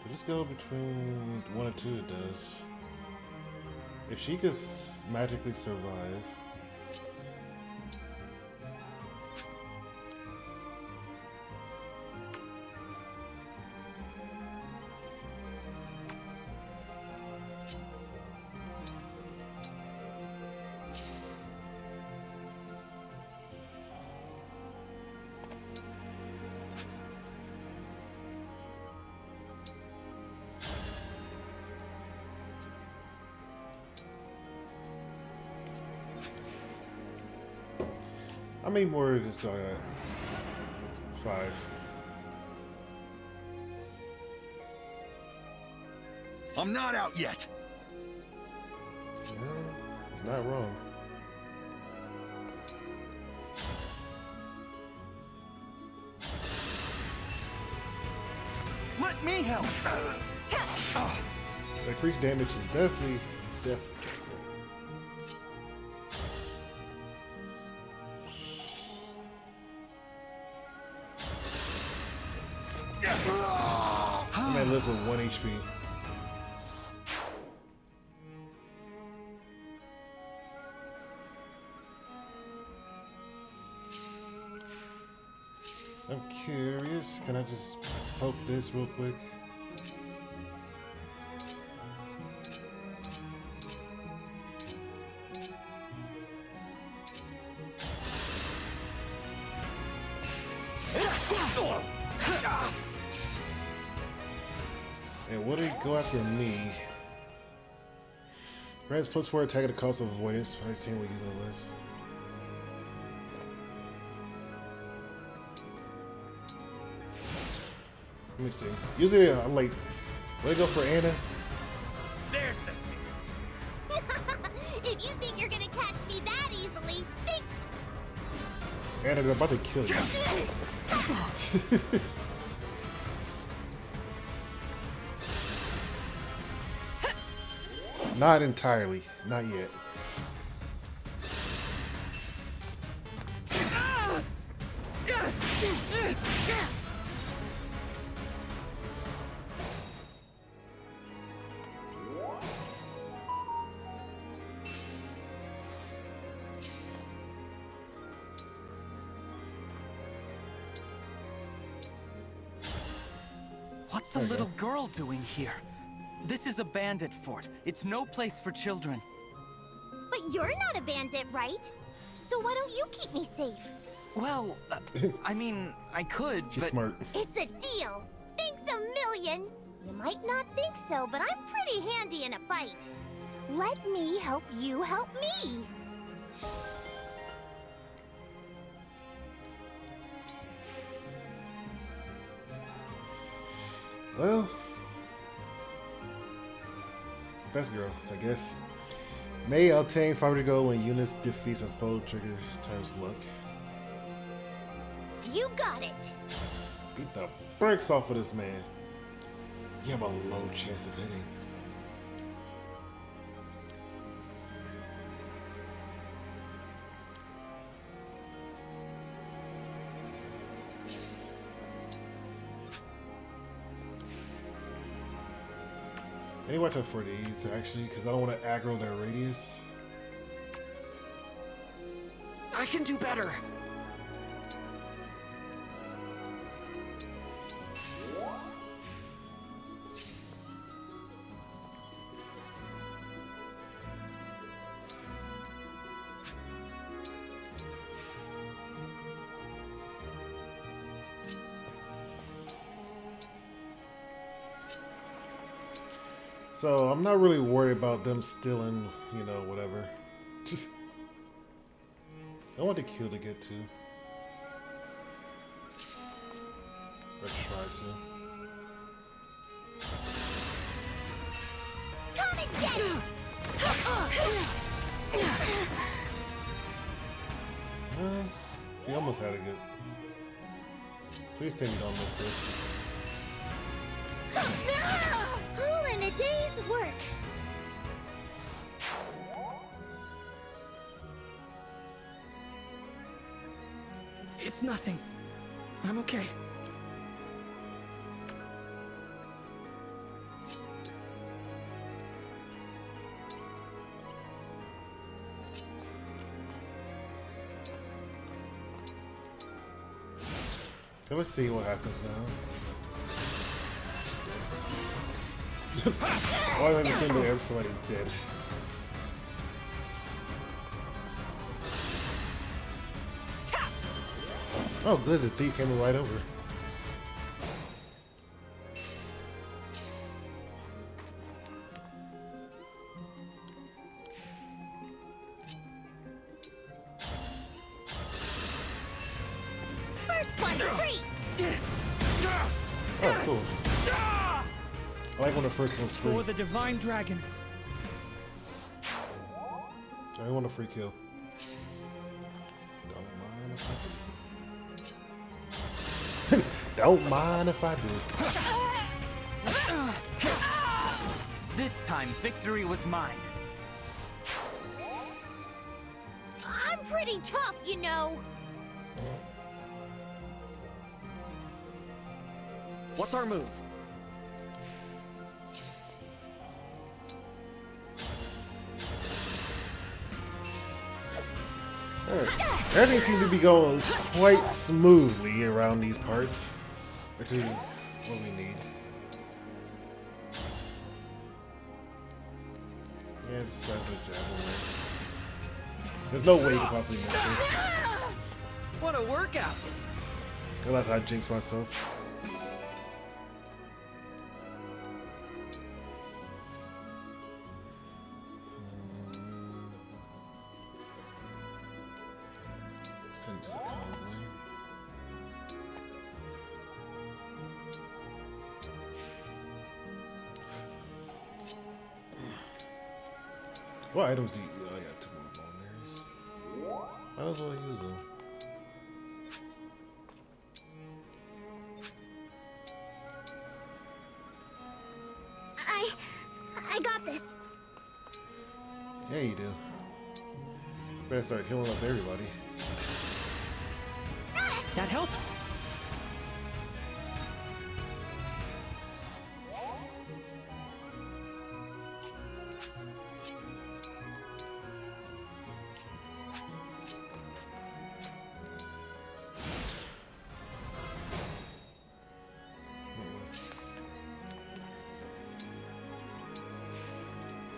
Just go between 1 and 2 it does. If she could magically survive. How many more of this dog at? 5. I'm not out yet. Yeah, not wrong. Let me help. The increased damage is definitely. I might live with 1 HP. I'm curious. Can I just poke this real quick? And would it go after me? Grants +4 attack at the cost of avoidance. I've seen what he's on the list. Let me see. Usually I'm like, let me go for Anna. There's the If you think you're gonna catch me that easily, think. Anna, they're about to kill you. Not entirely. Not yet. What's the little girl doing here? This is a bandit fort. It's no place for children. But you're not a bandit, right? So why don't you keep me safe? Well, I mean, I could, She's but... smart. It's a deal. Thanks a million. You might not think so, but I'm pretty handy in a fight. Let me help you help me. Well, best girl, I guess. May obtain 500 gold when units defeats a foe, trigger times luck. You got it. Beat the brakes off of this man. You have a low chance of hitting. I need to watch out for these actually, because I don't want to aggro their radius. I can do better. So I'm not really worried about them stealing, you know, whatever. Just I want the kill to get to. Let's try to. Come and get it. He almost had a good. Please tell me you don't miss this. All in a day's work. It's nothing. I'm okay. Okay, let's see what happens now. Why am I the same way every somebody's dead? Oh good, the thief came right over. First one's free. Oh, cool. I like when the first one's free. For the divine dragon. I want a free kill. Don't mind if I do. This time, victory was mine. I'm pretty tough, you know. What's our move? Everything seems to be going quite smoothly around these parts, which is what we need. Yeah, just start with javelins. There's no way you can possibly miss this. What a workout! Unless I jinx myself. Send to the convoy. What items do you? Oh, I got 2 more vulners. Might as well use them. I got this. Yeah, you do. Better start healing up everybody. That helps.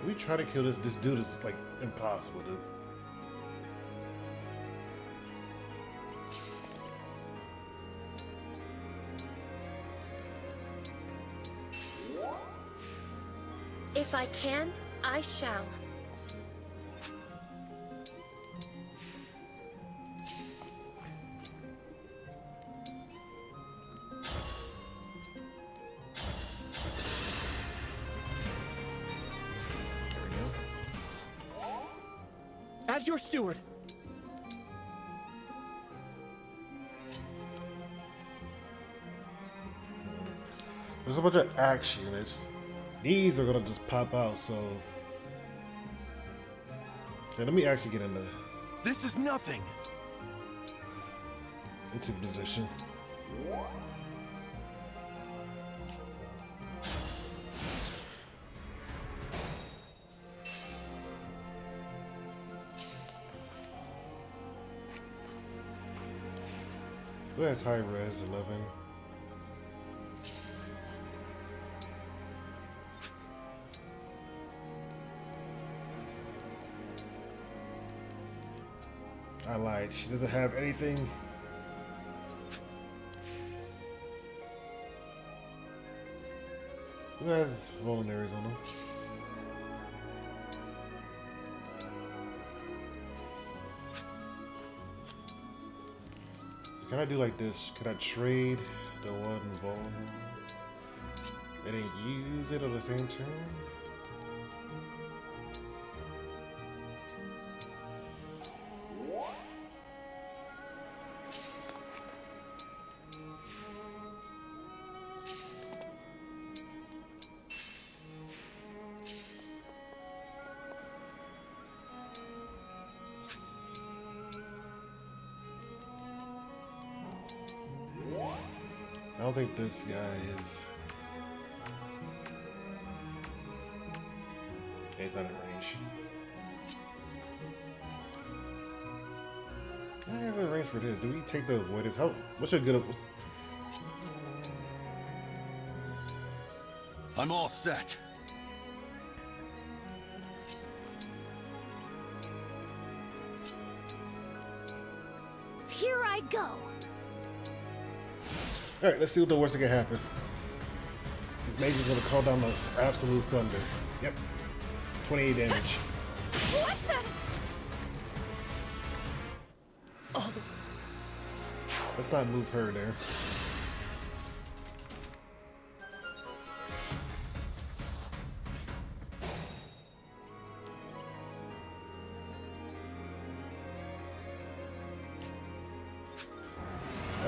We try to kill this dude is like impossible, dude. If I can, I shall. As your steward. There's a bunch of action units. These are gonna just pop out, so. Okay, let me actually get into This is nothing. into position. Who has high res 11? I lied. She doesn't have anything. Who has vulneraries on them? Can I do like this? Can I trade the one vulnerable and then use it on the same turn? I don't think this guy is. Okay, he's not in range. I have a range for this. Do we take the avoidance? How? What's your good? I'm all set. Here I go. Alright, let's see what the worst that can happen. This mage is gonna call down the absolute thunder. Yep. 28 damage. What the? Let's not move her there.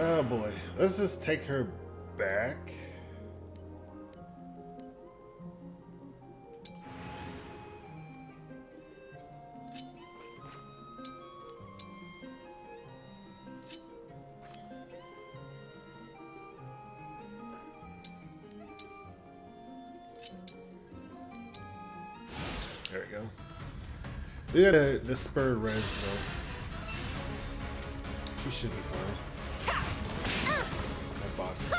Oh boy. Let's just take her back. There we go. We got the spur red, so she should be fine. That box.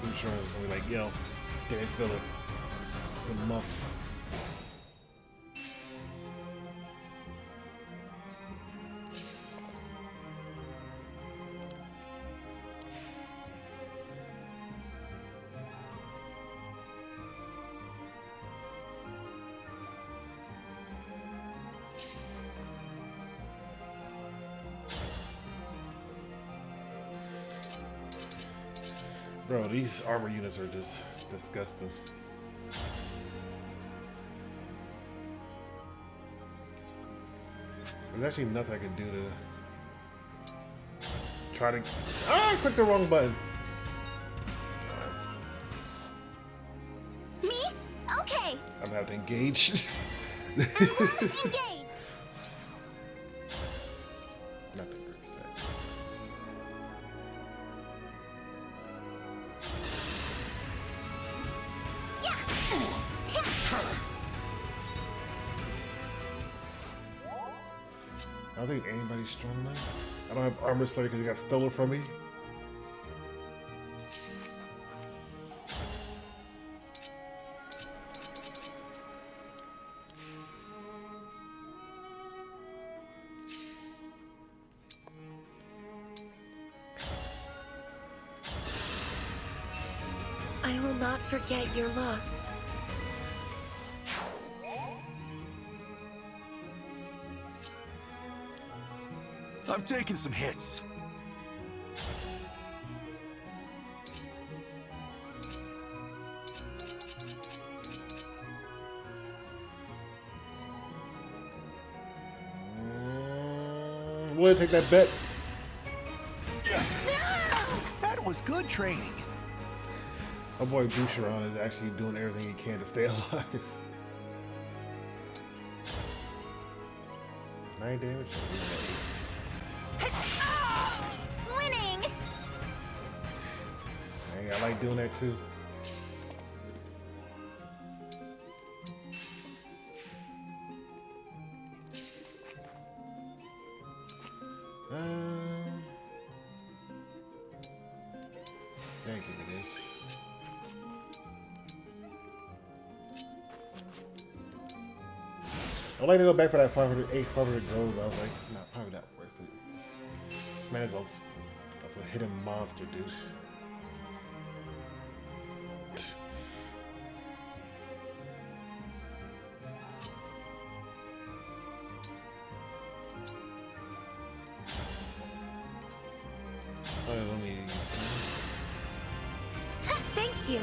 I'm sure it's gonna be like, yo, can't feel it. The must. Bro, these armor units are just disgusting. There's actually nothing I can do to try to... Ah, I clicked the wrong button. Me? Okay. I'm gonna have to engage. Engage. Nothing very sad. I don't think anybody's strong enough. I don't have armor slayer because he got stolen from me. I will not forget your loss. I've taken some hits. We'll take that bet. That was good training. My boy Boucheron is actually doing everything he can to stay alive. 9 damage. Winning. Hey, I like doing that too. Thank you for this. I'd like to go back for that 500 gold, but I was like, it's not probably not worth it. This man is a hidden monster, dude. Oh, let me use Thank you.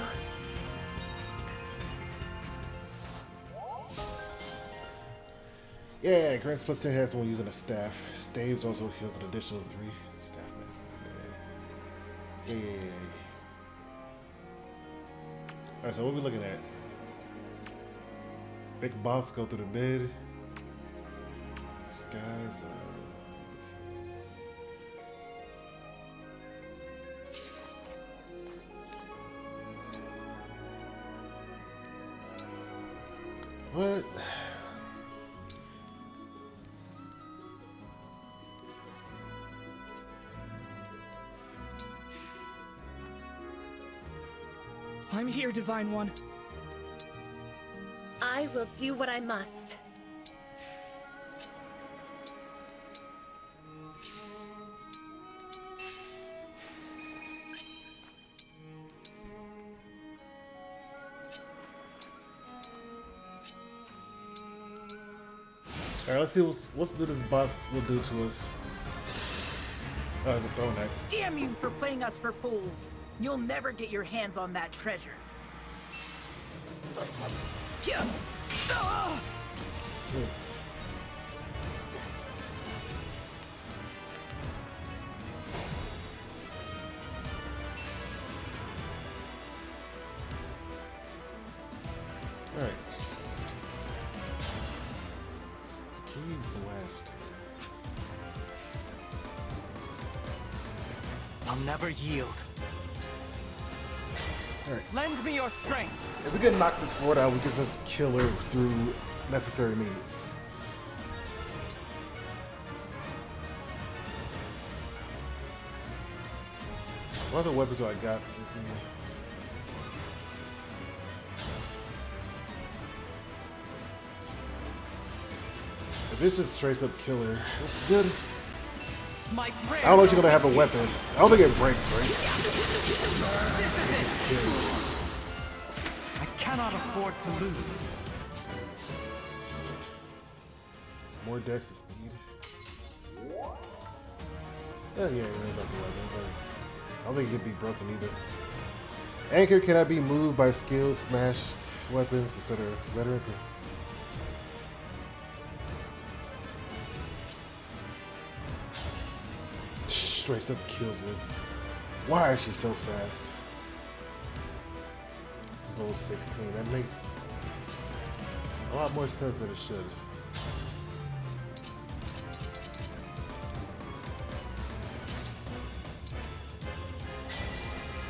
Yeah, grants plus 10 health when using a staff. Staves also heals an additional 3 staff medicine. Yeah. Alright, so what are we looking at? Big boss go through the mid. This guy's what? I'm here, Divine One. I will do what I must. Alright, let's see what's this boss will do to us. Oh, it's a throw next. Damn you for playing us for fools. You'll never get your hands on that treasure. Yeah. Ah! Alright. Key blast. I'll never yield. Alright. Lend me your strength. If we can knock the sword out, we can just kill her through necessary means. What other weapons do I got? Let's see. If it's just straight up killer, that's good. I don't know if you're gonna have a weapon. I don't think it breaks, right? I cannot afford to lose. More dex to speed. Oh yeah, about the weapons. I don't think it could be broken either. Anchor cannot be moved by skills, smashed weapons, etc. Veteran. Straight up kills me. Why is she so fast? She's level 16. That makes a lot more sense than it should.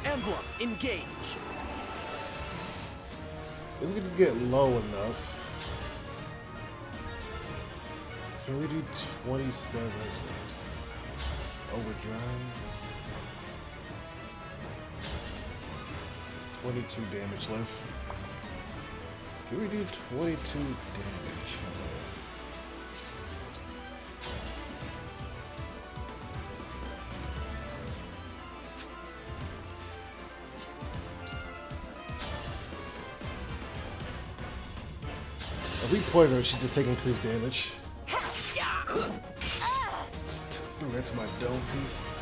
Emblem, engage. If we could just get low enough. Can we do 27? Overdrive. 22 damage left. Can we do 22 damage? If we poison her, she just take increased damage. Threw that to my dome piece.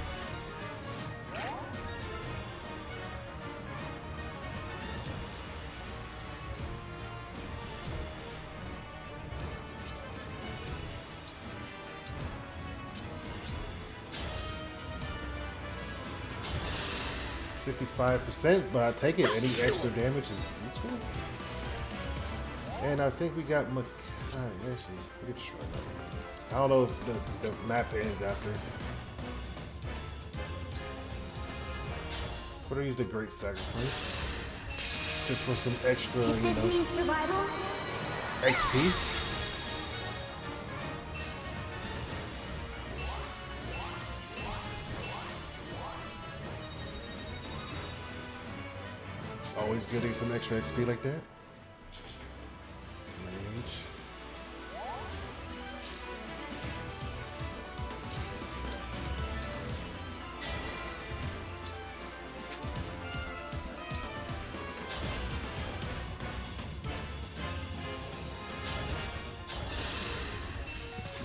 %, but I take it. Any extra damage is useful. And I think we got actually, we could try that. I don't know if the map ends after. We're gonna use the Great Sacrifice just for some extra, you know, survival? XP. Always good to get some extra XP like that. Mage.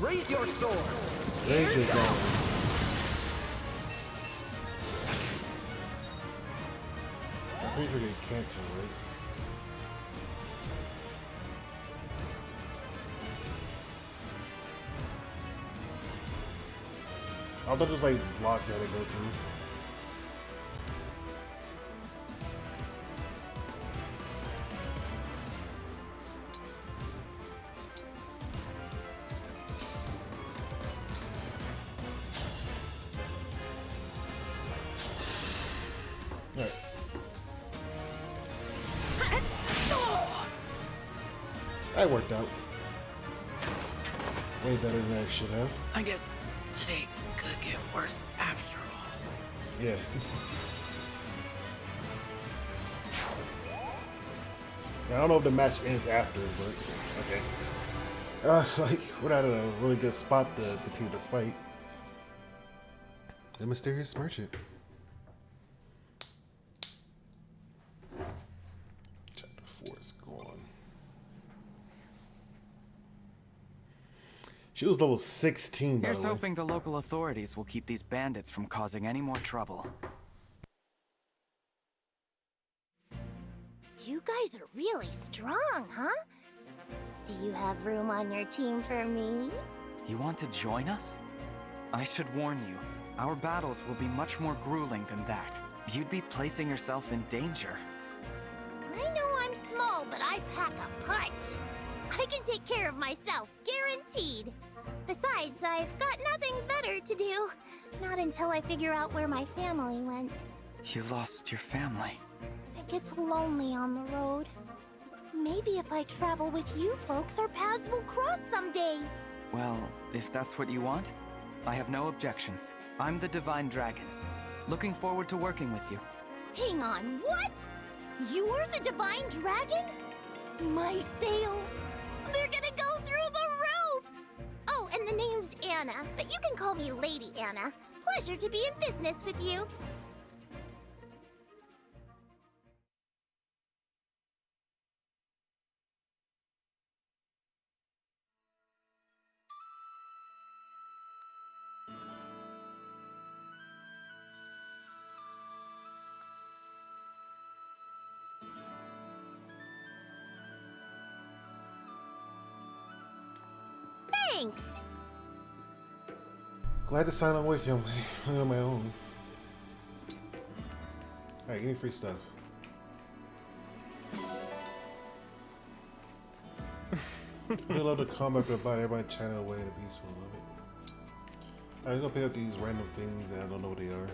Raise your sword. Raise your sword. I'm pretty sure they can't tell, right? I thought it was like blocks that I go through. That worked out. Way better than I should have. I guess today could get worse after all. Yeah. I don't know if the match ends after, but okay. Like, we're at a really good spot to continue to fight. The Mysterious Merchant. Chapter 4 is gone. She was level 16, by the way. Here's hoping the local authorities will keep these bandits from causing any more trouble. You guys are really strong, huh? Do you have room on your team for me? You want to join us? I should warn you, our battles will be much more grueling than that. You'd be placing yourself in danger. I know I'm small, but I pack a punch. I can take care of myself, guaranteed. Besides, I've got nothing better to do. Not until I figure out where my family went. You lost your family. It gets lonely on the road. Maybe if I travel with you folks, our paths will cross someday. Well, if that's what you want, I have no objections. I'm the Divine Dragon. Looking forward to working with you. Hang on, what? You're the Divine Dragon? My sails, they're gonna go through the roof! Oh, and the name's Anna, but you can call me Lady Anna. Pleasure to be in business with you. Thanks. Glad to sign on with you on my own. Alright, give me free stuff. I love the combat about everybody chatting away in a peaceful love it. Alright, I'm gonna pick up these random things that I don't know what they are.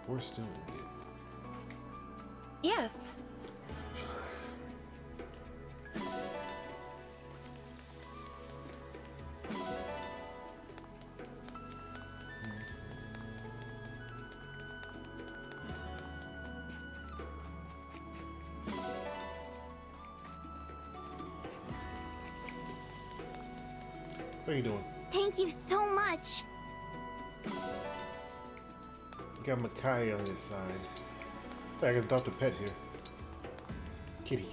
We're still in it. Yes. What are you doing? Thank you so much. You got Makai on your side. I can adopt a pet here. Kitty.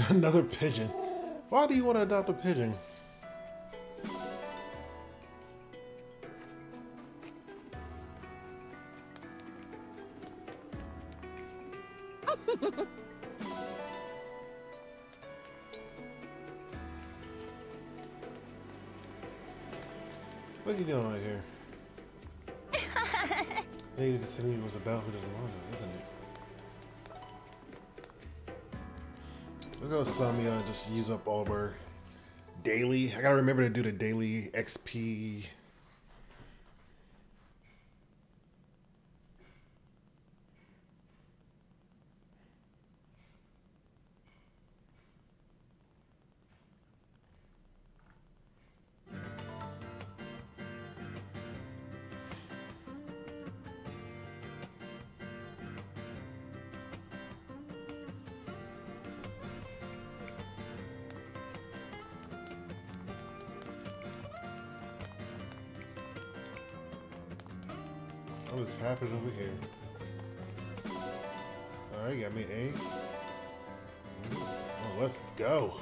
Another pigeon. Why do you want to adopt a pigeon? What are you doing right here? Hey, the city was about who doesn't want it, isn't it? Let's go Samia and just use up all of our daily. I gotta remember to do the daily XP. What is happening over here? Alright, got me an egg. Oh, let's go.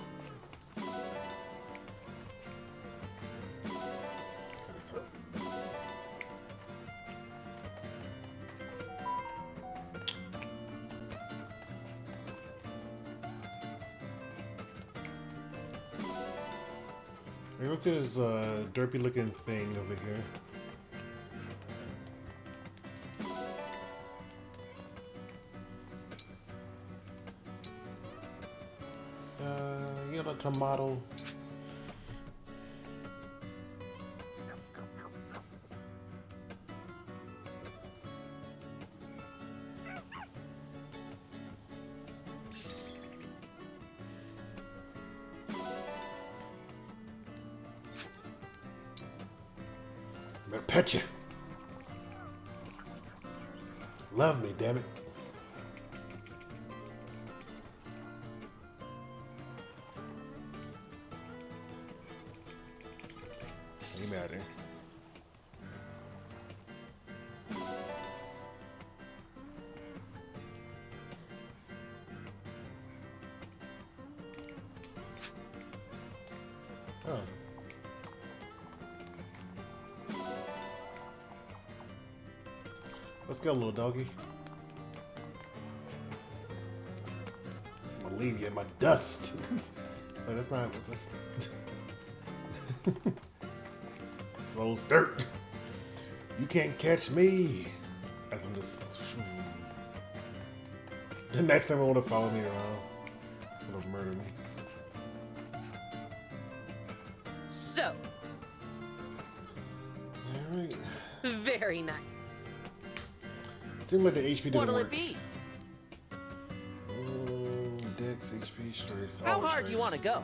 What's this derpy looking thing over here? Yellow tomato. I'm gonna pet you. Love me, damn it. Get me out of here. Oh. Let's go, little doggy. I'm gonna leave you in my dust. But that's not. That's Slow's dirt. You can't catch me. As I'm just. The next time I want to follow me around, it'll murder me. So. All right. Very nice. Seems like the HP didn't What'll work. it be? Dex, HP, strength. How hard do you want to go?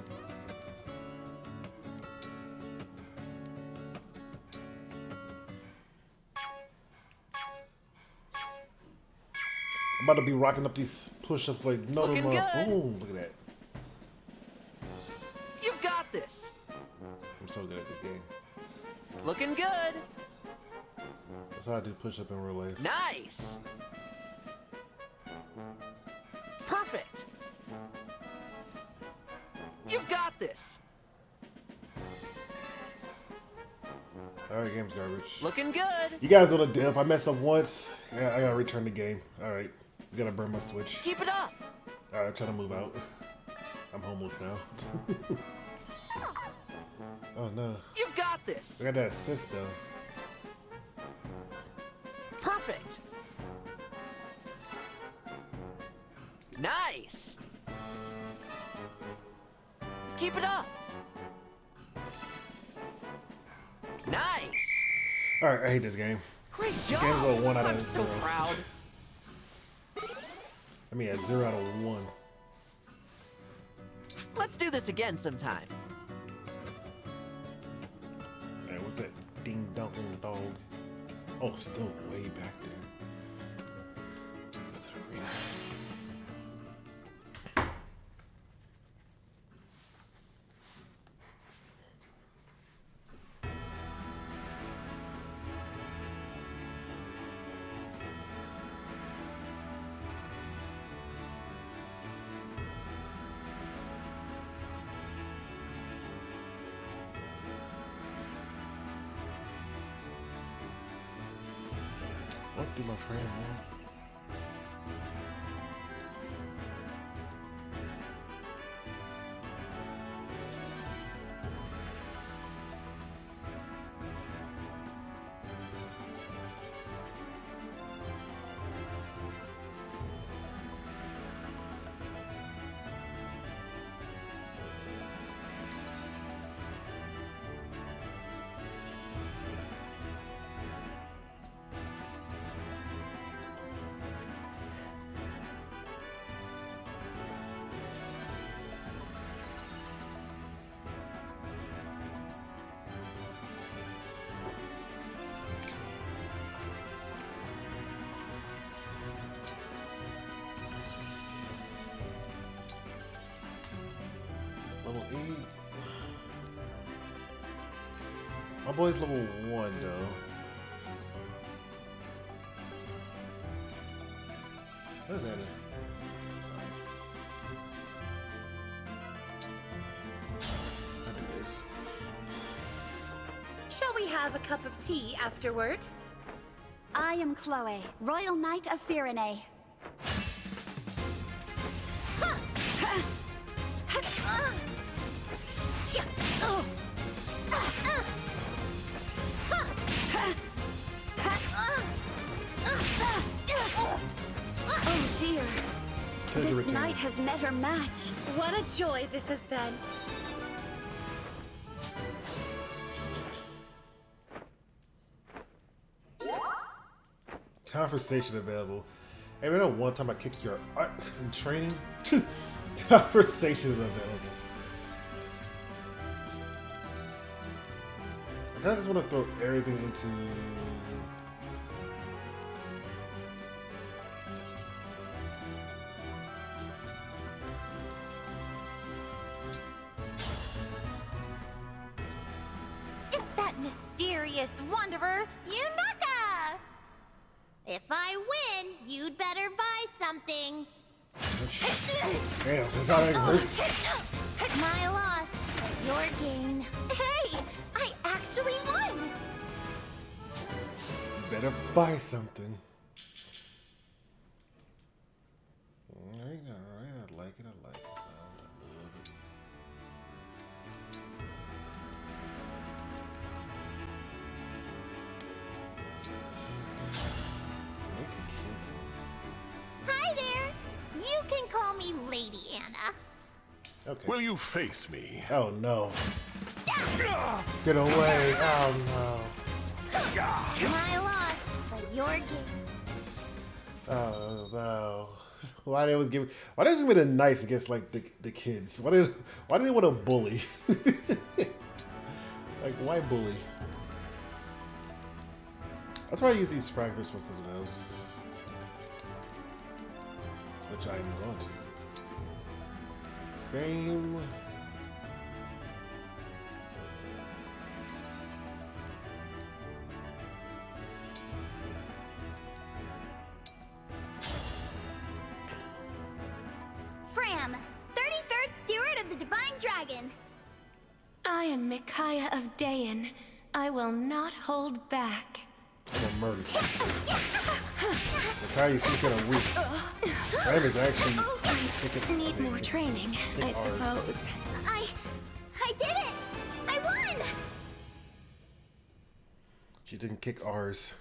I'm about to be rocking up these push-ups like no Looking tomorrow. good. Boom! Look at that. You've got this. I'm so good at this game. Looking good. That's how I do push-up in real life. Nice. Perfect. You got this. Alright, game's garbage. Looking good. You guys on a diff. I mess up once. Yeah, I gotta return the game. Alright. Gotta burn my switch. Keep it up. Alright, I'm trying to move out. I'm homeless now. Oh no. You got this. I got that assist though. Perfect. Nice. Keep it up. Nice. Alright, I hate this game. Great This job. game's a 1 out of I'm so 0. proud. I mean, a 0 out of 1. Let's do this again sometime. Hey, what's that ding dong dog? Oh, still way back there. What's that arena? What do my friend want? Level 8. My boy's level 1 though. What is that? I do this. Shall we have a cup of tea afterward? I am Chloe, Royal Knight of Firene. Oh dear. This knight has met her match. What a joy this has been. Conversation available. Hey, remember one time I kicked your art in training? Just conversation is available. I just want to throw everything into. It's that mysterious wanderer, Yunaka! If I win, you'd better buy something. Damn, that's how that hurts. My loss, but your gain. Hey, I actually won! You better buy something. Alright, I like it, I like it. I love it. Hi there! You can call me Lady Anna. Okay. Will you face me? Oh no. Get away. Oh My loss, but your gain. no. Oh no. Why they always give me the nice against like the kids? Why do they want to bully? Like why bully? That's why I use these fragments for something else. Which I'm going to. Fame. am, 33rd Steward of the Divine Dragon. I am Micaiah of Dayan. I will not hold back. I'm gonna murder you. Micaiah, you seem kind of weak. That is actually Need more training, I suppose. I did it! I won! She didn't kick ours.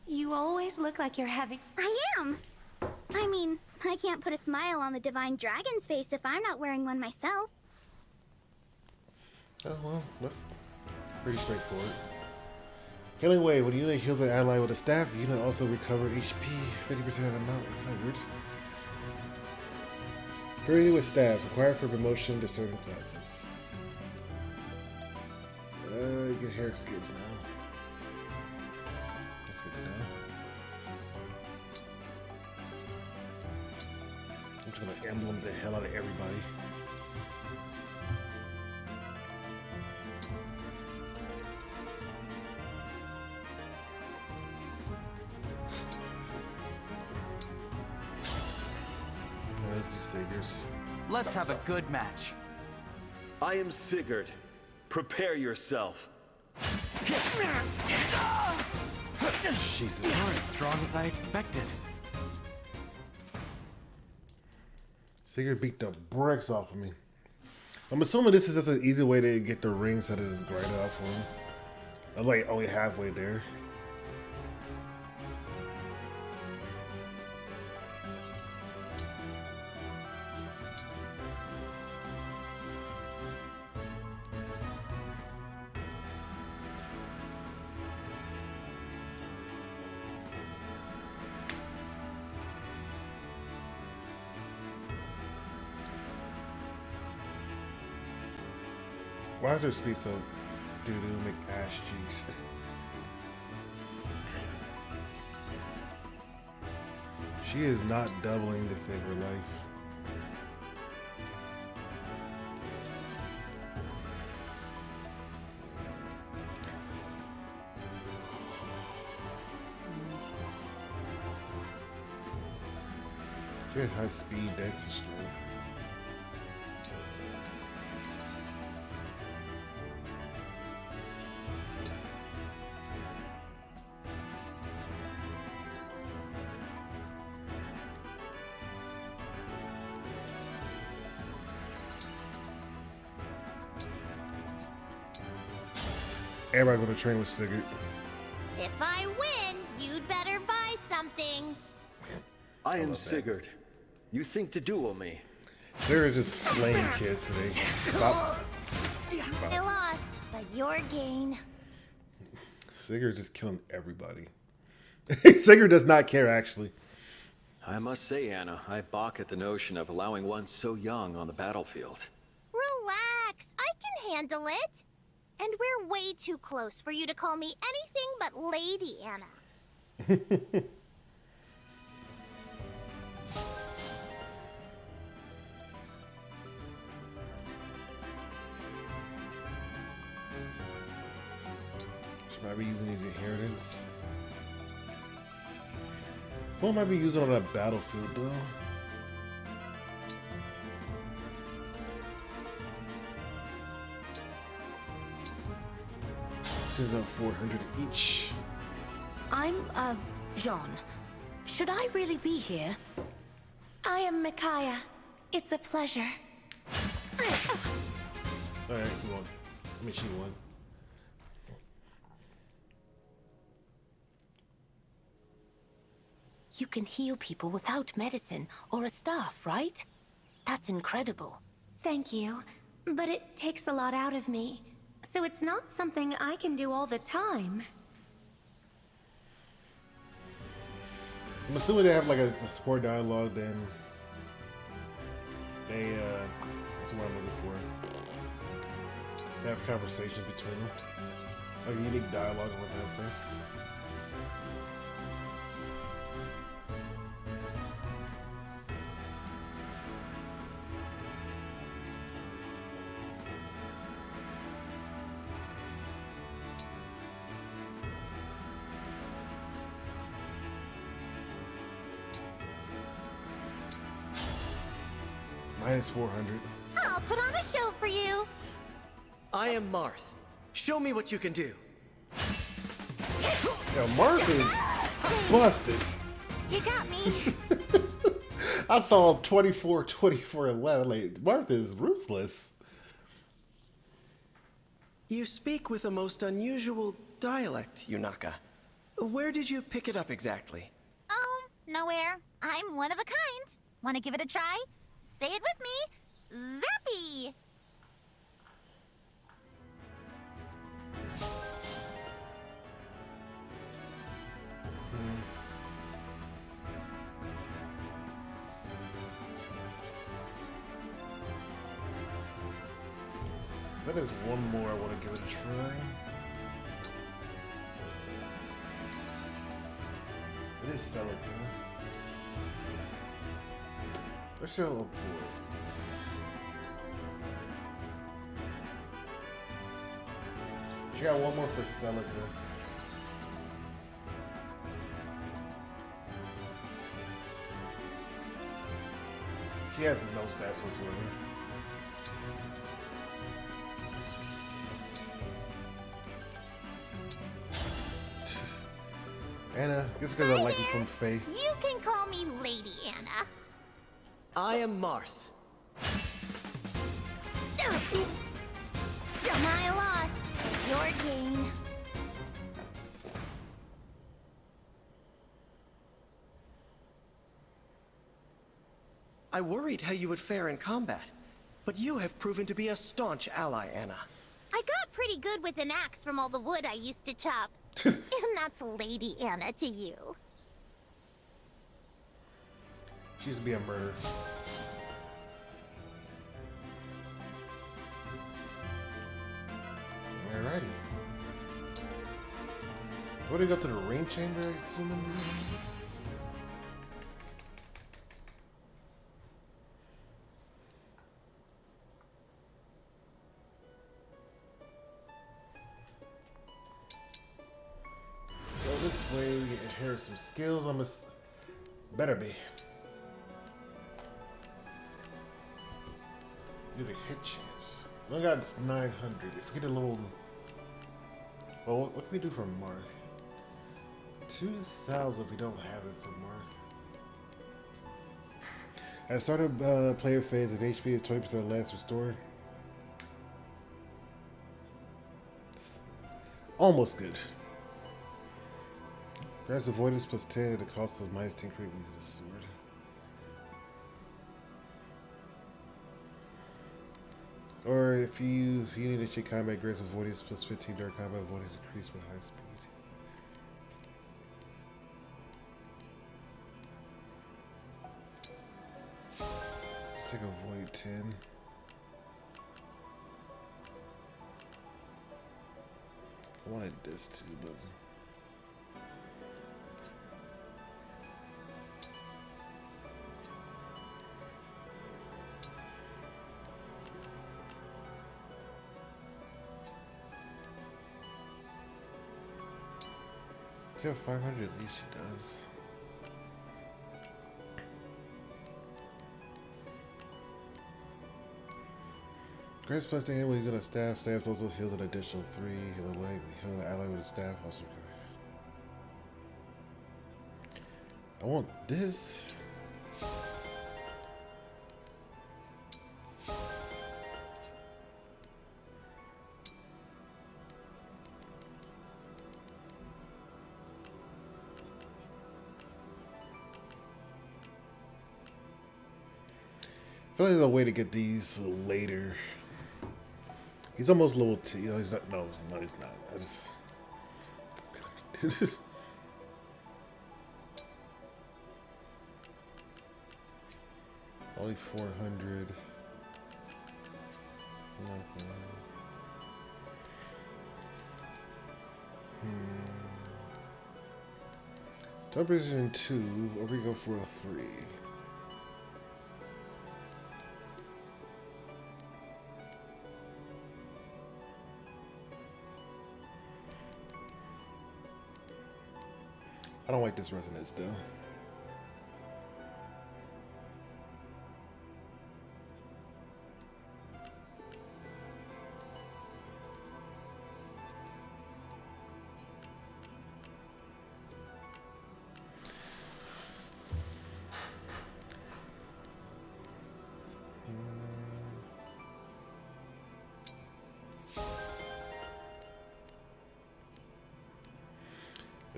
You always look like you're having... I am! I mean, I can't put a smile on the Divine Dragon's face if I'm not wearing one myself. Oh, well, that's pretty straightforward. Healing Wave. When a unit heals an ally with a staff, the unit also recovered HP 50% of the amount recovered. Currently with staff, required for promotion to certain classes. You get hair skills now. That's good to know. I'm just gonna emblem the hell out of everybody. Let's do Saviors. Let's have a good match. I am Sigurd. Prepare yourself. Jesus. You're as strong as I expected. Sigurd beat the bricks off of me. I'm assuming this is just an easy way to get the rings so that it's graded out for him. I'm like only halfway there. Why is her speed so doo-doo make ass cheeks? She is not doubling to save her life. She has high speed, dex, and strength. Everybody gonna train with Sigurd. If I win, you'd better buy something. I am Sigurd. You think to duel me? Sigurd just slaying kids today. Stop. I lost, but your gain. Sigurd just killing everybody. Sigurd does not care, actually. I must say, Anna, I balk at the notion of allowing one so young on the battlefield. Relax, I can handle it. And we're way too close for you to call me anything but Lady Anna. She might be using his inheritance. What might be using on that battlefield, though? She's up 400 each. I'm, Jean. Should I really be here? I am Micaiah. It's a pleasure. Alright, you won. I mean, she won. You can heal people without medicine or a staff, right? That's incredible. Thank you, but it takes a lot out of me. So it's not something I can do all the time. I'm assuming they have like a support dialogue, then they, that's what I'm looking for. They have conversations between them. Like unique dialogue, what can I say? Minus 400. I'll put on a show for you. I am Marth. Show me what you can do. Yo, Marth is busted. You got me. I saw 24, 24, 11. Like, Marth is ruthless. You speak with a most unusual dialect, Yunaka. Where did you pick it up exactly? Oh, nowhere. I'm one of a kind. Want to give it a try? Say it with me. Zappy! That is one more I want to give it a try. It is Celica. Let's show avoids. She got one more for Celica. She has no stats whatsoever. Anna, just because I like you from Faye. You can call me Lady Anna. I am Marth. My loss. Your gain. I worried how you would fare in combat, but you have proven to be a staunch ally, Anna. I got pretty good with an axe from all the wood I used to chop. And that's Lady Anna to you. She used to be a murderer. Alrighty. What do we go to the ring chamber, I assume? Go this way, we inherit some skills. Better be. Do the hit chance. I got 900. If we get a little. Well, what can we do for Marth? 2,000 if we don't have it for Marth. At the start of player phase, if HP is 20% or less, restore. It's almost good. Grants avoidance plus 10 at the cost of minus 10 crit using the sword. Or if you need to check combat, grants avoidance plus 15 dark combat avoidance increased with high speed. Let's take avoid 10. I wanted this too, but kill 500 at least she does. Grace plus the hand when he's on a staff. Staff also heals an additional 3. Heal a leg. Heal an ally with a staff. Also recover. I want this. I feel like there's a way to get these later. He's almost level 2. You know, he's not. No, he's not. I just. Only 400. Nothing. Top position 2, or we go for a 3. I don't like this resonance though.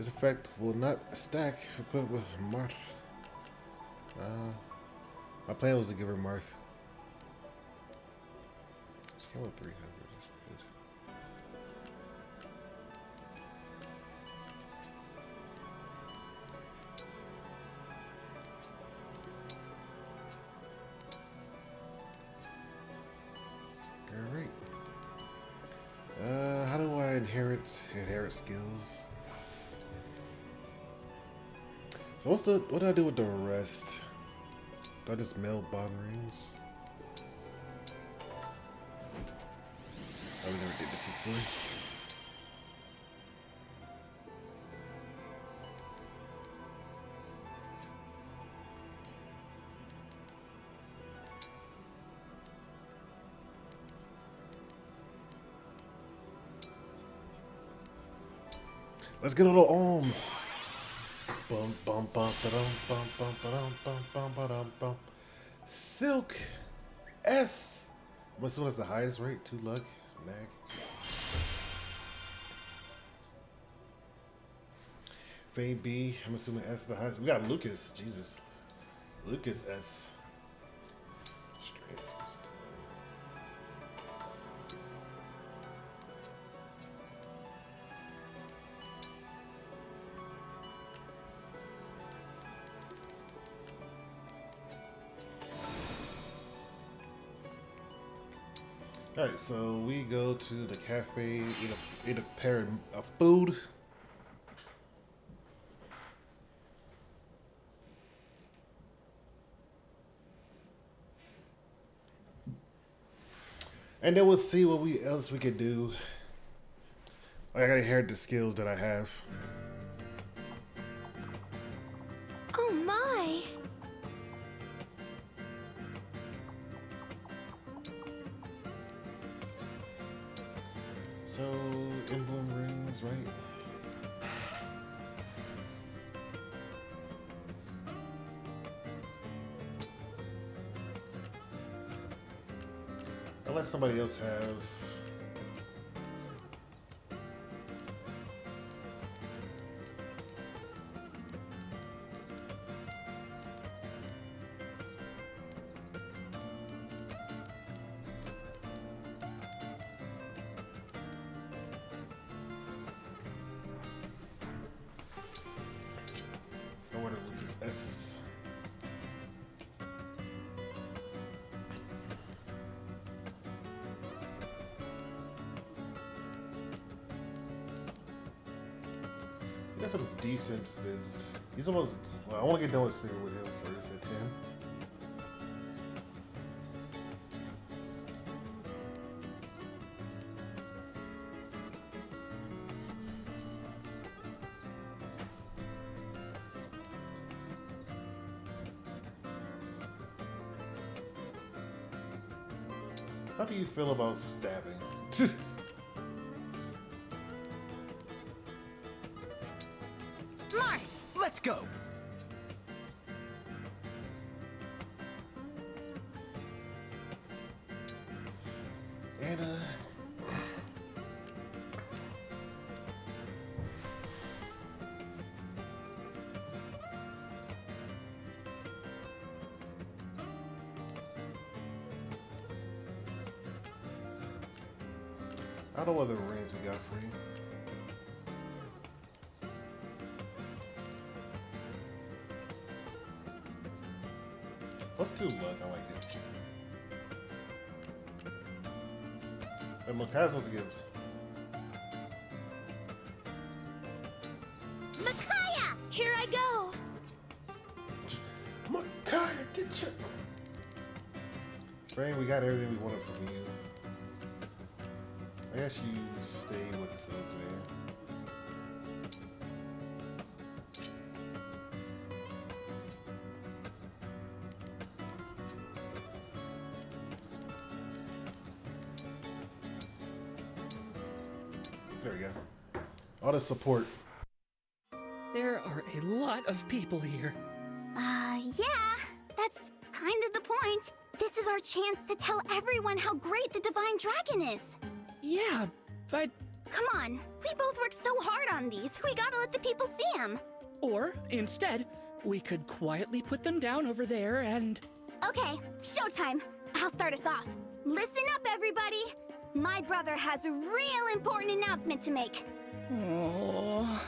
This effect will not stack if equipped with Marth. My plan was to give her Marth. Skill 300. That's good. Alright. How do I inherit skills? So what do I do with the rest? Do I just mail bond rings? Oh, we never did this before. Let's get a little ohms. Bum bum bum ba-dum, bum bum ba-dum, bum bum ba-dum, bum. Silk S. I'm assuming that's the highest rate. 2 luck. Mag. Faye B. I'm assuming S the highest. We got Lucas. Jesus. Lucas S. Strength. Alright, so we go to the cafe, eat a pair of food. And then we'll see what else we can do. I gotta inherit the skills that I have. Oh my! So, emblem rings, right? Unless somebody else have. I wonder Lucas S. He got some decent fizz. He's almost. Well, I want to get done with Sigurd with him first at 10. How do you feel about stabbing? Let's go! And I don't know what other rings we got for you. What's 2 luck? I like it. And Micaiah's supposed to give us. Micaiah! Here I go! Micaiah, get your... Frank, we got everything we wanted from you. I guess you stay with Silk, man. There we go. All the support. There are a lot of people here. Yeah, that's kind of the point. This is our chance to tell everyone how great the Divine Dragon is. Yeah, but Come on, we both worked so hard on these. We gotta let the people see them. Or, instead, we could quietly put them down over there and... Okay, showtime. I'll start us off. Listen up, everybody. My brother has a real important announcement to make. Oh.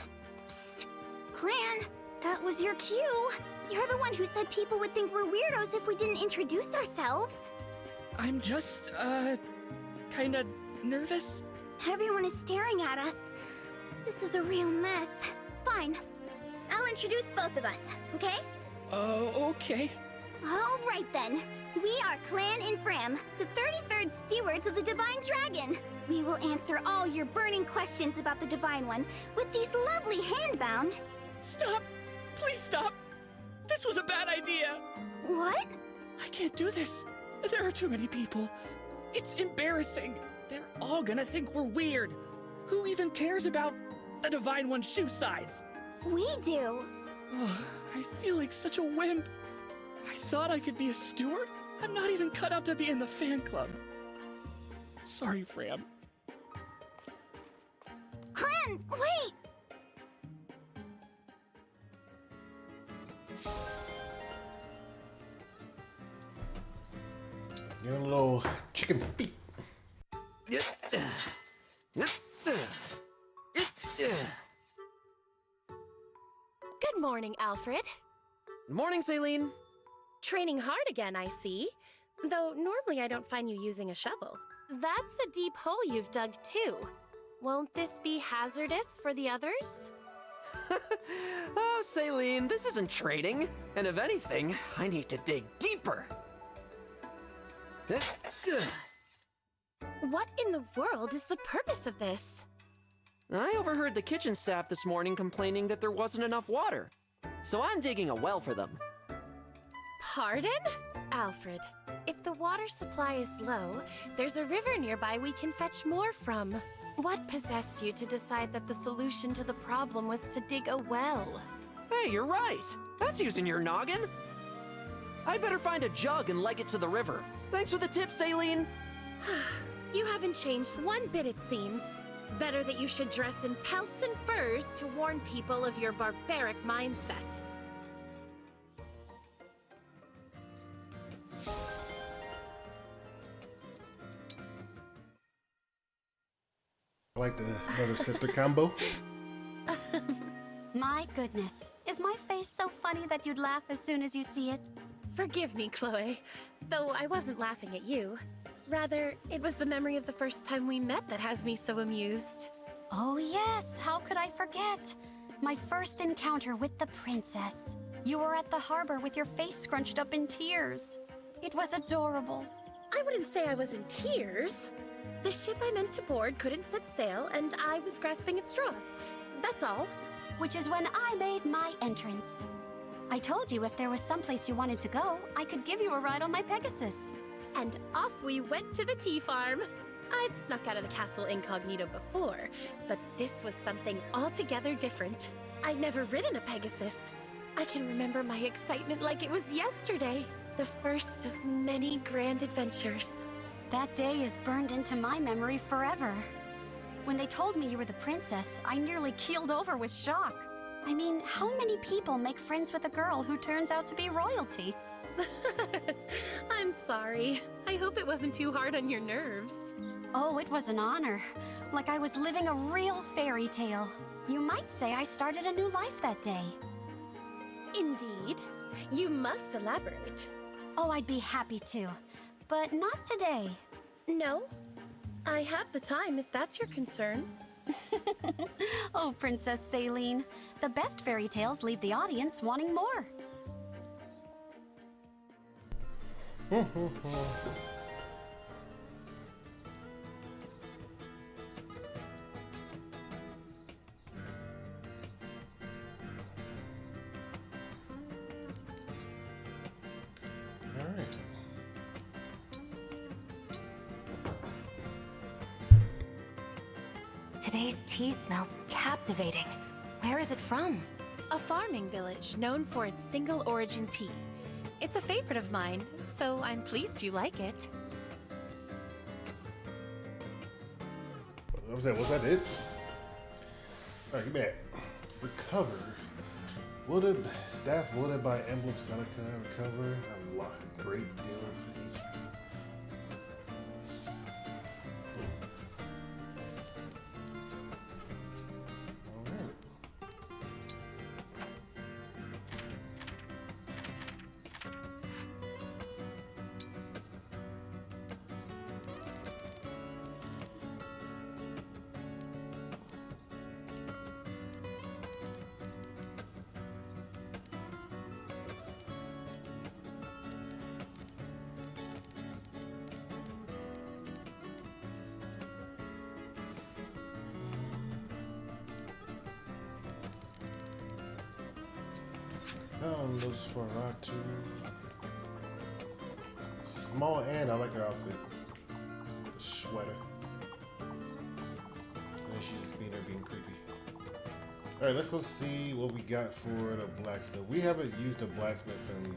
Psst. Clan, that was your cue. You're the one who said people would think we're weirdos if we didn't introduce ourselves. I'm just, kinda nervous. Everyone is staring at us. This is a real mess. Fine. I'll introduce both of us, okay? Okay. All right then. We are Clan Infram, the 33rd Stewards of the Divine Dragon. We will answer all your burning questions about the Divine One with these lovely handbound... Stop! Please stop! This was a bad idea! What? I can't do this. There are too many people. It's embarrassing. They're all gonna think we're weird. Who even cares about the Divine One's shoe size? We do. Oh, I feel like such a wimp. I thought I could be a steward. I'm not even cut out to be in the fan club. Sorry, Fram. Clan, wait! Your little chicken feet. Good morning, Alfred. Morning, Celine. Training hard again, I see. Though normally I don't find you using a shovel. That's a deep hole you've dug too. Won't this be hazardous for the others? Oh, Celine, this isn't trading. And if anything, I need to dig deeper. What in the world is the purpose of this? I overheard the kitchen staff this morning complaining that there wasn't enough water. So I'm digging a well for them. Pardon? Alfred, if the water supply is low, there's a river nearby we can fetch more from. What possessed you to decide that the solution to the problem was to dig a well? Hey, you're right. That's using your noggin. I'd better find a jug and leg it to the river. Thanks for the tip, Celine. You haven't changed one bit, it seems. Better that you should dress in pelts and furs to warn people of your barbaric mindset. I like the brother-sister combo. My goodness. Is my face so funny that you'd laugh as soon as you see it? Forgive me, Chloe. Though I wasn't laughing at you. Rather, it was the memory of the first time we met that has me so amused. Oh yes, how could I forget? My first encounter with the princess. You were at the harbor with your face scrunched up in tears. It was adorable. I wouldn't say I was in tears. The ship I meant to board couldn't set sail, and I was grasping at straws. That's all. Which is when I made my entrance. I told you if there was someplace you wanted to go, I could give you a ride on my Pegasus. And off we went to the tea farm. I'd snuck out of the castle incognito before, but this was something altogether different. I'd never ridden a Pegasus. I can remember my excitement like it was yesterday. The first of many grand adventures. That day is burned into my memory forever. When they told me you were the princess, I nearly keeled over with shock. I mean, how many people make friends with a girl who turns out to be royalty? I'm sorry. I hope it wasn't too hard on your nerves. Oh, it was an honor. Like I was living a real fairy tale. You might say I started a new life that day. Indeed. You must elaborate. Oh, I'd be happy to. But not today. No? I have the time if that's your concern. Oh, Princess Celine. The best fairy tales leave the audience wanting more. Alright. Today's tea smells captivating. Where is it from? A farming village known for its single origin tea. It's a favorite of mine, so I'm pleased you like it. I was saying, was that it? Alright, give me that. Recover. Wielded staff wielded by Emblem Seneca. Recover a lot. Great deal of HP. Those for Pt.2. Small and I like her outfit. The sweater. And she's just being creepy. Alright, let's go see what we got for the blacksmith. We haven't used a blacksmith in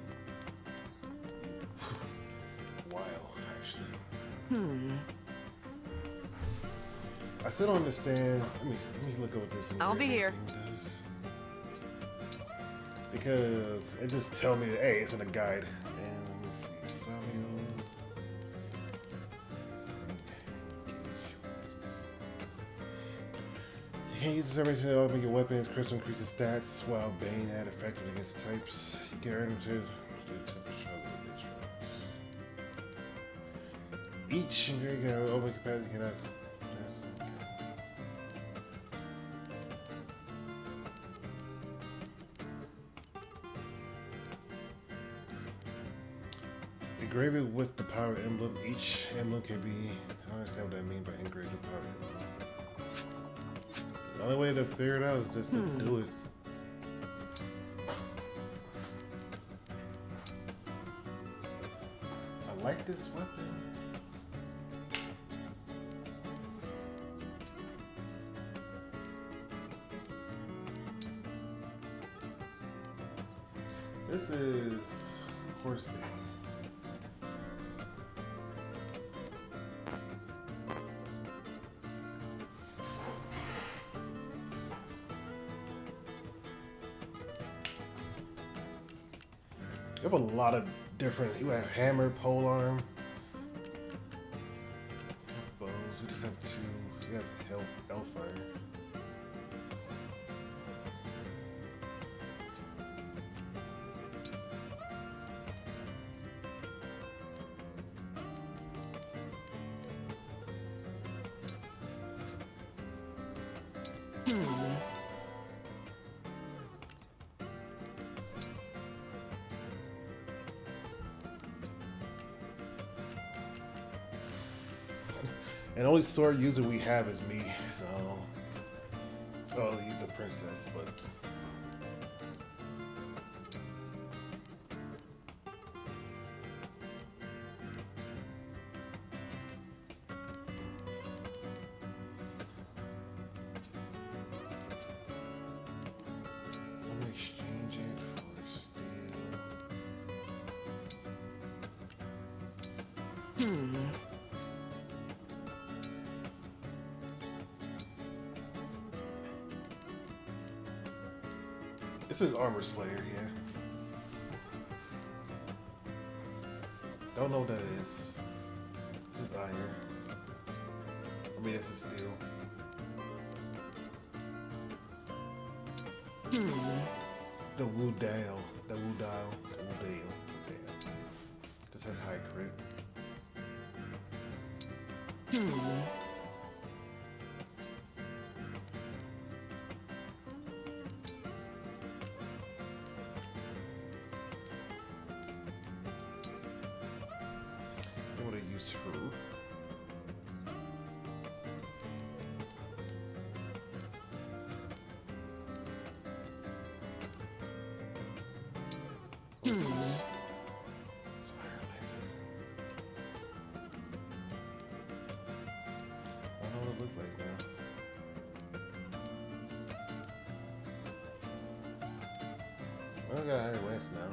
a while, actually. I still don't understand. Let me look at what this I'll be here. Does. Because it just tells me, hey, it's in a guide. And let me see, Samuel. You can't use this information to open your weapons. Crystal increases stats while Bane add effective against types. You can earn them to do temperature. Each ingredient can open capacity cannot. Engraved with the power emblem. Each emblem can be. I don't understand what I mean by engraved with power emblem. The only way to figure it out is just to do it. I like this weapon. This is Horsebane. You have a lot of different. You have hammer, polearm, bows. We just have two. You have hellfire. And only sword user we have is me, so. Oh, you the princess, but. Let me exchange it for steel. This is Armor Slayer, yeah. Don't know what that is. This is iron. I mean, this is steel. The Wu Dial. The Wu Dial. The Wu Dial. Yeah. This has high crit. What do I use her? I got Iron West now.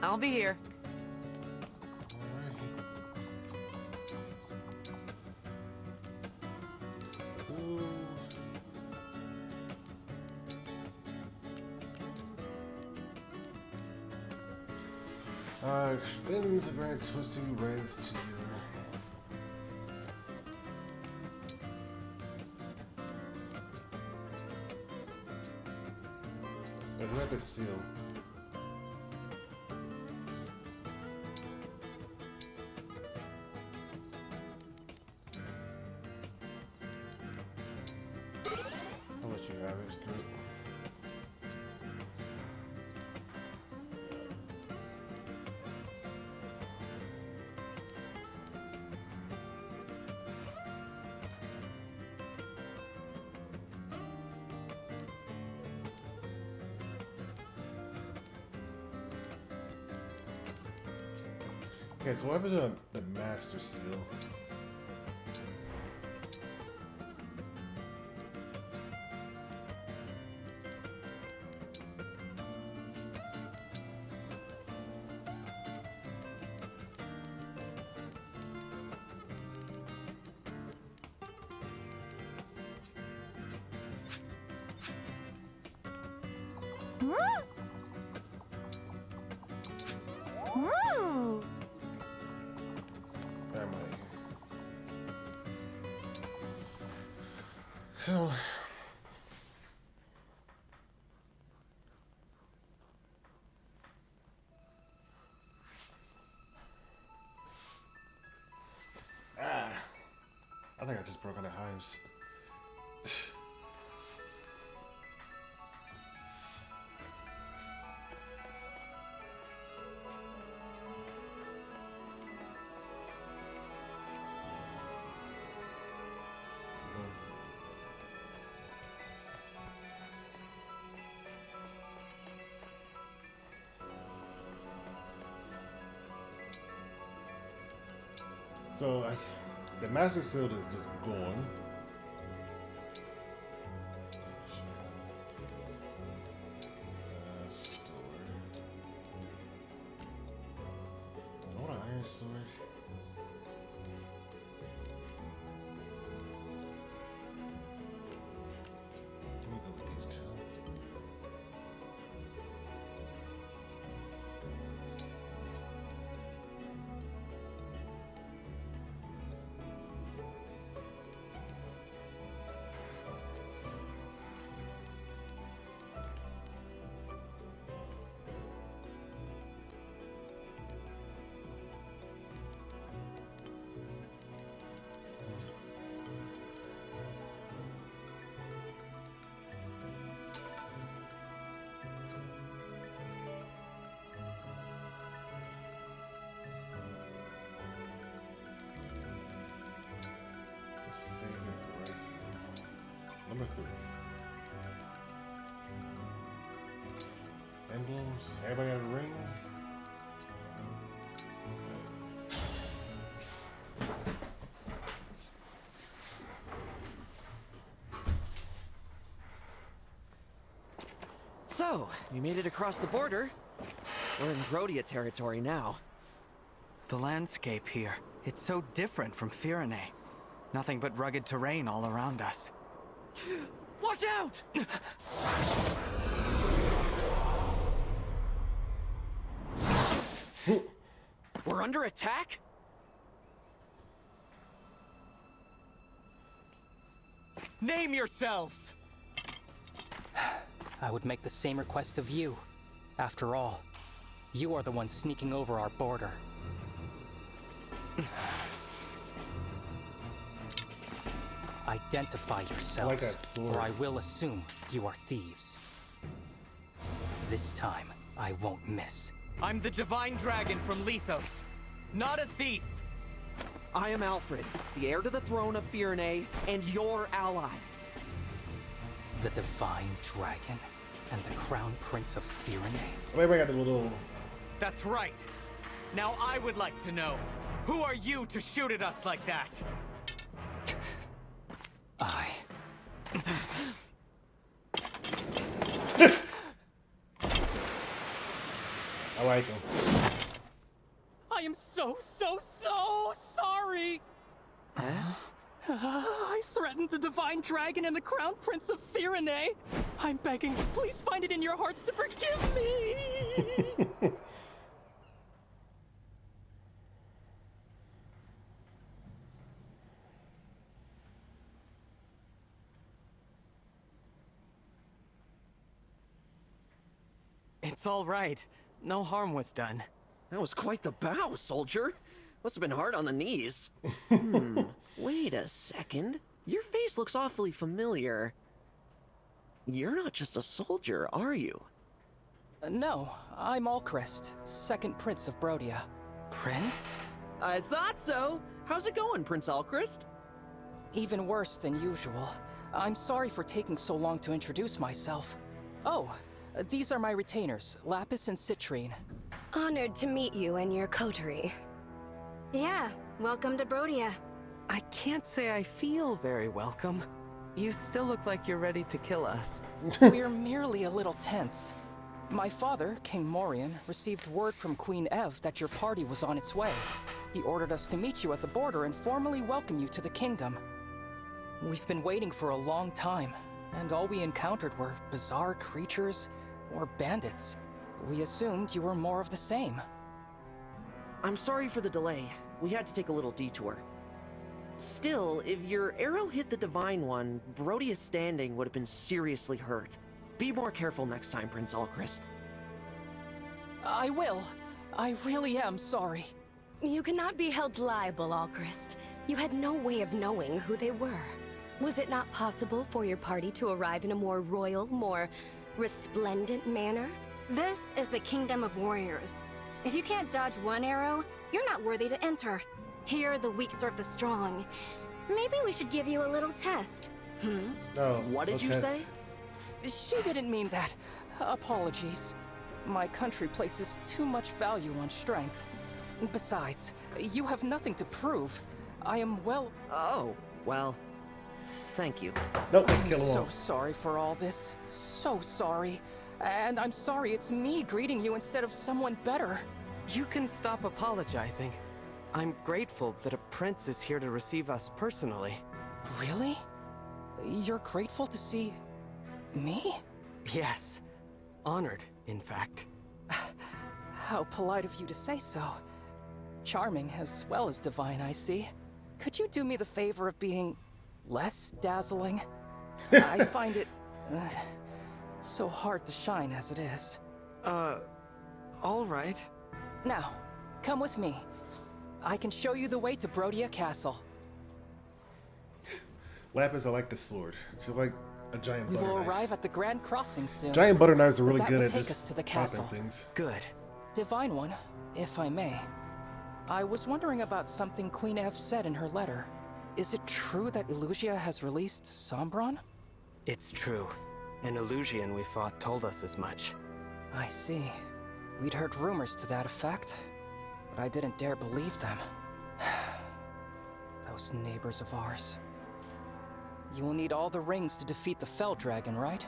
I'll be here. Extend the brand twisting braids to you. Who had the seal? I'll let you have this group. Okay, so what happened to the Master Seal? Ooh. So I think I just broke on the hives. So the Master Seal is just gone. I want an iron sword. Let me go with these two. Number 3. Emblems. Everybody got a ring? So, we made it across the border. We're in Grodia territory now. The landscape here, it's so different from Firene. Nothing but rugged terrain all around us. Watch out! We're under attack? Name yourselves! I would make the same request of you. After all, you are the one sneaking over our border. Identify yourselves, or I will assume you are thieves. This time, I won't miss. I'm the Divine Dragon from Lethos, not a thief! I am Alfred, the heir to the throne of Firene, and your ally. The Divine Dragon and the Crown Prince of Firene? Everybody got the little... That's right. Now I would like to know, who are you to shoot at us like that? I like him. I am so sorry! I threatened the Divine Dragon and the Crown Prince of Firene. I'm begging, please find it in your hearts to forgive me! It's all right. No harm was done. That was quite the bow, soldier. Must have been hard on the knees. Wait a second. Your face looks awfully familiar. You're not just a soldier, are you? No, I'm Alchrist, second Prince of Brodia. Prince? I thought so. How's it going, Prince Alchrist? Even worse than usual. I'm sorry for taking so long to introduce myself. Oh, these are my retainers, Lapis and Citrine. Honored to meet you and your coterie. Yeah, welcome to Brodia. I can't say I feel very welcome. You still look like you're ready to kill us. We're merely a little tense. My father, King Morian, received word from Queen Ev that your party was on its way. He ordered us to meet you at the border and formally welcome you to the kingdom. We've been waiting for a long time, and all we encountered were bizarre creatures or bandits. We assumed you were more of the same. I'm sorry for the delay. We had to take a little detour. Still, if your arrow hit the Divine One, Brodia's standing would have been seriously hurt. Be more careful next time, Prince Alchrist. I will. I really am sorry. You cannot be held liable, Alchrist. You had no way of knowing who they were. Was it not possible for your party to arrive in a more royal, more resplendent manner? This is the Kingdom of Warriors. If you can't dodge one arrow, you're not worthy to enter. Here, the weak serve the strong. Maybe we should give you a little test. Oh, what did you say? She didn't mean that. Apologies. My country places too much value on strength. Besides, you have nothing to prove. I am well... Oh, well, thank you. Nope, let's kill him I'm so all. sorry for all this. So sorry. And I'm sorry it's me greeting you instead of someone better. You can stop apologizing. I'm grateful that a prince is here to receive us personally. Really? You're grateful to see... me? Yes. Honored, in fact. How polite of you to say so. Charming as well as divine, I see. Could you do me the favor of being less dazzling? I find it so hard to shine as it is. All right. Now, come with me. I can show you the way to Brodia Castle. Lapis, I like this sword. She's like a giant We butter will knife. arrive at the Grand Crossing soon. Giant butter knives are really That good will at take just us to the chopping castle. things. Good. Divine One, if I may. I was wondering about something Queen Ev said in her letter. Is it true that Illusia has released Sombron? It's true. An Illusian we fought told us as much. I see. We'd heard rumors to that effect, but I didn't dare believe them. Those neighbors of ours. You will need all the rings to defeat the Fell Dragon, right?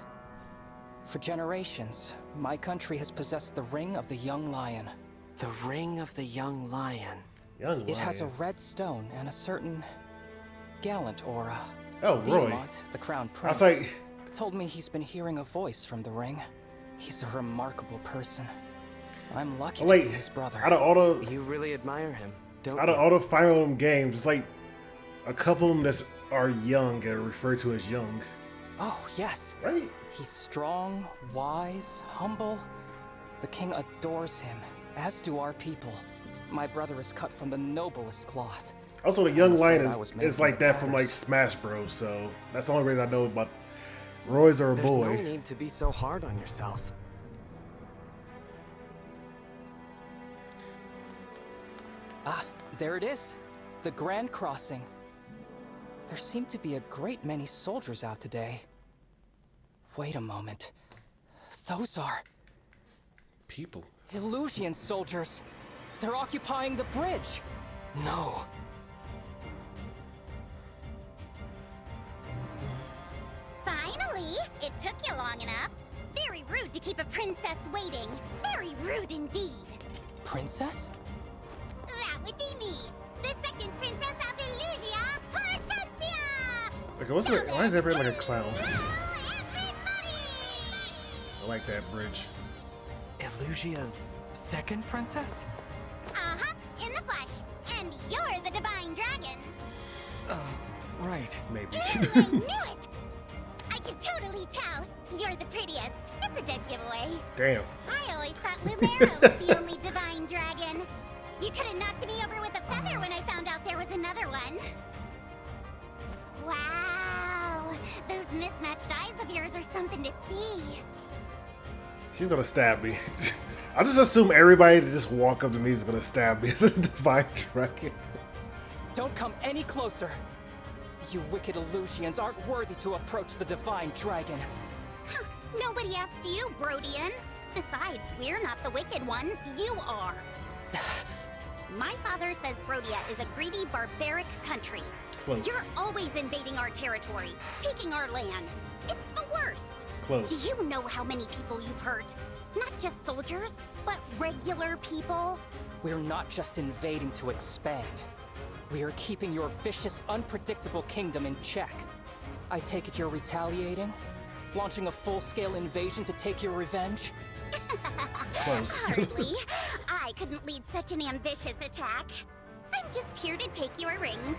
For generations, my country has possessed the Ring of the Young Lion. The Ring of the Young Lion. It has a red stone and a certain gallant aura. Oh, Roy. Diamant, the Crown I Prince, was like... told me he's been hearing a voice from the ring. He's a remarkable person. I'm lucky to be his brother. Out of all the... You really admire him, don't Out of all the Fire Emblem games, it's like a couple of them that are young and are referred to as young. Oh, yes. Right? He's strong, wise, humble. The king adores him, as do our people. My brother is cut from the noblest cloth. Also, the young I'm lion afraid I was made is from like the that from like tatters. Smash Bros. So that's the only reason I know about Roy's or a There's boy. no need to be so hard on yourself. Ah, there it is. The Grand Crossing. There seem to be a great many soldiers out today. Wait a moment. Those are... people. Illusion soldiers. They're occupying the bridge. No. Finally! It took you long enough. Very rude to keep a princess waiting. Very rude indeed. Princess? Okay, why is everybody like a clown? I like that bridge. Elusia's second princess? Uh-huh, in the flesh. And you're the divine dragon. Right. Maybe. I knew it! I could totally tell. You're the prettiest. It's a dead giveaway. Damn. I always thought Lumera was the only divine dragon. You could have knocked me over with a feather when I found out there was another one. Wow. Those mismatched eyes of yours are something to see. She's gonna stab me. I'll just assume everybody that just walk up to me is gonna stab me as a divine dragon. Don't come any closer. You wicked Elusians aren't worthy to approach the divine dragon. Huh, nobody asked you, Brodian. Besides, we're not the wicked ones, you are. My father says Brodia is a greedy, barbaric country. Close. You're always invading our territory, taking our land. It's the worst. Close. Do you know how many people you've hurt? Not just soldiers, but regular people. We're not just invading to expand. We are keeping your vicious, unpredictable kingdom in check. I take it you're retaliating? Launching a full-scale invasion to take your revenge? Close. Hardly. I couldn't lead such an ambitious attack. I'm just here to take your rings.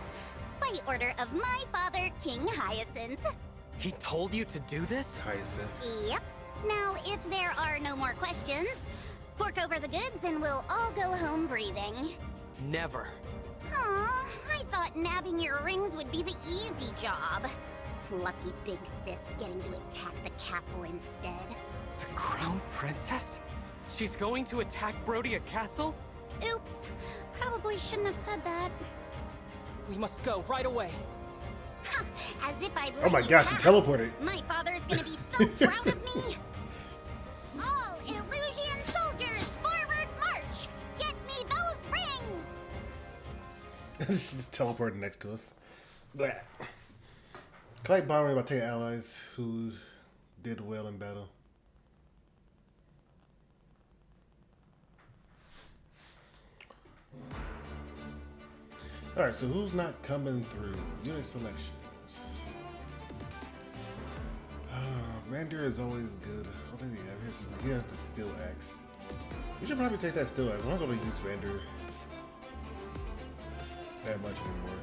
By order of my father, King Hyacinth. He told you to do this? Hyacinth. Yep. Now, if there are no more questions, fork over the goods and we'll all go home breathing. Never. Aw, I thought nabbing your rings would be the easy job. Lucky big sis getting to attack the castle instead. The Crown Princess? She's going to attack Brodia Castle? Oops. Probably shouldn't have said that. We must go right away. As if I'd let Oh my you gosh, she pass. teleported. My father's gonna be so proud of me. All Illusion soldiers, forward march! Get me those rings! She's just teleporting next to us. Blah. Collect bombing by 10 allies who did well in battle. Alright, so who's not coming through? Unit selections. Rander is always good. What does he have? He has the steel axe. We should probably take that steel axe. I'm not going to use Rander that much anymore.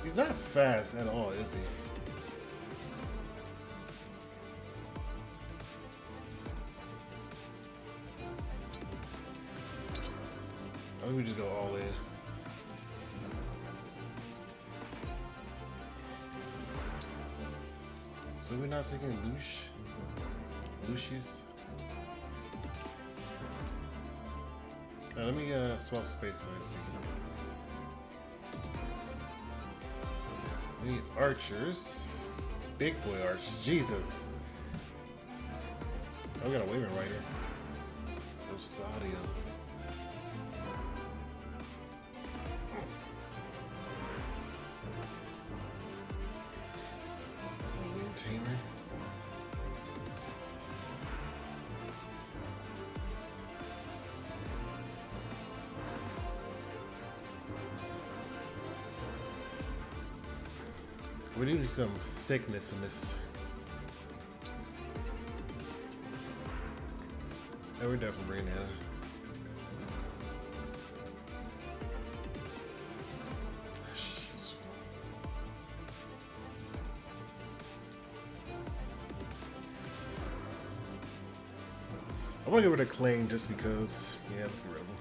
He's not fast at all, is he? I think we just go all in. So we're not taking Lucius? Let me swap space so I see. We need archers. Big boy archers. Jesus. Oh, we got a Wayman Rider. Rosadio. Wing Tamer. We do need some thickness in this. Oh, we're definitely bringing Anna. I'm gonna get rid of Claim just because. Yeah, let's get rid of him.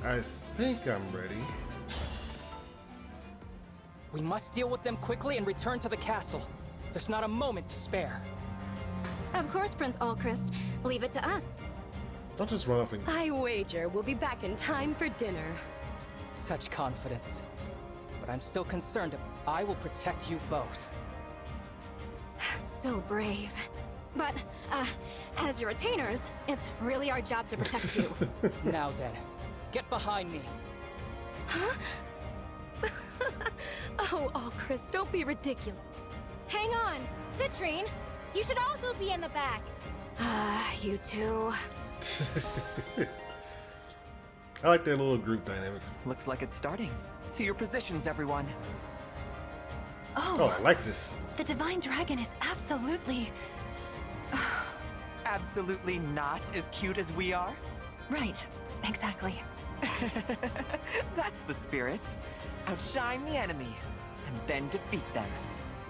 I think I'm ready. We must deal with them quickly and return to the castle. There's not a moment to spare. Of course, Prince Alchrist. Leave it to us. Don't just run off and... I wager we'll be back in time for dinner. Such confidence. But I'm still concerned. I will protect you both. So brave. But, as your retainers, it's really our job to protect you. Now then, get behind me. Huh? Oh, Chris, don't be ridiculous. Hang on! Citrine! You should also be in the back! You two. I like their little group dynamic. Looks like it's starting. To your positions, everyone. Oh, I like this. The Divine Dragon is absolutely... Absolutely not as cute as we are? Right, exactly. That's the spirit. Outshine the enemy, and then defeat them.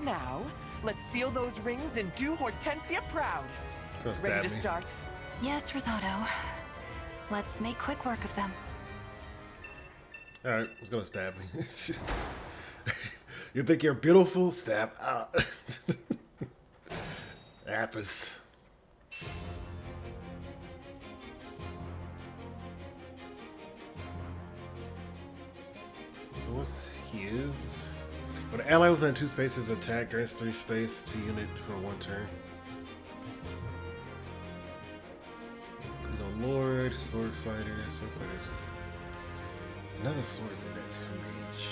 Now, let's steal those rings and do Hortensia proud. Ready to start? Yes, Rosado. Let's make quick work of them. Alright, it's gonna stab me. You think you're beautiful? Stab out. Happens. So what's his? When an ally within 2 spaces attack, grants 3 states to unit for 1 turn. He's on Lord, Sword Fighter, Sword Fighters. Another Sword Fighter. Mage.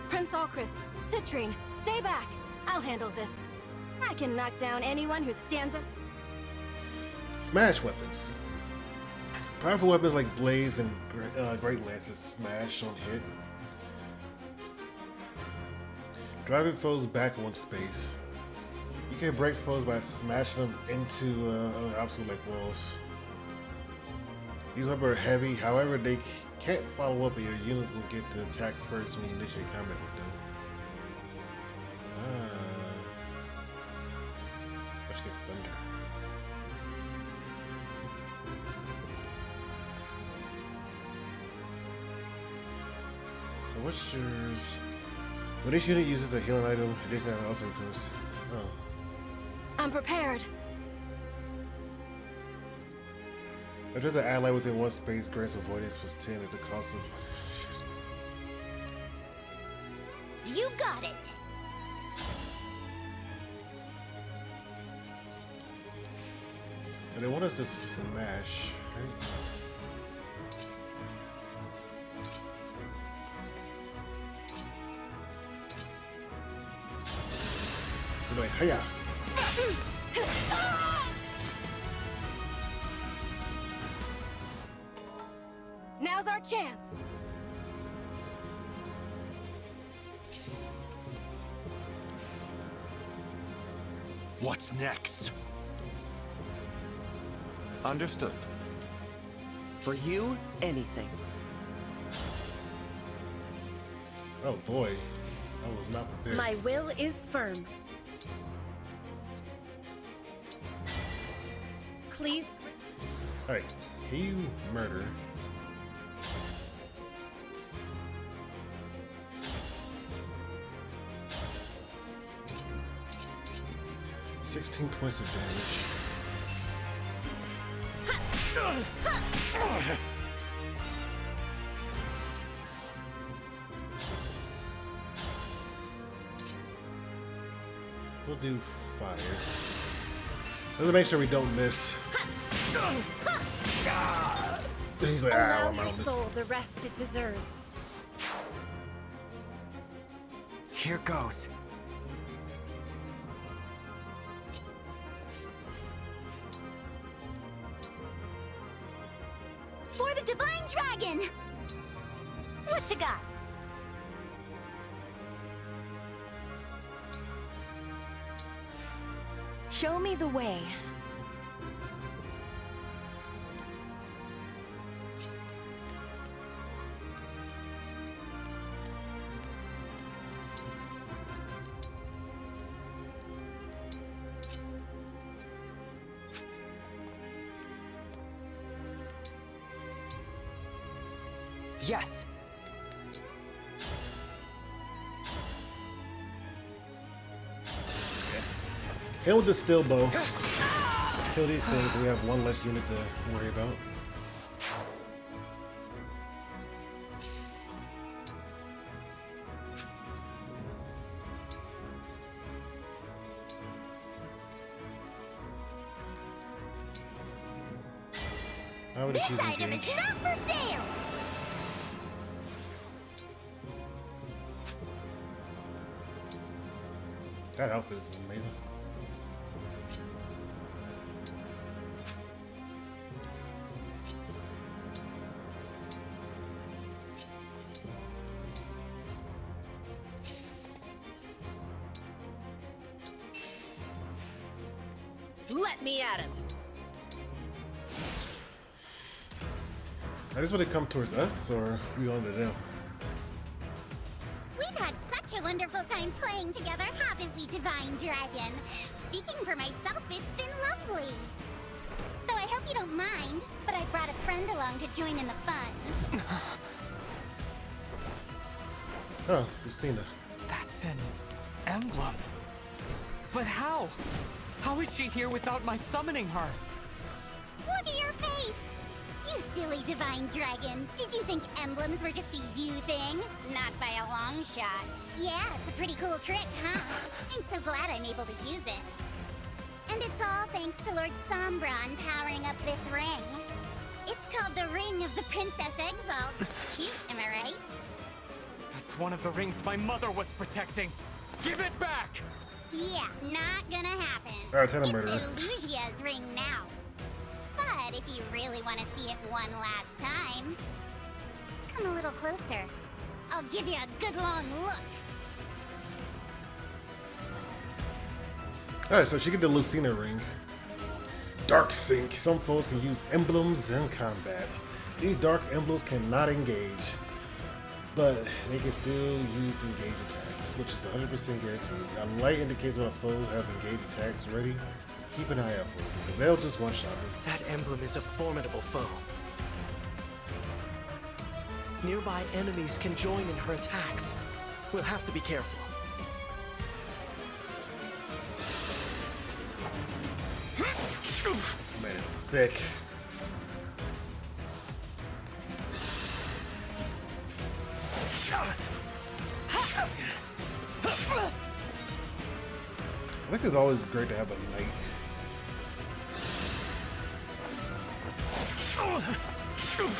Prince Alchrist, Citrine, stay back. I'll handle this. I can knock down anyone who stands up. Smash weapons. Powerful weapons like blades and great lances smash on hit. Driving foes back 1 space. You can break foes by smashing them into other obstacles like walls. These weapons are heavy, however they can't follow up and your unit will get to attack first when you initiate combat with them. Let's get thunder. So what's yours? When each unit uses a healing item, additional item also improves. Oh. I'm prepared. If there's an ally within 1 space, grants avoidance plus 10 at the cost of... You got it! So they want us to smash, right? They're like, hiya! Now's our chance. What's next? Understood. For you, anything. Oh boy, I was not prepared. My will is firm. Please. Alright, can you murder? $16 points of damage. We'll do fire. Let's make sure we don't miss. He's like, Allow your soul the rest it deserves. Here goes. For the Divine Dragon! What you got? Show me the way. Yes. Hit with the steel bow. Kill these things, and we have one less unit to worry about. This item is not for sale! That outfit is amazing. Let me at him. I just want to come towards us, or we on to them? We've had such a wonderful time playing together, haven't we, Divine Dragon? Speaking for myself, it's been lovely. So I hope you don't mind, but I brought a friend along to join in the fun. Oh, Christina. That's an emblem. But how? How is she here without my summoning her? Look at your face! You silly Divine Dragon. Did you think emblems were just a you thing? Not by a long shot. Yeah, it's a pretty cool trick, huh? I'm so glad I'm able to use it. And it's all thanks to Lord Sombron powering up this ring. It's called the Ring of the Princess Exalt. Cute, am I right? That's one of the rings my mother was protecting. Give it back! Yeah, not gonna happen. Alright, tell him It's murderer. Elusia's ring now. But if you really want to see it one last time, come a little closer. I'll give you a good long look. Alright, so she get the Lucina ring. Dark Sync. Some foes can use emblems in combat. These dark emblems cannot engage, but they can still use engage attacks, which is 100% guaranteed. Now, light indicates when a foe have engage attacks ready. Keep an eye out for it, because they'll just one-shot me. That emblem is a formidable foe. Nearby enemies can join in her attacks. We'll have to be careful. Man, thick. I think it's always great to have a knight. Dude,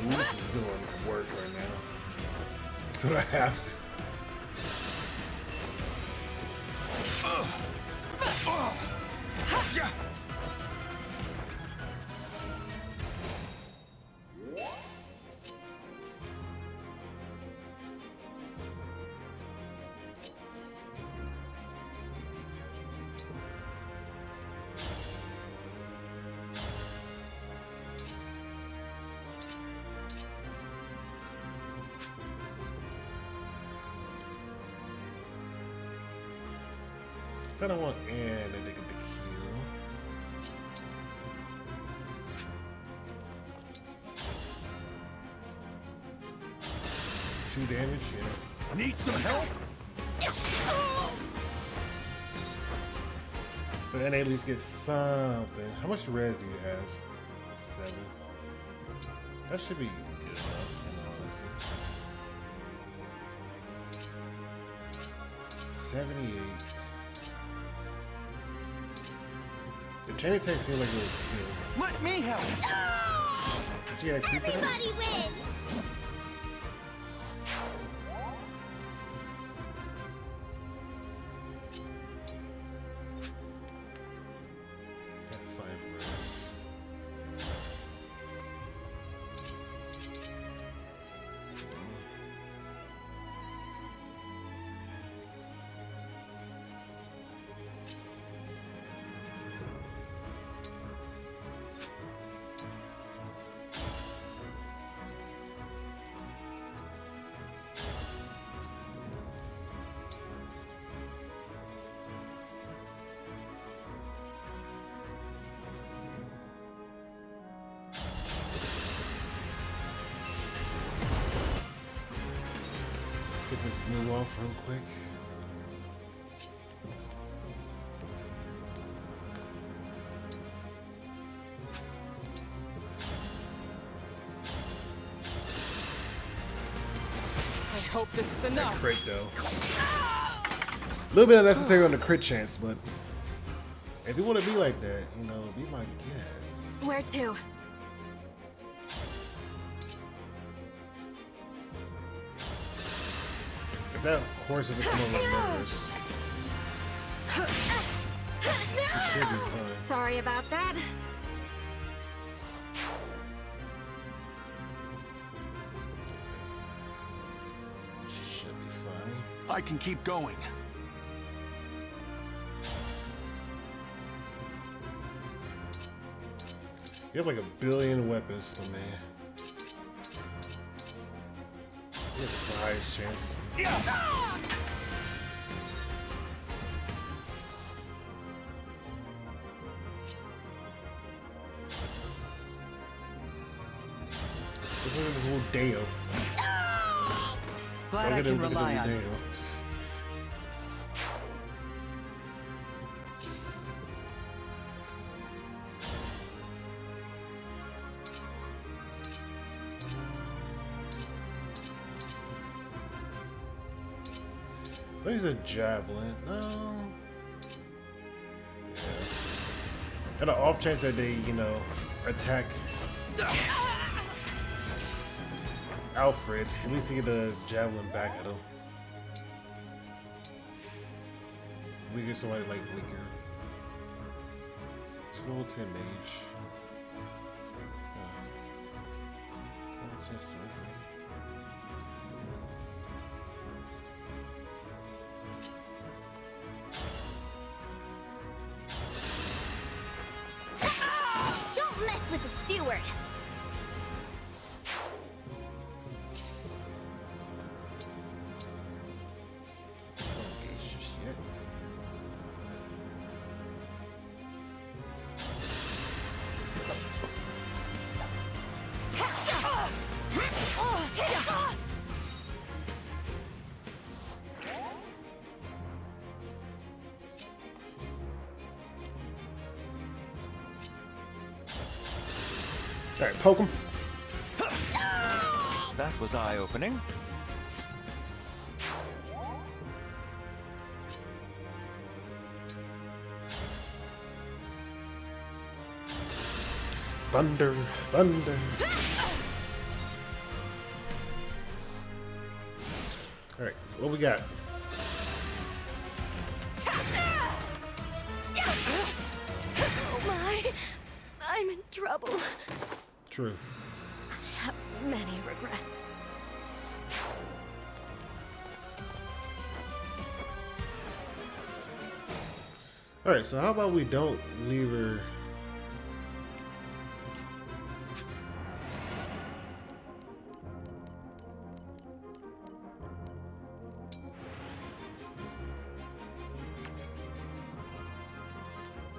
Luis is doing work right now. So I have to. I don't want Anne to get the kill. 2 damage, yeah. Need some help? So Anne at least gets something. How much res do you have? 7. That should be good enough, in all honesty. 78. The chain attack seems like it would kill. Let me help! Did you get XP for that? Everybody wins! Got 5 res. get this blue off real quick. I hope this is enough. That crit though. A little bit unnecessary on the crit chance, but if you want to be like that, you know, be my guest. Where to? If that horse doesn't come over and murder us, it should be fine. Sorry about that. Should be fine. I can keep going. You have like 1 billion weapons to me. You have the highest chance. This is this little Deo. Glad I can rely on you. What is a javelin? No. Yeah. Got an off chance that they, you know, attack Alfred. At least he get the javelin back at him. We get somebody like weaker. Just level 10 mage. What's his surgery? Don't mess with the steward. Alright, poke him. That was eye-opening. Thunder, thunder. Alright, what we got? Oh my, I'm in trouble. True. I have many regrets. Alright, so how about we don't leave her.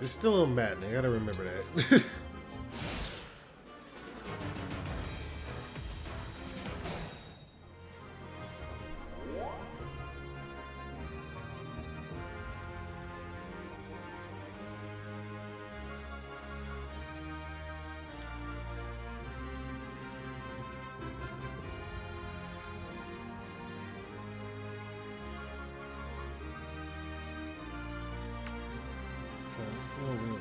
It's still on Maddening, I gotta remember that. So let's go over here.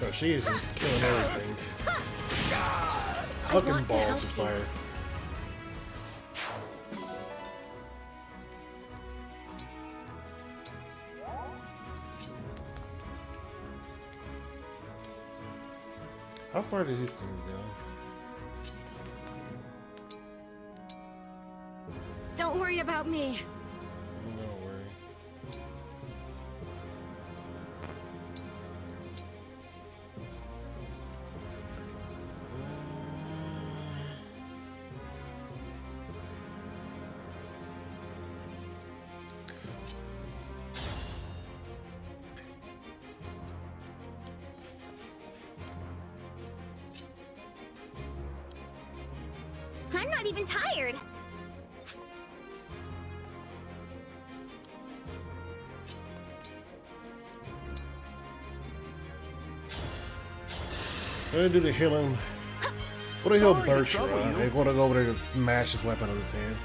Oh, she is just killing everything. Fucking balls of fire. How far did these things go? Don't worry about me. No worry. I'm not even tired. They're gonna do the healing. What the hell, Birch? They're gonna go over there and smash his weapon on his head.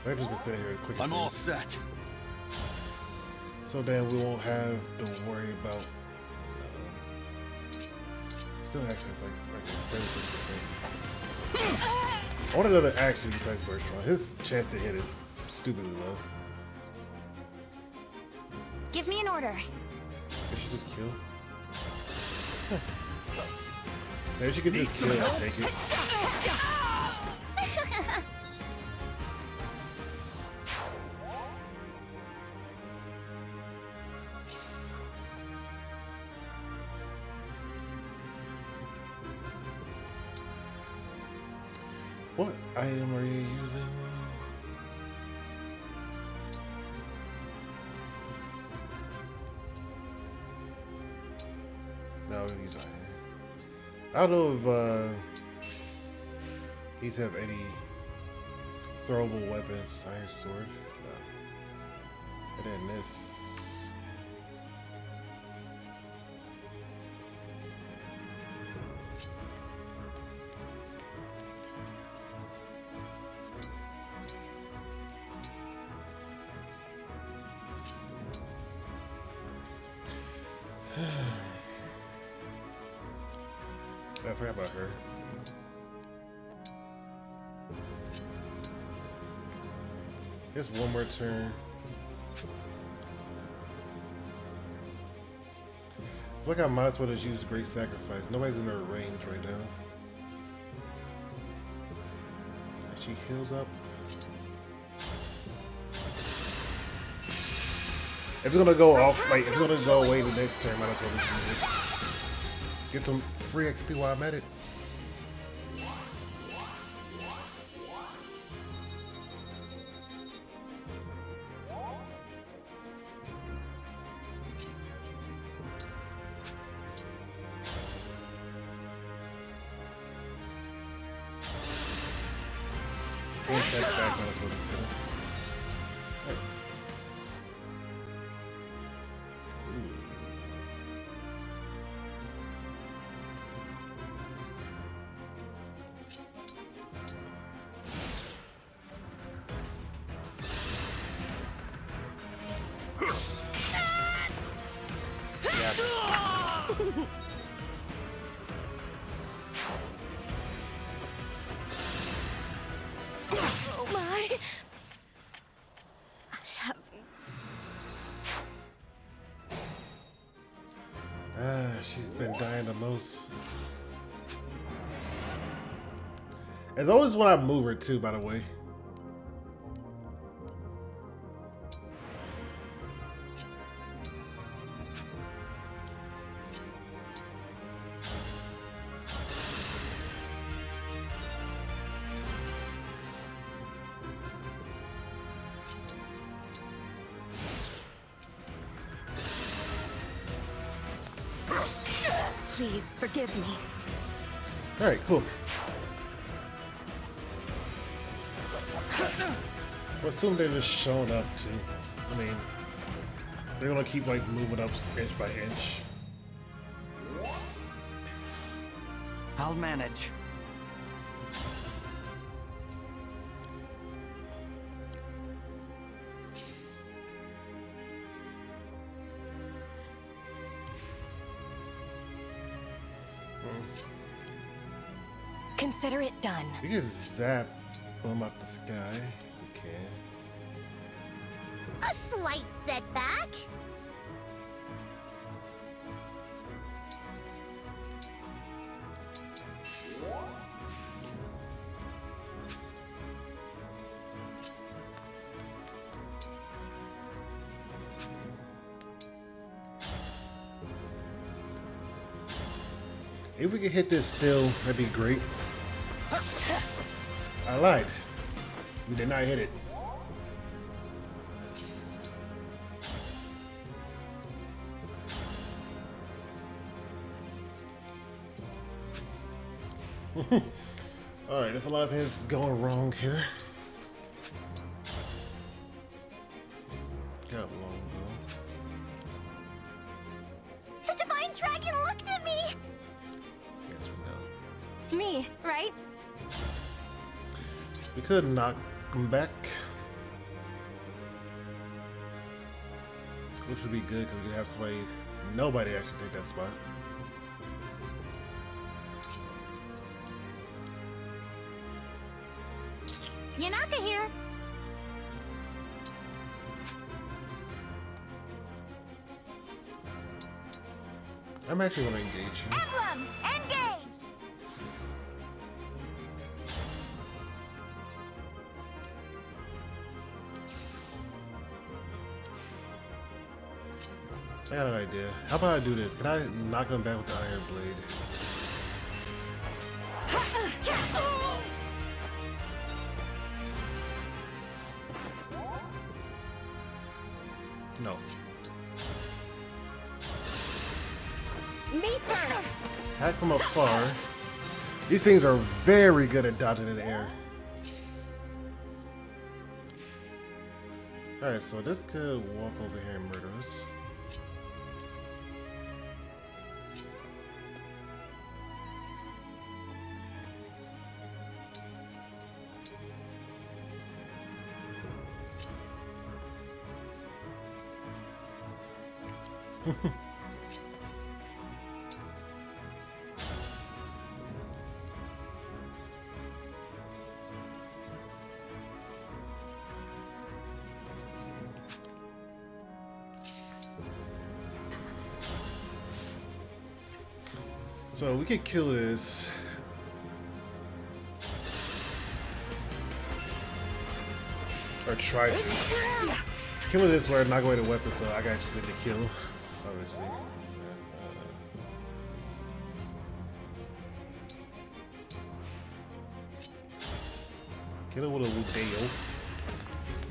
They've just been sitting here clicking. I'm all set. So then we won't have to worry about. Still access like 76%. I want another action besides Birch. His chance to hit is stupidly low. Give me an order. They should just kill. Huh. Maybe she could just kill and take it. What item are you using? No, we're gonna use iron. I don't know if these have any throwable weapons. Iron sword. No. And then this. I forgot about her. Just one more turn. Look, I might as well just use Great Sacrifice. Nobody's in her range right now. She heals up. If it's gonna go off, like, if it's gonna go away the next turn, I might as well just use it. Get some free XP while I'm at it. Back, might as well just hit him. Right. Oh my! I have. She's been dying the most. As always when I move her too, by the way. Please forgive me. All right, cool. Well, assume they're just showing up too. I mean, they're gonna keep like moving up inch by inch. I'll manage. Consider it done. You can zap them up the sky. You can. A slight setback. If we could hit this still, that'd be great. I lied. We did not hit it. Alright, there's a lot of things going wrong here. Got longbow. The Divine Dragon looked at me! Yes, we know. Me, right? We could knock him back. Which would be good because we could have somebody, nobody actually take that spot. Yanaka here. I'm actually going to engage him. Emblem, engage! I got an idea. How about I do this? Can I knock him back with the iron blade? No. Me first! Attack from afar. These things are very good at dodging in the air. Alright, so this could walk over here and murder us. So we could kill this. Or try to. Killing this where I'm not going to weapon, so I gotta just hit the kill, obviously. Kill it with a Wudeo.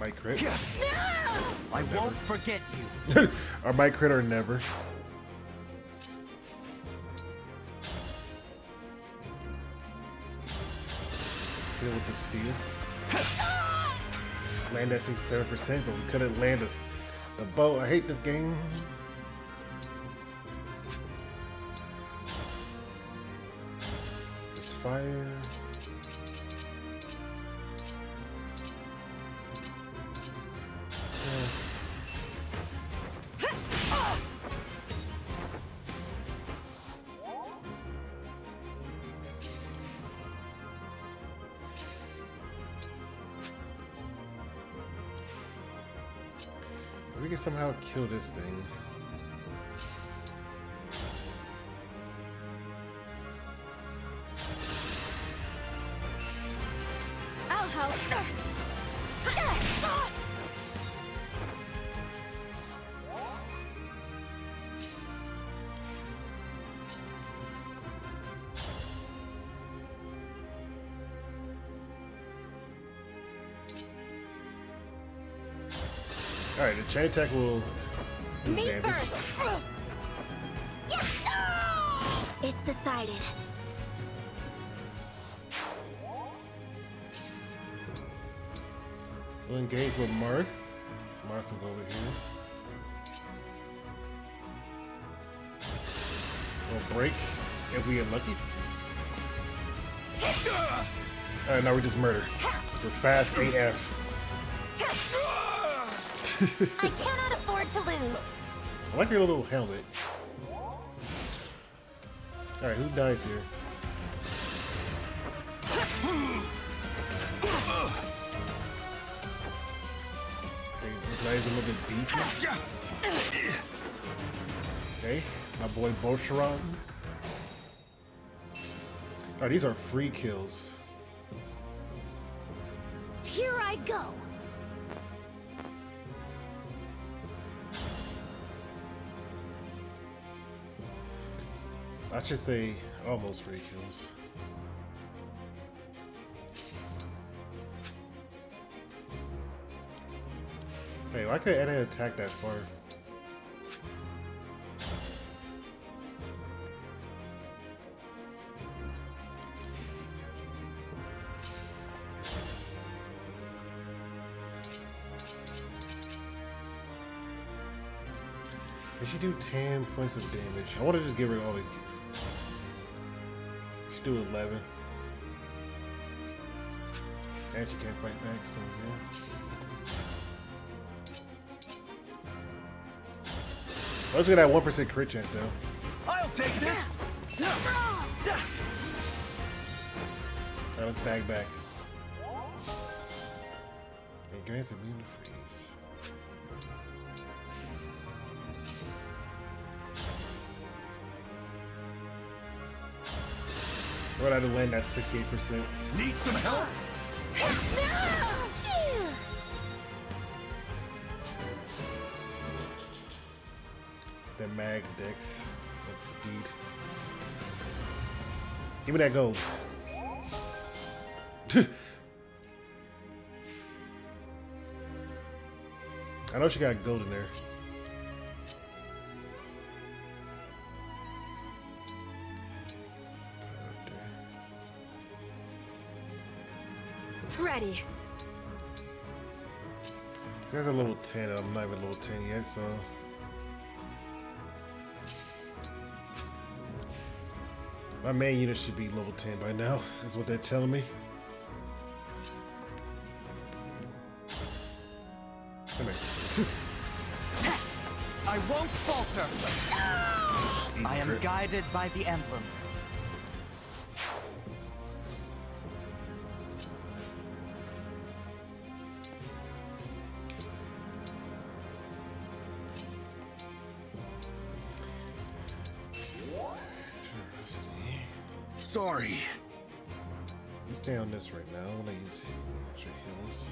Might crit. I won't forget you. Or might crit or never. Kill it with the steel. Land at 67%, but we couldn't land the bow. I hate this game. There's fire. We can somehow kill this thing. I'll help. Alright, the chain attack will do Me damage. first! It's decided. We'll engage with Marth. Marth will go over here. We'll break if we get lucky. Alright, now we just murder. We're fast AF. I cannot afford to lose. I like your little helmet. Alright, who dies here? Okay, this guy's a little bit beefy. Okay, my boy Bosharan. Alright, these are free kills. Here I go. I should say almost free kills. Hey, why couldn't Anna attack that far? Did she do 10 points of damage? I want to just give her all the... She do 11. And she can't fight back, so yeah. Let's get that 1% crit chance though. I'll take this! Alright, let's bag back. And grants immune to freeze. What I had to land at 68%. Need some help? The mag dex and speed. Give me that gold. I know she got gold in there. Ready. You guys are level 10 and I'm not even level 10 yet, so... My main unit should be level 10 by now, is what they're telling me. Come here. I won't falter! I am guided by the emblems. Sorry. Let's stay on this right now. I want to use extra heals.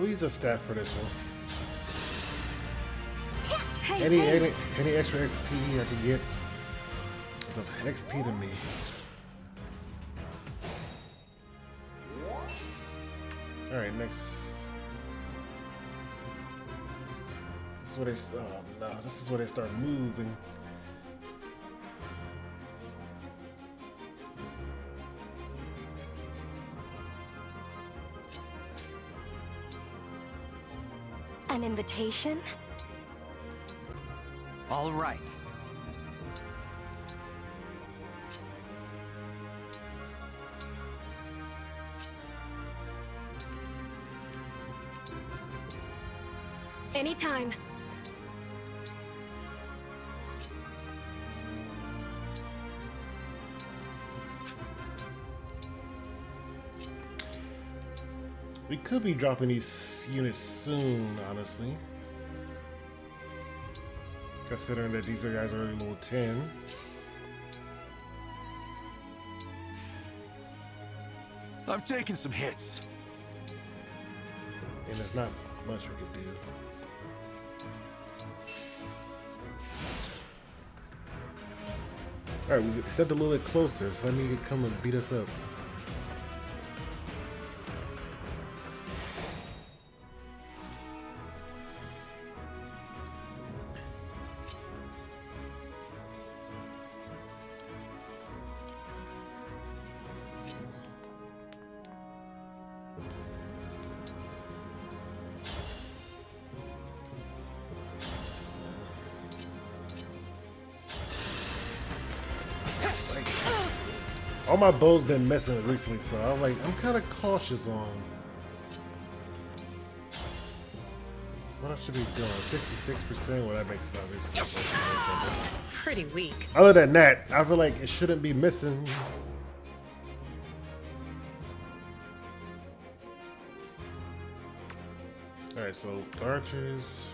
We use a staff for this one. Any extra XP I can get is of XP to me. Alright, next. This is where they start. Oh, no, this is where they start moving. An invitation? All right. Anytime. We could be dropping these units soon, honestly. Considering that these guys are already level 10. I've taken some hits. And there's not much we can do. Alright, we stepped a little bit closer, so let me come and beat us up. All my bow's been messing recently, so I'm kind of cautious on what I should be doing. 66%, well, that makes sense. Pretty weak. Other than that, I feel like it shouldn't be missing. All right, so archers.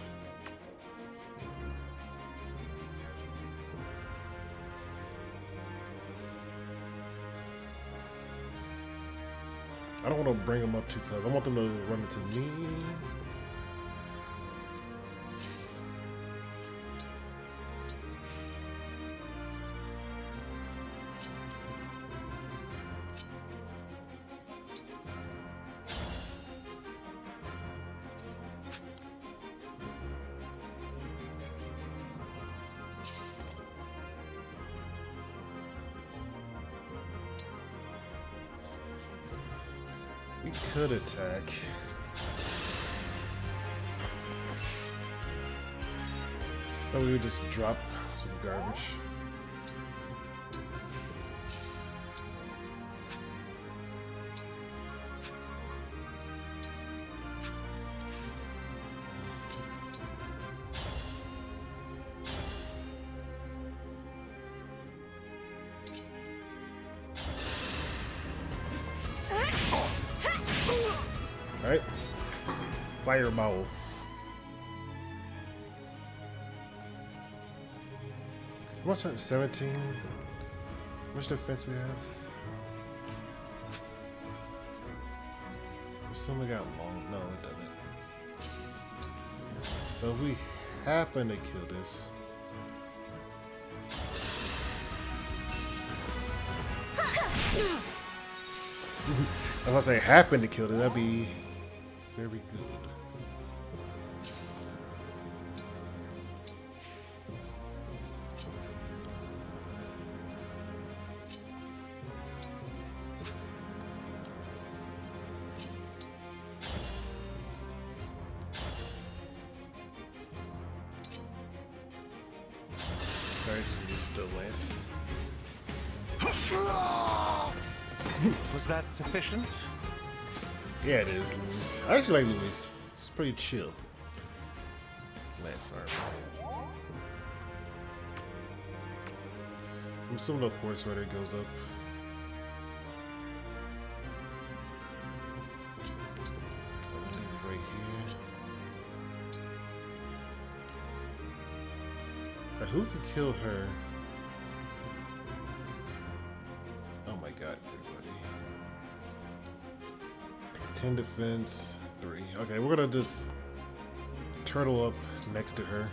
I don't want to bring them up too close. I want them to run into me. We could attack. So we would just drop some garbage. Alright. Fireball. How much? 17? How much defense we have? Something got long. No, it doesn't. So if we happen to kill this. If I say happen to kill it, that'd be very good. Alright, so this still lands. Was that sufficient? Yeah, it is, Luis. I actually like Luis. It's pretty chill. Lance armor. I'm assuming the horse rider goes up. I'll leave it right here. But who could kill her? Oh my god, everybody. 10 defense, 3. Okay, we're gonna just turtle up next to her.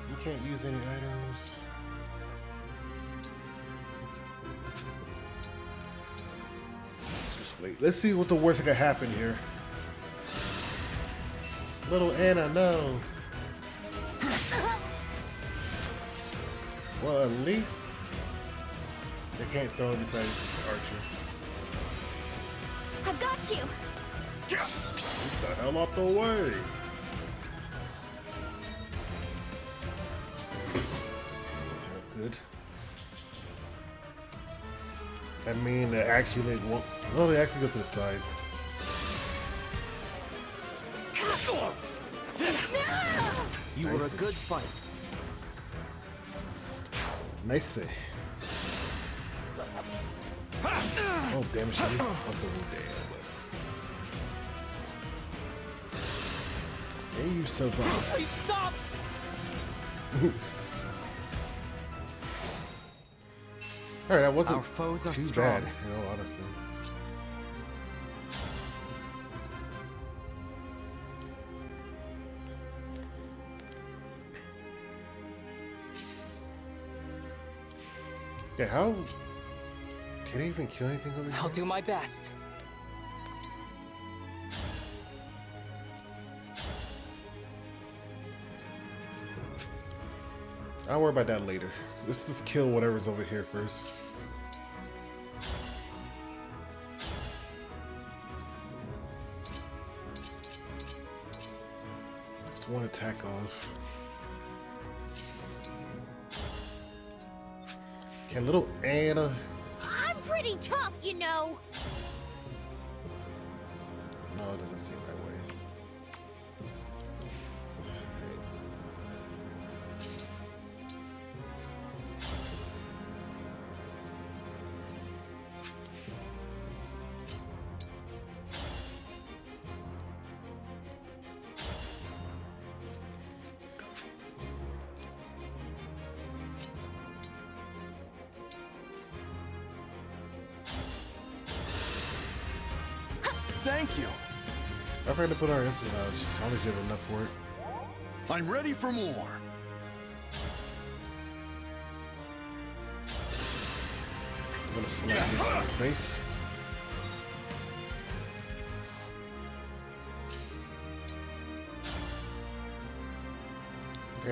You can't use any items. Just wait. Let's see what the worst that could happen here. Little Anna, no. Well, at least they can't throw besides archers. I've got you. Get the hell out the way. Good. I mean, they actually won't. Well, they actually go to the side. You were a good fight. Nice. Oh, damn, she off the wood there. Hey, you so bad. Please stop! Alright, that wasn't Our foes are too strong. bad, in all honesty. Yeah, how can they even kill anything over here? I'll do my best. I'll worry about that later. Let's just kill whatever's over here first. Just one attack off. Can little Anna... I'm pretty tough, you know. No, it doesn't seem that way. Thank you. I forgot to put our info out. As long as you have enough for it. I'm ready for more. I'm gonna slap this in the face.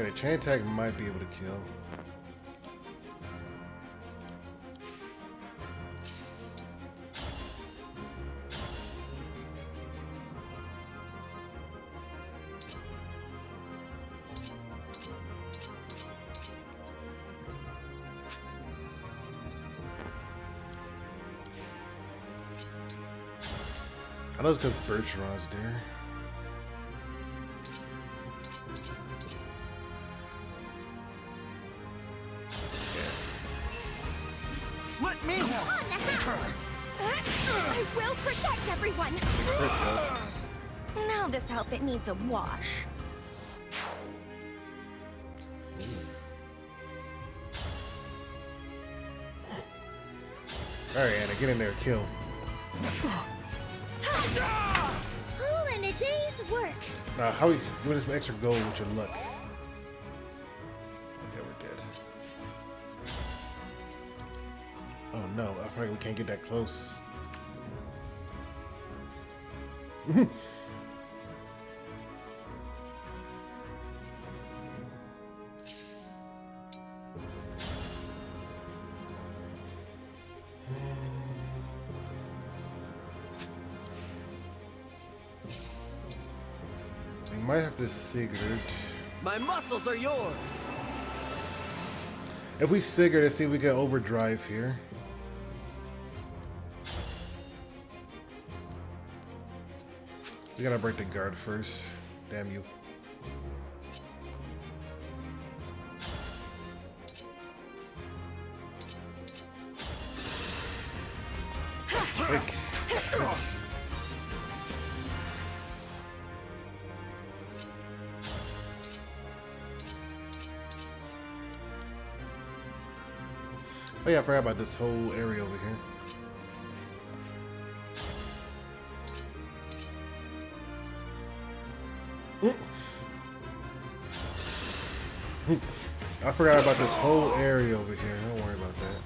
Okay, the chain attack might be able to kill. I know it's because Bertrand's there. Let me help! I will protect everyone! Now this outfit needs a wash. Alright, Anna, get in there, kill. All in a day's work. Now, how we doing this extra gold with your luck? Okay, we're dead. Oh no, I forgot we can't get that close. We might have to Sigurd. My muscles are yours. If we Sigurd, let's see if we can overdrive here. We gotta break the guard first. Damn you. Break. Oh yeah, I forgot about this whole area over here. I forgot about this whole area over here. Don't worry about that.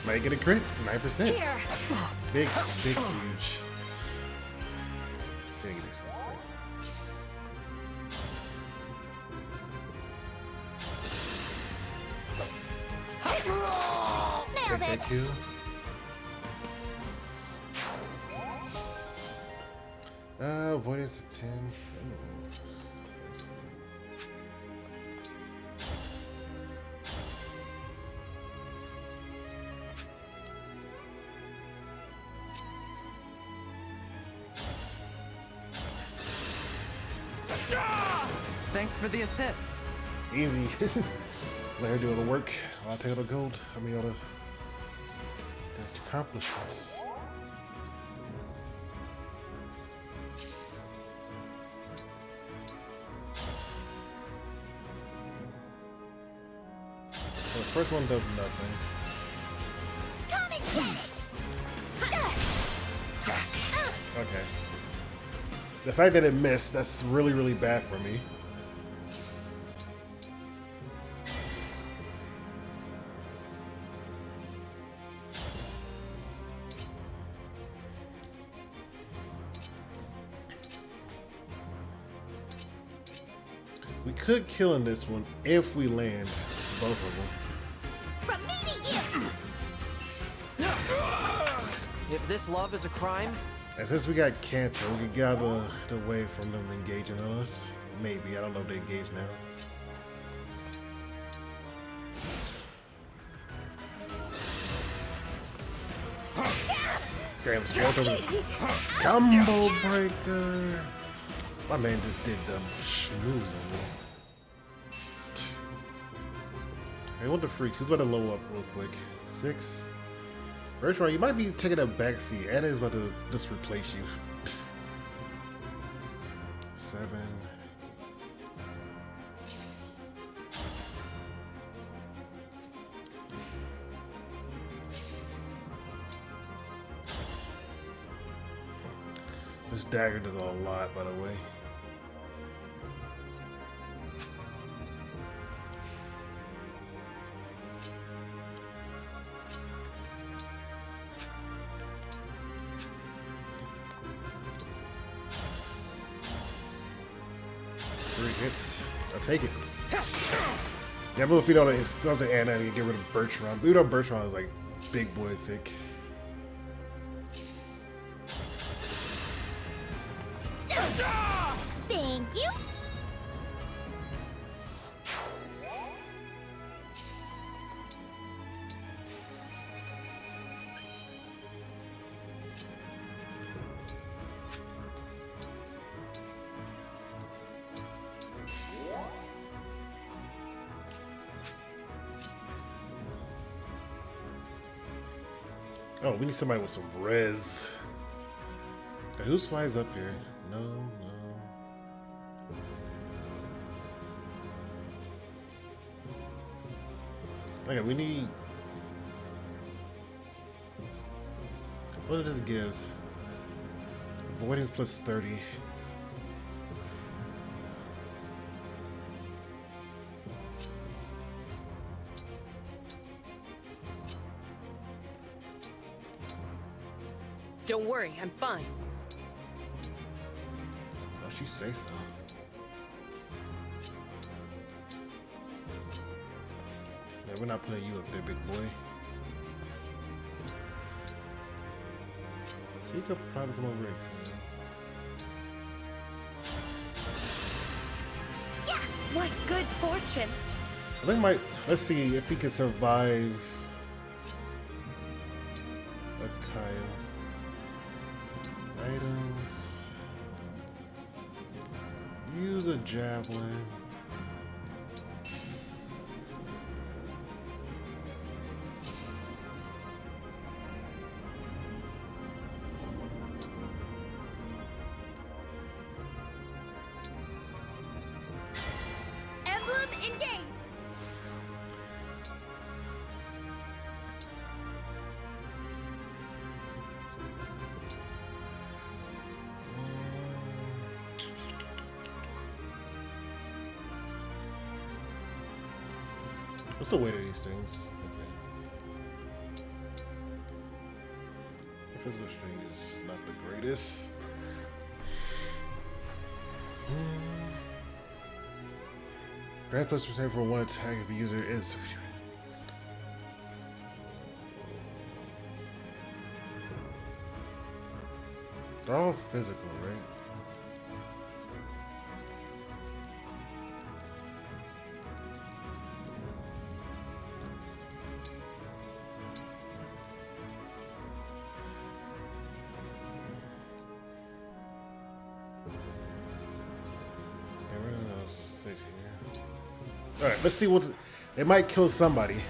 Might get a crit, 9%. Here. Big, huge. Gonna get this Nailed it. Thank you. Avoidance of 10. Thanks for the assist. Easy. Let her do all the work. I'll take all the gold. I mean, all the accomplishments. So the first one does nothing. Come and get it! Okay. The fact that it missed, that's really, really bad for me. We could kill in this one if we land both of them. From me to you! If this love is a crime, and since we got Kanto, we can get out of the way from them engaging on us. Maybe. I don't know if they engage now. Damn, both of them. Combo breaker. My man just did the schmooze on me. Hey, what the freak? Who's about to low up real quick? 6. Bertrand, you might be taking a backseat. Anna is about to just replace you. 7. This dagger does a lot, by the way. 3 hits. I'll take it. Yeah, I'm gonna feed all the Anna and get rid of Bertrand. Even though Bertrand is like big boy thick. Thank you. Oh, we need somebody with some res. Now, who's flies up here? No, no. Okay, we need. What does it give? Avoidance plus 30. Don't worry, I'm fine. Oh, she say so. Yeah, we're not putting you up there, big boy. She could probably come over here. Yeah! What good fortune! I think let's see if he can survive a tile. Items. Use a javelin. Emblem engage! What's the weight of these things? Okay. The physical strength is not the greatest. Grant plus percent for one attack if a user is. They're all physical, right? Alright, let's see what. They might kill somebody.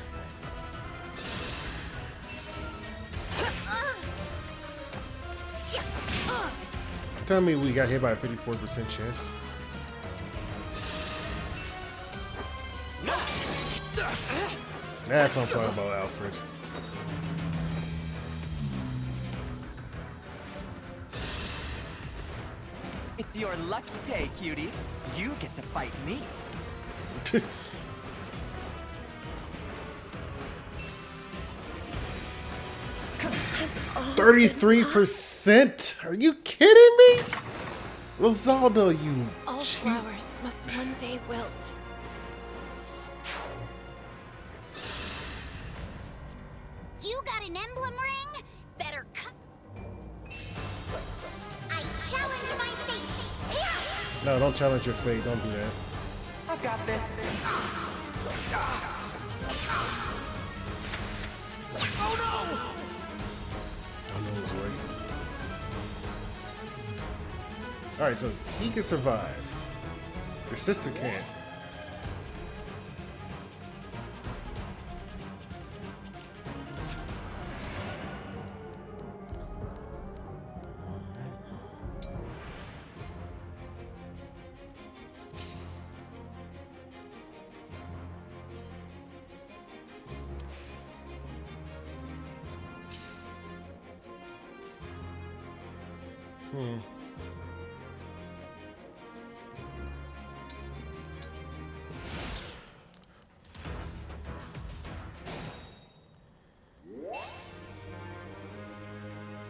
Tell me we got hit by a 54% chance. That's what I'm talking about, Alfred. It's your lucky day, cutie. You get to fight me. 33%? Are you kidding me? Rosaldo, you all cheat. Flowers must one day wilt. You got an emblem ring? Better cut. I challenge my fate. Here! No, don't challenge your fate. Don't do that. I've got this. Oh no! I know his way. Alright, so he can survive. Your sister can't.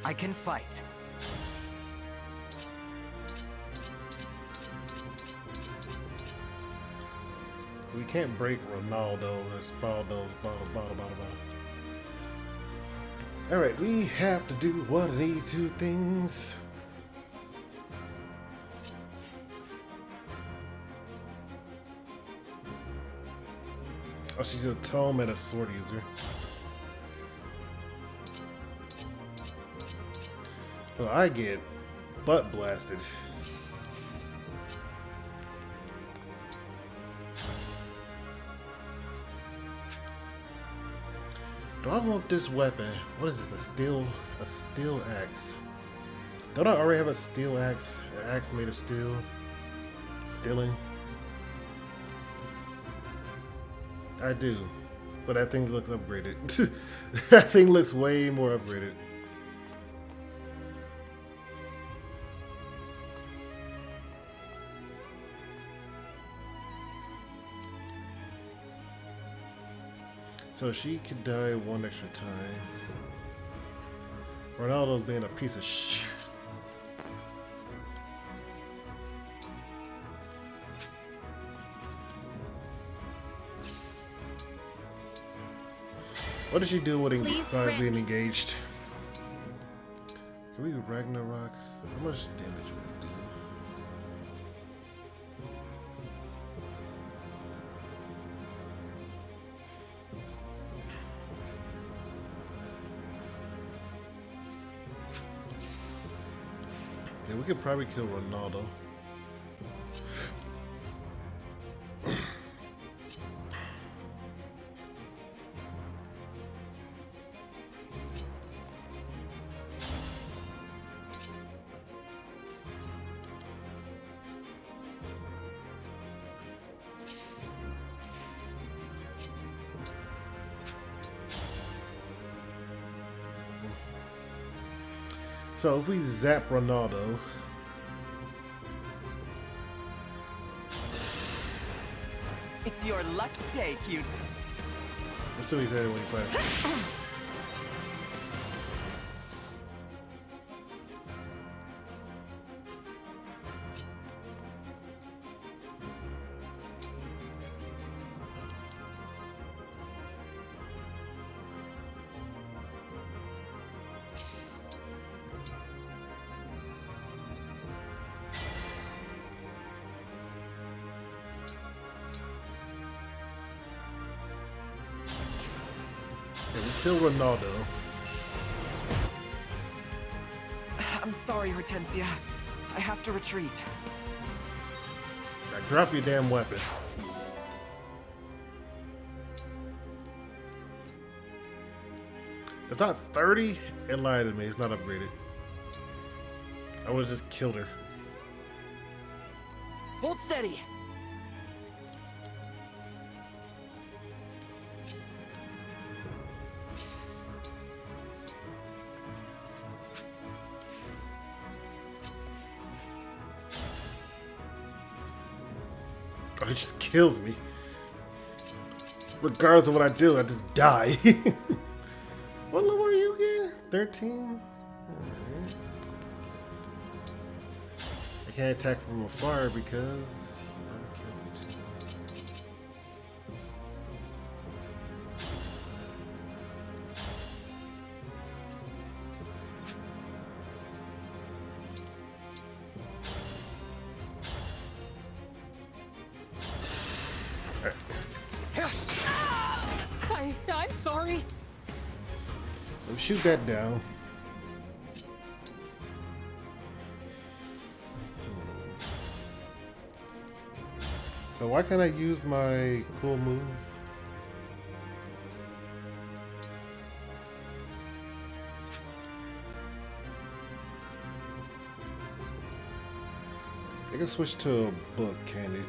I can fight. We can't break Ronaldo. That's bottle. Alright, we have to do one of these two things. Oh, she's a tome and a sword user. Well, I get butt blasted. Do I want this weapon? What is this? A steel axe? Don't I already have a steel axe? An axe made of steel? Stealing? I do, but that thing looks upgraded. That thing looks way more upgraded. So she could die one extra time. Ronaldo's being a piece of shit. What did she do with being engaged? Can we Ragnarok? How much damage would it do? Yeah, we could probably kill Ronaldo. So if we zap Ronaldo, it's your lucky day, cute. Let's see what he said when he played. Kill Ronaldo. I'm sorry, Hortensia. I have to retreat. Now drop your damn weapon. It's not 30? It lied to me. It's not upgraded. I would have just killed her. Hold steady. It just kills me. Regardless of what I do, I just die. What level are you again? 13? I can't attack from afar because... I'm sorry. Let me shoot that down. So why can't I use my cool move? I can switch to a book, can it?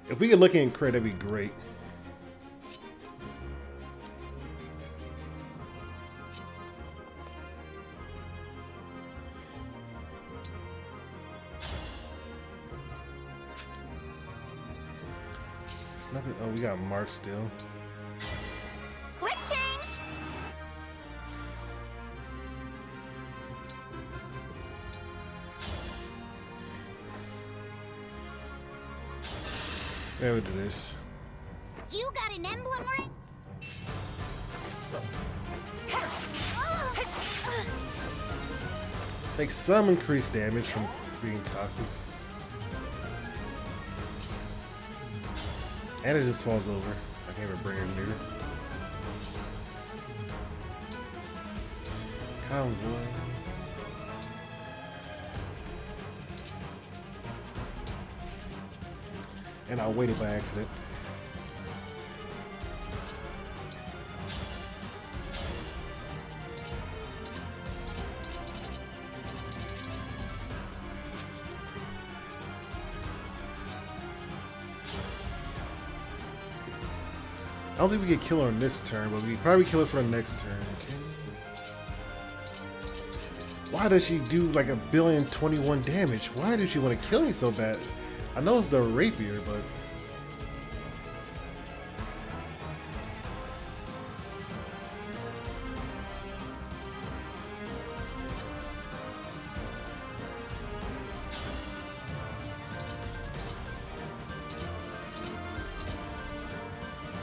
If we could look in crit, that'd be great. There's nothing. Oh, we got March still. Quick change! Yeah, we do this. You got an emblem ring? Take some increased damage from being toxic. And it just falls over. I can't even bring her near. Come on. And I waited by accident. I don't think we could kill her on this turn, but we probably kill her for the next turn. Okay. Why does she do like 1,021 damage? Why does she want to kill me so bad? I know it's the rapier, but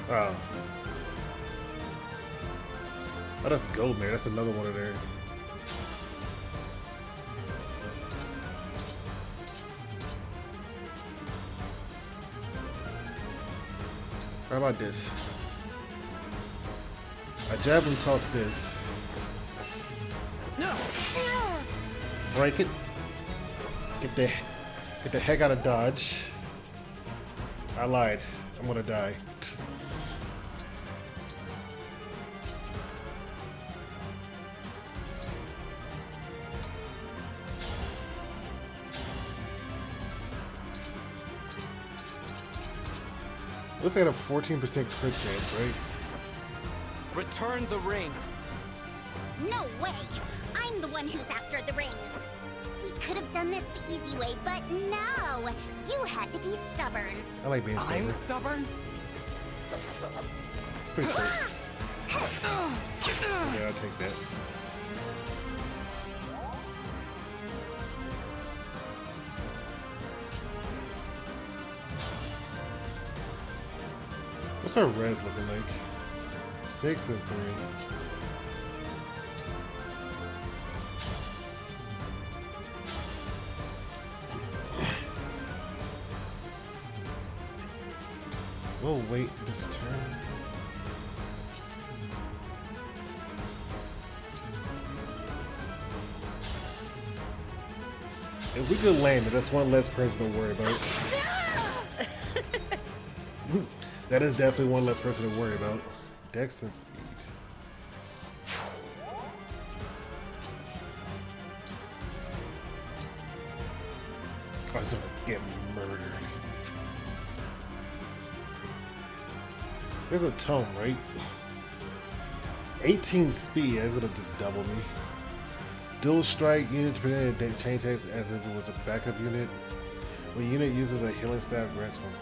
oh, that's gold there. That's another one of there. How about this? I javelin toss this. No. Break it. Get the heck out of dodge. I lied. I'm gonna die. Looks like a 14% crit chance, right? Return the ring. No way! I'm the one who's after the rings. We could have done this the easy way, but no! You had to be stubborn. I like being stubborn. I'm stubborn? Pretty straight. Yeah, I'll take that. What's our res looking like? 6 and 3. We'll wait this turn. If we could land it, that's one less person to worry about. That is definitely one less person to worry about. Dex and speed. I was gonna get murdered. There's a tome, right? 18 speed, that's gonna just double me. Dual strike, units presented a chain attack as if it was a backup unit. When a unit uses a healing staff, grants one.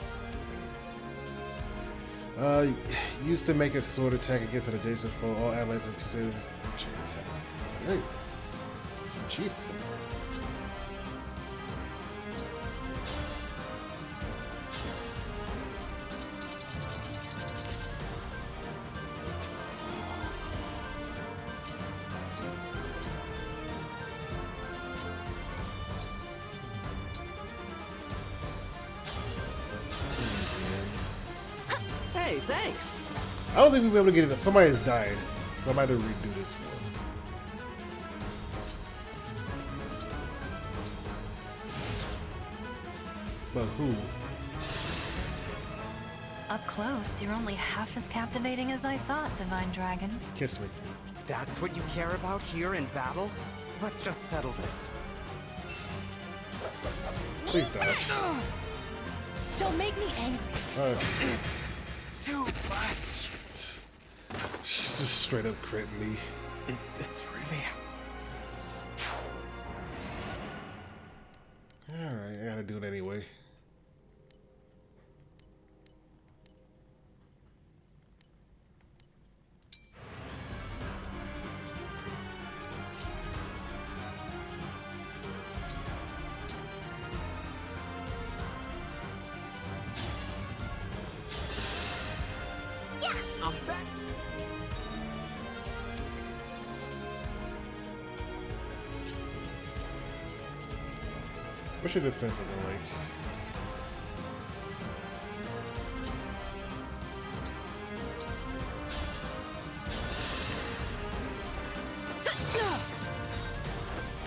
Used to make a sword attack against an adjacent foe. All allies with 2 chain attacks. Hey, Chiefs. Hey, thanks. I don't think we'll be able to get it. Somebody has died, so I might have to redo this one. But who? Up close, you're only half as captivating as I thought, Divine Dragon. Kiss me. That's what you care about here in battle? Let's just settle this. Please dodge. Don't make me angry. It's too much. She's just straight up crit me. Is this really? Alright, I gotta do it anyway. I'm back. What's your defense looking like?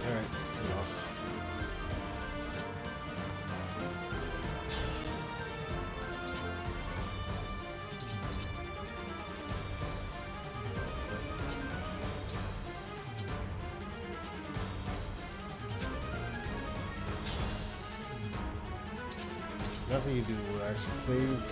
Alright, we lost. Nothing you do will actually save your boy.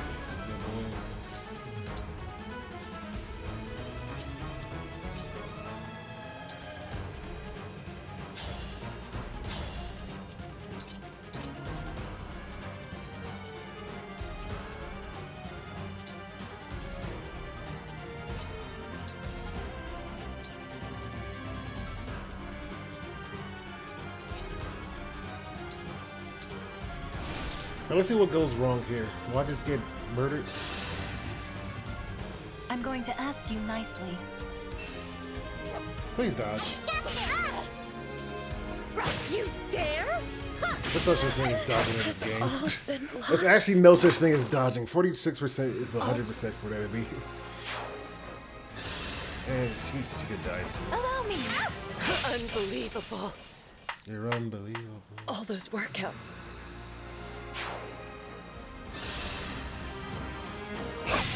Now let's see what goes wrong here. Will I just get murdered? I'm going to ask you nicely. Please dodge. You dare? There's no such thing as dodging in this game. There's actually no such thing as dodging. 46% is 100% for that to be. And she could die too. Allow me. Unbelievable. You're unbelievable. All those workouts.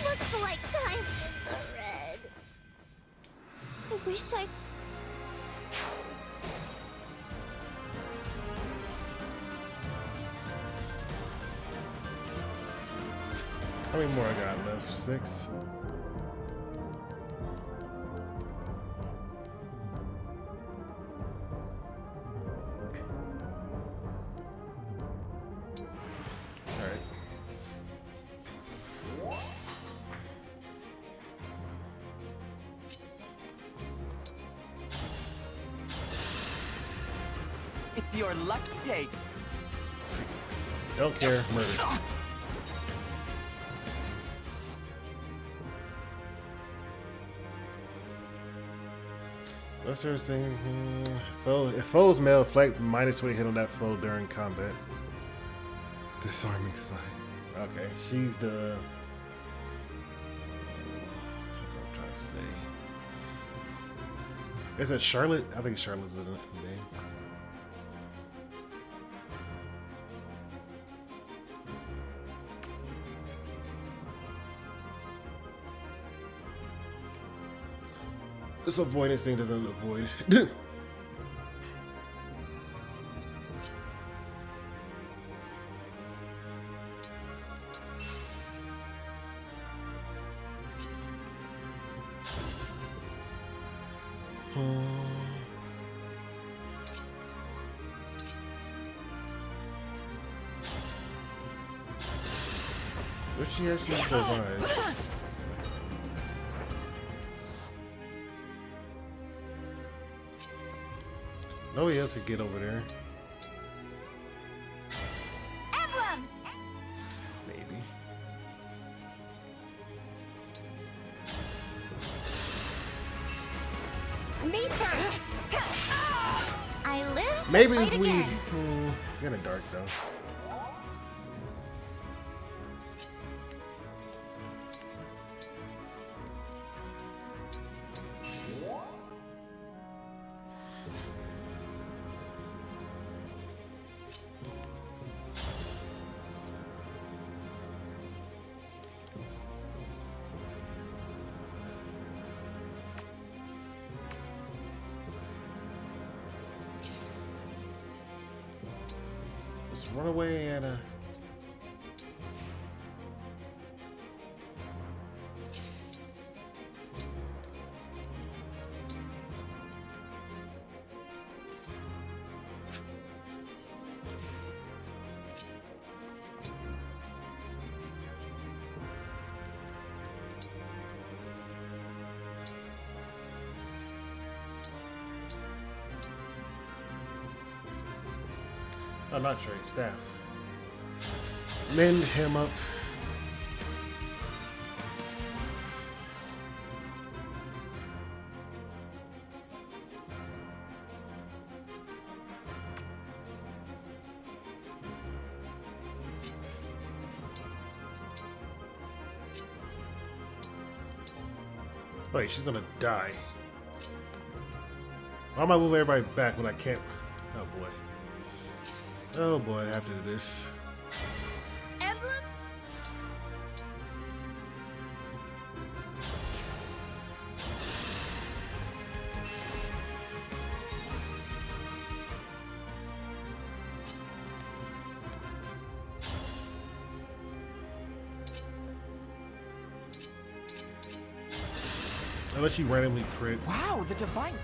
Looks like I'm in the red. I wish I... How many more I got left? 6? Alright. It's your lucky take. Don't care. Murder. What's the thing? If foes male, inflict minus 20 hit on that foe during combat. Disarming sign. Okay, she's the... I'm trying to say. Is it Charlotte? I think Charlotte's the name. This avoidance thing doesn't avoid. Would she actually survive? Nobody else could get over there. Emblem! Maybe. Me first! I live. Maybe if we... it's kinda dark though. Run away, Anna. I'm not sure. Staff. Mend him up. Wait, she's gonna die. Why am I moving everybody back when I can't? Oh boy. Oh boy, I have to do this. Emblem? Unless you randomly crit. Wow, the divine.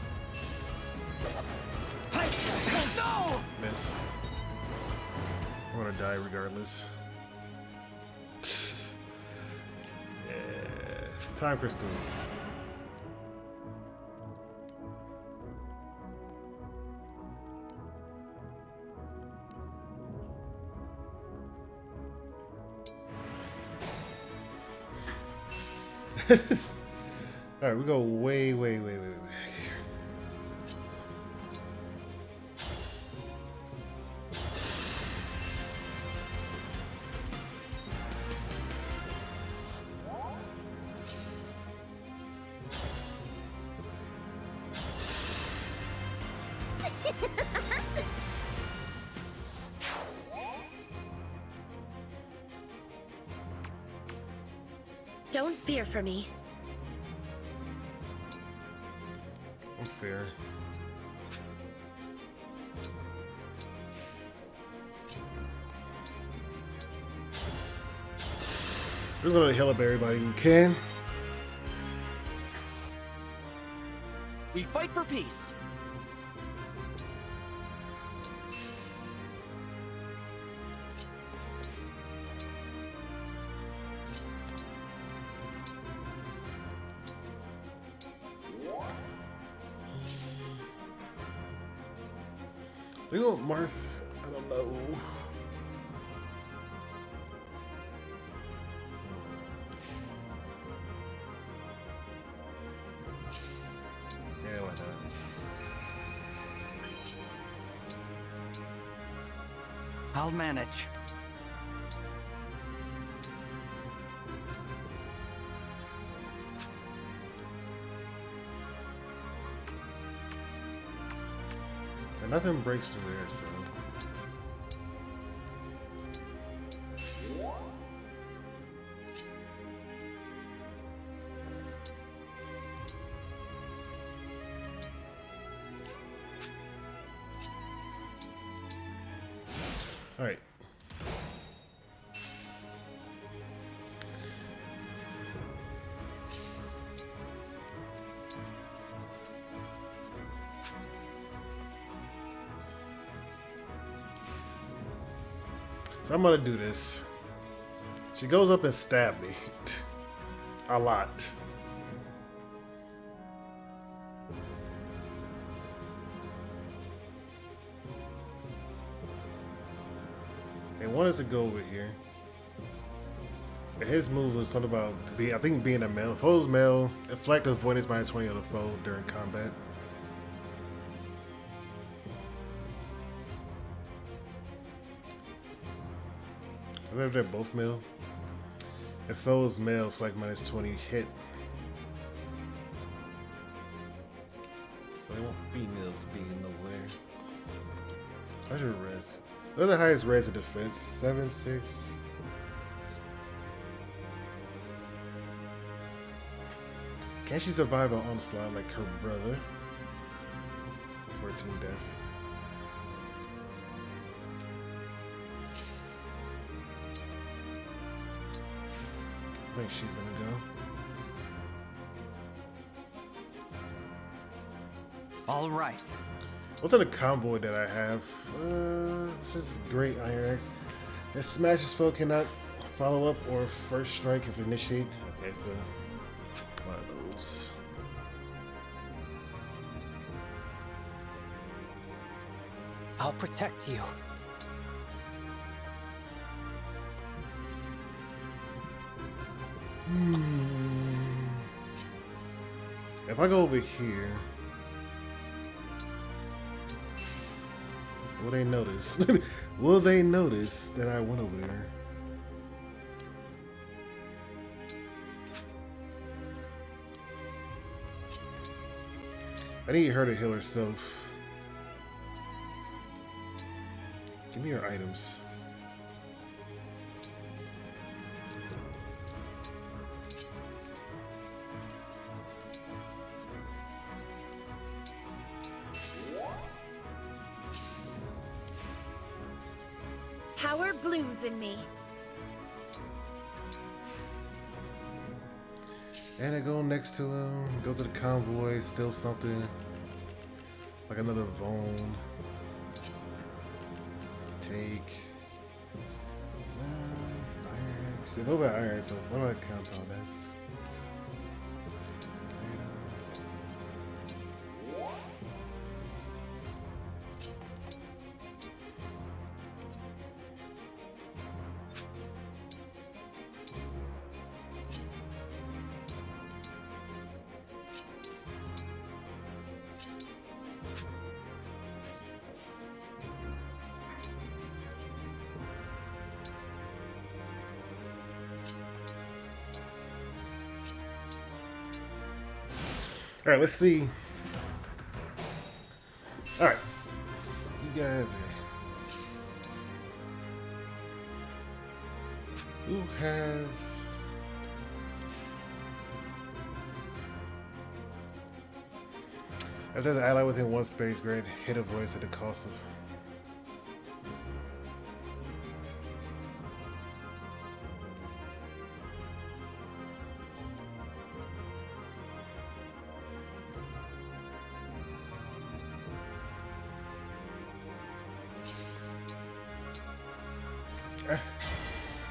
No! Miss. I'm gonna die regardless. Yeah. Time crystal. All right, we go way back here. Don't fear for me. I'm fair. We're gonna heal up everybody who can. We fight for peace. We go Marth. I don't know. Yeah, why not? I'll manage. And nothing breaks through there, so. All right. So I'm gonna do this. She goes up and stabs me. A lot. And one is to go over here. And his move was something about being a male. Foe's male, inflict avoidance minus 20 on the foe during combat. I think they're both male. If foe's male, inflict minus 20 hit. So they want females to be nowhere. How's your res? They're the highest res in defense. 7, 6. Can she survive an onslaught like her brother? 14 death. I think she's gonna go. All right. What's in the convoy that I have? This is great Iron Axe. It smashes foe cannot follow up or first strike if initiate. Okay, so one of those. I'll protect you. If I go over here, will they notice? Will they notice that I went over there? I need her to heal herself. Give me your items. Power blooms in me. And I go next to him, go to the convoy, steal something. Like another Vone. Take. Iron Axe. What about Iron Axe? What about Compound Axe? All right, let's see. All right, you guys. Who has? If there's an ally within one space, grant hit a voice at the cost of.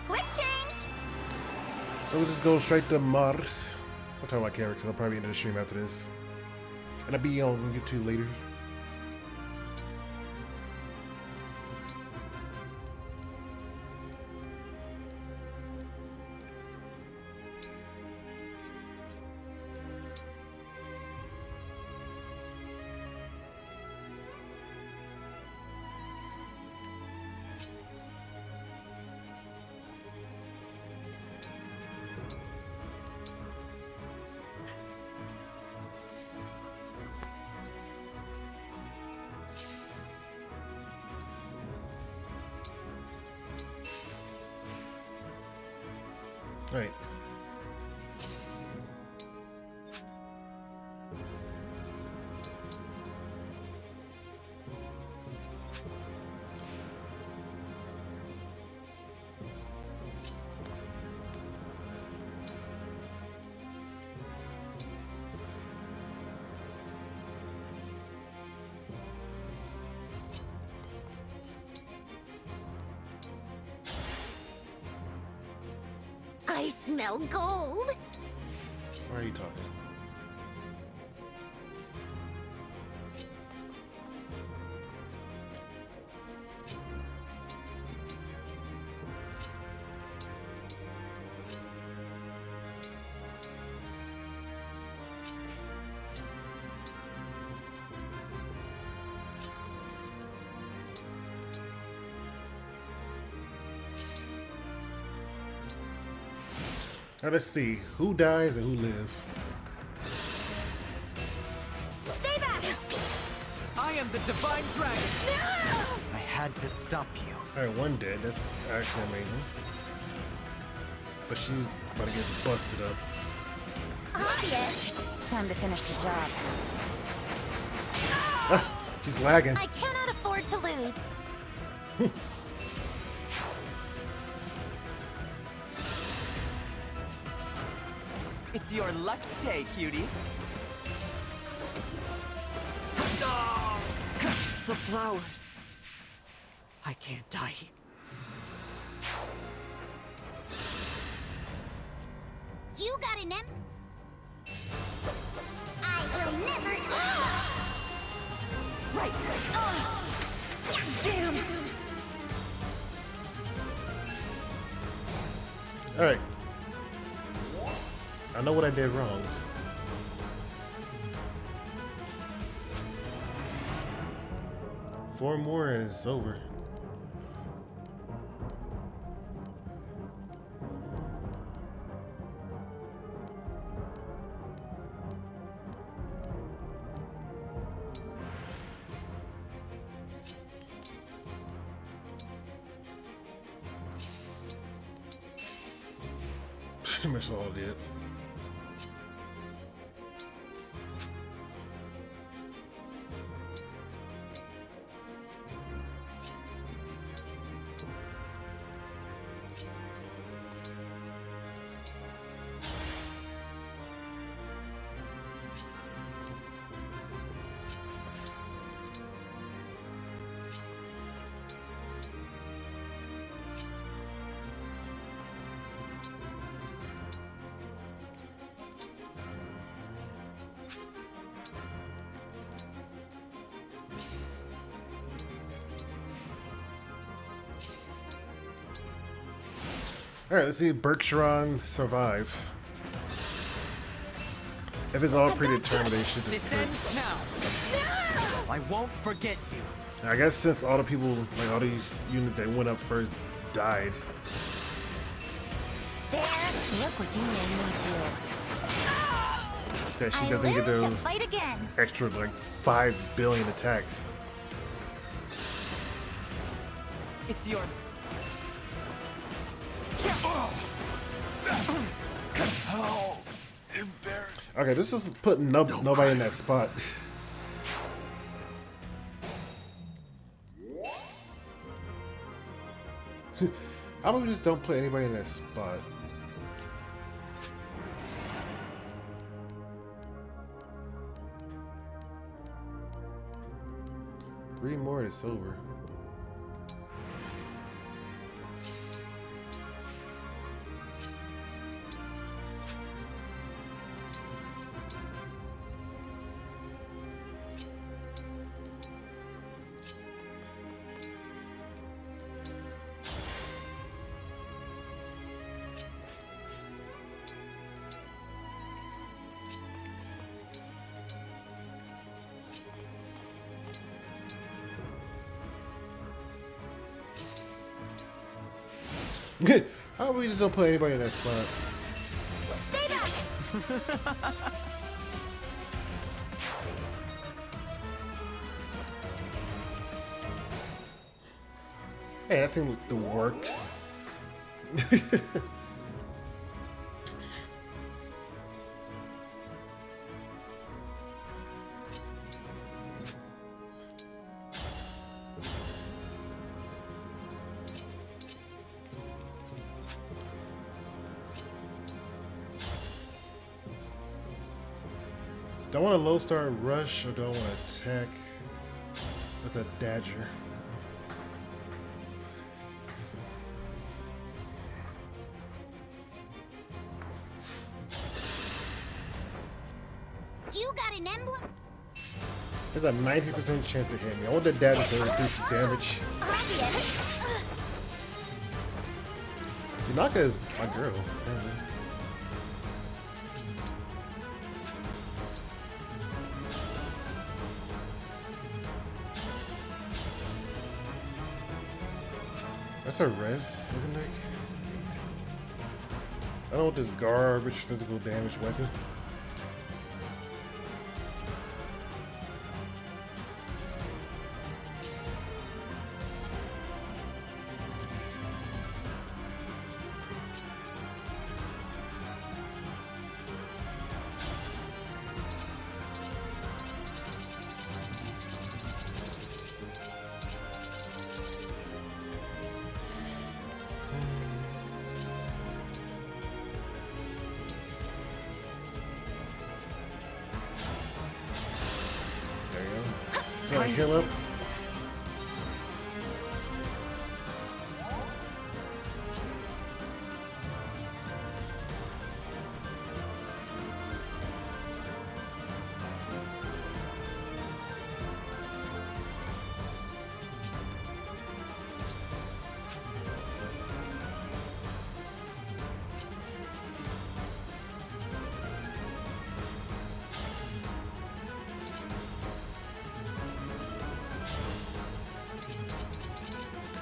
Quick change! So we'll just go straight to Mar. I'll tell my characters. I'll probably end the stream after this. And I'll be on YouTube later. Right. I smell gold! Why are you talking? Now let's see who dies and who lives. Stay back! I am the Divine Dragon! I had to stop you. Alright, one dead. That's actually amazing. But she's about to get busted up. Obvious. Time to finish the job. Ah, she's lagging. I cannot afford to lose. It's your lucky day, cutie. The flowers. I can't die. You got an I will never. Right. Damn. Alright. I know what I did wrong. Four more and it's over. Pretty much all I did. Alright, let's see if Berkshire survive. If it's all predetermined, they should just Descend now. I won't forget you. I guess since all the people, like all these units that went up first died. There, look what you made me do. That she doesn't get to the fight again. extra like 5 billion attacks. It's your. How embarrassing. Okay, this is putting nobody in that spot. How about we just don't put anybody in that spot? Three more is over. How about we just don't put anybody in that spot? Stay back. Hey, that seemed to work. Do I want a low star rush or do I want to attack with a dagger? You got an emblem? There's a 90% chance to hit me. I want the dagger to increase the damage. Yunaka is my girl, apparently. That's a res looking like. I don't want this garbage physical damage weapon. Gotta heal up.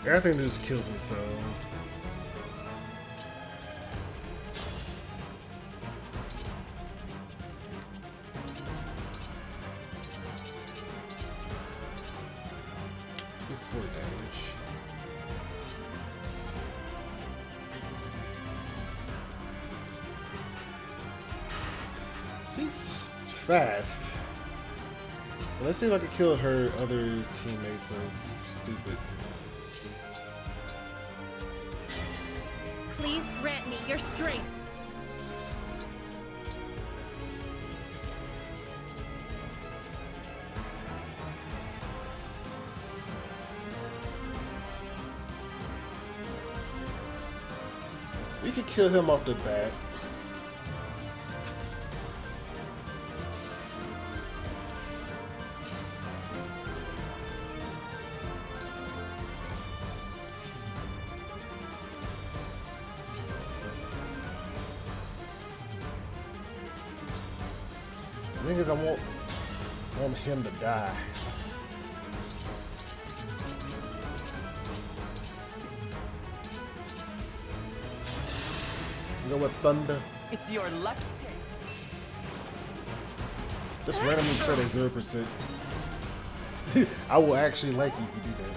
Everything just kills me, so... Do 4 damage. He's fast. Let's see if I can kill her other teammates so stupid. Please grant me your strength. We could kill him off the bat. The thing is, I want him to die. You know what, Thunder? It's your lucky day. Just randomly crit at 0%. I will actually like you if you do that.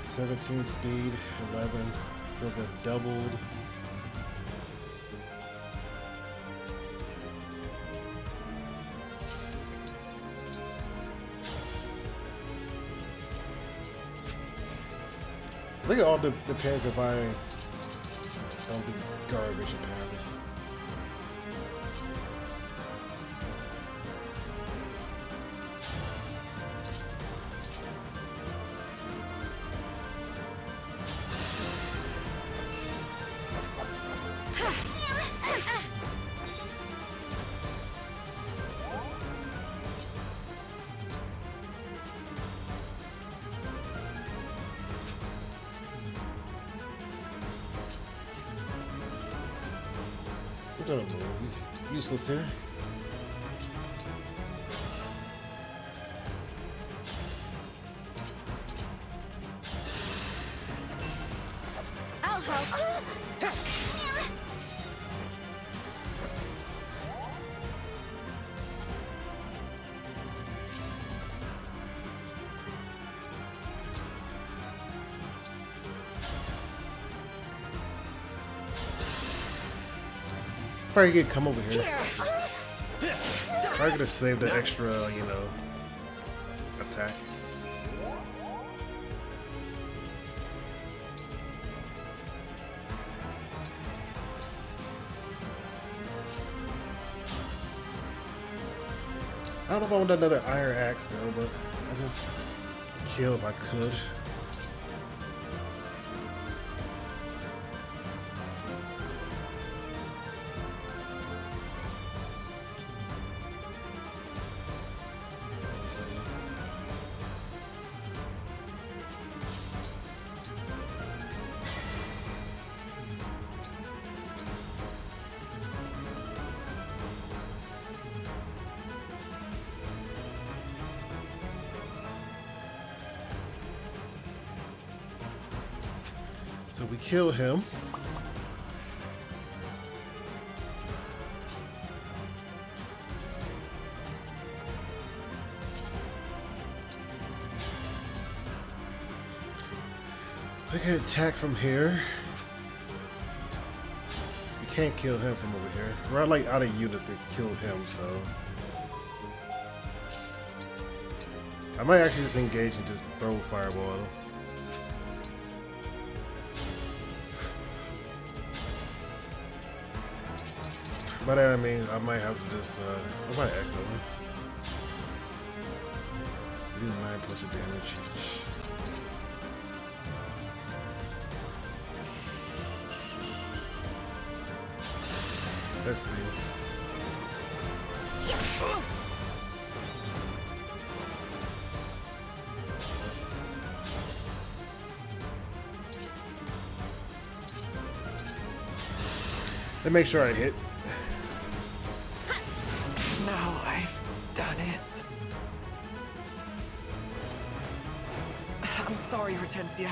(17 speed, 11. They'll get doubled. I think it all depends if I don't be garbage, apparently. He's useless here. I'll help. If I could come over here. I could have saved the extra, you know, attack. I don't know if I want another iron axe though, but I just kill if I could. So we kill him. We can attack from here. We can't kill him from over here. We're like out of units to kill him, so I might actually just engage and just throw fireball at him. By that I mean I might have to just I might echo him. Do 9 plus of damage each. Let's see. Let's make sure I hit. Now I've done it. I'm sorry, Hortensia.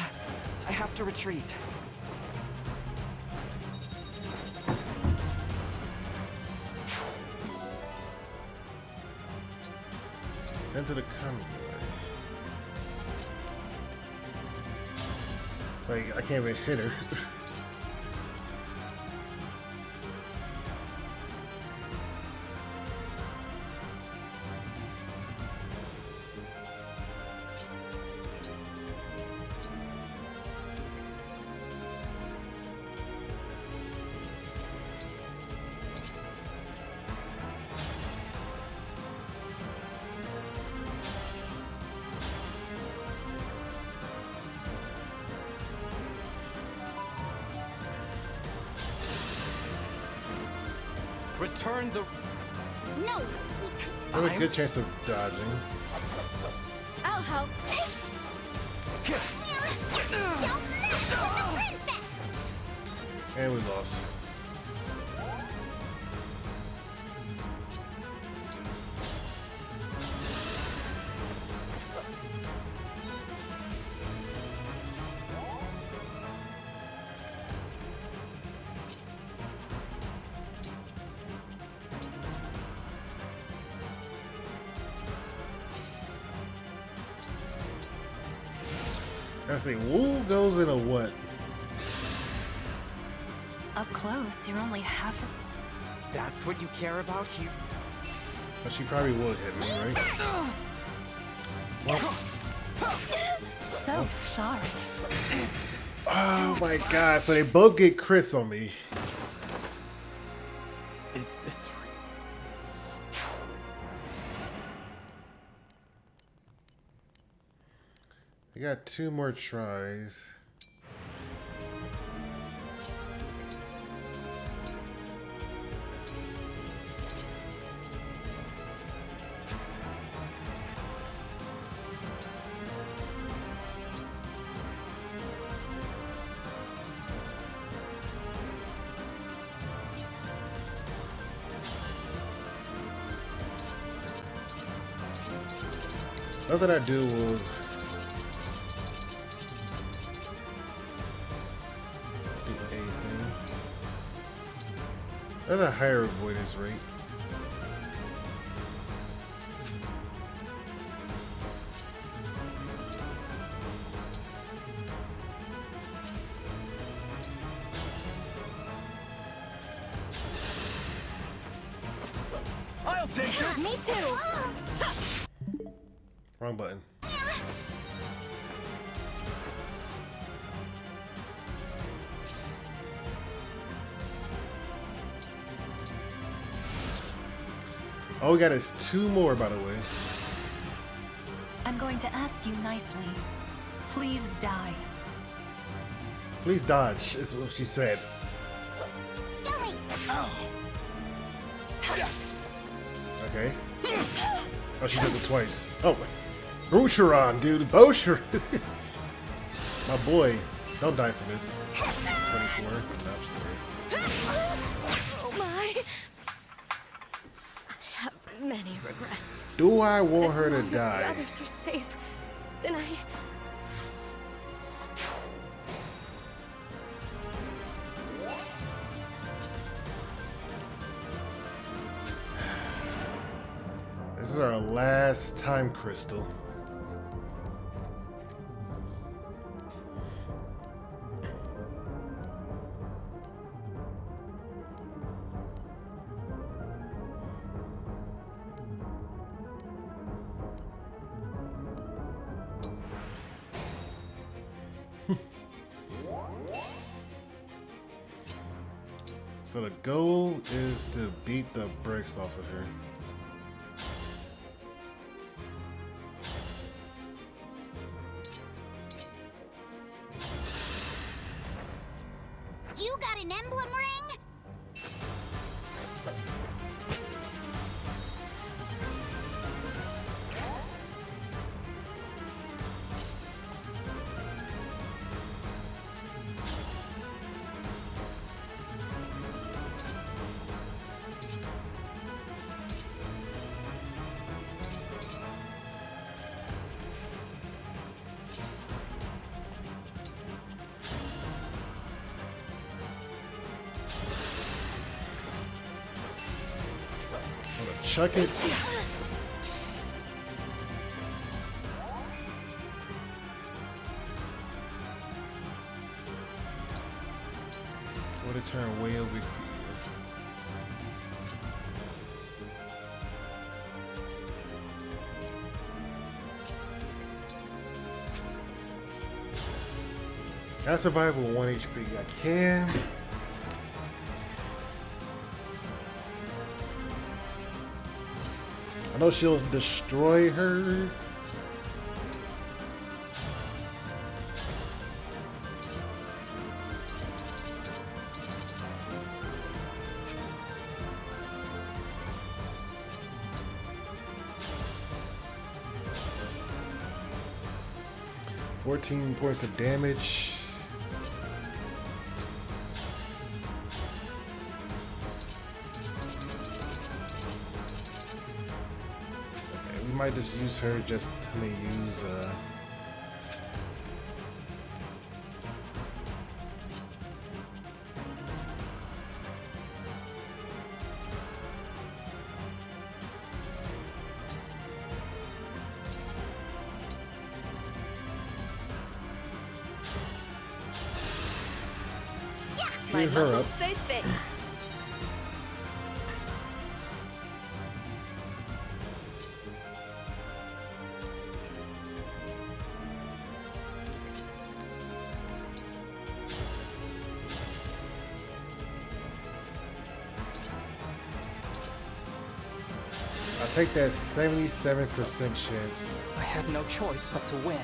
I have to retreat. Tend to the convoy. Like, I can't even hit her. Return the... No! I have a good chance of dodging. I'll help. Don't mess with the princess! And we lost. I say, Woo goes in a what? Up close, you're only half as... That's what you care about here? But she probably would hit me, right? Well. So sorry. Oh my god, so they both get Chris on me. Is this real? I got 2 more tries. Nothing I do will That's a higher avoidance rate. I'll take her. Me too. Wrong button. All we got is 2 more, by the way. I'm going to ask you nicely. Please die. Please dodge, is what she said. Okay. Oh, she does it twice. Oh, Boucheron, dude. Boucheron. My boy. Don't die for this. 24. No, Oh my. I have many regrets. do I want her to As long as die? the others are safe, then I... This is our last time crystal. So the goal is to beat the brakes off of her. You got an emblem ring? Chuck it. I survive with 1 HP. I can. I know she'll destroy her. $14 points of damage. Okay, we might just use her. Just use. My her muscles up. say thanks. I'll take that 77% chance. I had no choice but to win.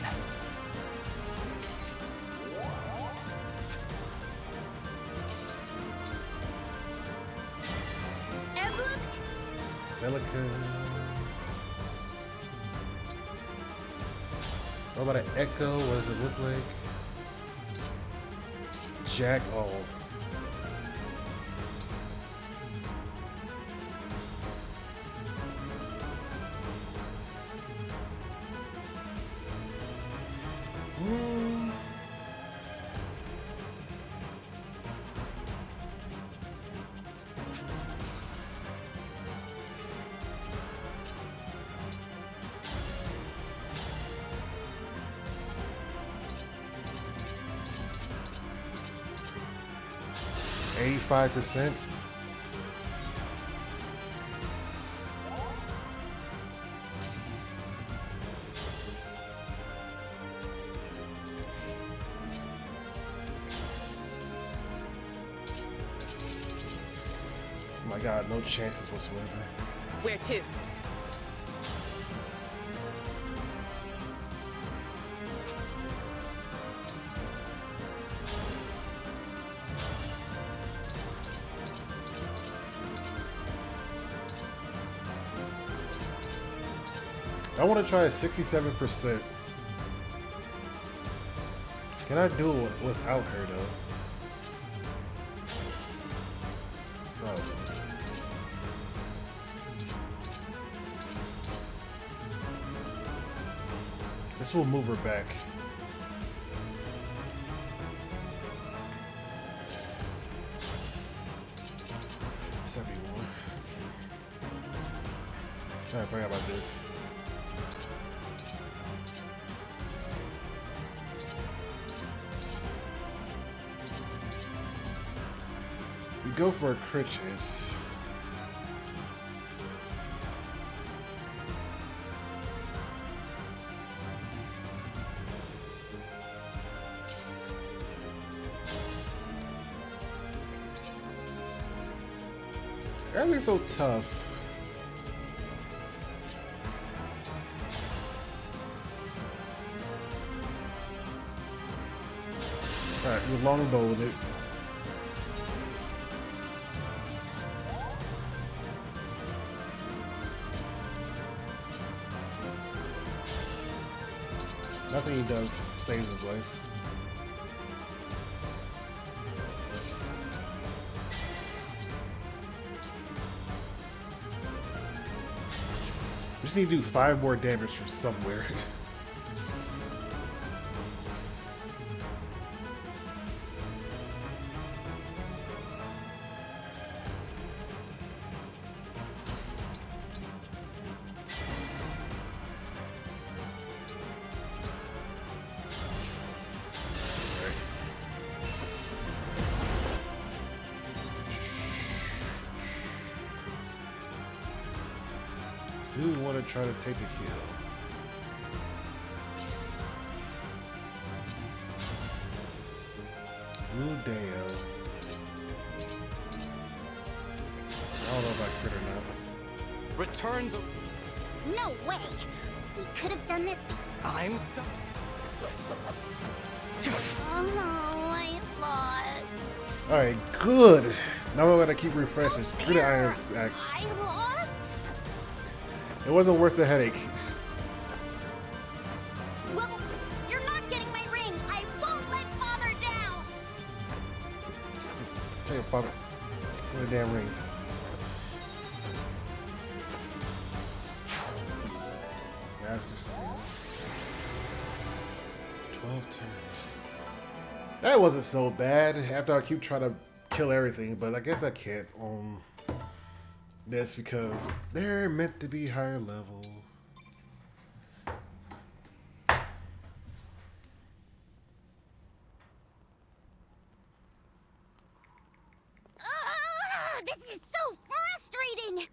Emblem? Celica. What about an Echo? What does it look like? Jack all. %. Oh my god, no chances whatsoever. Where to? I want to try a 67%. Can I do it without her though? Oh. This will move her back. I forgot about this. We go for a crit chance. Everything's so tough. Alright, we're longbow with it. Nothing he does saves his life. We just need to do 5 more damage from somewhere. Who want to try to take the kill? Ooh, Deo. I don't know if I crit or not. Return the... No way! We could have done this. I'm stuck. Oh, I lost. Alright, good. Now I'm gonna keep refreshing. Screw the iron axe. I lost? It wasn't worth the headache. Well, you're not getting my ring. I won't let Father down. Take a father. Give me the damn ring. Master Seal. 12 turns. That wasn't so bad after I keep trying to kill everything, but I guess I can't on this because they're meant to be higher level. This is so frustrating.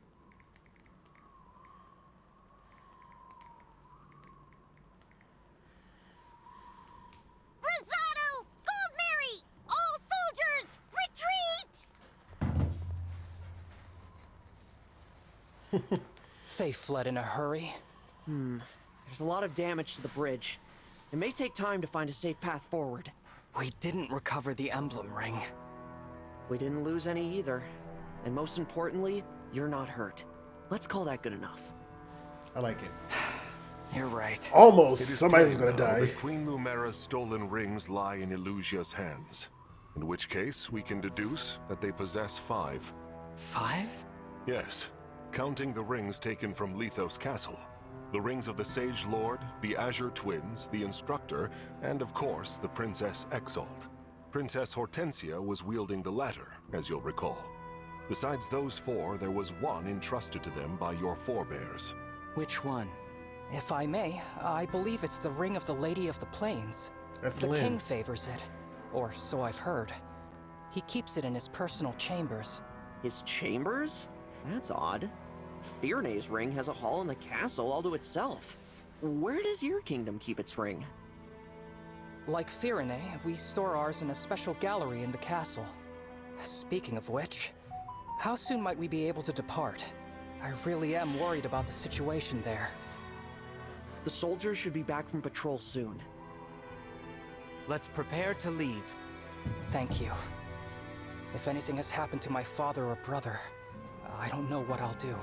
Rosado! Goldberry! All soldiers, retreat! They fled in a hurry. There's a lot of damage to the bridge. It may take time to find a safe path forward. We didn't recover the emblem ring. We didn't lose any either. And most importantly, you're not hurt. Let's call that good enough. I like it. You're right. Almost. It is Somebody's plain gonna now die. that Queen Lumera's stolen rings lie in Illusia's hands. In which case, we can deduce that they possess 5. 5? Yes, counting the rings taken from Lethos Castle. The rings of the Sage Lord, the Azure Twins, the Instructor, and of course, the Princess Exalt. Princess Hortensia was wielding the latter, as you'll recall. Besides those 4, there was one entrusted to them by your forebears. Which one? If I may, I believe it's the Ring of the Lady of the Plains. That's the Lynn. king favors it, or so I've heard. He keeps it in his personal chambers. His chambers? That's odd. Firne's ring has a hall in the castle all to itself. Where does your kingdom keep its ring? Like Firene, we store ours in a special gallery in the castle. Speaking of which, how soon might we be able to depart? I really am worried about the situation there. The soldiers should be back from patrol soon. Let's prepare to leave. Thank you. If anything has happened to my father or brother, I don't know what I'll do.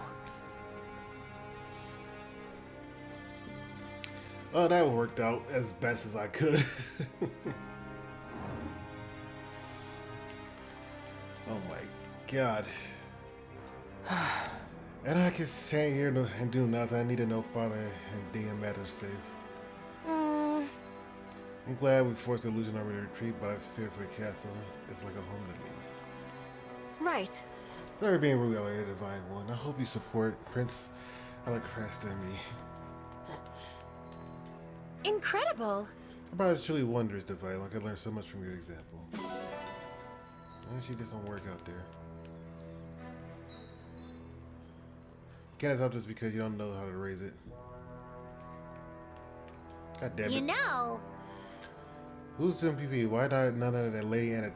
Oh, that worked out as best as I could. Oh my god. And I can stand here and do nothing. I need to know Father and DM matters safe. I'm glad we forced the illusion army to retreat, but I fear for the castle. It's like a home to me. Right. Sorry being rude out here, Divine One. I hope you support Prince Alacrest and me. Incredible. About it's truly wondrous, Divine. I could learn so much from your example. Why don't you get some work out there? Can't help just because you don't know how to raise it. God damn it. You know. Who's MVP? Why not none other than Lady Anna?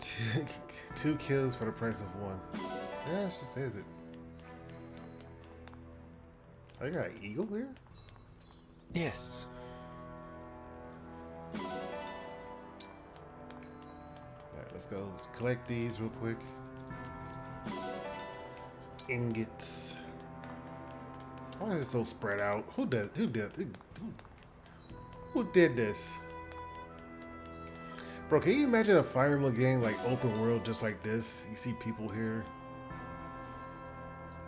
2 kills for the price of 1. Yeah, she says it. Oh, you got an eagle here? Yes. Alright, let's go. Let's collect these real quick. Ingots. Why is it so spread out? Who did this? Bro, can you imagine a Fire Emblem game like open world just like this? You see people here,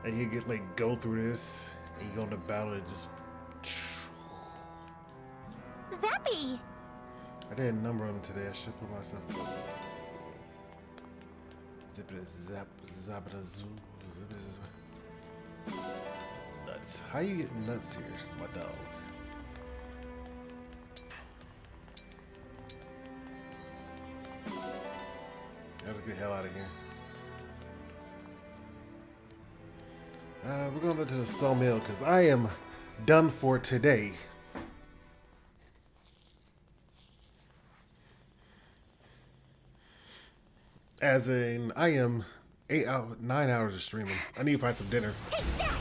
and you get like go through this, and you go into battle and just. Zappy! I did a number on them today. I should put myself. Zip it, zap, zap it, zoom, zip it. Nuts. How you get nuts here, my dog? Gotta get the hell out of here. We're going to the sawmill because I am done for today. As in, I am 9 hours of streaming. I need to find some dinner. Take that!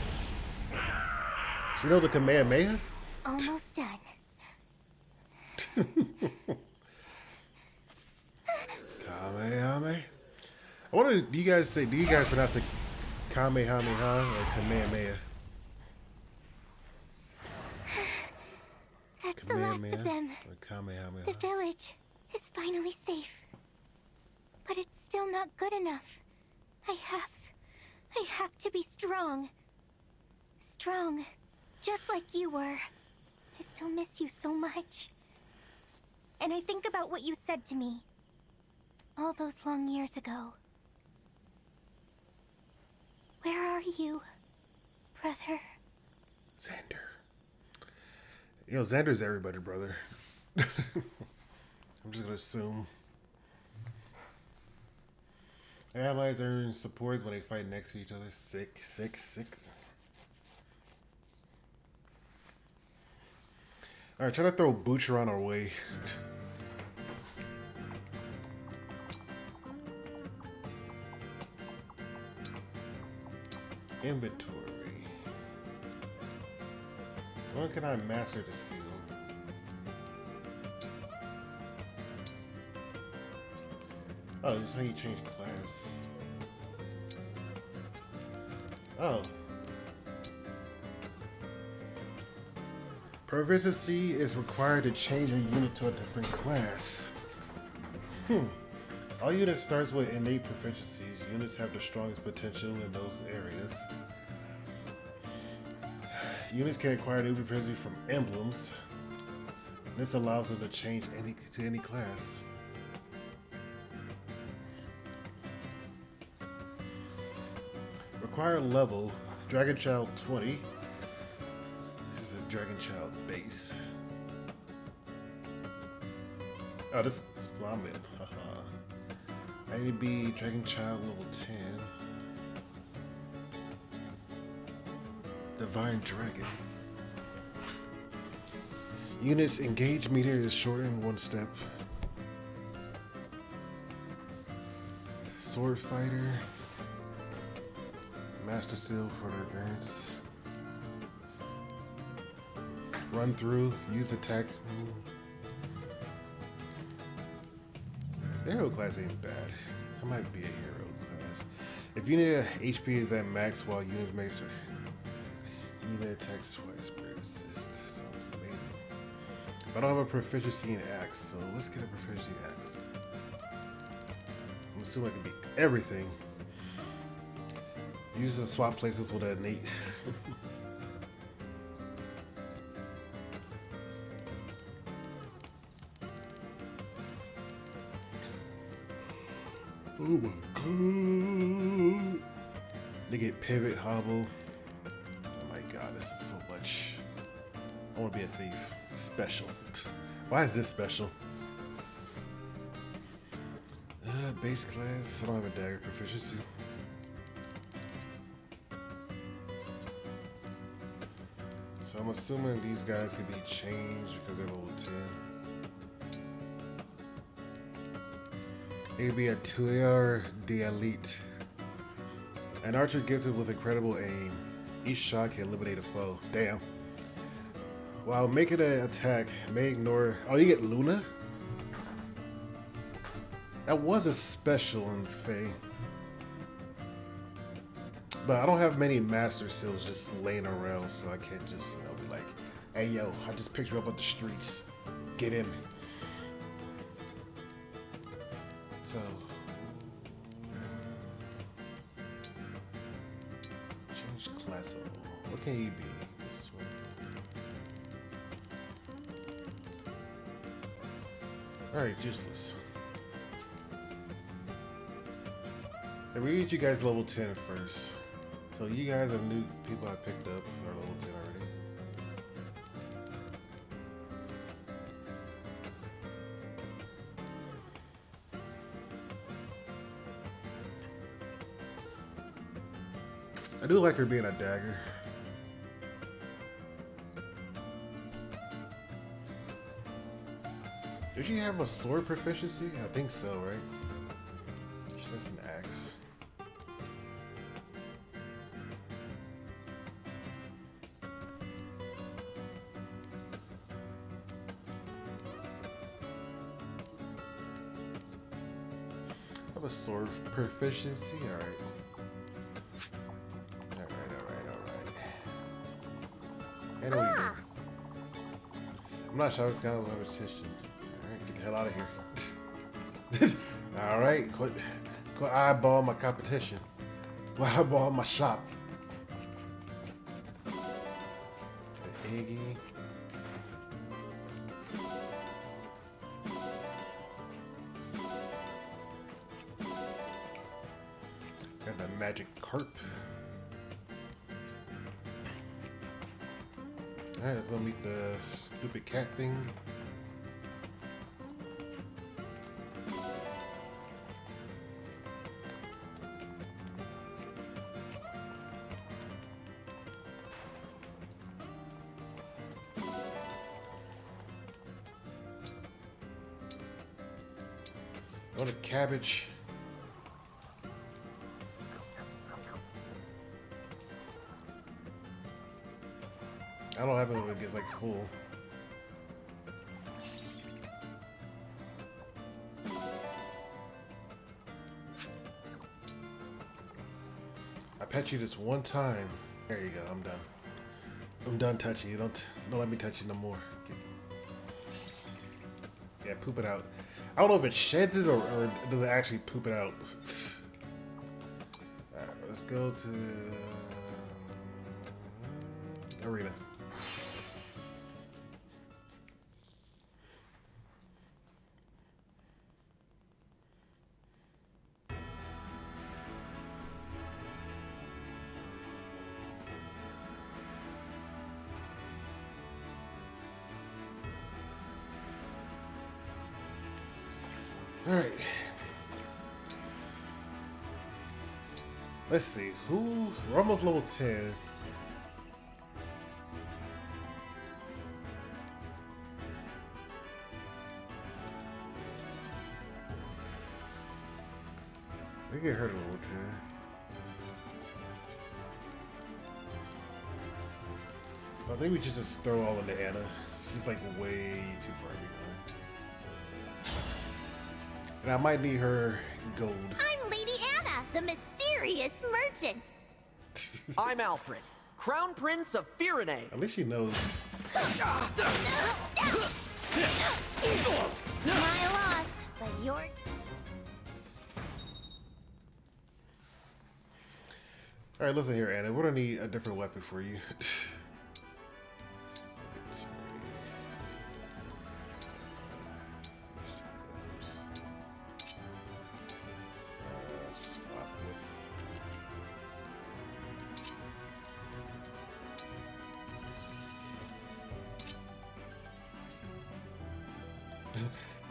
You know the Kamehameha? Almost done. Kamehameha. I wonder, do you guys pronounce it Kamehameha or Kamehameha? That's the last of them. Or Kamehameha? The village is finally safe. But it's still not good enough. I have to be strong. Strong. Just like you were. I still miss you so much. And I think about what you said to me. All those long years ago. Where are you, brother? Xander. You know, Xander's everybody, brother. I'm just gonna assume. Allies earn support when they fight next to each other. Sick. Alright, try to throw Butcheron our way. Inventory. When can I master the seal? Oh, this is how you change class. Oh. Proficiency is required to change a unit to a different class. All units starts with innate proficiencies. Units have the strongest potential in those areas. Units can acquire new proficiency from emblems. This allows them to change to any class. Required level, Dragon Child 20. This is a Dragon Child base. Oh, this is what I'm in. I need to be Dragon Child level 10. Divine Dragon. Units engage meter is shortened 1 step. Sword Fighter. Master Seal for advance. Run through, use attack. Hero class ain't bad. I might be a hero class. If unit HP is at max while unit makes unit attacks twice per assist. Sounds amazing. But I don't have a proficiency in axe, so let's get a proficiency in axe. I'm assuming I can beat everything. Use the swap places with that innate. Oh my god. They get pivot, hobble. Oh my god, this is so much. I want to be a thief. Special. Why is this special? Base class. I don't have a dagger proficiency. So I'm assuming these guys can be changed because they're level 10. It could be a 2AR d'Elite. An archer gifted with incredible aim. Each shot can eliminate a foe. Damn. While making an attack, may ignore... Oh, you get Luna? That was a special in Fae. But I don't have many master seals just laying around, so I can't just, you know, be like, hey yo, I just picked you up on the streets. Get in. So change class level. What can he be? This one. Alright, useless. Let me get you guys level 10 first. So you guys are new people I picked up are level 10 already. I do like her being a dagger. Did she have a sword proficiency? I think so, right? She has an axe. I have a sword proficiency, alright. Alright. I know what you're doing. I'm not sure, it's kind of a repetition. Alright, get the hell out of here. Alright, quit eyeball my competition. Quit eyeball my shop. Iggy. Got the magic carp. Alright, let's go meet the stupid cat thing. Go to cabbage. I don't have it when it gets like full. I pet you this one time. There you go. I'm done. I'm done touching you. Don't let me touch you no more. Yeah, poop it out. I don't know if it sheds it or does it actually poop it out. Alright, let's go to arena. Alright. Let's see. We're almost level 10. We get her to level 10. I think we should just throw all into Anna. She's like way too far behind. And I might need her gold. I'm Lady Anna, the mysterious merchant. I'm Alfred, Crown Prince of Firene. At least she knows. My loss, but your... Alright, listen here, Anna. We're gonna need a different weapon for you.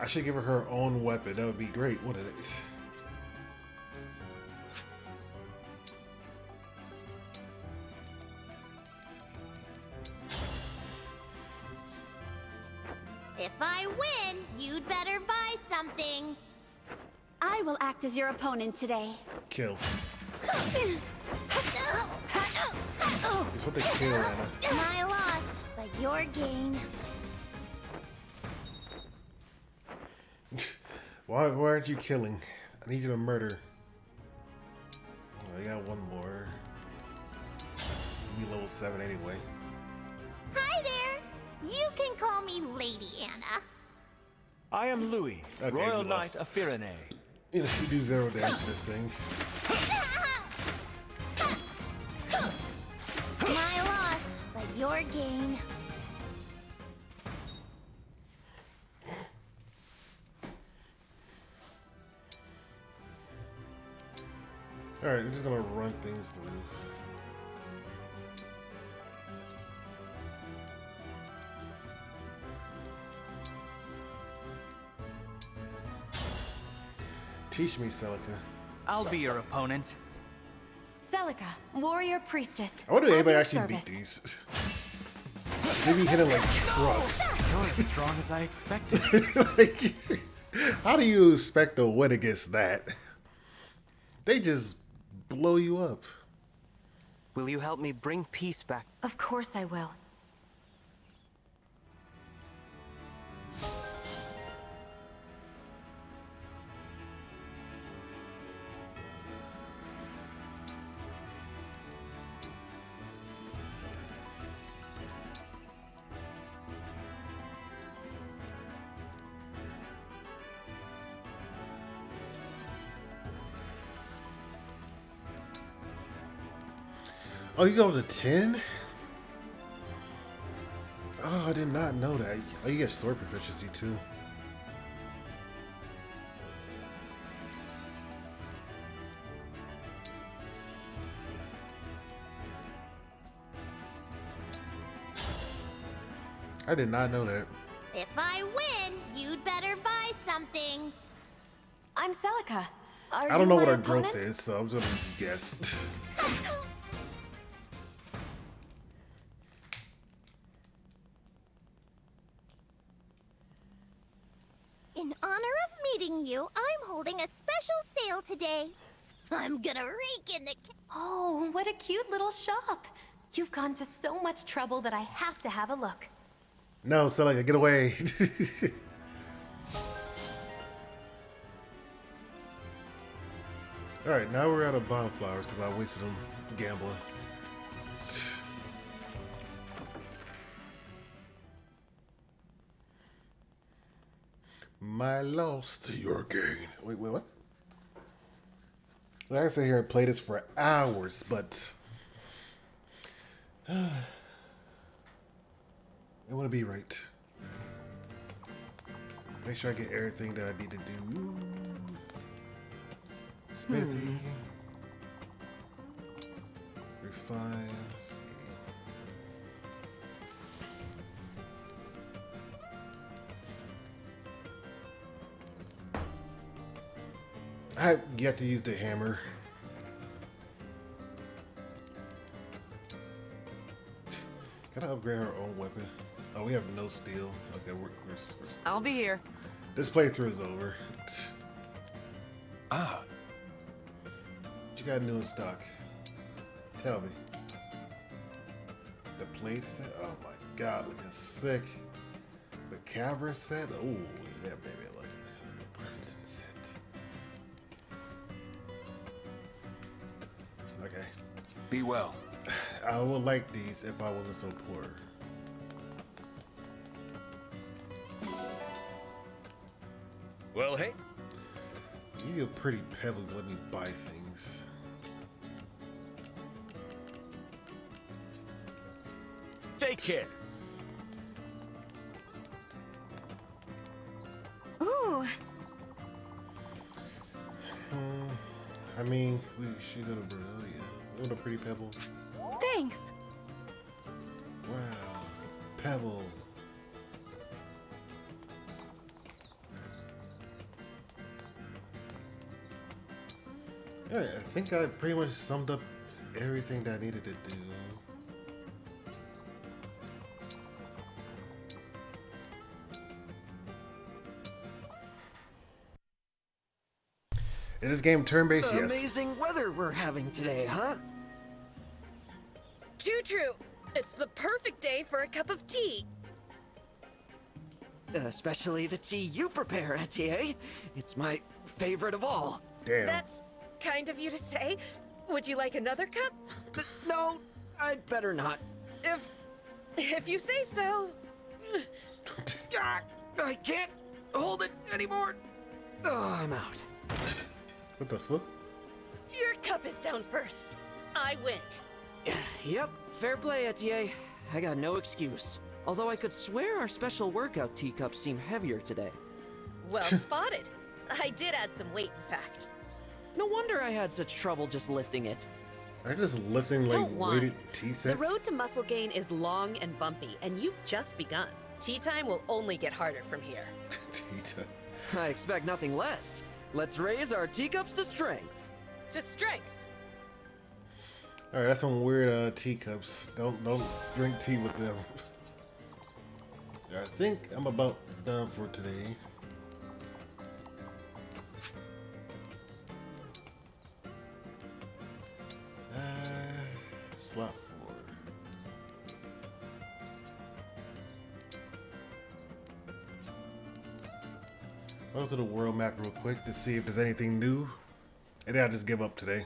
I should give her own weapon. That would be great, wouldn't it? If I win, you'd better buy something. I will act as your opponent today. Kill. It's what they kill, Anna. My loss, but your gain. Why aren't you killing? I need you to murder. Oh, I got one more. You'll be level 7 anyway. Hi there. You can call me Lady Anna. I am Louis, Okay, Royal we Knight lost. of Firene. You know, you do 0 damage to this thing. My loss, but your gain. Alright, I'm just gonna run things through. Teach me, Celica. I'll be your opponent. Celica, warrior priestess. I wonder if at anybody your actually beat service. these. They be hitting like trucks. You're as strong as I expected. Like, how do you expect to win against that? They just blow you up. Will you help me bring peace back? Of course I will. Oh, you go to 10? Oh, I did not know that. Oh, you get sword proficiency too. I did not know that. If I win, you'd better buy something. I'm Celica. Are I don't you know my what her opponent? growth is, so I'm just gonna guess. In honor of meeting you, I'm holding a special sale today. I'm gonna rake in the... Oh, what a cute little shop. You've gone to so much trouble that I have to have a look. No, Celica, get away. Alright, now we're out of bonflowers because I wasted them gambling. My loss to your gain. Wait, what? I can sit here and play this for hours, but it wouldn't be right. Make sure I get everything that I need to do. Smithy. Refine. Let's see. I have yet to use the hammer. Gotta upgrade our own weapon. Oh, we have no steel. Okay, we're I'll be here. This playthrough is over. Ah. What you got new in stock? Tell me. The play set? Oh my god, looking sick. The cavern set? Oh, yeah, baby, I like it. The crimson set. Okay. Be well. I would like these if I wasn't so poor. Well, hey. You get pretty pebbly when you buy things. Take care. Ooh. I mean, we should go to Brazil. What a pretty pebble. Thanks. Wow, it's a pebble. Alright, I think I pretty much summed up everything that I needed to do. Is this game turn-based? Yes. Amazing weather we're having today, huh? Too true. It's the perfect day for a cup of tea. Especially the tea you prepare, Etier. It's my favorite of all. Damn. That's kind of you to say. Would you like another cup? No, I'd better not. If you say so. I can't hold it anymore. Oh, I'm out. What the fuck? Your cup is down first. I win. Yep, fair play, Etier. I got no excuse. Although I could swear our special workout teacups seem heavier today. Well spotted. I did add some weight, in fact. No wonder I had such trouble just lifting it. Are you just lifting like Don't whine. weighted tea The sets? road to muscle gain is long and bumpy, and you've just begun. Tea time will only get harder from here. Tea time. I expect nothing less. Let's raise our teacups to strength. To strength. All right, that's some weird teacups. Don't drink tea with them. I think I'm about done for today. Slot 4. I'll go to the world map real quick to see if there's anything new. And then I'll just give up today.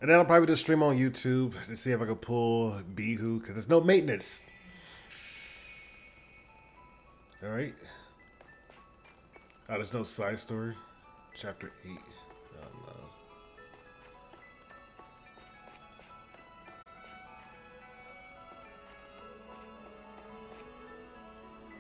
And then I'll probably just stream on YouTube to see if I can pull Bihu, because there's no maintenance. Alright. Oh, there's no side story. Chapter 8.